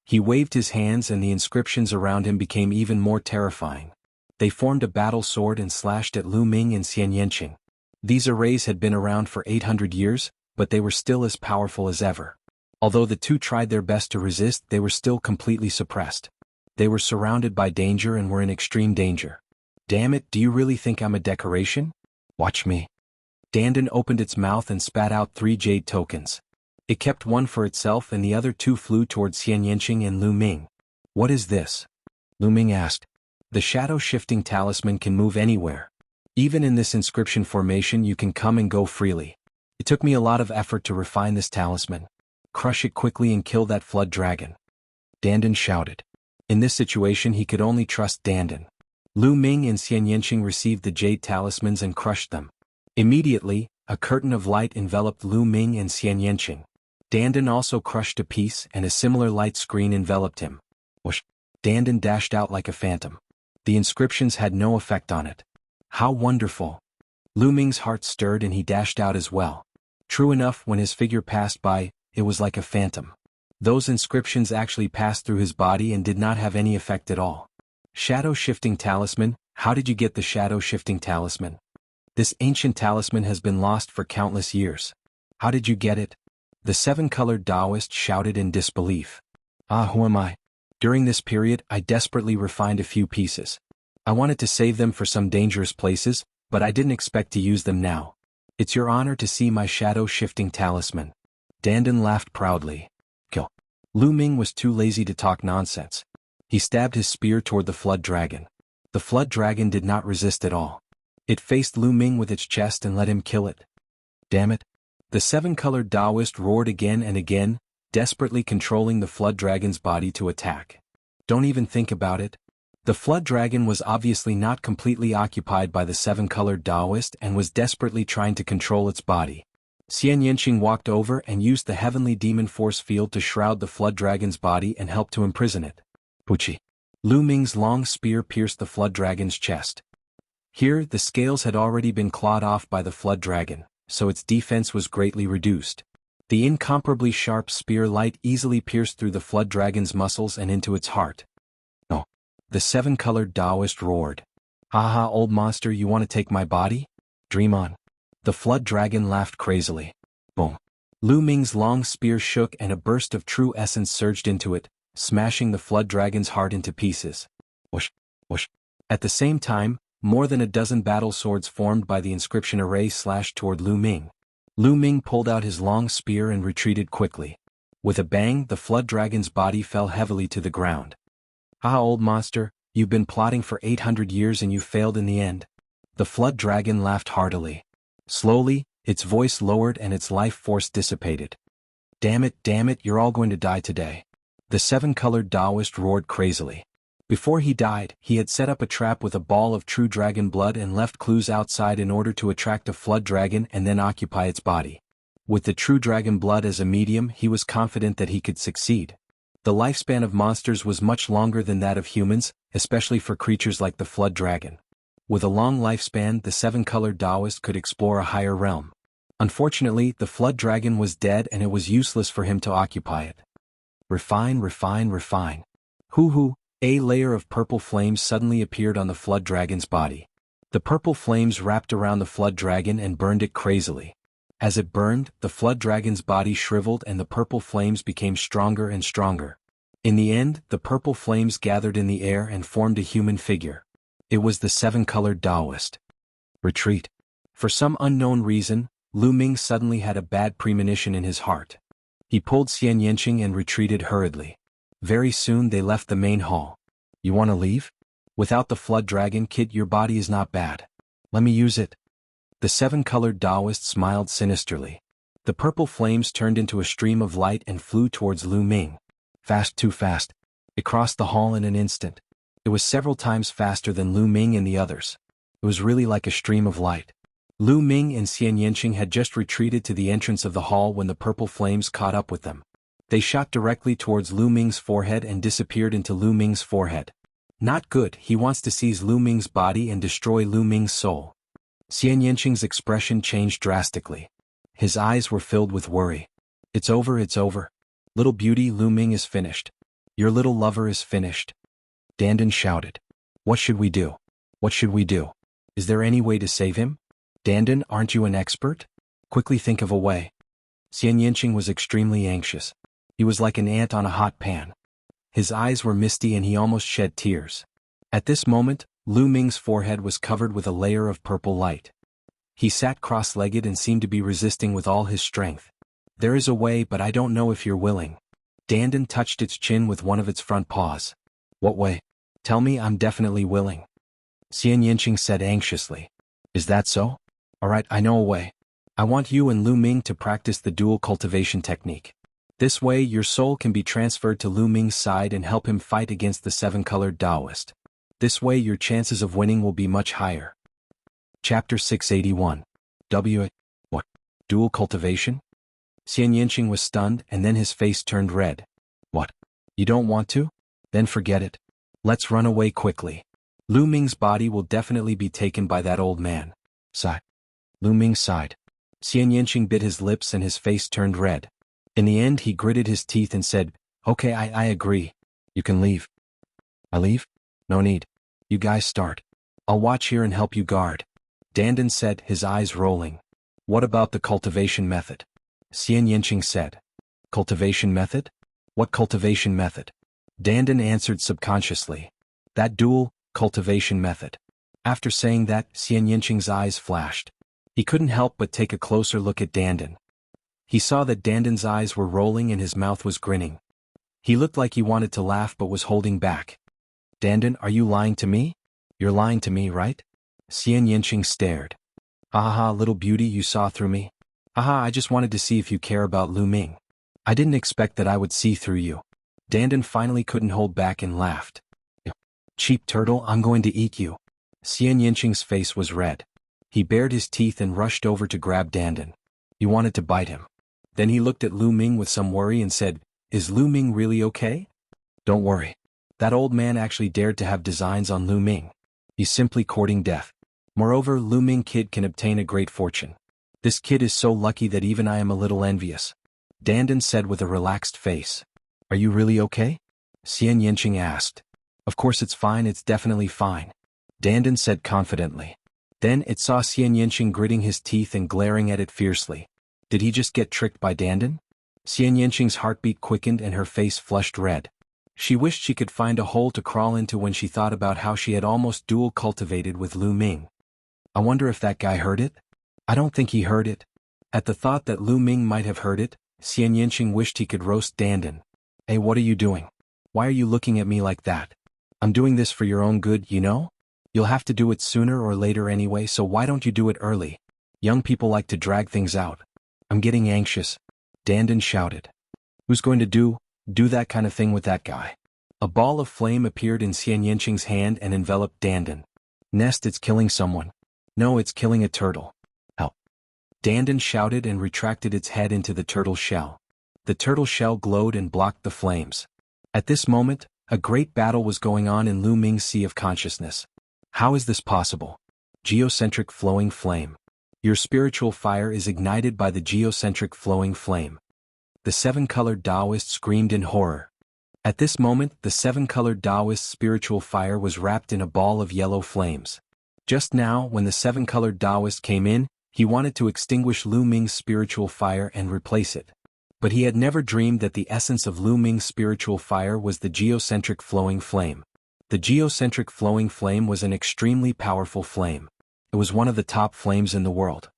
He waved his hands and the inscriptions around him became even more terrifying. They formed a battle sword and slashed at Lu Ming and Xian Yanqing. These arrays had been around for 800 years, but they were still as powerful as ever. Although the two tried their best to resist, they were still completely suppressed. They were surrounded by danger and were in extreme danger. Damn it, do you really think I'm a decoration? Watch me. Dandan opened its mouth and spat out 3 jade tokens. It kept one for itself and the other 2 flew towards Xian Yanqing and Lu Ming. What is this? Lu Ming asked. The shadow-shifting talisman can move anywhere. Even in this inscription formation you can come and go freely. It took me a lot of effort to refine this talisman. Crush it quickly and kill that flood dragon. Dandan shouted. In this situation he could only trust Dandan. Lu Ming and Xian Yanqing received the jade talismans and crushed them. Immediately, a curtain of light enveloped Lu Ming and Xian Yanqing. Dandan also crushed a piece and a similar light screen enveloped him. Whoosh! Dandan dashed out like a phantom. The inscriptions had no effect on it. How wonderful! Lu Ming's heart stirred and he dashed out as well. True enough, when his figure passed by, it was like a phantom. Those inscriptions actually passed through his body and did not have any effect at all. Shadow-shifting talisman, how did you get the shadow-shifting talisman? This ancient talisman has been lost for countless years. How did you get it? The seven-colored Taoist shouted in disbelief. Who am I? During this period, I desperately refined a few pieces. I wanted to save them for some dangerous places, but I didn't expect to use them now. It's your honor to see my shadow-shifting talisman. Dandan laughed proudly. Kill. Lu Ming was too lazy to talk nonsense. He stabbed his spear toward the flood dragon. The flood dragon did not resist at all. It faced Lu Ming with its chest and let him kill it. Damn it. The seven-colored Taoist roared again and again, desperately controlling the flood dragon's body to attack. Don't even think about it. The flood dragon was obviously not completely occupied by the seven-colored Taoist and was desperately trying to control its body. Xian Yanqing walked over and used the heavenly demon force field to shroud the flood dragon's body and help to imprison it. Puchi. Lu Ming's long spear pierced the flood dragon's chest. Here, the scales had already been clawed off by the flood dragon, so its defense was greatly reduced. The incomparably sharp spear light easily pierced through the flood dragon's muscles and into its heart. No. The seven-colored Taoist roared. Haha, old monster, you want to take my body? Dream on. The flood dragon laughed crazily. Boom. Lu Ming's long spear shook and a burst of true essence surged into it, smashing the flood dragon's heart into pieces. Whoosh, whoosh. At the same time, more than a dozen battle swords formed by the inscription array slashed toward Lu Ming. Lu Ming pulled out his long spear and retreated quickly. With a bang, the flood dragon's body fell heavily to the ground. Ah, old monster, you've been plotting for 800 years and you failed in the end. The flood dragon laughed heartily. Slowly, its voice lowered and its life force dissipated. Damn it, you're all going to die today. The seven-colored Taoist roared crazily. Before he died, he had set up a trap with a ball of true dragon blood and left clues outside in order to attract a flood dragon and then occupy its body. With the true dragon blood as a medium, he was confident that he could succeed. The lifespan of monsters was much longer than that of humans, especially for creatures like the flood dragon. With a long lifespan, the seven-colored Taoist could explore a higher realm. Unfortunately, the flood dragon was dead and it was useless for him to occupy it. Refine. Hoo. A layer of purple flames suddenly appeared on the flood dragon's body. The purple flames wrapped around the flood dragon and burned it crazily. As it burned, the flood dragon's body shriveled and the purple flames became stronger and stronger. In the end, the purple flames gathered in the air and formed a human figure. It was the seven-colored Taoist. Retreat. For some unknown reason, Lu Ming suddenly had a bad premonition in his heart. He pulled Xian Yanqing and retreated hurriedly. Very soon they left the main hall. You want to leave? Without the flood dragon kit your body is not bad. Let me use it. The seven-colored Taoist smiled sinisterly. The purple flames turned into a stream of light and flew towards Lu Ming. Fast, too fast. It crossed the hall in an instant. It was several times faster than Lu Ming and the others. It was really like a stream of light. Lu Ming and Xian Yanqing had just retreated to the entrance of the hall when the purple flames caught up with them. They shot directly towards Lu Ming's forehead and disappeared into Lu Ming's forehead. Not good, he wants to seize Lu Ming's body and destroy Lu Ming's soul. Xian Yanqing's expression changed drastically. His eyes were filled with worry. It's over. Little beauty, Lu Ming is finished. Your little lover is finished. Dandan shouted. What should we do? Is there any way to save him? Dandan, aren't you an expert? Quickly think of a way. Xian Yanqing was extremely anxious. He was like an ant on a hot pan. His eyes were misty and he almost shed tears. At this moment, Lu Ming's forehead was covered with a layer of purple light. He sat cross-legged and seemed to be resisting with all his strength. There is a way, but I don't know if you're willing. Dandan touched its chin with one of its front paws. What way? Tell me, I'm definitely willing. Xian Yanqing said anxiously. Is that so? Alright, I know a way. I want you and Lu Ming to practice the dual cultivation technique. This way your soul can be transferred to Lu Ming's side and help him fight against the seven-colored Taoist. This way your chances of winning will be much higher. Chapter 681. What? Dual cultivation? Xian Yanqing was stunned and then his face turned red. What? You don't want to? Then forget it. Let's run away quickly. Lu Ming's body will definitely be taken by that old man. Sigh. Lu Ming sighed. Xian Yanqing bit his lips and his face turned red. In the end he gritted his teeth and said, Okay, I agree. You can leave. I leave? No need. You guys start. I'll watch here and help you guard. Dandan said, his eyes rolling. What about the cultivation method? Xian Yanqing said. Cultivation method? What cultivation method? Dandan answered subconsciously. That dual cultivation method. After saying that, Xian Yanqing's eyes flashed. He couldn't help but take a closer look at Dandan. He saw that Dandan's eyes were rolling and his mouth was grinning. He looked like he wanted to laugh but was holding back. Dandan, are you lying to me? You're lying to me, right? Xian Yanqing stared. Haha, little beauty, you saw through me. Haha, I just wanted to see if you care about Lu Ming. I didn't expect that I would see through you. Dandan finally couldn't hold back and laughed. Cheap turtle, I'm going to eat you. Xian Yanqing's face was red. He bared his teeth and rushed over to grab Dandan. He wanted to bite him. Then he looked at Lu Ming with some worry and said, Is Lu Ming really okay? Don't worry. That old man actually dared to have designs on Lu Ming. He's simply courting death. Moreover, Lu Ming kid can obtain a great fortune. This kid is so lucky that even I am a little envious. Dandan said with a relaxed face. Are you really okay? Xian Yanqing asked. Of course it's fine, it's definitely fine. Dandan said confidently. Then it saw Xian Yanqing gritting his teeth and glaring at it fiercely. Did he just get tricked by Dandan? Xian Yanqing's heartbeat quickened and her face flushed red. She wished she could find a hole to crawl into when she thought about how she had almost dual cultivated with Lu Ming. I wonder if that guy heard it? I don't think he heard it. At the thought that Lu Ming might have heard it, Xian Yanqing wished he could roast Dandan. Hey, what are you doing? Why are you looking at me like that? I'm doing this for your own good, you know? You'll have to do it sooner or later anyway, so why don't you do it early? Young people like to drag things out. I'm getting anxious, Dandan shouted. Who's going to do that kind of thing with that guy? A ball of flame appeared in Xian Yanqing's hand and enveloped Dandan. Nest, it's killing someone. No, it's killing a turtle. Help. Dandan shouted and retracted its head into the turtle shell. The turtle shell glowed and blocked the flames. At this moment, a great battle was going on in Lu Ming's sea of consciousness. How is this possible? Geocentric flowing flame. Your spiritual fire is ignited by the geocentric flowing flame. The seven-colored Taoist screamed in horror. At this moment, the seven-colored Taoist's spiritual fire was wrapped in a ball of yellow flames. Just now, when the seven-colored Taoist came in, he wanted to extinguish Lu Ming's spiritual fire and replace it. But he had never dreamed that the essence of Lu Ming's spiritual fire was the geocentric flowing flame. The geocentric flowing flame was an extremely powerful flame. It was one of the top flames in the world.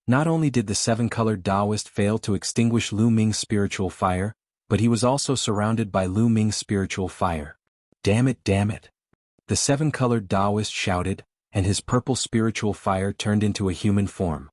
Not only did the seven-colored Taoist fail to extinguish Lu Ming's spiritual fire, but he was also surrounded by Lu Ming's spiritual fire. Damn it, damn it. The seven-colored Taoist shouted, and his purple spiritual fire turned into a human form.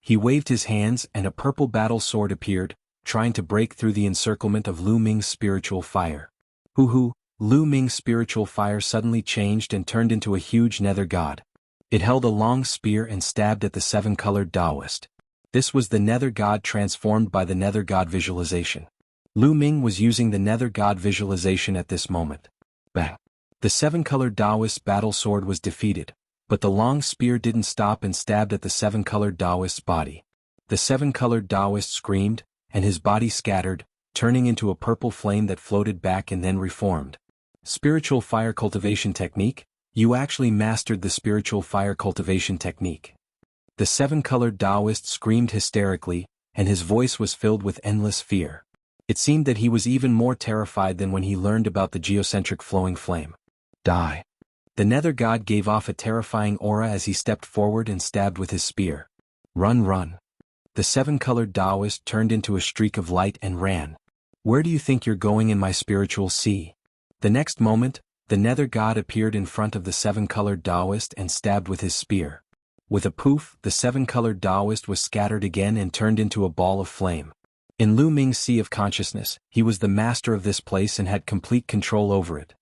He waved his hands and a purple battle sword appeared, trying to break through the encirclement of Lu Ming's spiritual fire. Hoo-hoo, Lu Ming's spiritual fire suddenly changed and turned into a huge nether god. It held a long spear and stabbed at the seven-colored Taoist. This was the nether god transformed by the nether god visualization. Lu Ming was using the nether god visualization at this moment. Bang! The seven-colored Taoist's battle sword was defeated, but the long spear didn't stop and stabbed at the seven-colored Taoist's body. The seven-colored Taoist screamed, and his body scattered, turning into a purple flame that floated back and then reformed. Spiritual fire cultivation technique? You actually mastered the spiritual fire cultivation technique. The seven-colored Taoist screamed hysterically, and his voice was filled with endless fear. It seemed that he was even more terrified than when he learned about the geocentric flowing flame. Die. The nether god gave off a terrifying aura as he stepped forward and stabbed with his spear. Run, run. The seven-colored Taoist turned into a streak of light and ran. Where do you think you're going in my spiritual sea? The next moment, the nether god appeared in front of the seven-colored Taoist and stabbed with his spear. With a poof, the seven-colored Taoist was scattered again and turned into a ball of flame. In Lu Ming's sea of consciousness, he was the master of this place and had complete control over it.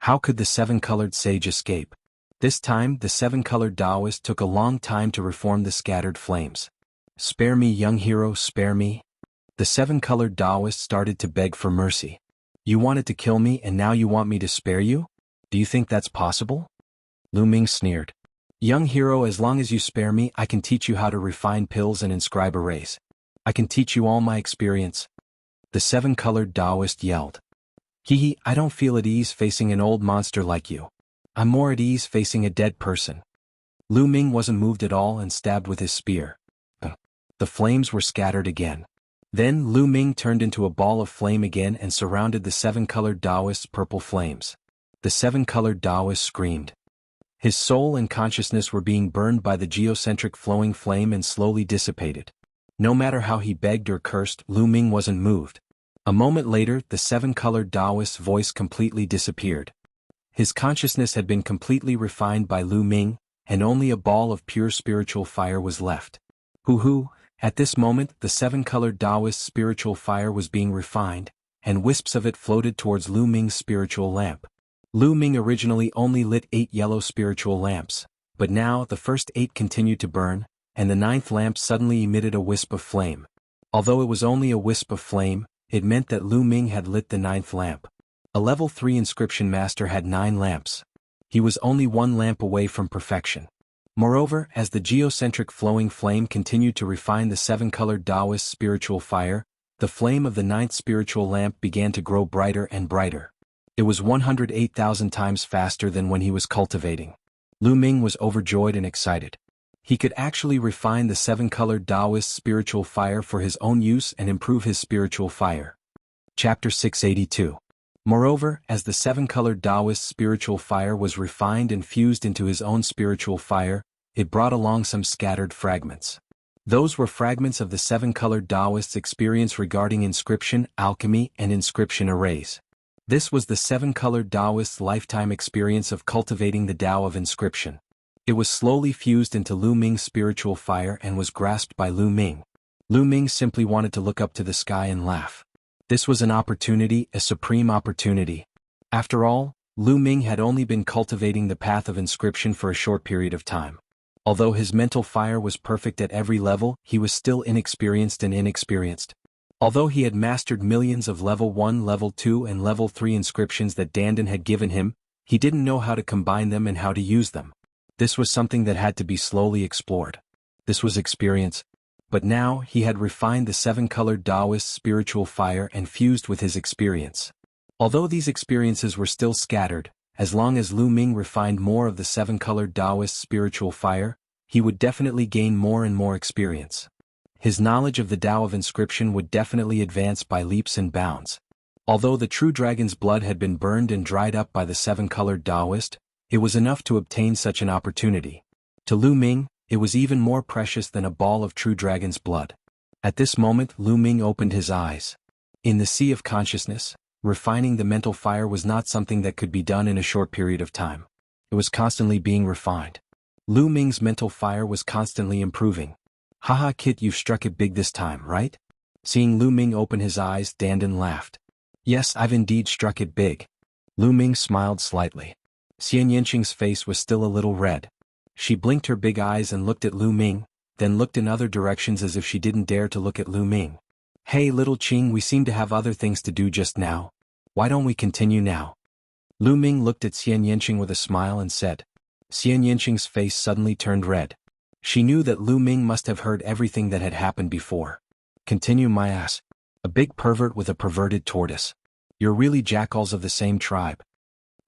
How could the seven-colored sage escape? This time, the seven-colored Taoist took a long time to reform the scattered flames. Spare me, young hero, spare me. The seven-colored Taoist started to beg for mercy. You wanted to kill me and now you want me to spare you? Do you think that's possible? Lu Ming sneered. Young hero, as long as you spare me, I can teach you how to refine pills and inscribe arrays. I can teach you all my experience. The seven-colored Taoist yelled. Hee, I don't feel at ease facing an old monster like you. I'm more at ease facing a dead person. Lu Ming wasn't moved at all and stabbed with his spear. The flames were scattered again. Then Lu Ming turned into a ball of flame again and surrounded the seven-colored Taoist's purple flames. The seven-colored Taoist screamed. His soul and consciousness were being burned by the geocentric flowing flame and slowly dissipated. No matter how he begged or cursed, Lu Ming wasn't moved. A moment later, the seven-colored Taoist's voice completely disappeared. His consciousness had been completely refined by Lu Ming, and only a ball of pure spiritual fire was left. Hoo-hoo! At this moment, the seven-colored Taoist's spiritual fire was being refined, and wisps of it floated towards Lu Ming's spiritual lamp. Lu Ming originally only lit 8 yellow spiritual lamps, but now the first 8 continued to burn, and the 9th lamp suddenly emitted a wisp of flame. Although it was only a wisp of flame, it meant that Lu Ming had lit the 9th lamp. A level 3 inscription master had 9 lamps. He was only 1 lamp away from perfection. Moreover, as the geocentric flowing flame continued to refine the seven-colored Taoist spiritual fire, the flame of the 9th spiritual lamp began to grow brighter and brighter. It was 108,000 times faster than when he was cultivating. Lu Ming was overjoyed and excited. He could actually refine the seven-colored Taoist spiritual fire for his own use and improve his spiritual fire. Chapter 682. Moreover, as the seven-colored Taoist spiritual fire was refined and fused into his own spiritual fire, it brought along some scattered fragments. Those were fragments of the seven-colored Taoist's experience regarding inscription, alchemy, and inscription arrays. This was the seven-colored Taoist's lifetime experience of cultivating the Tao of inscription. It was slowly fused into Lu Ming's spiritual fire and was grasped by Lu Ming. Lu Ming simply wanted to look up to the sky and laugh. This was an opportunity, a supreme opportunity. After all, Lu Ming had only been cultivating the path of inscription for a short period of time. Although his mental fire was perfect at every level, he was still inexperienced. Although he had mastered millions of level 1, level 2 and level 3 inscriptions that Dandan had given him, he didn't know how to combine them and how to use them. This was something that had to be slowly explored. This was experience. But now he had refined the seven-colored Taoist spiritual fire and fused with his experience. Although these experiences were still scattered, as long as Lu Ming refined more of the seven-colored Taoist spiritual fire, he would definitely gain more and more experience. His knowledge of the Tao of inscription would definitely advance by leaps and bounds. Although the true dragon's blood had been burned and dried up by the seven-colored Taoist, it was enough to obtain such an opportunity. To Lu Ming, it was even more precious than a ball of true dragon's blood. At this moment Lu Ming opened his eyes. In the sea of consciousness, refining the mental fire was not something that could be done in a short period of time. It was constantly being refined. Lu Ming's mental fire was constantly improving. Haha kid, you've struck it big this time, right? Seeing Lu Ming open his eyes, Dandan laughed. Yes, I've indeed struck it big. Lu Ming smiled slightly. Xian Yanqing's face was still a little red. She blinked her big eyes and looked at Lu Ming, then looked in other directions as if she didn't dare to look at Lu Ming. Hey little Qing, we seem to have other things to do just now. Why don't we continue now? Lu Ming looked at Xian Yanqing with a smile and said. Xian Yanqing's face suddenly turned red. She knew that Lu Ming must have heard everything that had happened before. Continue my ass. A big pervert with a perverted tortoise. You're really jackals of the same tribe.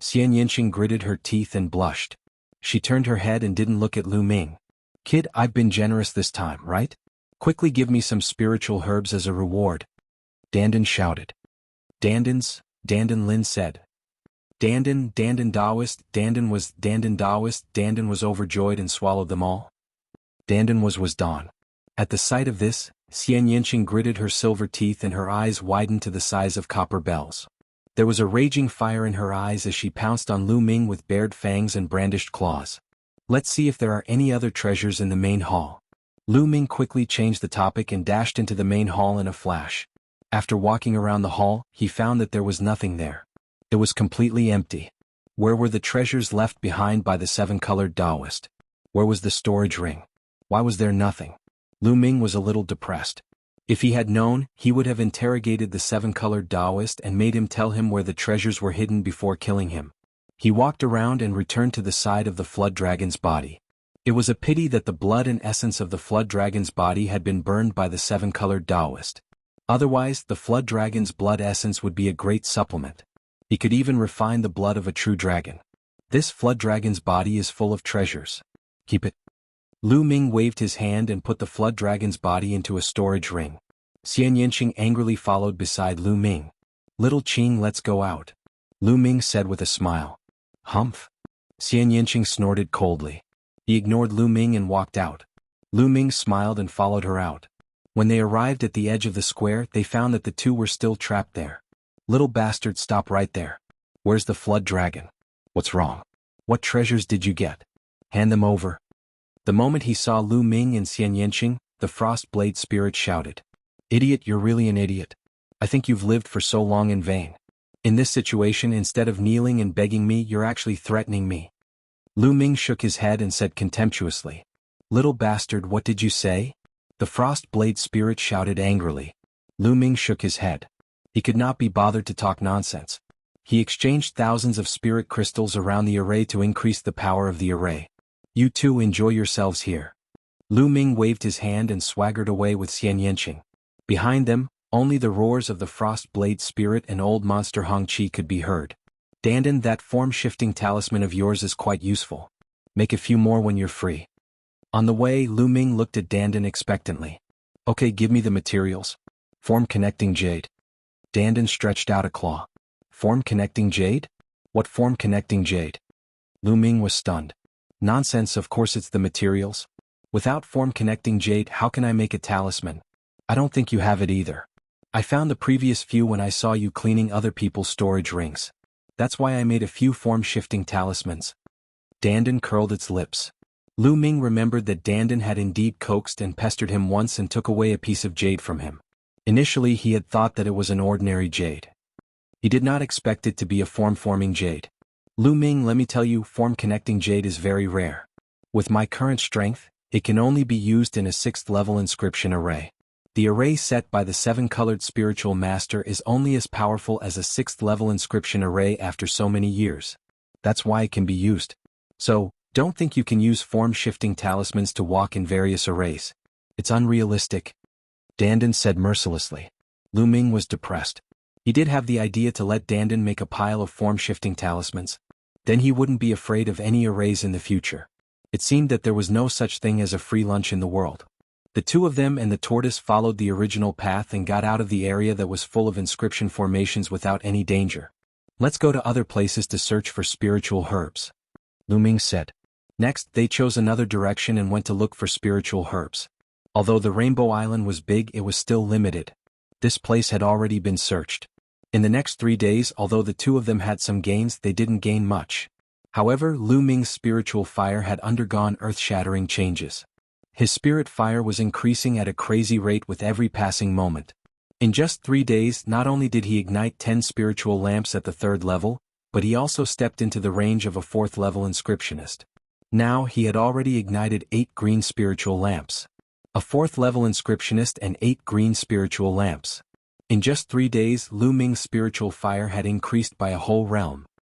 Xian Yanqing gritted her teeth and blushed. She turned her head and didn't look at Lu Ming. Kid, I've been generous this time, right? Quickly give me some spiritual herbs as a reward. Dandan shouted. Dandan Lin said. Dandan Taoist, Dandan was overjoyed and swallowed them all. Dandan was Dawn. At the sight of this, Xian Yanqing gritted her silver teeth and her eyes widened to the size of copper bells. There was a raging fire in her eyes as she pounced on Lu Ming with bared fangs and brandished claws. Let's see if there are any other treasures in the main hall. Lu Ming quickly changed the topic and dashed into the main hall in a flash. After walking around the hall, he found that there was nothing there. It was completely empty. Where were the treasures left behind by the seven-colored Taoist? Where was the storage ring? Why was there nothing? Lu Ming was a little depressed. If he had known, he would have interrogated the seven-colored Taoist and made him tell him where the treasures were hidden before killing him. He walked around and returned to the side of the flood dragon's body. It was a pity that the blood and essence of the flood dragon's body had been burned by the seven-colored Taoist. Otherwise, the flood dragon's blood essence would be a great supplement. He could even refine the blood of a true dragon. This flood dragon's body is full of treasures. Keep it. Lu Ming waved his hand and put the flood dragon's body into a storage ring. Xian Yanqing angrily followed beside Lu Ming. Little Qing, let's go out. Lu Ming said with a smile. Humph. Xian Yanqing snorted coldly. He ignored Lu Ming and walked out. Lu Ming smiled and followed her out. When they arrived at the edge of the square, they found that the two were still trapped there. Little bastard, stop right there. Where's the flood dragon? What's wrong? What treasures did you get? Hand them over. The moment he saw Lu Ming and Xian Yanqing, the frost blade spirit shouted. Idiot, you're really an idiot. I think you've lived for so long in vain. In this situation, instead of kneeling and begging me, you're actually threatening me. Lu Ming shook his head and said contemptuously. Little bastard, what did you say? The frost blade spirit shouted angrily. Lu Ming shook his head. He could not be bothered to talk nonsense. He exchanged thousands of spirit crystals around the array to increase the power of the array. You two enjoy yourselves here. Lu Ming waved his hand and swaggered away with Xian Yanqing. Behind them, only the roars of the frost blade spirit and old monster Hong Qi could be heard. Dandan, that form-shifting talisman of yours is quite useful. Make a few more when you're free. On the way, Lu Ming looked at Dandan expectantly. Okay, give me the materials. Form connecting jade. Dandan stretched out a claw. Form connecting jade? What form connecting jade? Lu Ming was stunned. Nonsense, of course it's the materials. Without form-connecting jade, how can I make a talisman? I don't think you have it either. I found the previous few when I saw you cleaning other people's storage rings. That's why I made a few form-shifting talismans. Dandan curled its lips. Lu Ming remembered that Dandan had indeed coaxed and pestered him once and took away a piece of jade from him. Initially he had thought that it was an ordinary jade. He did not expect it to be a form-forming jade. Lu Ming, let me tell you, form-connecting jade is very rare. With my current strength, it can only be used in a 6th level inscription array. The array set by the 7-colored spiritual master is only as powerful as a 6th level inscription array after so many years. That's why it can be used. So, don't think you can use form-shifting talismans to walk in various arrays. It's unrealistic. Dandan said mercilessly. Lu Ming was depressed. He did have the idea to let Dandan make a pile of form-shifting talismans. Then he wouldn't be afraid of any arrays in the future. It seemed that there was no such thing as a free lunch in the world. The two of them and the tortoise followed the original path and got out of the area that was full of inscription formations without any danger. Let's go to other places to search for spiritual herbs, Lu Ming said. Next, they chose another direction and went to look for spiritual herbs. Although the Rainbow Island was big, it was still limited. This place had already been searched. In the next 3 days, although the two of them had some gains, they didn't gain much. However, Lu Ming's spiritual fire had undergone earth-shattering changes. His spirit fire was increasing at a crazy rate with every passing moment. In just 3 days, not only did he ignite 10 spiritual lamps at the 3rd level, but he also stepped into the range of a 4th level inscriptionist. Now he had already ignited 8 green spiritual lamps. A 4th level inscriptionist and 8 green spiritual lamps. In just 3 days, Lu Ming's spiritual fire had increased by a whole realm.